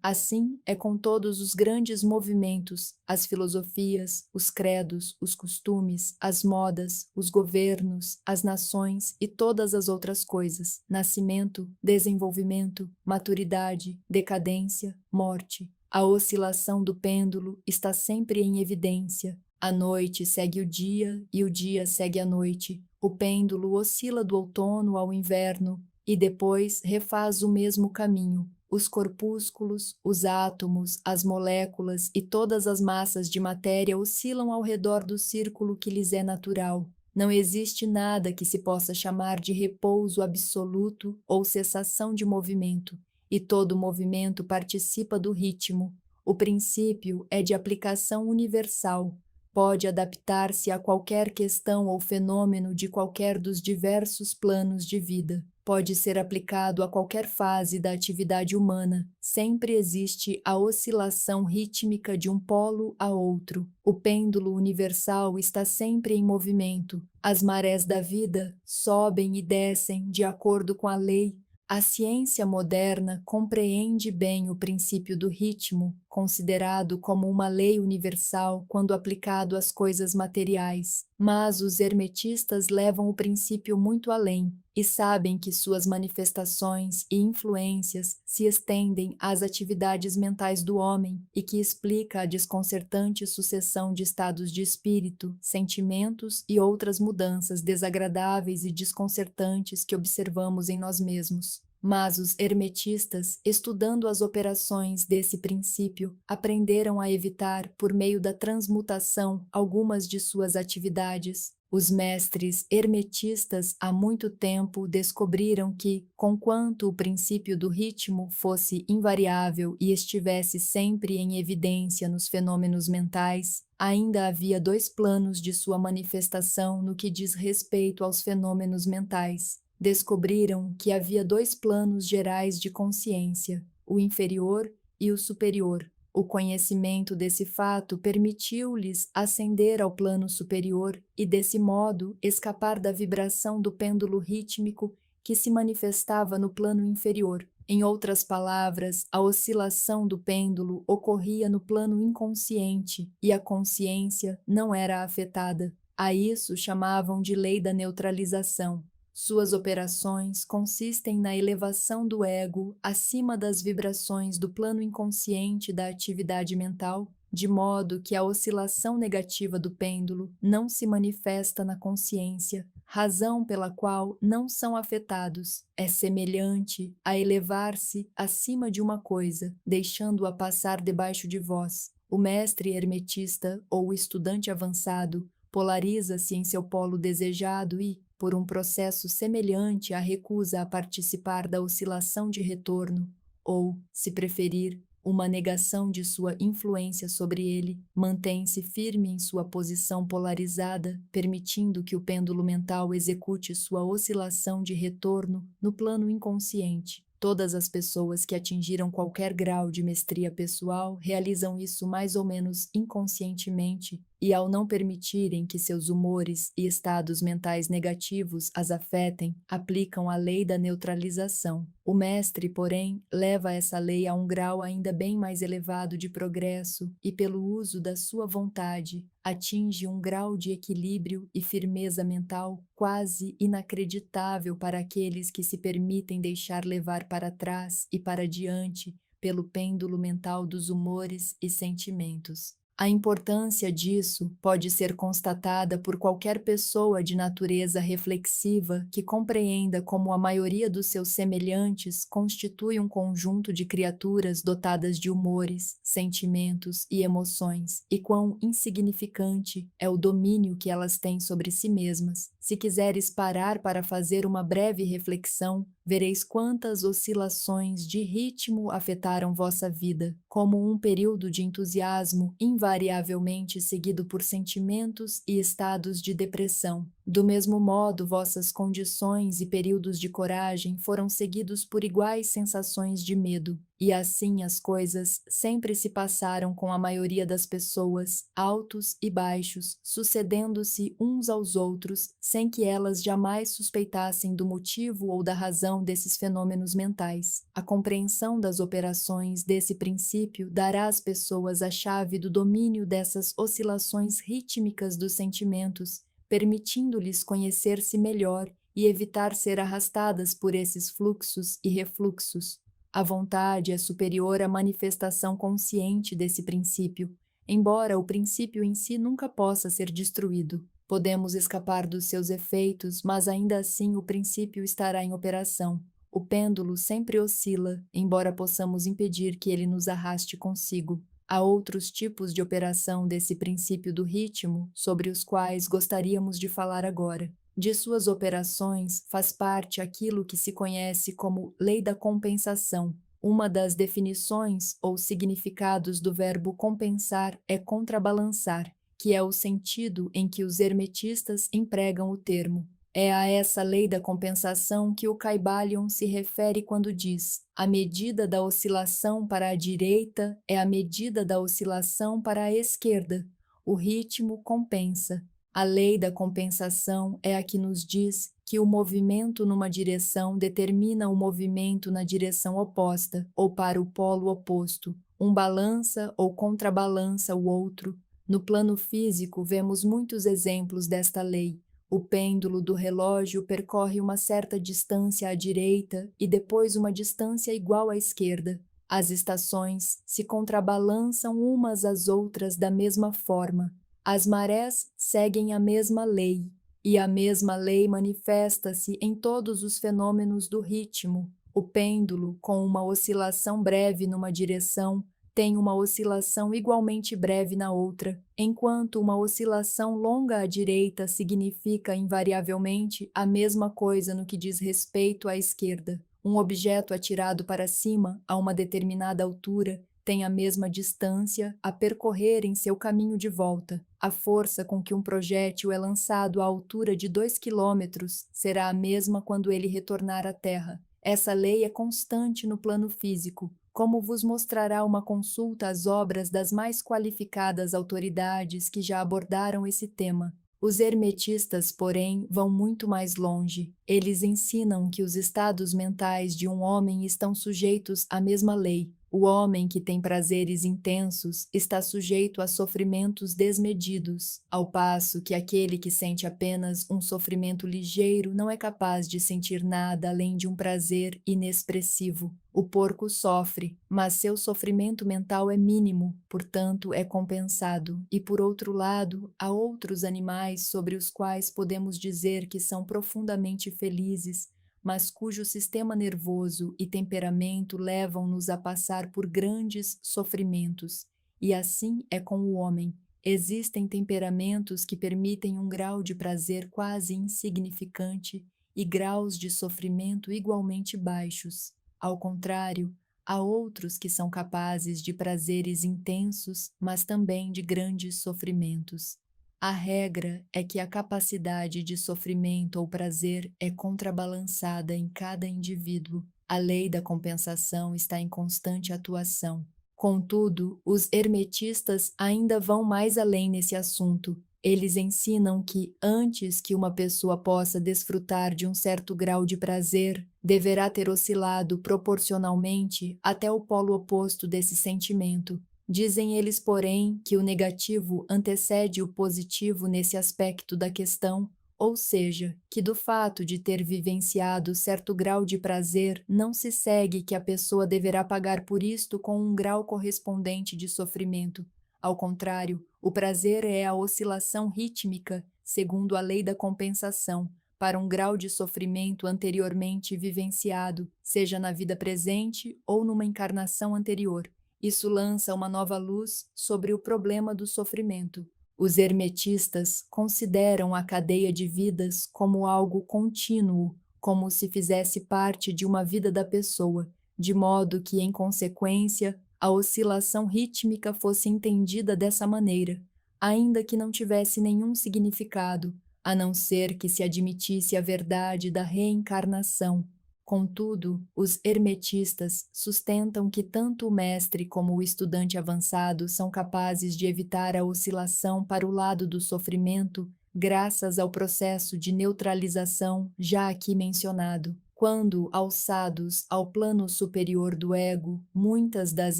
Assim é com todos os grandes movimentos, as filosofias, os credos, os costumes, as modas, os governos, as nações e todas as outras coisas: nascimento, desenvolvimento, maturidade, decadência, morte. A oscilação do pêndulo está sempre em evidência. A noite segue o dia e o dia segue a noite. O pêndulo oscila do outono ao inverno e depois refaz o mesmo caminho. Os corpúsculos, os átomos, as moléculas e todas as massas de matéria oscilam ao redor do círculo que lhes é natural. Não existe nada que se possa chamar de repouso absoluto ou cessação de movimento, e todo movimento participa do ritmo. O princípio é de aplicação universal. Pode adaptar-se a qualquer questão ou fenômeno de qualquer dos diversos planos de vida. Pode ser aplicado a qualquer fase da atividade humana. Sempre existe a oscilação rítmica de um polo a outro. O pêndulo universal está sempre em movimento. As marés da vida sobem e descem de acordo com a lei. A ciência moderna compreende bem o princípio do ritmo, considerado como uma lei universal quando aplicado às coisas materiais, mas os hermetistas levam o princípio muito além e sabem que suas manifestações e influências se estendem às atividades mentais do homem e que explica a desconcertante sucessão de estados de espírito, sentimentos e outras mudanças desagradáveis e desconcertantes que observamos em nós mesmos. Mas os hermetistas, estudando as operações desse princípio, aprenderam a evitar, por meio da transmutação, algumas de suas atividades. Os mestres hermetistas há muito tempo descobriram que, conquanto o princípio do ritmo fosse invariável e estivesse sempre em evidência nos fenômenos mentais, ainda havia dois planos de sua manifestação no que diz respeito aos fenômenos mentais. Descobriram que havia dois planos gerais de consciência, o inferior e o superior. O conhecimento desse fato permitiu-lhes ascender ao plano superior e, desse modo, escapar da vibração do pêndulo rítmico que se manifestava no plano inferior. Em outras palavras, a oscilação do pêndulo ocorria no plano inconsciente e a consciência não era afetada. A isso chamavam de lei da neutralização. Suas operações consistem na elevação do ego acima das vibrações do plano inconsciente da atividade mental, de modo que a oscilação negativa do pêndulo não se manifesta na consciência. razão pela qual não são afetados. É semelhante a elevar-se acima de uma coisa, deixando-a passar debaixo de vós. O mestre hermetista ou o estudante avançado polariza-se em seu polo desejado e, por um processo semelhante, a recusa a participar da oscilação de retorno, ou, se preferir, uma negação de sua influência sobre ele, mantém-se firme em sua posição polarizada, permitindo que o pêndulo mental execute sua oscilação de retorno no plano inconsciente. Todas as pessoas que atingiram qualquer grau de mestria pessoal realizam isso mais ou menos inconscientemente, e ao não permitirem que seus humores e estados mentais negativos as afetem, aplicam a lei da neutralização. O mestre, porém, leva essa lei a um grau ainda bem mais elevado de progresso e, pelo uso da sua vontade, atinge um grau de equilíbrio e firmeza mental quase inacreditável para aqueles que se permitem deixar levar para trás e para diante pelo pêndulo mental dos humores e sentimentos. A importância disso pode ser constatada por qualquer pessoa de natureza reflexiva que compreenda como a maioria dos seus semelhantes constitui um conjunto de criaturas dotadas de humores, sentimentos e emoções, e quão insignificante é o domínio que elas têm sobre si mesmas. Se quiseres parar para fazer uma breve reflexão, vereis quantas oscilações de ritmo afetaram vossa vida, como um período de entusiasmo invariavelmente seguido por sentimentos e estados de depressão. Do mesmo modo, vossas condições e períodos de coragem foram seguidos por iguais sensações de medo. E assim as coisas sempre se passaram com a maioria das pessoas, altos e baixos, sucedendo-se uns aos outros, sem que elas jamais suspeitassem do motivo ou da razão desses fenômenos mentais. A compreensão das operações desse princípio dará às pessoas a chave do domínio dessas oscilações rítmicas dos sentimentos, permitindo-lhes conhecer-se melhor e evitar ser arrastadas por esses fluxos e refluxos. A vontade é superior à manifestação consciente desse princípio, embora o princípio em si nunca possa ser destruído. Podemos escapar dos seus efeitos, mas ainda assim o princípio estará em operação. O pêndulo sempre oscila, embora possamos impedir que ele nos arraste consigo. Há outros tipos de operação desse princípio do ritmo, sobre os quais gostaríamos de falar agora. De suas operações faz parte aquilo que se conhece como lei da compensação. Uma das definições ou significados do verbo compensar é contrabalançar, que é o sentido em que os hermetistas empregam o termo. É a essa lei da compensação que o Kybalion se refere quando diz: a medida da oscilação para a direita é a medida da oscilação para a esquerda. O ritmo compensa. A lei da compensação é a que nos diz que o movimento numa direção determina o movimento na direção oposta, ou para o polo oposto. Um balança ou contrabalança o outro. No plano físico, vemos muitos exemplos desta lei. O pêndulo do relógio percorre uma certa distância à direita e depois uma distância igual à esquerda. As estações se contrabalançam umas às outras da mesma forma. As marés seguem a mesma lei, e a mesma lei manifesta-se em todos os fenômenos do ritmo. O pêndulo, com uma oscilação breve numa direção, tem uma oscilação igualmente breve na outra, enquanto uma oscilação longa à direita significa invariavelmente a mesma coisa no que diz respeito à esquerda. Um objeto atirado para cima a uma determinada altura tem a mesma distância a percorrer em seu caminho de volta. A força com que um projétil é lançado à altura de 2 quilômetros será a mesma quando ele retornar à Terra. Essa lei é constante no plano físico, como vos mostrará uma consulta às obras das mais qualificadas autoridades que já abordaram esse tema. Os hermetistas, porém, vão muito mais longe. Eles ensinam que os estados mentais de um homem estão sujeitos à mesma lei. O homem que tem prazeres intensos está sujeito a sofrimentos desmedidos, ao passo que aquele que sente apenas um sofrimento ligeiro não é capaz de sentir nada além de um prazer inexpressivo. O porco sofre, mas seu sofrimento mental é mínimo, portanto é compensado. E por outro lado, há outros animais sobre os quais podemos dizer que são profundamente felizes, mas cujo sistema nervoso e temperamento levam-nos a passar por grandes sofrimentos. E assim é com o homem. Existem temperamentos que permitem um grau de prazer quase insignificante e graus de sofrimento igualmente baixos. Ao contrário, há outros que são capazes de prazeres intensos, mas também de grandes sofrimentos. A regra é que a capacidade de sofrimento ou prazer é contrabalançada em cada indivíduo. A lei da compensação está em constante atuação. Contudo, os hermetistas ainda vão mais além nesse assunto. Eles ensinam que, antes que uma pessoa possa desfrutar de um certo grau de prazer, deverá ter oscilado proporcionalmente até o polo oposto desse sentimento. Dizem eles, porém, que o negativo antecede o positivo nesse aspecto da questão, ou seja, que do fato de ter vivenciado certo grau de prazer não se segue que a pessoa deverá pagar por isto com um grau correspondente de sofrimento. Ao contrário, o prazer é a oscilação rítmica, segundo a lei da compensação, para um grau de sofrimento anteriormente vivenciado, seja na vida presente ou numa encarnação anterior. Isso lança uma nova luz sobre o problema do sofrimento. Os hermetistas consideram a cadeia de vidas como algo contínuo, como se fizesse parte de uma vida da pessoa, de modo que, em consequência, a oscilação rítmica fosse entendida dessa maneira, ainda que não tivesse nenhum significado, a não ser que se admitisse a verdade da reencarnação. Contudo, os hermetistas sustentam que tanto o mestre como o estudante avançado são capazes de evitar a oscilação para o lado do sofrimento graças ao processo de neutralização já aqui mencionado. Quando alçados ao plano superior do ego, muitas das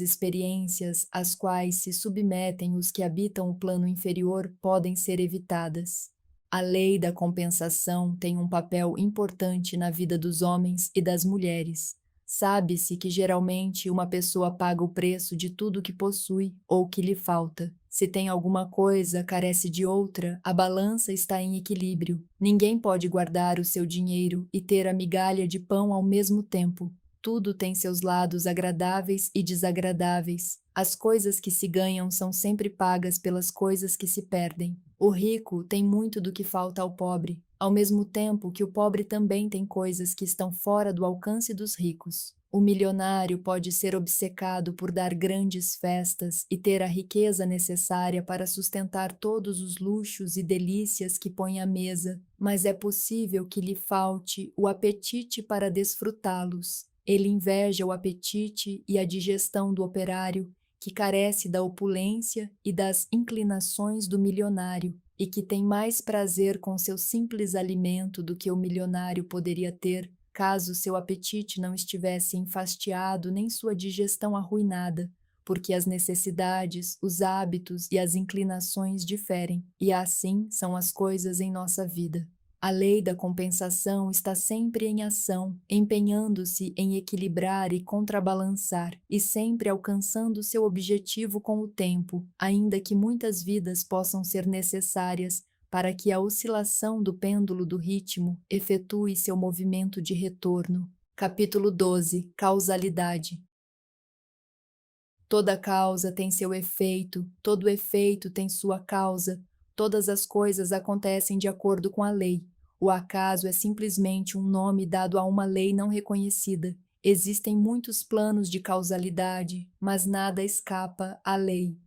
experiências às quais se submetem os que habitam o plano inferior podem ser evitadas. A lei da compensação tem um papel importante na vida dos homens e das mulheres. Sabe-se que geralmente uma pessoa paga o preço de tudo que possui ou que lhe falta. Se tem alguma coisa, carece de outra, a balança está em equilíbrio. Ninguém pode guardar o seu dinheiro e ter a migalha de pão ao mesmo tempo. Tudo tem seus lados agradáveis e desagradáveis. As coisas que se ganham são sempre pagas pelas coisas que se perdem. O rico tem muito do que falta ao pobre, ao mesmo tempo que o pobre também tem coisas que estão fora do alcance dos ricos. O milionário pode ser obcecado por dar grandes festas e ter a riqueza necessária para sustentar todos os luxos e delícias que põe à mesa, mas é possível que lhe falte o apetite para desfrutá-los. Ele inveja o apetite e a digestão do operário, que carece da opulência e das inclinações do milionário, e que tem mais prazer com seu simples alimento do que o milionário poderia ter, caso seu apetite não estivesse enfastiado nem sua digestão arruinada, porque as necessidades, os hábitos e as inclinações diferem, e assim são as coisas em nossa vida. A lei da compensação está sempre em ação, empenhando-se em equilibrar e contrabalançar, e sempre alcançando seu objetivo com o tempo, ainda que muitas vidas possam ser necessárias para que a oscilação do pêndulo do ritmo efetue seu movimento de retorno. Capítulo 12. Causalidade. Toda causa tem seu efeito, todo efeito tem sua causa, todas as coisas acontecem de acordo com a lei. O acaso é simplesmente um nome dado a uma lei não reconhecida. Existem muitos planos de causalidade, mas nada escapa à lei.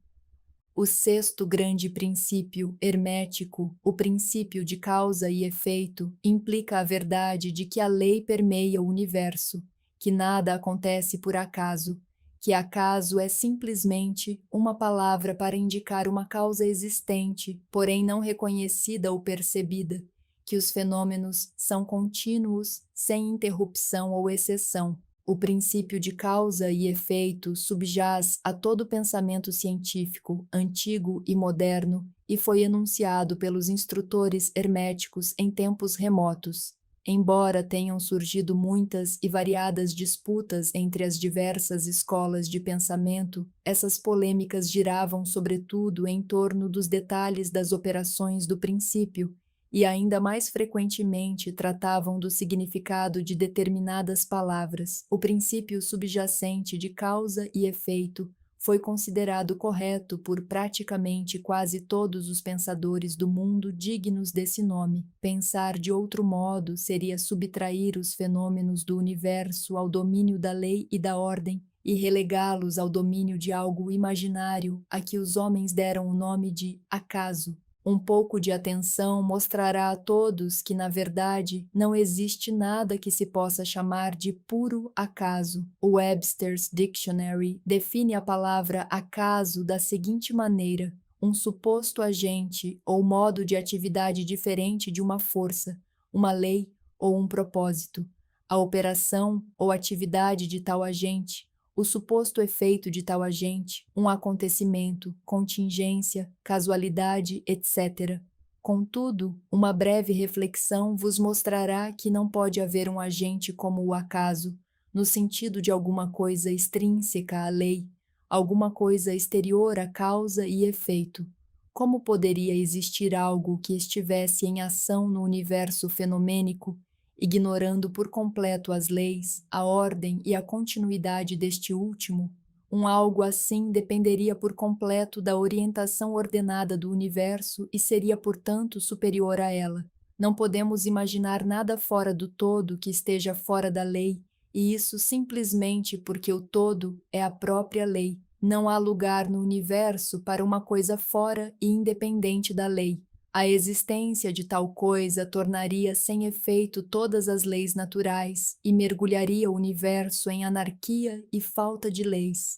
O sexto grande princípio hermético, o princípio de causa e efeito, implica a verdade de que a lei permeia o universo, que nada acontece por acaso, que acaso é simplesmente uma palavra para indicar uma causa existente, porém não reconhecida ou percebida, que os fenômenos são contínuos, sem interrupção ou exceção. O princípio de causa e efeito subjaz a todo pensamento científico, antigo e moderno, e foi enunciado pelos instrutores herméticos em tempos remotos. Embora tenham surgido muitas e variadas disputas entre as diversas escolas de pensamento, essas polêmicas giravam sobretudo em torno dos detalhes das operações do princípio e ainda mais frequentemente tratavam do significado de determinadas palavras. O princípio subjacente de causa e efeito foi considerado correto por praticamente quase todos os pensadores do mundo dignos desse nome. Pensar de outro modo seria subtrair os fenômenos do universo ao domínio da lei e da ordem e relegá-los ao domínio de algo imaginário a que os homens deram o nome de acaso. Um pouco de atenção mostrará a todos que, na verdade, não existe nada que se possa chamar de puro acaso. O Webster's Dictionary define a palavra acaso da seguinte maneira: um suposto agente ou modo de atividade diferente de uma força, uma lei ou um propósito. A operação ou atividade de tal agente, o suposto efeito de tal agente, um acontecimento, contingência, casualidade, etc. Contudo, uma breve reflexão vos mostrará que não pode haver um agente como o acaso, no sentido de alguma coisa extrínseca à lei, alguma coisa exterior à causa e efeito. Como poderia existir algo que estivesse em ação no universo fenomênico, ignorando por completo as leis, a ordem e a continuidade deste último? Algo assim dependeria por completo da orientação ordenada do universo e seria, portanto, superior a ela. Não podemos imaginar nada fora do todo que esteja fora da lei, e isso simplesmente porque o todo é a própria lei. Não há lugar no universo para uma coisa fora e independente da lei. A existência de tal coisa tornaria sem efeito todas as leis naturais e mergulharia o universo em anarquia e falta de leis.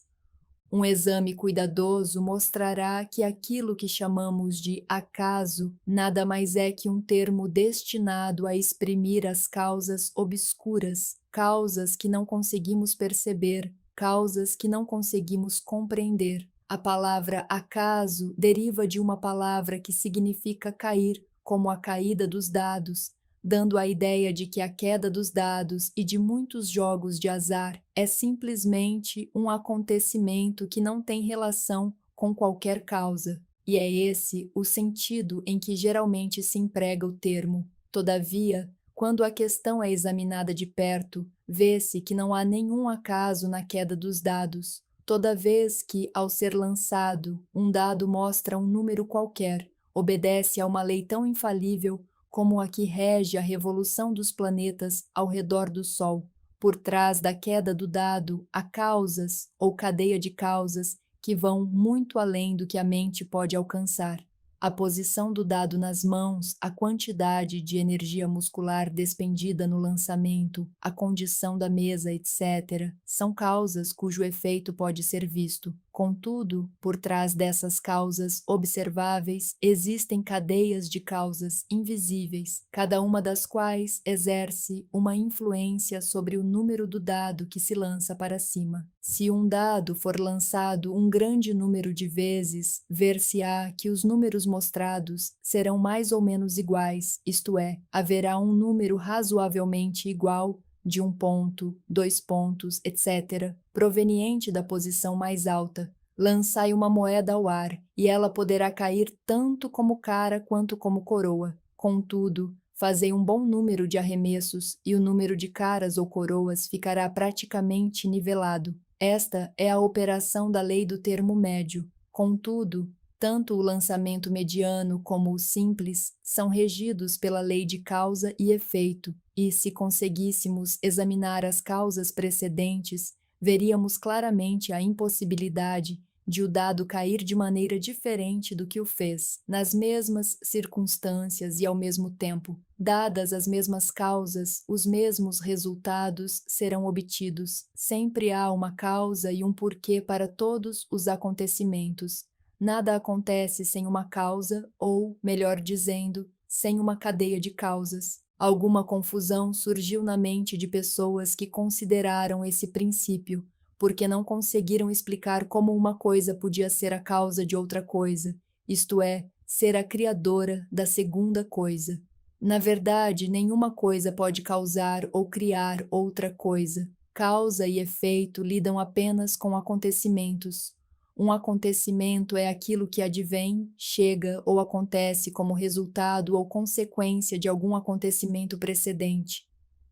Um exame cuidadoso mostrará que aquilo que chamamos de acaso nada mais é que um termo destinado a exprimir as causas obscuras, causas que não conseguimos perceber, causas que não conseguimos compreender. A palavra acaso deriva de uma palavra que significa cair, como a caída dos dados, dando a ideia de que a queda dos dados e de muitos jogos de azar é simplesmente um acontecimento que não tem relação com qualquer causa. E é esse o sentido em que geralmente se emprega o termo. Todavia, quando a questão é examinada de perto, vê-se que não há nenhum acaso na queda dos dados. Toda vez que, ao ser lançado, um dado mostra um número qualquer, obedece a uma lei tão infalível como a que rege a revolução dos planetas ao redor do Sol. Por trás da queda do dado há causas ou cadeia de causas que vão muito além do que a mente pode alcançar. A posição do dado nas mãos, a quantidade de energia muscular despendida no lançamento, a condição da mesa, etc., são causas cujo efeito pode ser visto. Contudo, por trás dessas causas observáveis, existem cadeias de causas invisíveis, cada uma das quais exerce uma influência sobre o número do dado que se lança para cima. Se um dado for lançado um grande número de vezes, ver-se-á que os números mostrados serão mais ou menos iguais, isto é, haverá um número razoavelmente igual de 1 ponto, 2 pontos, etc., proveniente da posição mais alta. Lançai uma moeda ao ar, e ela poderá cair tanto como cara quanto como coroa. Contudo, fazei um bom número de arremessos, e o número de caras ou coroas ficará praticamente nivelado. Esta é a operação da lei do termo médio. Contudo, tanto o lançamento mediano como o simples são regidos pela lei de causa e efeito, e se conseguíssemos examinar as causas precedentes, veríamos claramente a impossibilidade de o dado cair de maneira diferente do que o fez, nas mesmas circunstâncias e ao mesmo tempo. Dadas as mesmas causas, os mesmos resultados serão obtidos. Sempre há uma causa e um porquê para todos os acontecimentos. Nada acontece sem uma causa ou, melhor dizendo, sem uma cadeia de causas. Alguma confusão surgiu na mente de pessoas que consideraram esse princípio, porque não conseguiram explicar como uma coisa podia ser a causa de outra coisa, isto é, ser a criadora da segunda coisa. Na verdade, nenhuma coisa pode causar ou criar outra coisa. Causa e efeito lidam apenas com acontecimentos. Um acontecimento é aquilo que advém, chega ou acontece como resultado ou consequência de algum acontecimento precedente.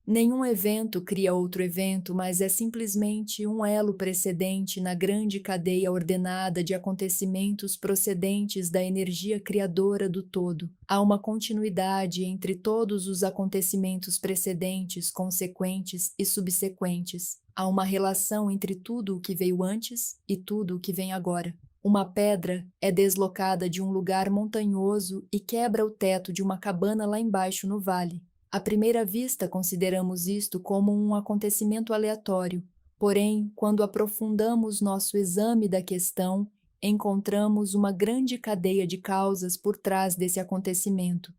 Nenhum evento cria outro evento, mas é simplesmente um elo precedente na grande cadeia ordenada de acontecimentos procedentes da energia criadora do todo. Há uma continuidade entre todos os acontecimentos precedentes, consequentes e subsequentes. Há uma relação entre tudo o que veio antes e tudo o que vem agora. Uma pedra é deslocada de um lugar montanhoso e quebra o teto de uma cabana lá embaixo no vale. À primeira vista, consideramos isto como um acontecimento aleatório, porém, quando aprofundamos nosso exame da questão, encontramos uma grande cadeia de causas por trás desse acontecimento.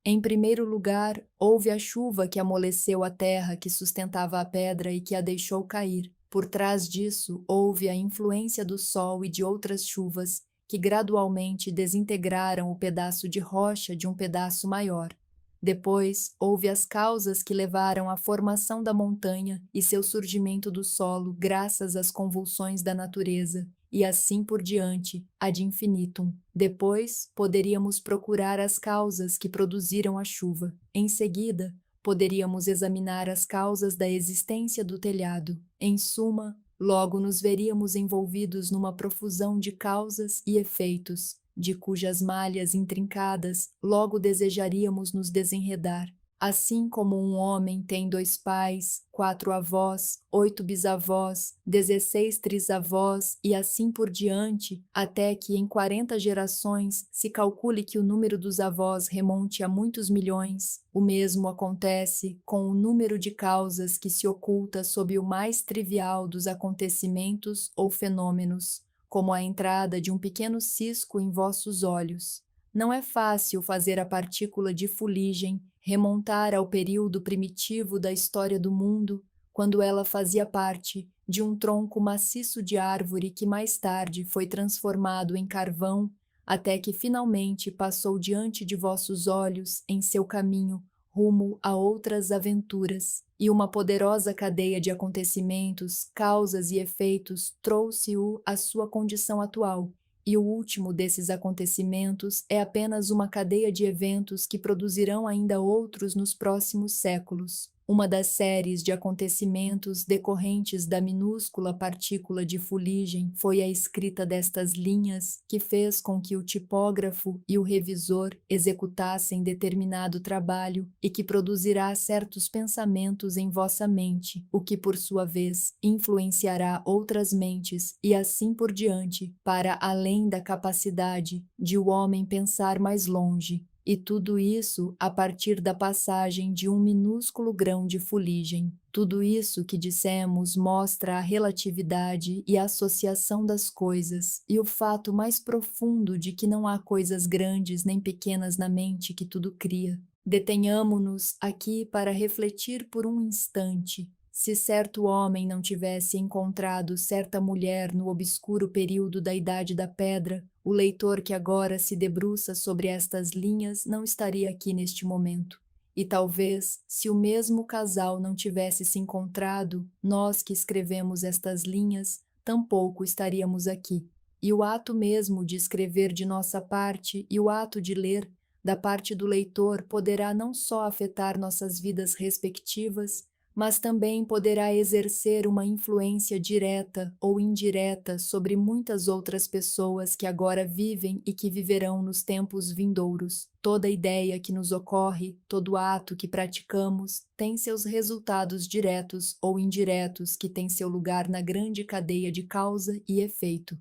Em primeiro lugar, houve a chuva que amoleceu a terra que sustentava a pedra e que a deixou cair. Por trás disso, houve a influência do sol e de outras chuvas que gradualmente desintegraram o pedaço de rocha de um pedaço maior. Depois, houve as causas que levaram à formação da montanha e seu surgimento do solo graças às convulsões da natureza, e assim por diante, ad infinitum. Depois, poderíamos procurar as causas que produziram a chuva. Em seguida, poderíamos examinar as causas da existência do telhado. Em suma, logo nos veríamos envolvidos numa profusão de causas e efeitos, de cujas malhas intrincadas logo desejaríamos nos desenredar. Assim como um homem tem 2 pais, 4 avós, 8 bisavós, 16 trisavós e assim por diante, até que em 40 gerações se calcule que o número dos avós remonte a muitos milhões, o mesmo acontece com o número de causas que se oculta sob o mais trivial dos acontecimentos ou fenômenos, como a entrada de um pequeno cisco em vossos olhos. Não é fácil fazer a partícula de fuligem remontar ao período primitivo da história do mundo, quando ela fazia parte de um tronco maciço de árvore que mais tarde foi transformado em carvão, até que finalmente passou diante de vossos olhos em seu caminho rumo a outras aventuras, e uma poderosa cadeia de acontecimentos, causas e efeitos trouxe-o à sua condição atual. E o último desses acontecimentos é apenas uma cadeia de eventos que produzirão ainda outros nos próximos séculos. Uma das séries de acontecimentos decorrentes da minúscula partícula de fuligem foi a escrita destas linhas, que fez com que o tipógrafo e o revisor executassem determinado trabalho e que produzirá certos pensamentos em vossa mente, o que por sua vez influenciará outras mentes e assim por diante, para além da capacidade de o homem pensar mais longe. E tudo isso a partir da passagem de um minúsculo grão de fuligem. Tudo isso que dissemos mostra a relatividade e a associação das coisas, e o fato mais profundo de que não há coisas grandes nem pequenas na mente que tudo cria. Detenhamo-nos aqui para refletir por um instante. Se certo homem não tivesse encontrado certa mulher no obscuro período da Idade da Pedra, o leitor que agora se debruça sobre estas linhas não estaria aqui neste momento. E talvez, se o mesmo casal não tivesse se encontrado, nós que escrevemos estas linhas, tampouco estaríamos aqui. E o ato mesmo de escrever de nossa parte e o ato de ler da parte do leitor poderá não só afetar nossas vidas respectivas, mas também poderá exercer uma influência direta ou indireta sobre muitas outras pessoas que agora vivem e que viverão nos tempos vindouros. Toda ideia que nos ocorre, todo ato que praticamos, tem seus resultados diretos ou indiretos que têm seu lugar na grande cadeia de causa e efeito.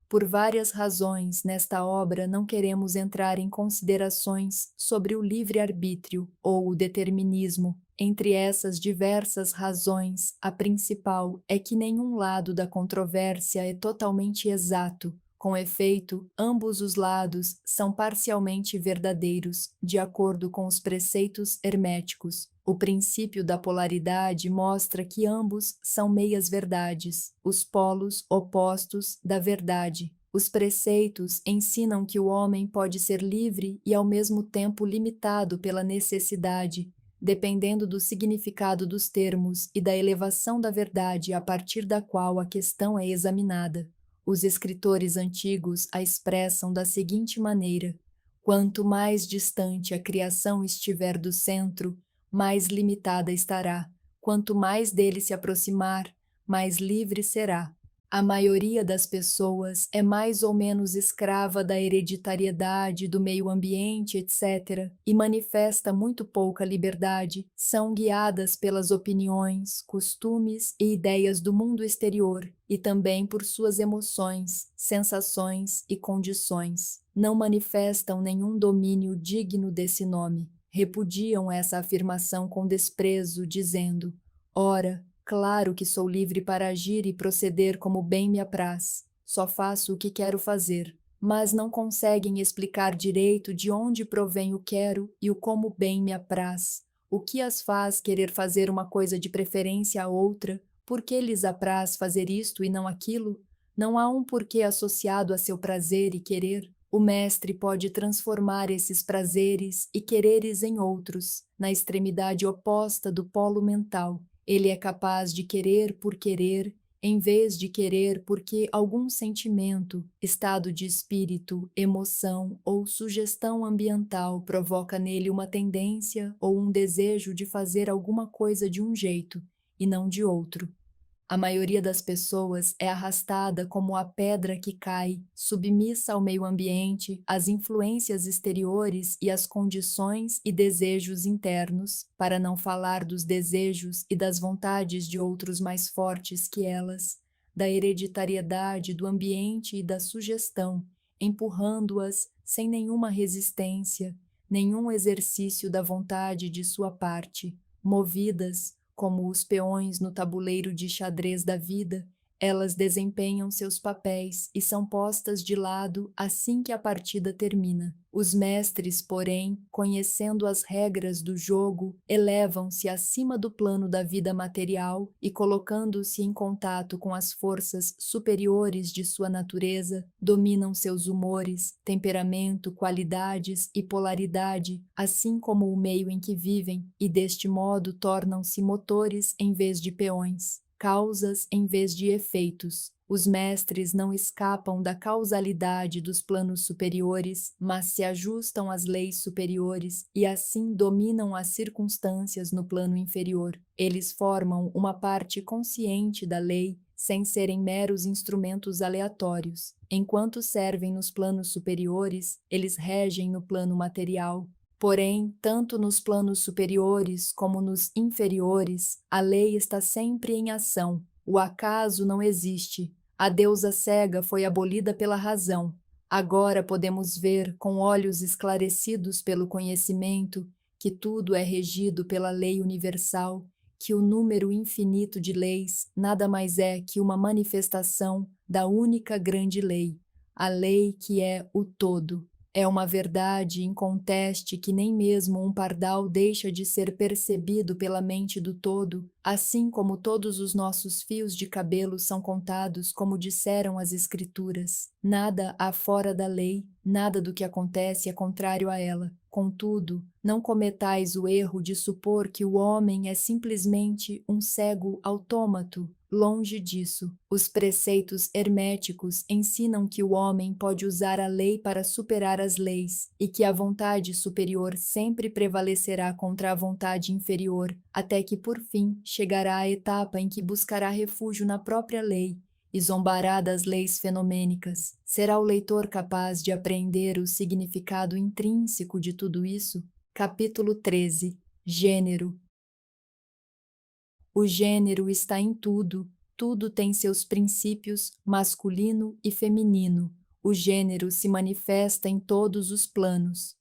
Por várias razões, nesta obra não queremos entrar em considerações sobre o livre-arbítrio ou o determinismo. Entre essas diversas razões, a principal é que nenhum lado da controvérsia é totalmente exato, Com efeito, ambos os lados são parcialmente verdadeiros, de acordo com os preceitos herméticos. O princípio da polaridade mostra que ambos são meias-verdades, os polos opostos da verdade. Os preceitos ensinam que o homem pode ser livre e ao mesmo tempo limitado pela necessidade, dependendo do significado dos termos e da elevação da verdade a partir da qual a questão é examinada. Os escritores antigos a expressam da seguinte maneira: quanto mais distante a criação estiver do centro, mais limitada estará. Quanto mais dele se aproximar, mais livre será. A maioria das pessoas é mais ou menos escrava da hereditariedade, do meio ambiente, etc., e manifesta muito pouca liberdade. São guiadas pelas opiniões, costumes e ideias do mundo exterior e também por suas emoções, sensações e condições. Não manifestam nenhum domínio digno desse nome. Repudiam essa afirmação com desprezo, dizendo: ora, claro que sou livre para agir e proceder como bem me apraz. Só faço o que quero fazer. Mas não conseguem explicar direito de onde provém o quero e o como bem me apraz. O que as faz querer fazer uma coisa de preferência a outra? Por que lhes apraz fazer isto e não aquilo? Não há um porquê associado a seu prazer e querer. O mestre pode transformar esses prazeres e quereres em outros, na extremidade oposta do polo mental. Ele é capaz de querer por querer, em vez de querer porque algum sentimento, estado de espírito, emoção ou sugestão ambiental provoca nele uma tendência ou um desejo de fazer alguma coisa de um jeito e não de outro. A maioria das pessoas é arrastada como a pedra que cai, submissa ao meio ambiente, às influências exteriores e às condições e desejos internos, para não falar dos desejos e das vontades de outros mais fortes que elas, da hereditariedade, do ambiente e da sugestão, empurrando-as sem nenhuma resistência, nenhum exercício da vontade de sua parte, movidas, como os peões no tabuleiro de xadrez da vida, elas desempenham seus papéis e são postas de lado assim que a partida termina. Os mestres, porém, conhecendo as regras do jogo, elevam-se acima do plano da vida material e, colocando-se em contato com as forças superiores de sua natureza, dominam seus humores, temperamento, qualidades e polaridade, assim como o meio em que vivem, e deste modo tornam-se motores em vez de peões, causas em vez de efeitos. Os mestres não escapam da causalidade dos planos superiores, mas se ajustam às leis superiores e assim dominam as circunstâncias no plano inferior. Eles formam uma parte consciente da lei, sem serem meros instrumentos aleatórios. Enquanto servem nos planos superiores, eles regem no plano material. Porém, tanto nos planos superiores como nos inferiores, a lei está sempre em ação. O acaso não existe. A deusa cega foi abolida pela razão. Agora podemos ver, com olhos esclarecidos pelo conhecimento, que tudo é regido pela lei universal, que o número infinito de leis nada mais é que uma manifestação da única grande lei, a lei que é o todo. É uma verdade inconteste que nem mesmo um pardal deixa de ser percebido pela mente do todo, assim como todos os nossos fios de cabelo são contados como disseram as Escrituras. Nada há fora da lei, nada do que acontece é contrário a ela. Contudo, não cometais o erro de supor que o homem é simplesmente um cego autômato. Longe disso, os preceitos herméticos ensinam que o homem pode usar a lei para superar as leis e que a vontade superior sempre prevalecerá contra a vontade inferior, até que por fim chegará a etapa em que buscará refúgio na própria lei e zombará das leis fenomênicas. Será o leitor capaz de apreender o significado intrínseco de tudo isso? Capítulo 13. Gênero. O gênero está em tudo, tudo tem seus princípios masculino e feminino. O gênero se manifesta em todos os planos.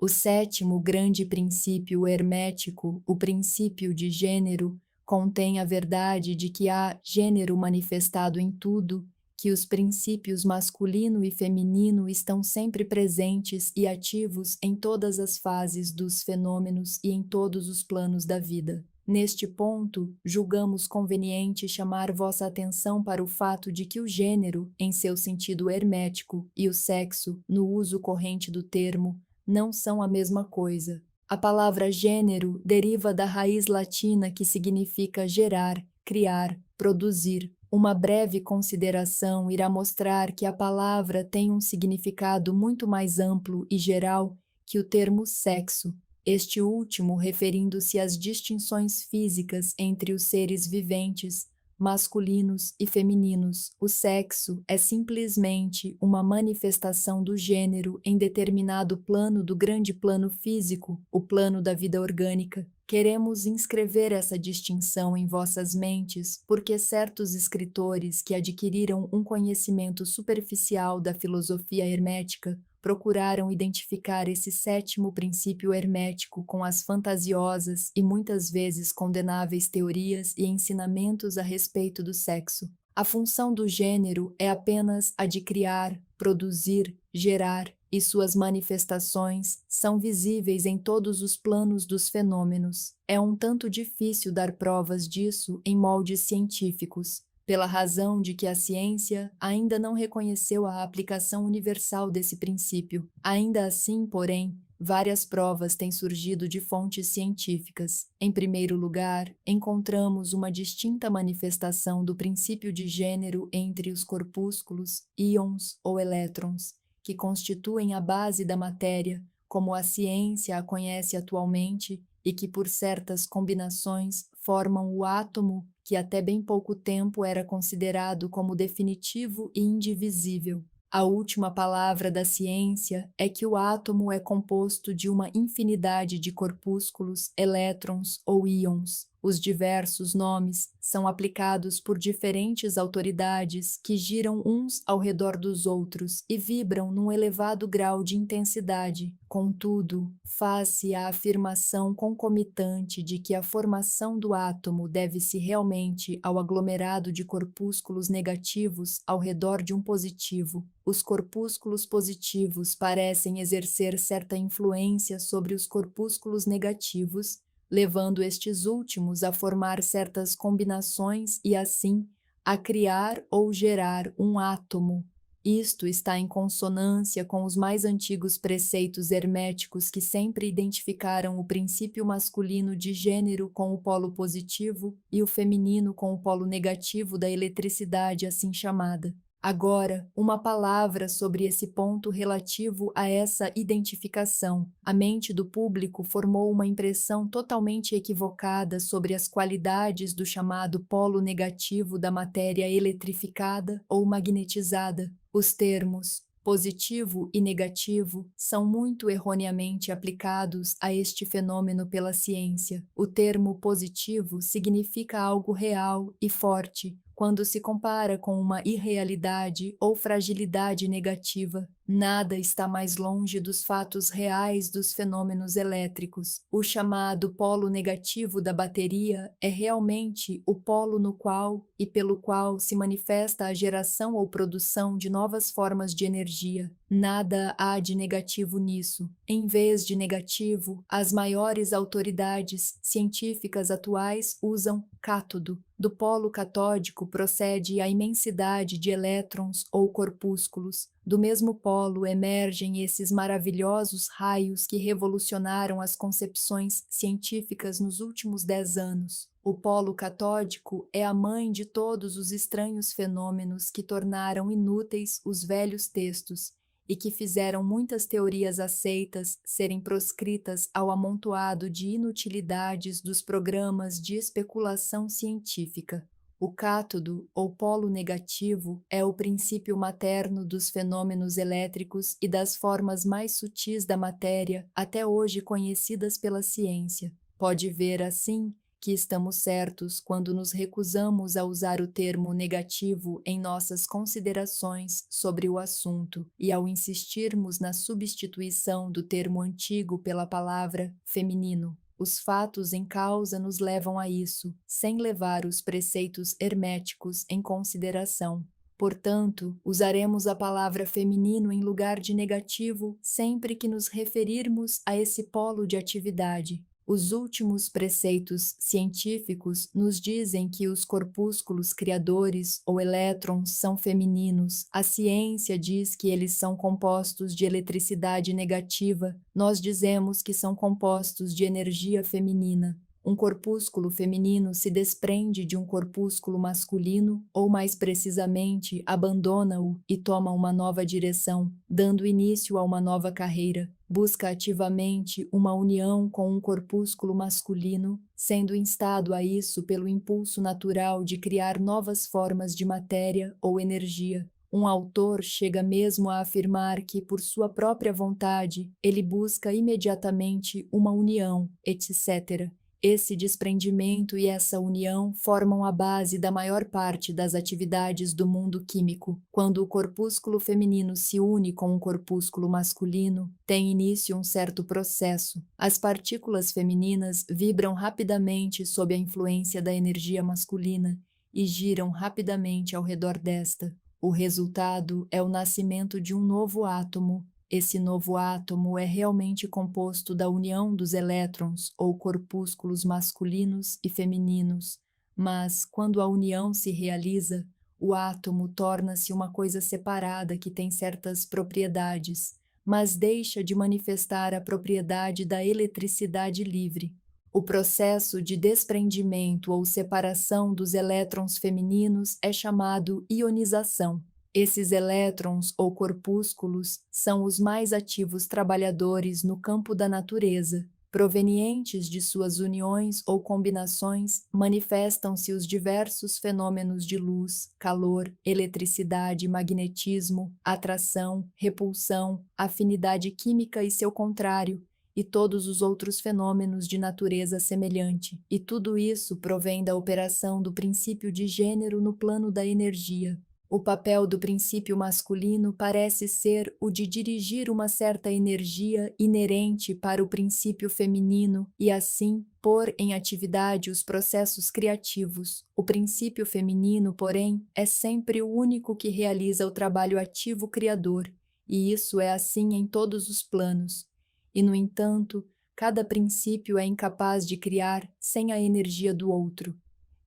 O sétimo grande princípio hermético, o princípio de gênero, contém a verdade de que há gênero manifestado em tudo, que os princípios masculino e feminino estão sempre presentes e ativos em todas as fases dos fenômenos e em todos os planos da vida. Neste ponto, julgamos conveniente chamar vossa atenção para o fato de que o gênero, em seu sentido hermético, e o sexo, no uso corrente do termo, não são a mesma coisa. A palavra gênero deriva da raiz latina que significa gerar, criar, produzir. Uma breve consideração irá mostrar que a palavra tem um significado muito mais amplo e geral que o termo sexo, este último referindo-se às distinções físicas entre os seres viventes, masculinos e femininos. O sexo é simplesmente uma manifestação do gênero em determinado plano do grande plano físico, o plano da vida orgânica. Queremos inscrever essa distinção em vossas mentes, porque certos escritores que adquiriram um conhecimento superficial da filosofia hermética procuraram identificar esse sétimo princípio hermético com as fantasiosas e muitas vezes condenáveis teorias e ensinamentos a respeito do sexo. A função do gênero é apenas a de criar, produzir, gerar, e suas manifestações são visíveis em todos os planos dos fenômenos. É um tanto difícil dar provas disso em moldes científicos, pela razão de que a ciência ainda não reconheceu a aplicação universal desse princípio. Ainda assim, porém, várias provas têm surgido de fontes científicas. Em primeiro lugar, encontramos uma distinta manifestação do princípio de gênero entre os corpúsculos, íons ou elétrons, que constituem a base da matéria, como a ciência a conhece atualmente, e que por certas combinações formam o átomo, que até bem pouco tempo era considerado como definitivo e indivisível. A última palavra da ciência é que o átomo é composto de uma infinidade de corpúsculos, elétrons ou íons. Os diversos nomes são aplicados por diferentes autoridades que giram uns ao redor dos outros e vibram num elevado grau de intensidade. Contudo, faz-se a afirmação concomitante de que a formação do átomo deve-se realmente ao aglomerado de corpúsculos negativos ao redor de um positivo. Os corpúsculos positivos parecem exercer certa influência sobre os corpúsculos negativos, levando estes últimos a formar certas combinações e, assim, a criar ou gerar um átomo. Isto está em consonância com os mais antigos preceitos herméticos que sempre identificaram o princípio masculino de gênero com o polo positivo e o feminino com o polo negativo da eletricidade assim chamada. Agora, uma palavra sobre esse ponto relativo a essa identificação. A mente do público formou uma impressão totalmente equivocada sobre as qualidades do chamado polo negativo da matéria eletrificada ou magnetizada. Os termos positivo e negativo são muito erroneamente aplicados a este fenômeno pela ciência. O termo positivo significa algo real e forte, quando se compara com uma irrealidade ou fragilidade negativa. Nada está mais longe dos fatos reais dos fenômenos elétricos. O chamado polo negativo da bateria é realmente o polo no qual e pelo qual se manifesta a geração ou produção de novas formas de energia. Nada há de negativo nisso. Em vez de negativo, as maiores autoridades científicas atuais usam cátodo. Do polo catódico procede a imensidade de elétrons ou corpúsculos. Do mesmo polo emergem esses maravilhosos raios que revolucionaram as concepções científicas nos últimos 10 anos. O polo catódico é a mãe de todos os estranhos fenômenos que tornaram inúteis os velhos textos e que fizeram muitas teorias aceitas serem proscritas ao amontoado de inutilidades dos programas de especulação científica. O cátodo, ou polo negativo, é o princípio materno dos fenômenos elétricos e das formas mais sutis da matéria até hoje conhecidas pela ciência. Pode ver, assim, que estamos certos quando nos recusamos a usar o termo negativo em nossas considerações sobre o assunto e ao insistirmos na substituição do termo antigo pela palavra feminino. Os fatos em causa nos levam a isso, sem levar os preceitos herméticos em consideração. Portanto, usaremos a palavra feminino em lugar de negativo sempre que nos referirmos a esse polo de atividade. Os últimos preceitos científicos nos dizem que os corpúsculos criadores ou elétrons são femininos. A ciência diz que eles são compostos de eletricidade negativa. Nós dizemos que são compostos de energia feminina. Um corpúsculo feminino se desprende de um corpúsculo masculino, ou mais precisamente, abandona-o e toma uma nova direção, dando início a uma nova carreira. Busca ativamente uma união com um corpúsculo masculino, sendo instado a isso pelo impulso natural de criar novas formas de matéria ou energia. Um autor chega mesmo a afirmar que, por sua própria vontade, ele busca imediatamente uma união, etc. Esse desprendimento e essa união formam a base da maior parte das atividades do mundo químico. Quando o corpúsculo feminino se une com um corpúsculo masculino, tem início um certo processo. As partículas femininas vibram rapidamente sob a influência da energia masculina e giram rapidamente ao redor desta. O resultado é o nascimento de um novo átomo. Esse novo átomo é realmente composto da união dos elétrons ou corpúsculos masculinos e femininos, mas, quando a união se realiza, o átomo torna-se uma coisa separada que tem certas propriedades, mas deixa de manifestar a propriedade da eletricidade livre. O processo de desprendimento ou separação dos elétrons femininos é chamado ionização. Esses elétrons ou corpúsculos são os mais ativos trabalhadores no campo da natureza. Provenientes de suas uniões ou combinações, manifestam-se os diversos fenômenos de luz, calor, eletricidade, magnetismo, atração, repulsão, afinidade química e seu contrário, e todos os outros fenômenos de natureza semelhante. E tudo isso provém da operação do princípio de gênero no plano da energia. O papel do princípio masculino parece ser o de dirigir uma certa energia inerente para o princípio feminino e, assim, pôr em atividade os processos criativos. O princípio feminino, porém, é sempre o único que realiza o trabalho ativo criador, e isso é assim em todos os planos. E, no entanto, cada princípio é incapaz de criar sem a energia do outro.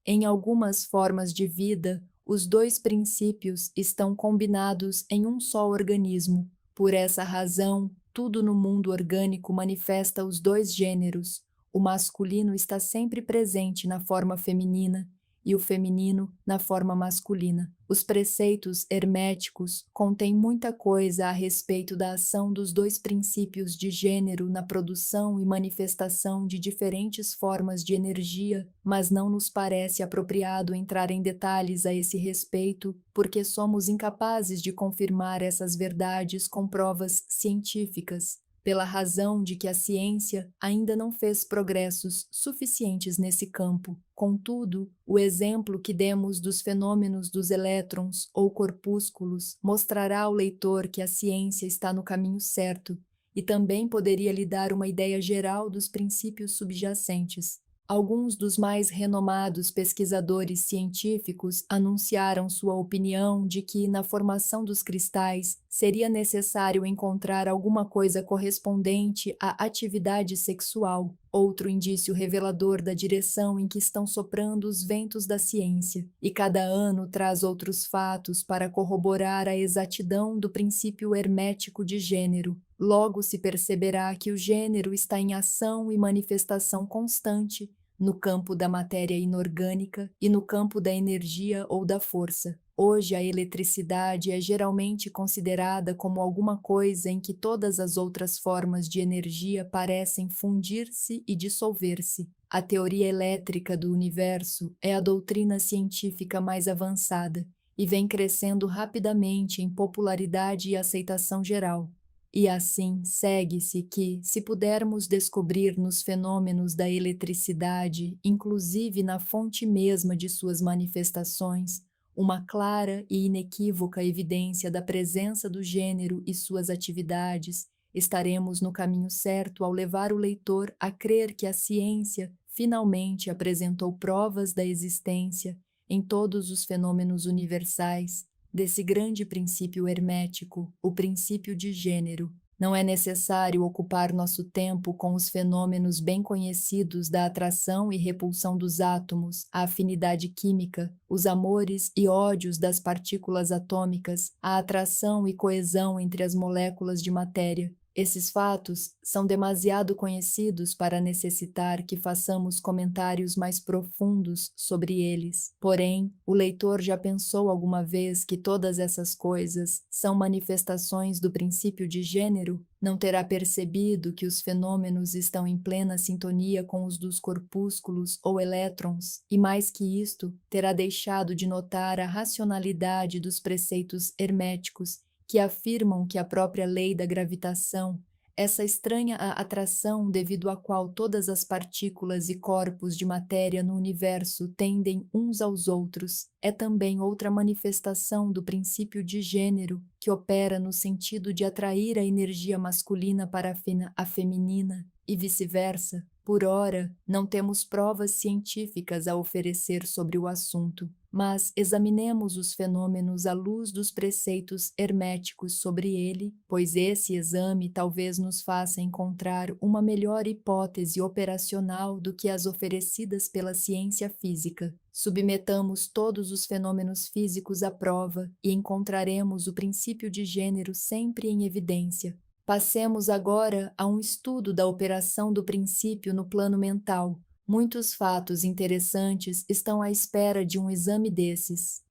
Em algumas formas de vida, os dois princípios estão combinados em um só organismo. Por essa razão, tudo no mundo orgânico manifesta os dois gêneros. O masculino está sempre presente na forma feminina e o feminino na forma masculina. Os preceitos herméticos contêm muita coisa a respeito da ação dos dois princípios de gênero na produção e manifestação de diferentes formas de energia, mas não nos parece apropriado entrar em detalhes a esse respeito, porque somos incapazes de confirmar essas verdades com provas científicas, pela razão de que a ciência ainda não fez progressos suficientes nesse campo. Contudo, o exemplo que demos dos fenômenos dos elétrons ou corpúsculos mostrará ao leitor que a ciência está no caminho certo e também poderia lhe dar uma ideia geral dos princípios subjacentes. Alguns dos mais renomados pesquisadores científicos anunciaram sua opinião de que, na formação dos cristais, seria necessário encontrar alguma coisa correspondente à atividade sexual, outro indício revelador da direção em que estão soprando os ventos da ciência, e cada ano traz outros fatos para corroborar a exatidão do princípio hermético de gênero. Logo se perceberá que o gênero está em ação e manifestação constante no campo da matéria inorgânica e no campo da energia ou da força. Hoje, a eletricidade é geralmente considerada como alguma coisa em que todas as outras formas de energia parecem fundir-se e dissolver-se. A teoria elétrica do universo é a doutrina científica mais avançada e vem crescendo rapidamente em popularidade e aceitação geral. E assim segue-se que, se pudermos descobrir nos fenômenos da eletricidade, inclusive na fonte mesma de suas manifestações, uma clara e inequívoca evidência da presença do gênero e suas atividades, estaremos no caminho certo ao levar o leitor a crer que a ciência finalmente apresentou provas da existência em todos os fenômenos universais desse grande princípio hermético, o princípio de gênero. Não é necessário ocupar nosso tempo com os fenômenos bem conhecidos da atração e repulsão dos átomos, a afinidade química, os amores e ódios das partículas atômicas, a atração e coesão entre as moléculas de matéria. Esses fatos são demasiado conhecidos para necessitar que façamos comentários mais profundos sobre eles. Porém, o leitor já pensou alguma vez que todas essas coisas são manifestações do princípio de gênero? Não terá percebido que os fenômenos estão em plena sintonia com os dos corpúsculos ou elétrons, e mais que isto, terá deixado de notar a racionalidade dos preceitos herméticos que afirmam que a própria lei da gravitação, essa estranha atração devido à qual todas as partículas e corpos de matéria no universo tendem uns aos outros, é também outra manifestação do princípio de gênero que opera no sentido de atrair a energia masculina para a feminina e vice-versa. Por ora, não temos provas científicas a oferecer sobre o assunto, mas examinemos os fenômenos à luz dos preceitos herméticos sobre ele, pois esse exame talvez nos faça encontrar uma melhor hipótese operacional do que as oferecidas pela ciência física. Submetamos todos os fenômenos físicos à prova e encontraremos o princípio de gênero sempre em evidência. Passemos agora a um estudo da operação do princípio no plano mental. Muitos fatos interessantes estão à espera de um exame desses.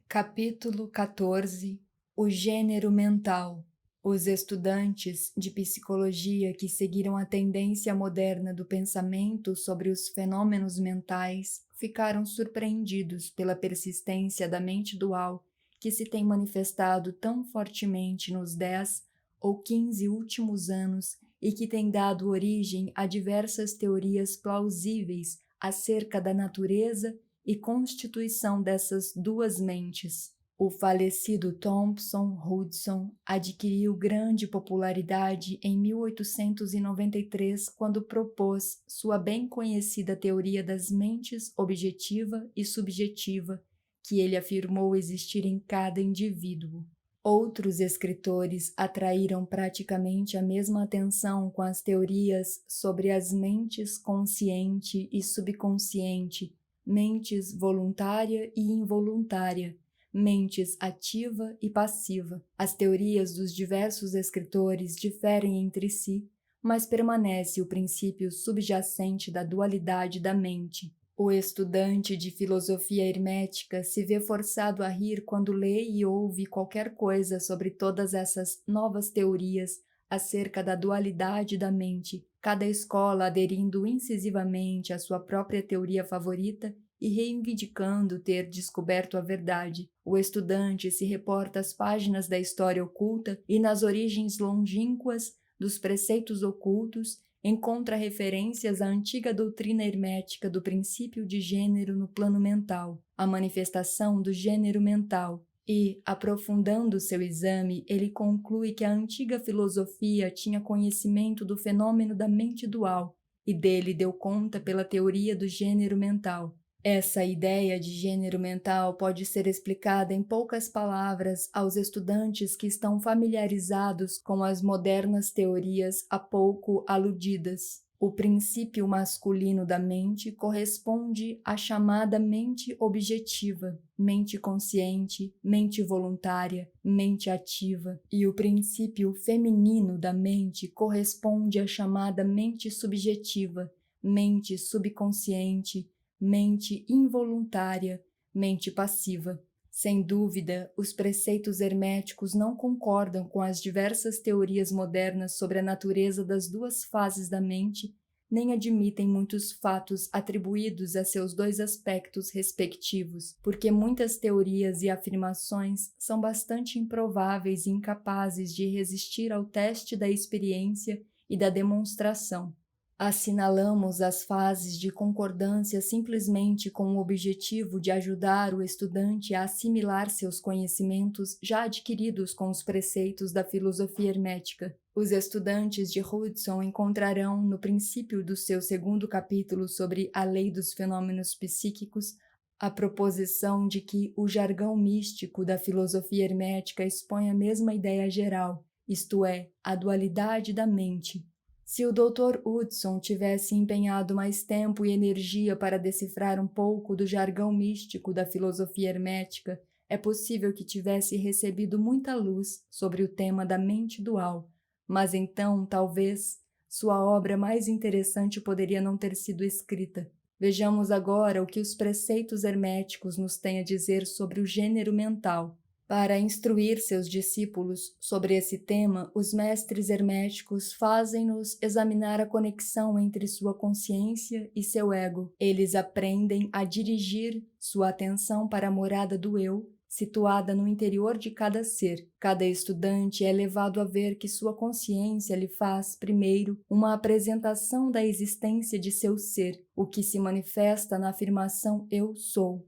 Capítulo 14. O gênero mental. Os estudantes de psicologia que seguiram a tendência moderna do pensamento sobre os fenômenos mentais ficaram surpreendidos pela persistência da mente dual que se tem manifestado tão fortemente nos 10 ou 15 últimos anos e que tem dado origem a diversas teorias plausíveis acerca da natureza e constituição dessas duas mentes. O falecido Thompson Hudson adquiriu grande popularidade em 1893 quando propôs sua bem conhecida teoria das mentes objetiva e subjetiva, que ele afirmou existir em cada indivíduo. Outros escritores atraíram praticamente a mesma atenção com as teorias sobre as mentes consciente e subconsciente, mentes voluntária e involuntária, mentes ativa e passiva. As teorias dos diversos escritores diferem entre si, mas permanece o princípio subjacente da dualidade da mente. O estudante de filosofia hermética se vê forçado a rir quando lê e ouve qualquer coisa sobre todas essas novas teorias acerca da dualidade da mente, cada escola aderindo incisivamente à sua própria teoria favorita e reivindicando ter descoberto a verdade. O estudante se reporta às páginas da história oculta e nas origens longínquas dos preceitos ocultos, encontra referências à antiga doutrina hermética do princípio de gênero no plano mental, a manifestação do gênero mental, e, aprofundando seu exame, ele conclui que a antiga filosofia tinha conhecimento do fenômeno da mente dual e dele deu conta pela teoria do gênero mental. Essa ideia de gênero mental pode ser explicada em poucas palavras aos estudantes que estão familiarizados com as modernas teorias há pouco aludidas. O princípio masculino da mente corresponde à chamada mente objetiva, mente consciente, mente voluntária, mente ativa, e o princípio feminino da mente corresponde à chamada mente subjetiva, mente subconsciente, mente involuntária, mente passiva. Sem dúvida, os preceitos herméticos não concordam com as diversas teorias modernas sobre a natureza das duas fases da mente, nem admitem muitos fatos atribuídos a seus dois aspectos respectivos, porque muitas teorias e afirmações são bastante improváveis e incapazes de resistir ao teste da experiência e da demonstração. Assinalamos as fases de concordância simplesmente com o objetivo de ajudar o estudante a assimilar seus conhecimentos já adquiridos com os preceitos da filosofia hermética. Os estudantes de Hudson encontrarão, no princípio do seu segundo capítulo sobre a lei dos fenômenos psíquicos, A proposição de que o jargão místico da filosofia hermética expõe a mesma ideia geral, isto é, a dualidade da mente. Se o Dr. Hudson tivesse empenhado mais tempo e energia para decifrar um pouco do jargão místico da filosofia hermética, é possível que tivesse recebido muita luz sobre o tema da mente dual, mas então, talvez, sua obra mais interessante poderia não ter sido escrita. Vejamos agora o que os preceitos herméticos nos têm a dizer sobre o gênero mental. Para instruir seus discípulos sobre esse tema, os mestres herméticos fazem-nos examinar a conexão entre sua consciência e seu ego. Eles aprendem a dirigir sua atenção para a morada do eu, situada no interior de cada ser. Cada estudante é levado a ver que sua consciência lhe faz, primeiro, uma apresentação da existência de seu ser, o que se manifesta na afirmação eu sou.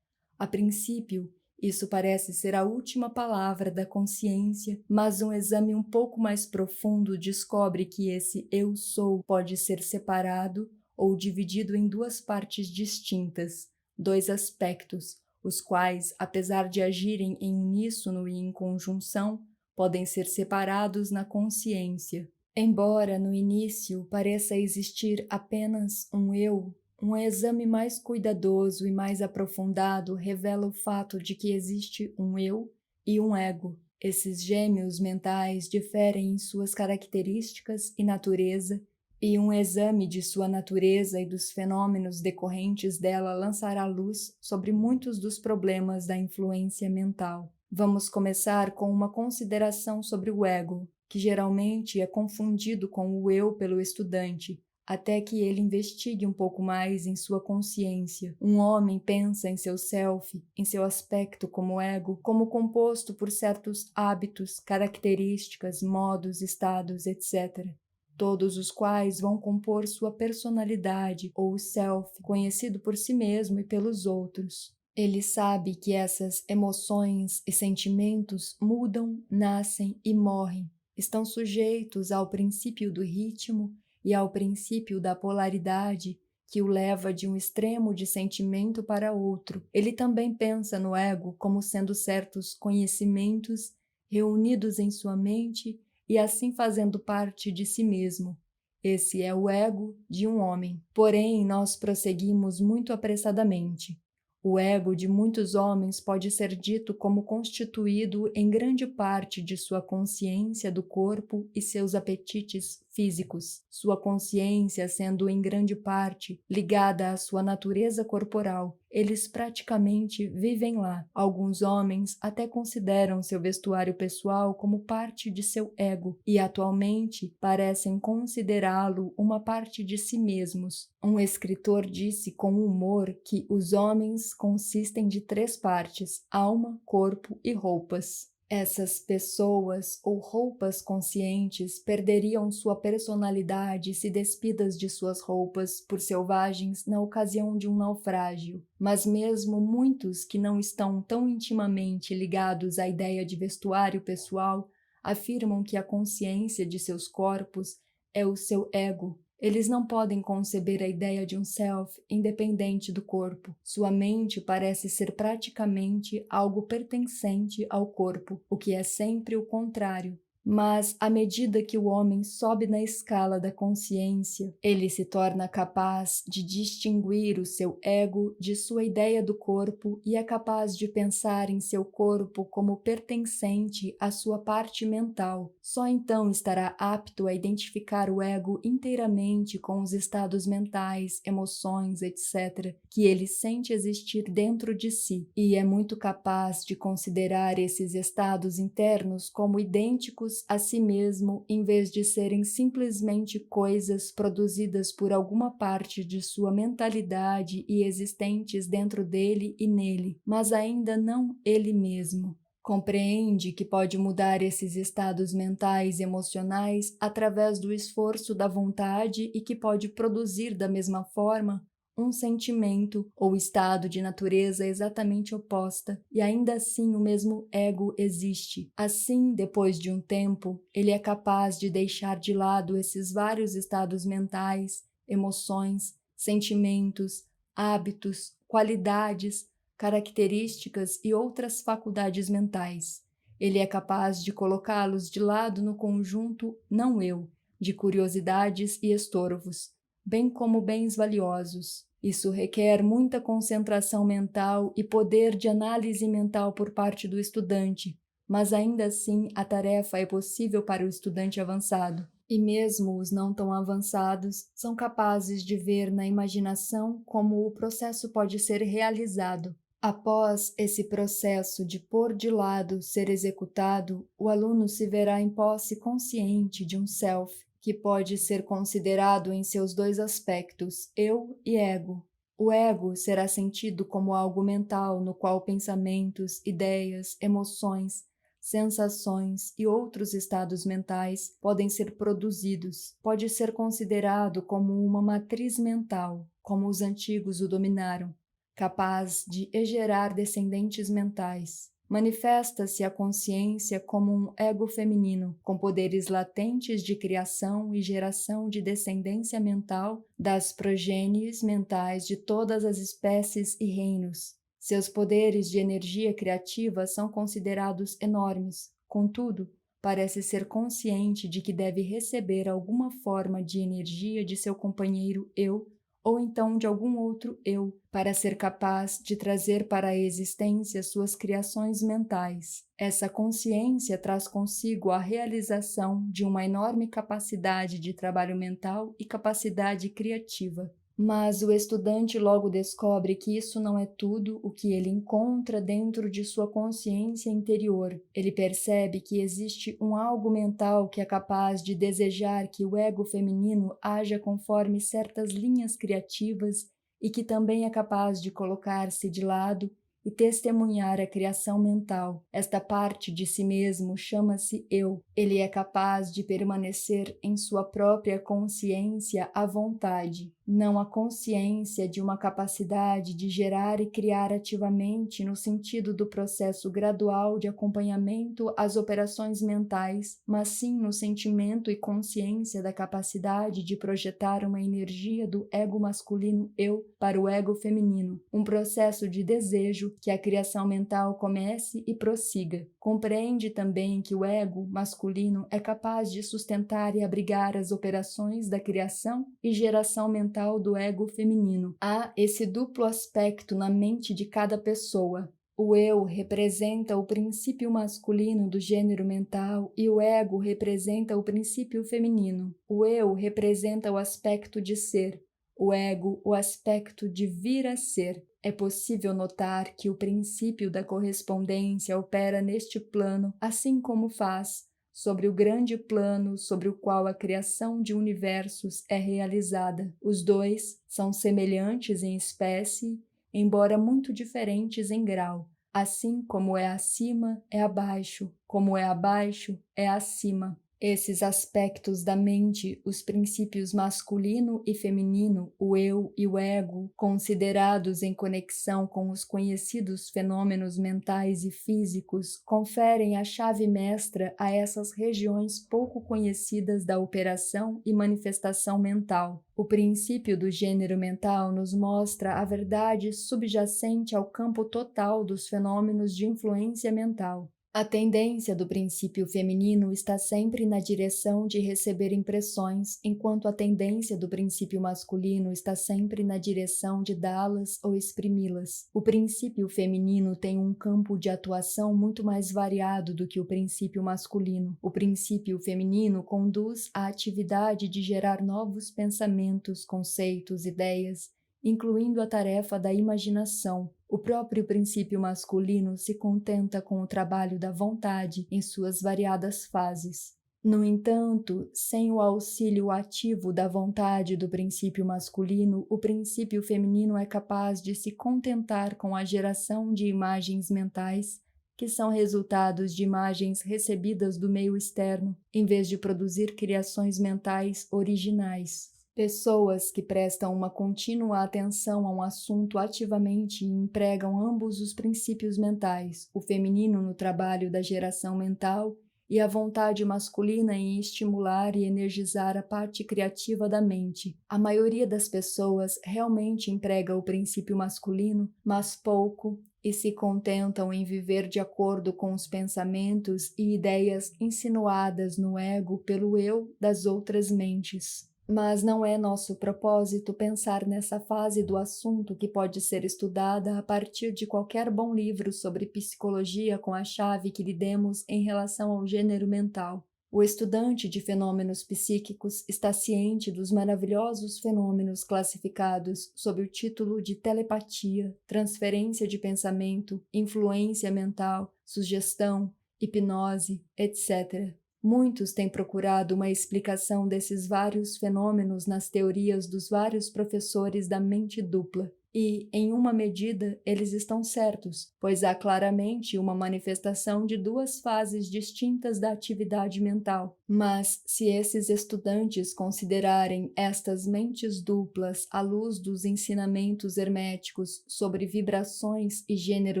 A princípio, isso parece ser a última palavra da consciência, mas um exame um pouco mais profundo descobre que esse eu sou pode ser separado ou dividido em duas partes distintas, dois aspectos, os quais, apesar de agirem em uníssono e em conjunção, podem ser separados na consciência. Embora no início pareça existir apenas um eu, um exame mais cuidadoso e mais aprofundado revela o fato de que existe um eu e um ego. Esses gêmeos mentais diferem em suas características e natureza, e um exame de sua natureza e dos fenômenos decorrentes dela lançará luz sobre muitos dos problemas da influência mental. Vamos começar com uma consideração sobre o ego, que geralmente é confundido com o eu pelo estudante, até que ele investigue um pouco mais em sua consciência. Um homem pensa em seu self, em seu aspecto como ego, como composto por certos hábitos, características, modos, estados, etc., todos os quais vão compor sua personalidade ou self, conhecido por si mesmo e pelos outros. Ele sabe que essas emoções e sentimentos mudam, nascem e morrem, estão sujeitos ao princípio do ritmo e ao princípio da polaridade que o leva de um extremo de sentimento para outro. Ele também pensa no ego como sendo certos conhecimentos reunidos em sua mente e assim fazendo parte de si mesmo. Esse é o ego de um homem. Porém, nós prosseguimos muito apressadamente. O ego de muitos homens pode ser dito como constituído em grande parte de sua consciência do corpo e seus apetites físicos, sua consciência sendo em grande parte ligada à sua natureza corporal. Eles praticamente vivem lá. Alguns homens até consideram seu vestuário pessoal como parte de seu ego e atualmente parecem considerá-lo uma parte de si mesmos. Um escritor disse com humor que os homens consistem de três partes: alma, corpo e roupas. Essas pessoas ou roupas conscientes perderiam sua personalidade se despidas de suas roupas por selvagens na ocasião de um naufrágio. Mas mesmo muitos que não estão tão intimamente ligados à ideia de vestuário pessoal afirmam que a consciência de seus corpos é o seu ego. Eles não podem conceber a ideia de um self independente do corpo. Sua mente parece ser praticamente algo pertencente ao corpo, o que é sempre o contrário. Mas, à medida que o homem sobe na escala da consciência, ele se torna capaz de distinguir o seu ego de sua ideia do corpo e é capaz de pensar em seu corpo como pertencente à sua parte mental. Só então estará apto a identificar o ego inteiramente com os estados mentais, emoções, etc., que ele sente existir dentro de si, e é muito capaz de considerar esses estados internos como idênticos a si mesmo, em vez de serem simplesmente coisas produzidas por alguma parte de sua mentalidade e existentes dentro dele e nele, mas ainda não ele mesmo. Compreende que pode mudar esses estados mentais e emocionais através do esforço da vontade e que pode produzir da mesma forma um sentimento ou estado de natureza exatamente oposta, e ainda assim o mesmo ego existe. Assim, depois de um tempo, ele é capaz de deixar de lado esses vários estados mentais, emoções, sentimentos, hábitos, qualidades, características e outras faculdades mentais. Ele é capaz de colocá-los de lado no conjunto não eu, de curiosidades e estorvos, bem como bens valiosos. Isso requer muita concentração mental e poder de análise mental por parte do estudante, mas ainda assim a tarefa é possível para o estudante avançado. E mesmo os não tão avançados são capazes de ver na imaginação como o processo pode ser realizado. Após esse processo de pôr de lado ser executado, o aluno se verá em posse consciente de um self, que pode ser considerado em seus dois aspectos, eu e ego. O ego será sentido como algo mental no qual pensamentos, ideias, emoções, sensações e outros estados mentais podem ser produzidos. Pode ser considerado como uma matriz mental, como os antigos o dominaram, capaz de gerar descendentes mentais. Manifesta-se a consciência como um ego feminino, com poderes latentes de criação e geração de descendência mental das progênies mentais de todas as espécies e reinos. Seus poderes de energia criativa são considerados enormes, contudo, parece ser consciente de que deve receber alguma forma de energia de seu companheiro eu, ou então de algum outro eu, para ser capaz de trazer para a existência suas criações mentais. Essa consciência traz consigo a realização de uma enorme capacidade de trabalho mental e capacidade criativa. Mas o estudante logo descobre que isso não é tudo o que ele encontra dentro de sua consciência interior. Ele percebe que existe um algo mental que é capaz de desejar que o ego feminino haja conforme certas linhas criativas e que também é capaz de colocar-se de lado e testemunhar a criação mental. Esta parte de si mesmo chama-se eu. Ele é capaz de permanecer em sua própria consciência à vontade, não a consciência de uma capacidade de gerar e criar ativamente no sentido do processo gradual de acompanhamento às operações mentais, mas sim no sentimento e consciência da capacidade de projetar uma energia do ego masculino eu para o ego feminino, um processo de desejo que a criação mental comece e prossiga. Compreende também que o ego masculino é capaz de sustentar e abrigar as operações da criação e geração mental do ego feminino. Há esse duplo aspecto na mente de cada pessoa. O eu representa o princípio masculino do gênero mental e o ego representa o princípio feminino. O eu representa o aspecto de ser, o ego o aspecto de vir a ser. É possível notar que o princípio da correspondência opera neste plano, assim como faz sobre o grande plano sobre o qual a criação de universos é realizada. Os dois são semelhantes em espécie, embora muito diferentes em grau. Assim como é acima, é abaixo, como é abaixo, é acima. Esses aspectos da mente, os princípios masculino e feminino, o eu e o ego, considerados em conexão com os conhecidos fenômenos mentais e físicos, conferem a chave mestra a essas regiões pouco conhecidas da operação e manifestação mental. O princípio do gênero mental nos mostra a verdade subjacente ao campo total dos fenômenos de influência mental. A tendência do princípio feminino está sempre na direção de receber impressões, enquanto a tendência do princípio masculino está sempre na direção de dá-las ou exprimi-las. O princípio feminino tem um campo de atuação muito mais variado do que o princípio masculino. O princípio feminino conduz à atividade de gerar novos pensamentos, conceitos, ideias, incluindo a tarefa da imaginação. O próprio princípio masculino se contenta com o trabalho da vontade em suas variadas fases. No entanto, sem o auxílio ativo da vontade do princípio masculino, o princípio feminino é capaz de se contentar com a geração de imagens mentais, que são resultados de imagens recebidas do meio externo, em vez de produzir criações mentais originais. Pessoas que prestam uma contínua atenção a um assunto ativamente e empregam ambos os princípios mentais, o feminino no trabalho da geração mental e a vontade masculina em estimular e energizar a parte criativa da mente. A maioria das pessoas realmente emprega o princípio masculino, mas pouco, e se contentam em viver de acordo com os pensamentos e ideias insinuadas no ego pelo eu das outras mentes. Mas não é nosso propósito pensar nessa fase do assunto que pode ser estudada a partir de qualquer bom livro sobre psicologia com a chave que lhe demos em relação ao gênero mental. O estudante de fenômenos psíquicos está ciente dos maravilhosos fenômenos classificados sob o título de telepatia, transferência de pensamento, influência mental, sugestão, hipnose, etc. Muitos têm procurado uma explicação desses vários fenômenos nas teorias dos vários professores da mente dupla. E, em uma medida, eles estão certos, pois há claramente uma manifestação de duas fases distintas da atividade mental. Mas, se esses estudantes considerarem estas mentes duplas à luz dos ensinamentos herméticos sobre vibrações e gênero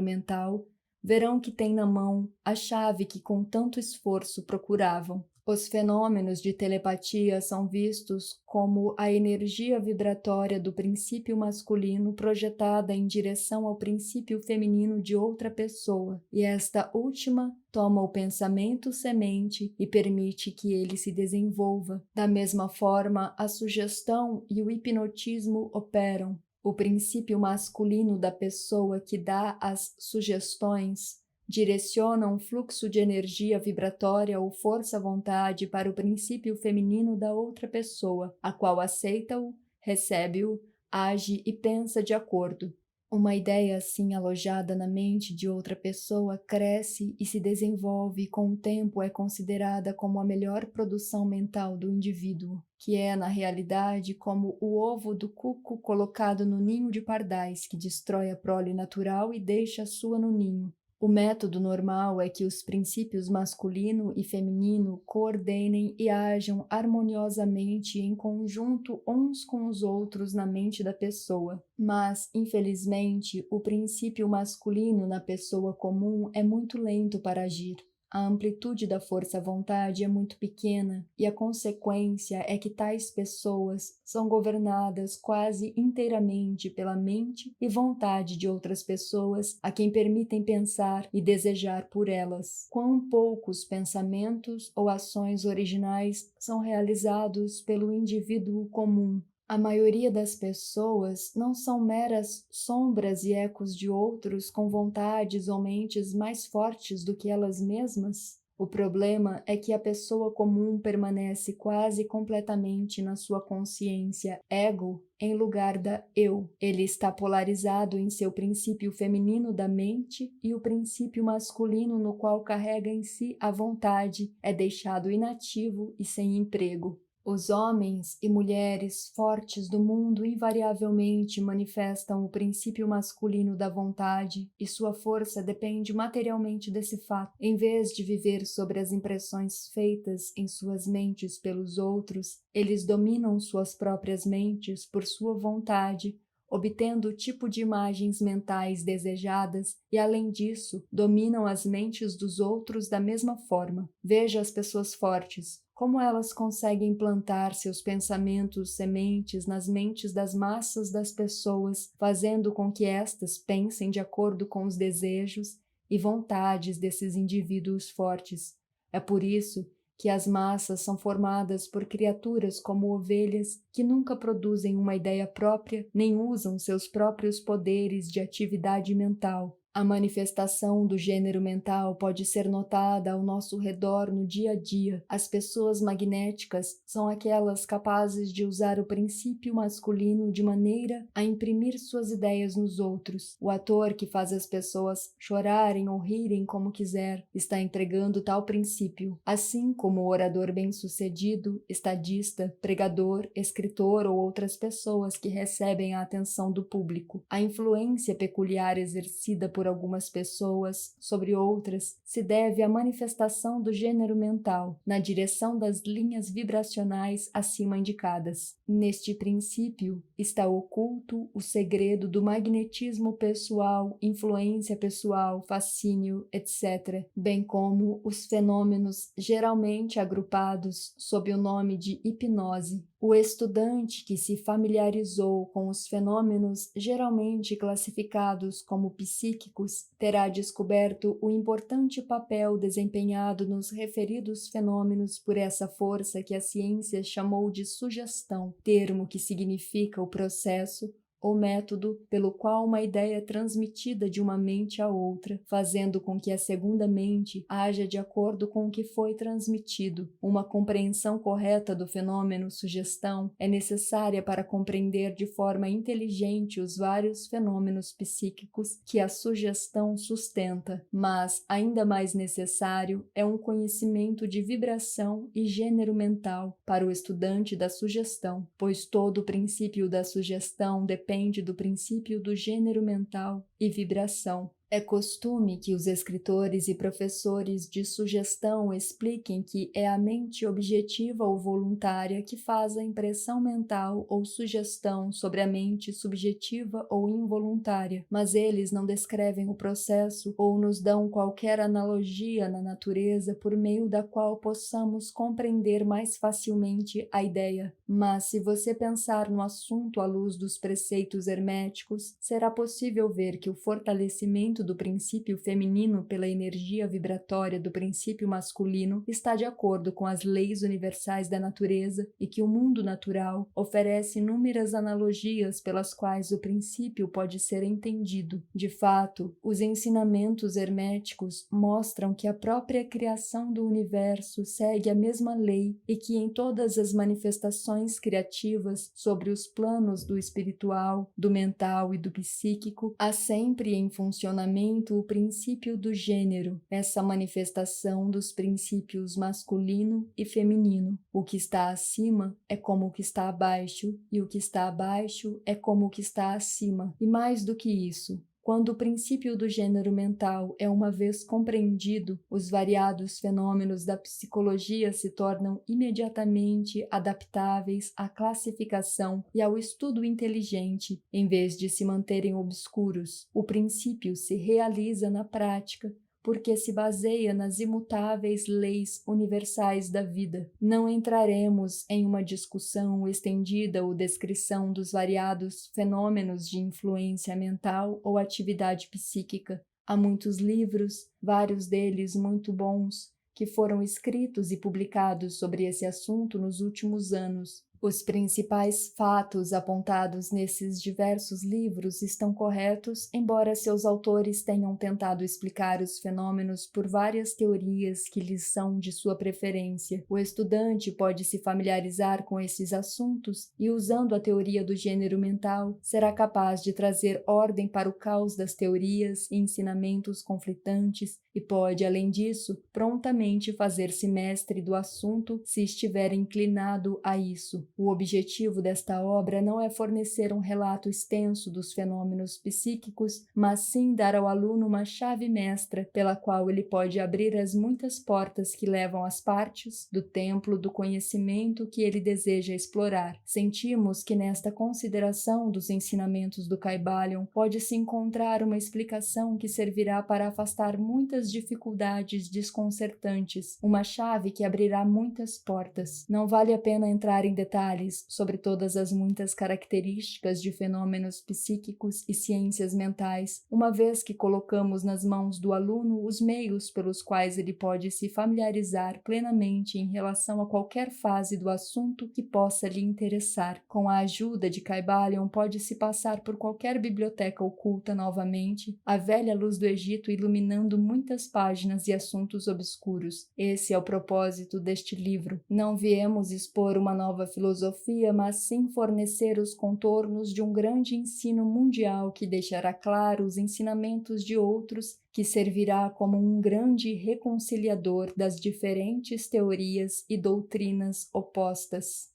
mental, verão que têm na mão a chave que com tanto esforço procuravam. Os fenômenos de telepatia são vistos como a energia vibratória do princípio masculino projetada em direção ao princípio feminino de outra pessoa, e esta última toma o pensamento semente e permite que ele se desenvolva. Da mesma forma, a sugestão e o hipnotismo operam. O princípio masculino da pessoa que dá as sugestões direciona um fluxo de energia vibratória ou força-vontade para o princípio feminino da outra pessoa, a qual aceita-o, recebe-o, age e pensa de acordo. Uma ideia assim alojada na mente de outra pessoa cresce e se desenvolve e com o tempo é considerada como a melhor produção mental do indivíduo, que é, na realidade, como o ovo do cuco colocado no ninho de pardais, que destrói a prole natural e deixa a sua no ninho. O método normal é que os princípios masculino e feminino coordenem e ajam harmoniosamente em conjunto uns com os outros na mente da pessoa. Mas, infelizmente, o princípio masculino na pessoa comum é muito lento para agir. A amplitude da força-vontade é muito pequena e a consequência é que tais pessoas são governadas quase inteiramente pela mente e vontade de outras pessoas a quem permitem pensar e desejar por elas. Quão poucos pensamentos ou ações originais são realizados pelo indivíduo comum. A maioria das pessoas não são meras sombras e ecos de outros com vontades ou mentes mais fortes do que elas mesmas? O problema é que a pessoa comum permanece quase completamente na sua consciência ego em lugar da eu. Ele está polarizado em seu princípio feminino da mente e o princípio masculino no qual carrega em si a vontade é deixado inativo e sem emprego. Os homens e mulheres fortes do mundo invariavelmente manifestam o princípio masculino da vontade e sua força depende materialmente desse fato. Em vez de viver sobre as impressões feitas em suas mentes pelos outros, eles dominam suas próprias mentes por sua vontade, obtendo o tipo de imagens mentais desejadas e, além disso, dominam as mentes dos outros da mesma forma. Veja as pessoas fortes. Como elas conseguem plantar seus pensamentos sementes nas mentes das massas das pessoas, fazendo com que estas pensem de acordo com os desejos e vontades desses indivíduos fortes. É por isso que as massas são formadas por criaturas como ovelhas que nunca produzem uma ideia própria nem usam seus próprios poderes de atividade mental. A manifestação do gênero mental pode ser notada ao nosso redor no dia a dia. As pessoas magnéticas são aquelas capazes de usar o princípio masculino de maneira a imprimir suas ideias nos outros. O ator que faz as pessoas chorarem ou rirem como quiser está empregando tal princípio, assim como o orador bem-sucedido, estadista, pregador, escritor ou outras pessoas que recebem a atenção do público. A influência peculiar exercida por por algumas pessoas sobre outras se deve à manifestação do gênero mental na direção das linhas vibracionais acima indicadas. Neste princípio está oculto o segredo do magnetismo pessoal, influência pessoal, fascínio, etc., bem como os fenômenos geralmente agrupados sob o nome de hipnose. O estudante que se familiarizou com os fenômenos geralmente classificados como psíquicos terá descoberto o importante papel desempenhado nos referidos fenômenos por essa força que a ciência chamou de sugestão, termo que significa o processo ou método pelo qual uma ideia é transmitida de uma mente a outra, fazendo com que a segunda mente haja de acordo com o que foi transmitido. Uma compreensão correta do fenômeno sugestão é necessária para compreender de forma inteligente os vários fenômenos psíquicos que a sugestão sustenta, mas ainda mais necessário é um conhecimento de vibração e gênero mental para o estudante da sugestão, pois todo o princípio da sugestão depende do princípio do gênero mental e vibração. É costume que os escritores e professores de sugestão expliquem que é a mente objetiva ou voluntária que faz a impressão mental ou sugestão sobre a mente subjetiva ou involuntária, mas eles não descrevem o processo ou nos dão qualquer analogia na natureza por meio da qual possamos compreender mais facilmente a ideia. Mas se você pensar no assunto à luz dos preceitos herméticos, será possível ver que o fortalecimento do princípio feminino pela energia vibratória do princípio masculino está de acordo com as leis universais da natureza e que o mundo natural oferece inúmeras analogias pelas quais o princípio pode ser entendido. De fato, os ensinamentos herméticos mostram que a própria criação do universo segue a mesma lei e que em todas as manifestações criativas sobre os planos do espiritual, do mental e do psíquico, há sempre em funcionamento o princípio do gênero, essa manifestação dos princípios masculino e feminino. O que está acima é como o que está abaixo, e o que está abaixo é como o que está acima. E mais do que isso, quando o princípio do gênero mental é uma vez compreendido, os variados fenômenos da psicologia se tornam imediatamente adaptáveis à classificação e ao estudo inteligente, em vez de se manterem obscuros. O princípio se realiza na prática, porque se baseia nas imutáveis leis universais da vida. Não entraremos em uma discussão estendida ou descrição dos variados fenômenos de influência mental ou atividade psíquica. Há muitos livros, vários deles muito bons, que foram escritos e publicados sobre esse assunto nos últimos anos. Os principais fatos apontados nesses diversos livros estão corretos, embora seus autores tenham tentado explicar os fenômenos por várias teorias que lhes são de sua preferência. O estudante pode se familiarizar com esses assuntos e, usando a teoria do gênero mental, será capaz de trazer ordem para o caos das teorias e ensinamentos conflitantes e pode, além disso, prontamente fazer-se mestre do assunto se estiver inclinado a isso. O objetivo desta obra não é fornecer um relato extenso dos fenômenos psíquicos, mas sim dar ao aluno uma chave mestra pela qual ele pode abrir as muitas portas que levam às partes do templo do conhecimento que ele deseja explorar. Sentimos que nesta consideração dos ensinamentos do Kybalion pode-se encontrar uma explicação que servirá para afastar muitas dificuldades desconcertantes, uma chave que abrirá muitas portas. Não vale a pena entrar em detalhes sobre todas as muitas características de fenômenos psíquicos e ciências mentais, uma vez que colocamos nas mãos do aluno os meios pelos quais ele pode se familiarizar plenamente em relação a qualquer fase do assunto que possa lhe interessar. Com a ajuda de Kybalion, pode-se passar por qualquer biblioteca oculta novamente, a velha luz do Egito iluminando muitas páginas e assuntos obscuros. Esse é o propósito deste livro. Não viemos expor uma nova filosofia, mas sim fornecer os contornos de um grande ensino mundial que deixará claro os ensinamentos de outros, que servirá como um grande reconciliador das diferentes teorias e doutrinas opostas.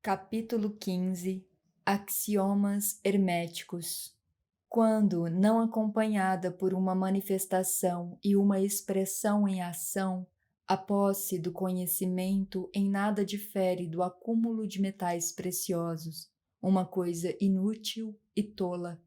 Capítulo 15 Axiomas herméticos. Quando não acompanhada por uma manifestação e uma expressão em ação, a posse do conhecimento em nada difere do acúmulo de metais preciosos, uma coisa inútil e tola.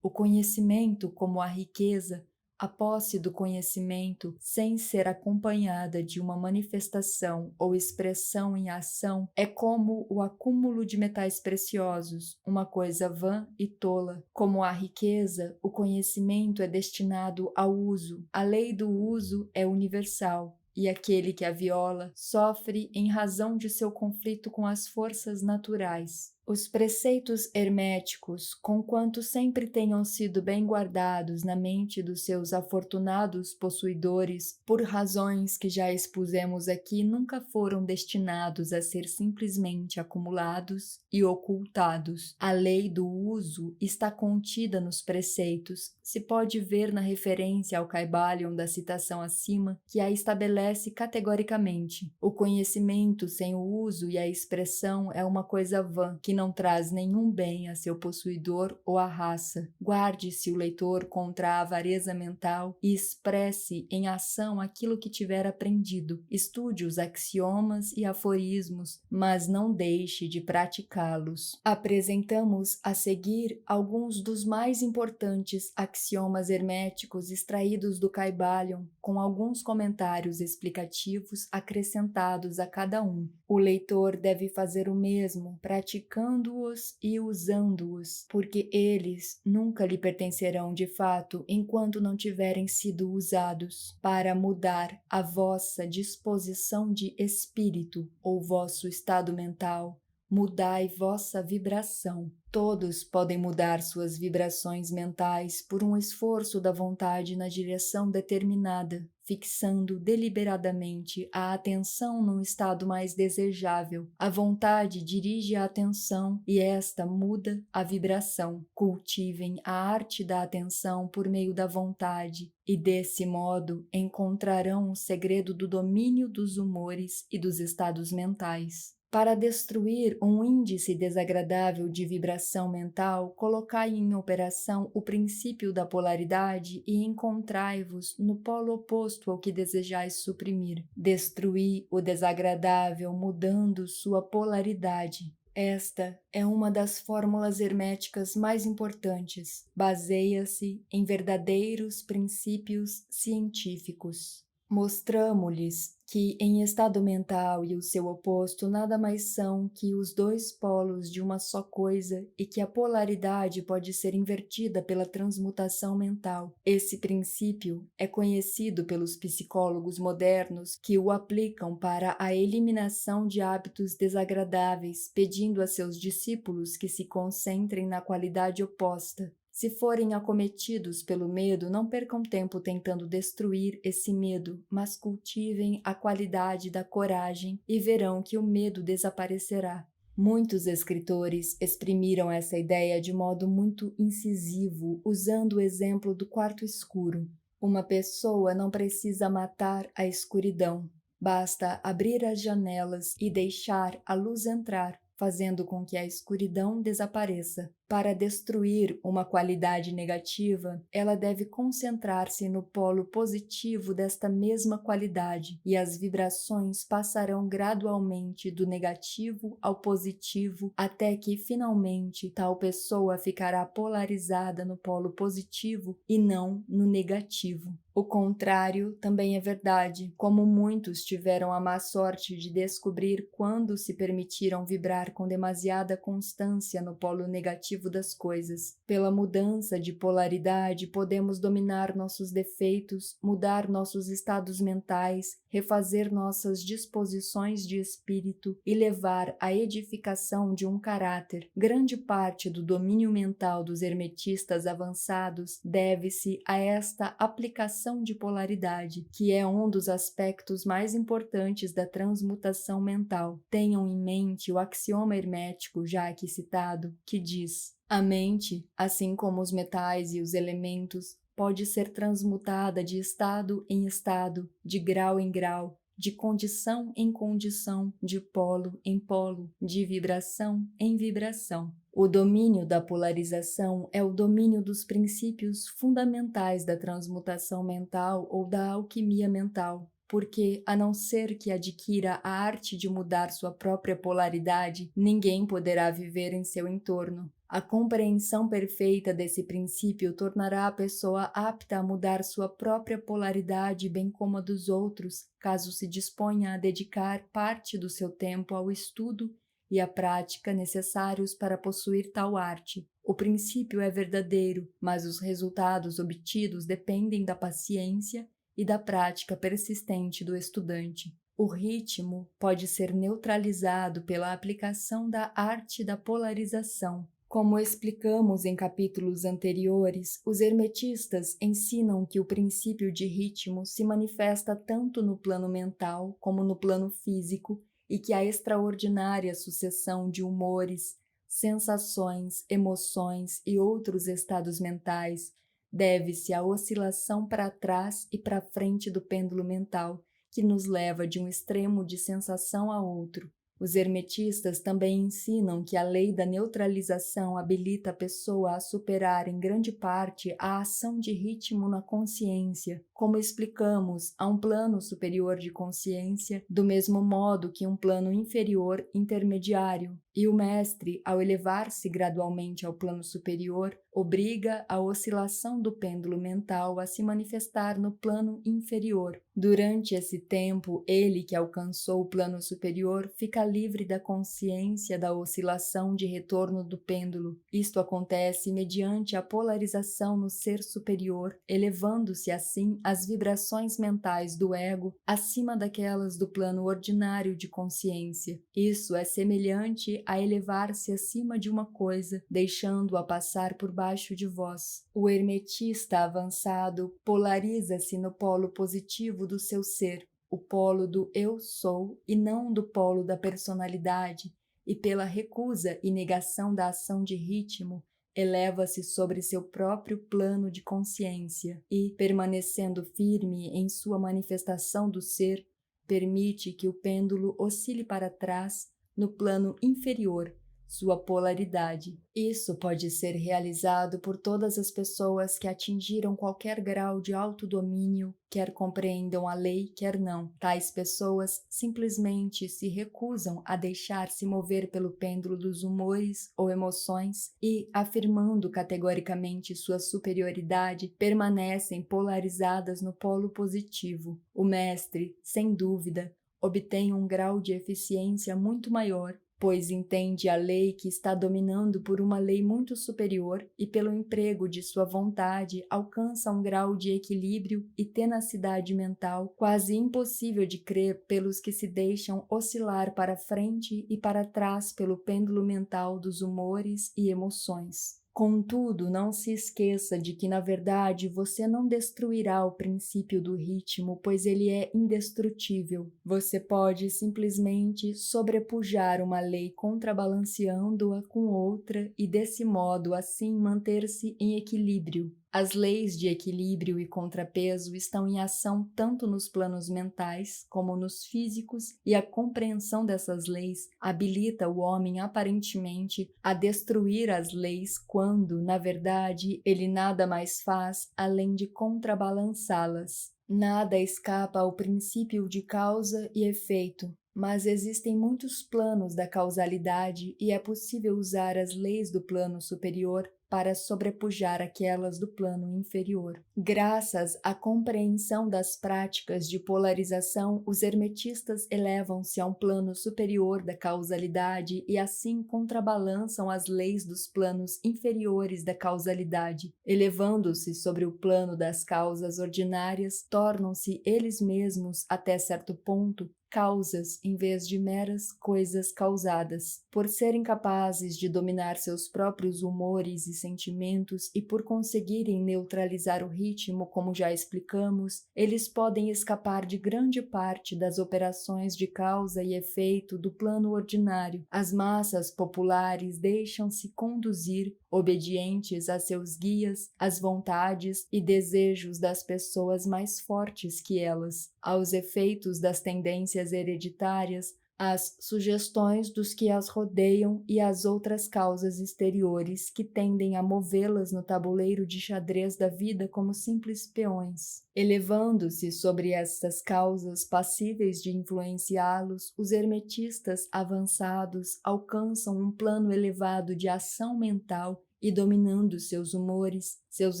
O conhecimento, como a riqueza, a posse do conhecimento, sem ser acompanhada de uma manifestação ou expressão em ação, é como o acúmulo de metais preciosos, uma coisa vã e tola. Como a riqueza, o conhecimento é destinado ao uso. A lei do uso é universal. E aquele que a viola sofre em razão de seu conflito com as forças naturais. Os preceitos herméticos, conquanto sempre tenham sido bem guardados na mente dos seus afortunados possuidores, por razões que já expusemos aqui, nunca foram destinados a ser simplesmente acumulados e ocultados. A lei do uso está contida nos preceitos. Se pode ver na referência ao Kybalion da citação acima, que a estabelece categoricamente. O conhecimento sem o uso e a expressão é uma coisa vã, que não traz nenhum bem a seu possuidor ou à raça. Guarde-se o leitor contra a avareza mental e expresse em ação aquilo que tiver aprendido. Estude os axiomas e aforismos, mas não deixe de praticá-los. Apresentamos a seguir alguns dos mais importantes axiomas herméticos extraídos do Kybalion, com alguns comentários explicativos acrescentados a cada um. O leitor deve fazer o mesmo, praticando-os e usando-os, porque eles nunca lhe pertencerão de fato enquanto não tiverem sido usados para mudar a vossa disposição de espírito ou vosso estado mental. Mudai vossa vibração. Todos podem mudar suas vibrações mentais por um esforço da vontade na direção determinada, fixando deliberadamente a atenção num estado mais desejável. A vontade dirige a atenção e esta muda a vibração. Cultivem a arte da atenção por meio da vontade e, desse modo, encontrarão o segredo do domínio dos humores e dos estados mentais. Para destruir um índice desagradável de vibração mental, colocai em operação o princípio da polaridade e encontrai-vos no polo oposto ao que desejais suprimir. Destruí o desagradável mudando sua polaridade. Esta é uma das fórmulas herméticas mais importantes. Baseia-se em verdadeiros princípios científicos. Mostramo-lhes que, em estado mental e o seu oposto, nada mais são que os dois polos de uma só coisa e que a polaridade pode ser invertida pela transmutação mental. Esse princípio é conhecido pelos psicólogos modernos que o aplicam para a eliminação de hábitos desagradáveis, pedindo a seus discípulos que se concentrem na qualidade oposta. Se forem acometidos pelo medo, não percam tempo tentando destruir esse medo, mas cultivem a qualidade da coragem e verão que o medo desaparecerá. Muitos escritores exprimiram essa ideia de modo muito incisivo, usando o exemplo do quarto escuro. Uma pessoa não precisa matar a escuridão, basta abrir as janelas e deixar a luz entrar, fazendo com que a escuridão desapareça. Para destruir uma qualidade negativa, ela deve concentrar-se no polo positivo desta mesma qualidade, e as vibrações passarão gradualmente do negativo ao positivo, até que, finalmente, tal pessoa ficará polarizada no polo positivo e não no negativo. O contrário também é verdade, como muitos tiveram a má sorte de descobrir quando se permitiram vibrar com demasiada constância no polo negativo das coisas. Pela mudança de polaridade, podemos dominar nossos defeitos, mudar nossos estados mentais, refazer nossas disposições de espírito e levar à edificação de um caráter. Grande parte do domínio mental dos hermetistas avançados deve-se a esta aplicação de polaridade, que é um dos aspectos mais importantes da transmutação mental. Tenham em mente o axioma hermético já aqui citado, que diz: a mente, assim como os metais e os elementos, pode ser transmutada de estado em estado, de grau em grau, de condição em condição, de polo em polo, de vibração em vibração. O domínio da polarização é o domínio dos princípios fundamentais da transmutação mental ou da alquimia mental, porque, a não ser que adquira a arte de mudar sua própria polaridade, ninguém poderá viver em seu entorno. A compreensão perfeita desse princípio tornará a pessoa apta a mudar sua própria polaridade, bem como a dos outros, caso se disponha a dedicar parte do seu tempo ao estudo e à prática necessários para possuir tal arte. O princípio é verdadeiro, mas os resultados obtidos dependem da paciência e da prática persistente do estudante. O ritmo pode ser neutralizado pela aplicação da arte da polarização. Como explicamos em capítulos anteriores, os hermetistas ensinam que o princípio de ritmo se manifesta tanto no plano mental como no plano físico e que a extraordinária sucessão de humores, sensações, emoções e outros estados mentais deve-se à oscilação para trás e para frente do pêndulo mental, que nos leva de um extremo de sensação a outro. Os hermetistas também ensinam que a lei da neutralização habilita a pessoa a superar em grande parte a ação de ritmo na consciência. Como explicamos, há um plano superior de consciência, do mesmo modo que um plano inferior intermediário, e o mestre, ao elevar-se gradualmente ao plano superior, obriga a oscilação do pêndulo mental a se manifestar no plano inferior. Durante esse tempo, ele que alcançou o plano superior fica livre da consciência da oscilação de retorno do pêndulo. Isto acontece mediante a polarização no ser superior, elevando-se assim as vibrações mentais do ego acima daquelas do plano ordinário de consciência. Isso é semelhante a elevar-se acima de uma coisa, deixando-a passar por baixo de vós. O hermetista avançado polariza-se no polo positivo do seu ser, o polo do eu sou e não do polo da personalidade, e pela recusa e negação da ação de ritmo, eleva-se sobre seu próprio plano de consciência e, permanecendo firme em sua manifestação do ser, permite que o pêndulo oscile para trás no plano inferior, sua polaridade. Isso pode ser realizado por todas as pessoas que atingiram qualquer grau de autodomínio, quer compreendam a lei, quer não. Tais pessoas simplesmente se recusam a deixar-se mover pelo pêndulo dos humores ou emoções e, afirmando categoricamente sua superioridade, permanecem polarizadas no polo positivo. O mestre, sem dúvida, obtém um grau de eficiência muito maior, pois entende a lei que está dominando por uma lei muito superior e pelo emprego de sua vontade alcança um grau de equilíbrio e tenacidade mental quase impossível de crer pelos que se deixam oscilar para frente e para trás pelo pêndulo mental dos humores e emoções. Contudo, não se esqueça de que, na verdade, você não destruirá o princípio do ritmo, pois ele é indestrutível. Você pode simplesmente sobrepujar uma lei contrabalanceando-a com outra e, desse modo, assim manter-se em equilíbrio. As leis de equilíbrio e contrapeso estão em ação tanto nos planos mentais como nos físicos, e a compreensão dessas leis habilita o homem aparentemente a destruir as leis quando, na verdade, ele nada mais faz além de contrabalançá-las. Nada escapa ao princípio de causa e efeito, mas existem muitos planos da causalidade e é possível usar as leis do plano superior para sobrepujar aquelas do plano inferior. Graças à compreensão das práticas de polarização, os hermetistas elevam-se a um plano superior da causalidade e assim contrabalançam as leis dos planos inferiores da causalidade. Elevando-se sobre o plano das causas ordinárias, tornam-se eles mesmos, até certo ponto, causas em vez de meras coisas causadas. Por serem capazes de dominar seus próprios humores e sentimentos e por conseguirem neutralizar o ritmo, como já explicamos, eles podem escapar de grande parte das operações de causa e efeito do plano ordinário. As massas populares deixam-se conduzir, obedientes a seus guias, às vontades e desejos das pessoas mais fortes que elas, aos efeitos das tendências hereditárias, as sugestões dos que as rodeiam e as outras causas exteriores que tendem a movê-las no tabuleiro de xadrez da vida como simples peões. Elevando-se sobre estas causas passíveis de influenciá-los, os hermetistas avançados alcançam um plano elevado de ação mental e, dominando seus humores, seus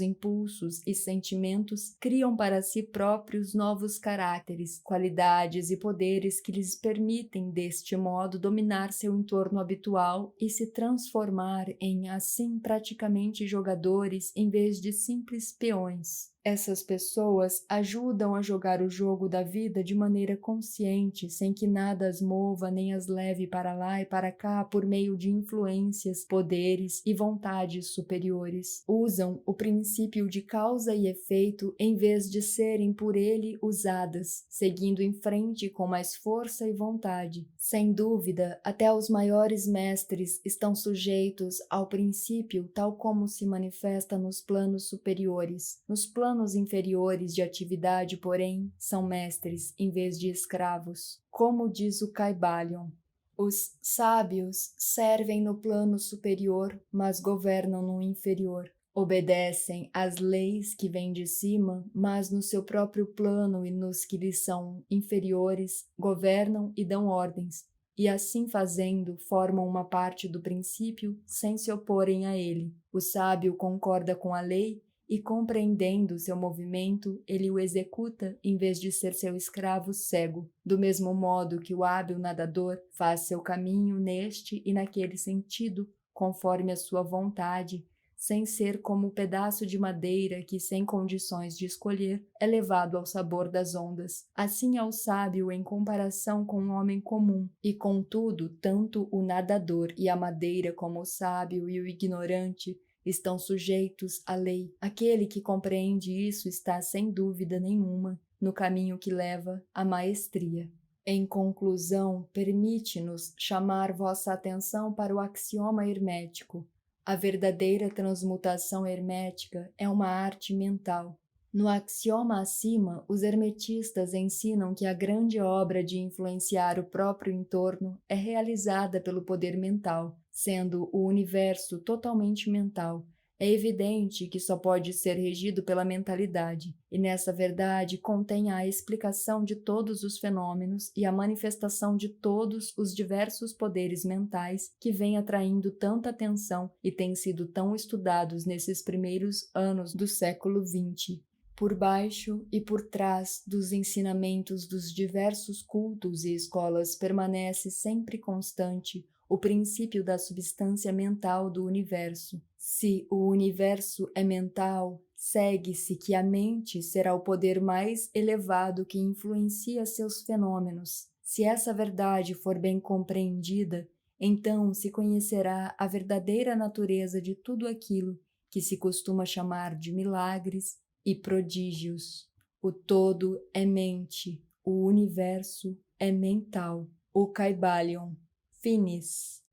impulsos e sentimentos, criam para si próprios novos caráteres, qualidades e poderes que lhes permitem, deste modo, dominar seu entorno habitual e se transformar em, assim, praticamente jogadores em vez de simples peões. Essas pessoas ajudam a jogar o jogo da vida de maneira consciente, sem que nada as mova nem as leve para lá e para cá por meio de influências, poderes e vontades superiores. Usam o princípio de causa e efeito em vez de serem por ele usadas, seguindo em frente com mais força e vontade. Sem dúvida, até os maiores mestres estão sujeitos ao princípio tal como se manifesta nos planos superiores. Nos planos inferiores de atividade, porém, são mestres em vez de escravos. Como diz o Kybalion, os sábios servem no plano superior, mas governam no inferior. Obedecem às leis que vêm de cima, mas no seu próprio plano e nos que lhes são inferiores, governam e dão ordens, e assim fazendo, formam uma parte do princípio sem se oporem a ele. O sábio concorda com a lei e, compreendendo seu movimento, ele o executa em vez de ser seu escravo cego, do mesmo modo que o hábil nadador faz seu caminho neste e naquele sentido, conforme a sua vontade, sem ser como o pedaço de madeira que, sem condições de escolher, é levado ao sabor das ondas. Assim é o sábio em comparação com o homem comum, e contudo, tanto o nadador e a madeira como o sábio e o ignorante estão sujeitos à lei. Aquele que compreende isso está, sem dúvida nenhuma, no caminho que leva à maestria. Em conclusão, permite-nos chamar vossa atenção para o axioma hermético. A verdadeira transmutação hermética é uma arte mental. No axioma acima, os hermetistas ensinam que a grande obra de influenciar o próprio entorno é realizada pelo poder mental, sendo o universo totalmente mental. É evidente que só pode ser regido pela mentalidade, e nessa verdade contém a explicação de todos os fenômenos e a manifestação de todos os diversos poderes mentais que vêm atraindo tanta atenção e têm sido tão estudados nesses primeiros anos do século XX. Por baixo e por trás dos ensinamentos dos diversos cultos e escolas permanece sempre constante o princípio da substância mental do universo. Se o universo é mental, segue-se que a mente será o poder mais elevado que influencia seus fenômenos. Se essa verdade for bem compreendida, então se conhecerá a verdadeira natureza de tudo aquilo que se costuma chamar de milagres e prodígios. O todo é mente, o universo é mental. O Kybalion. Finis.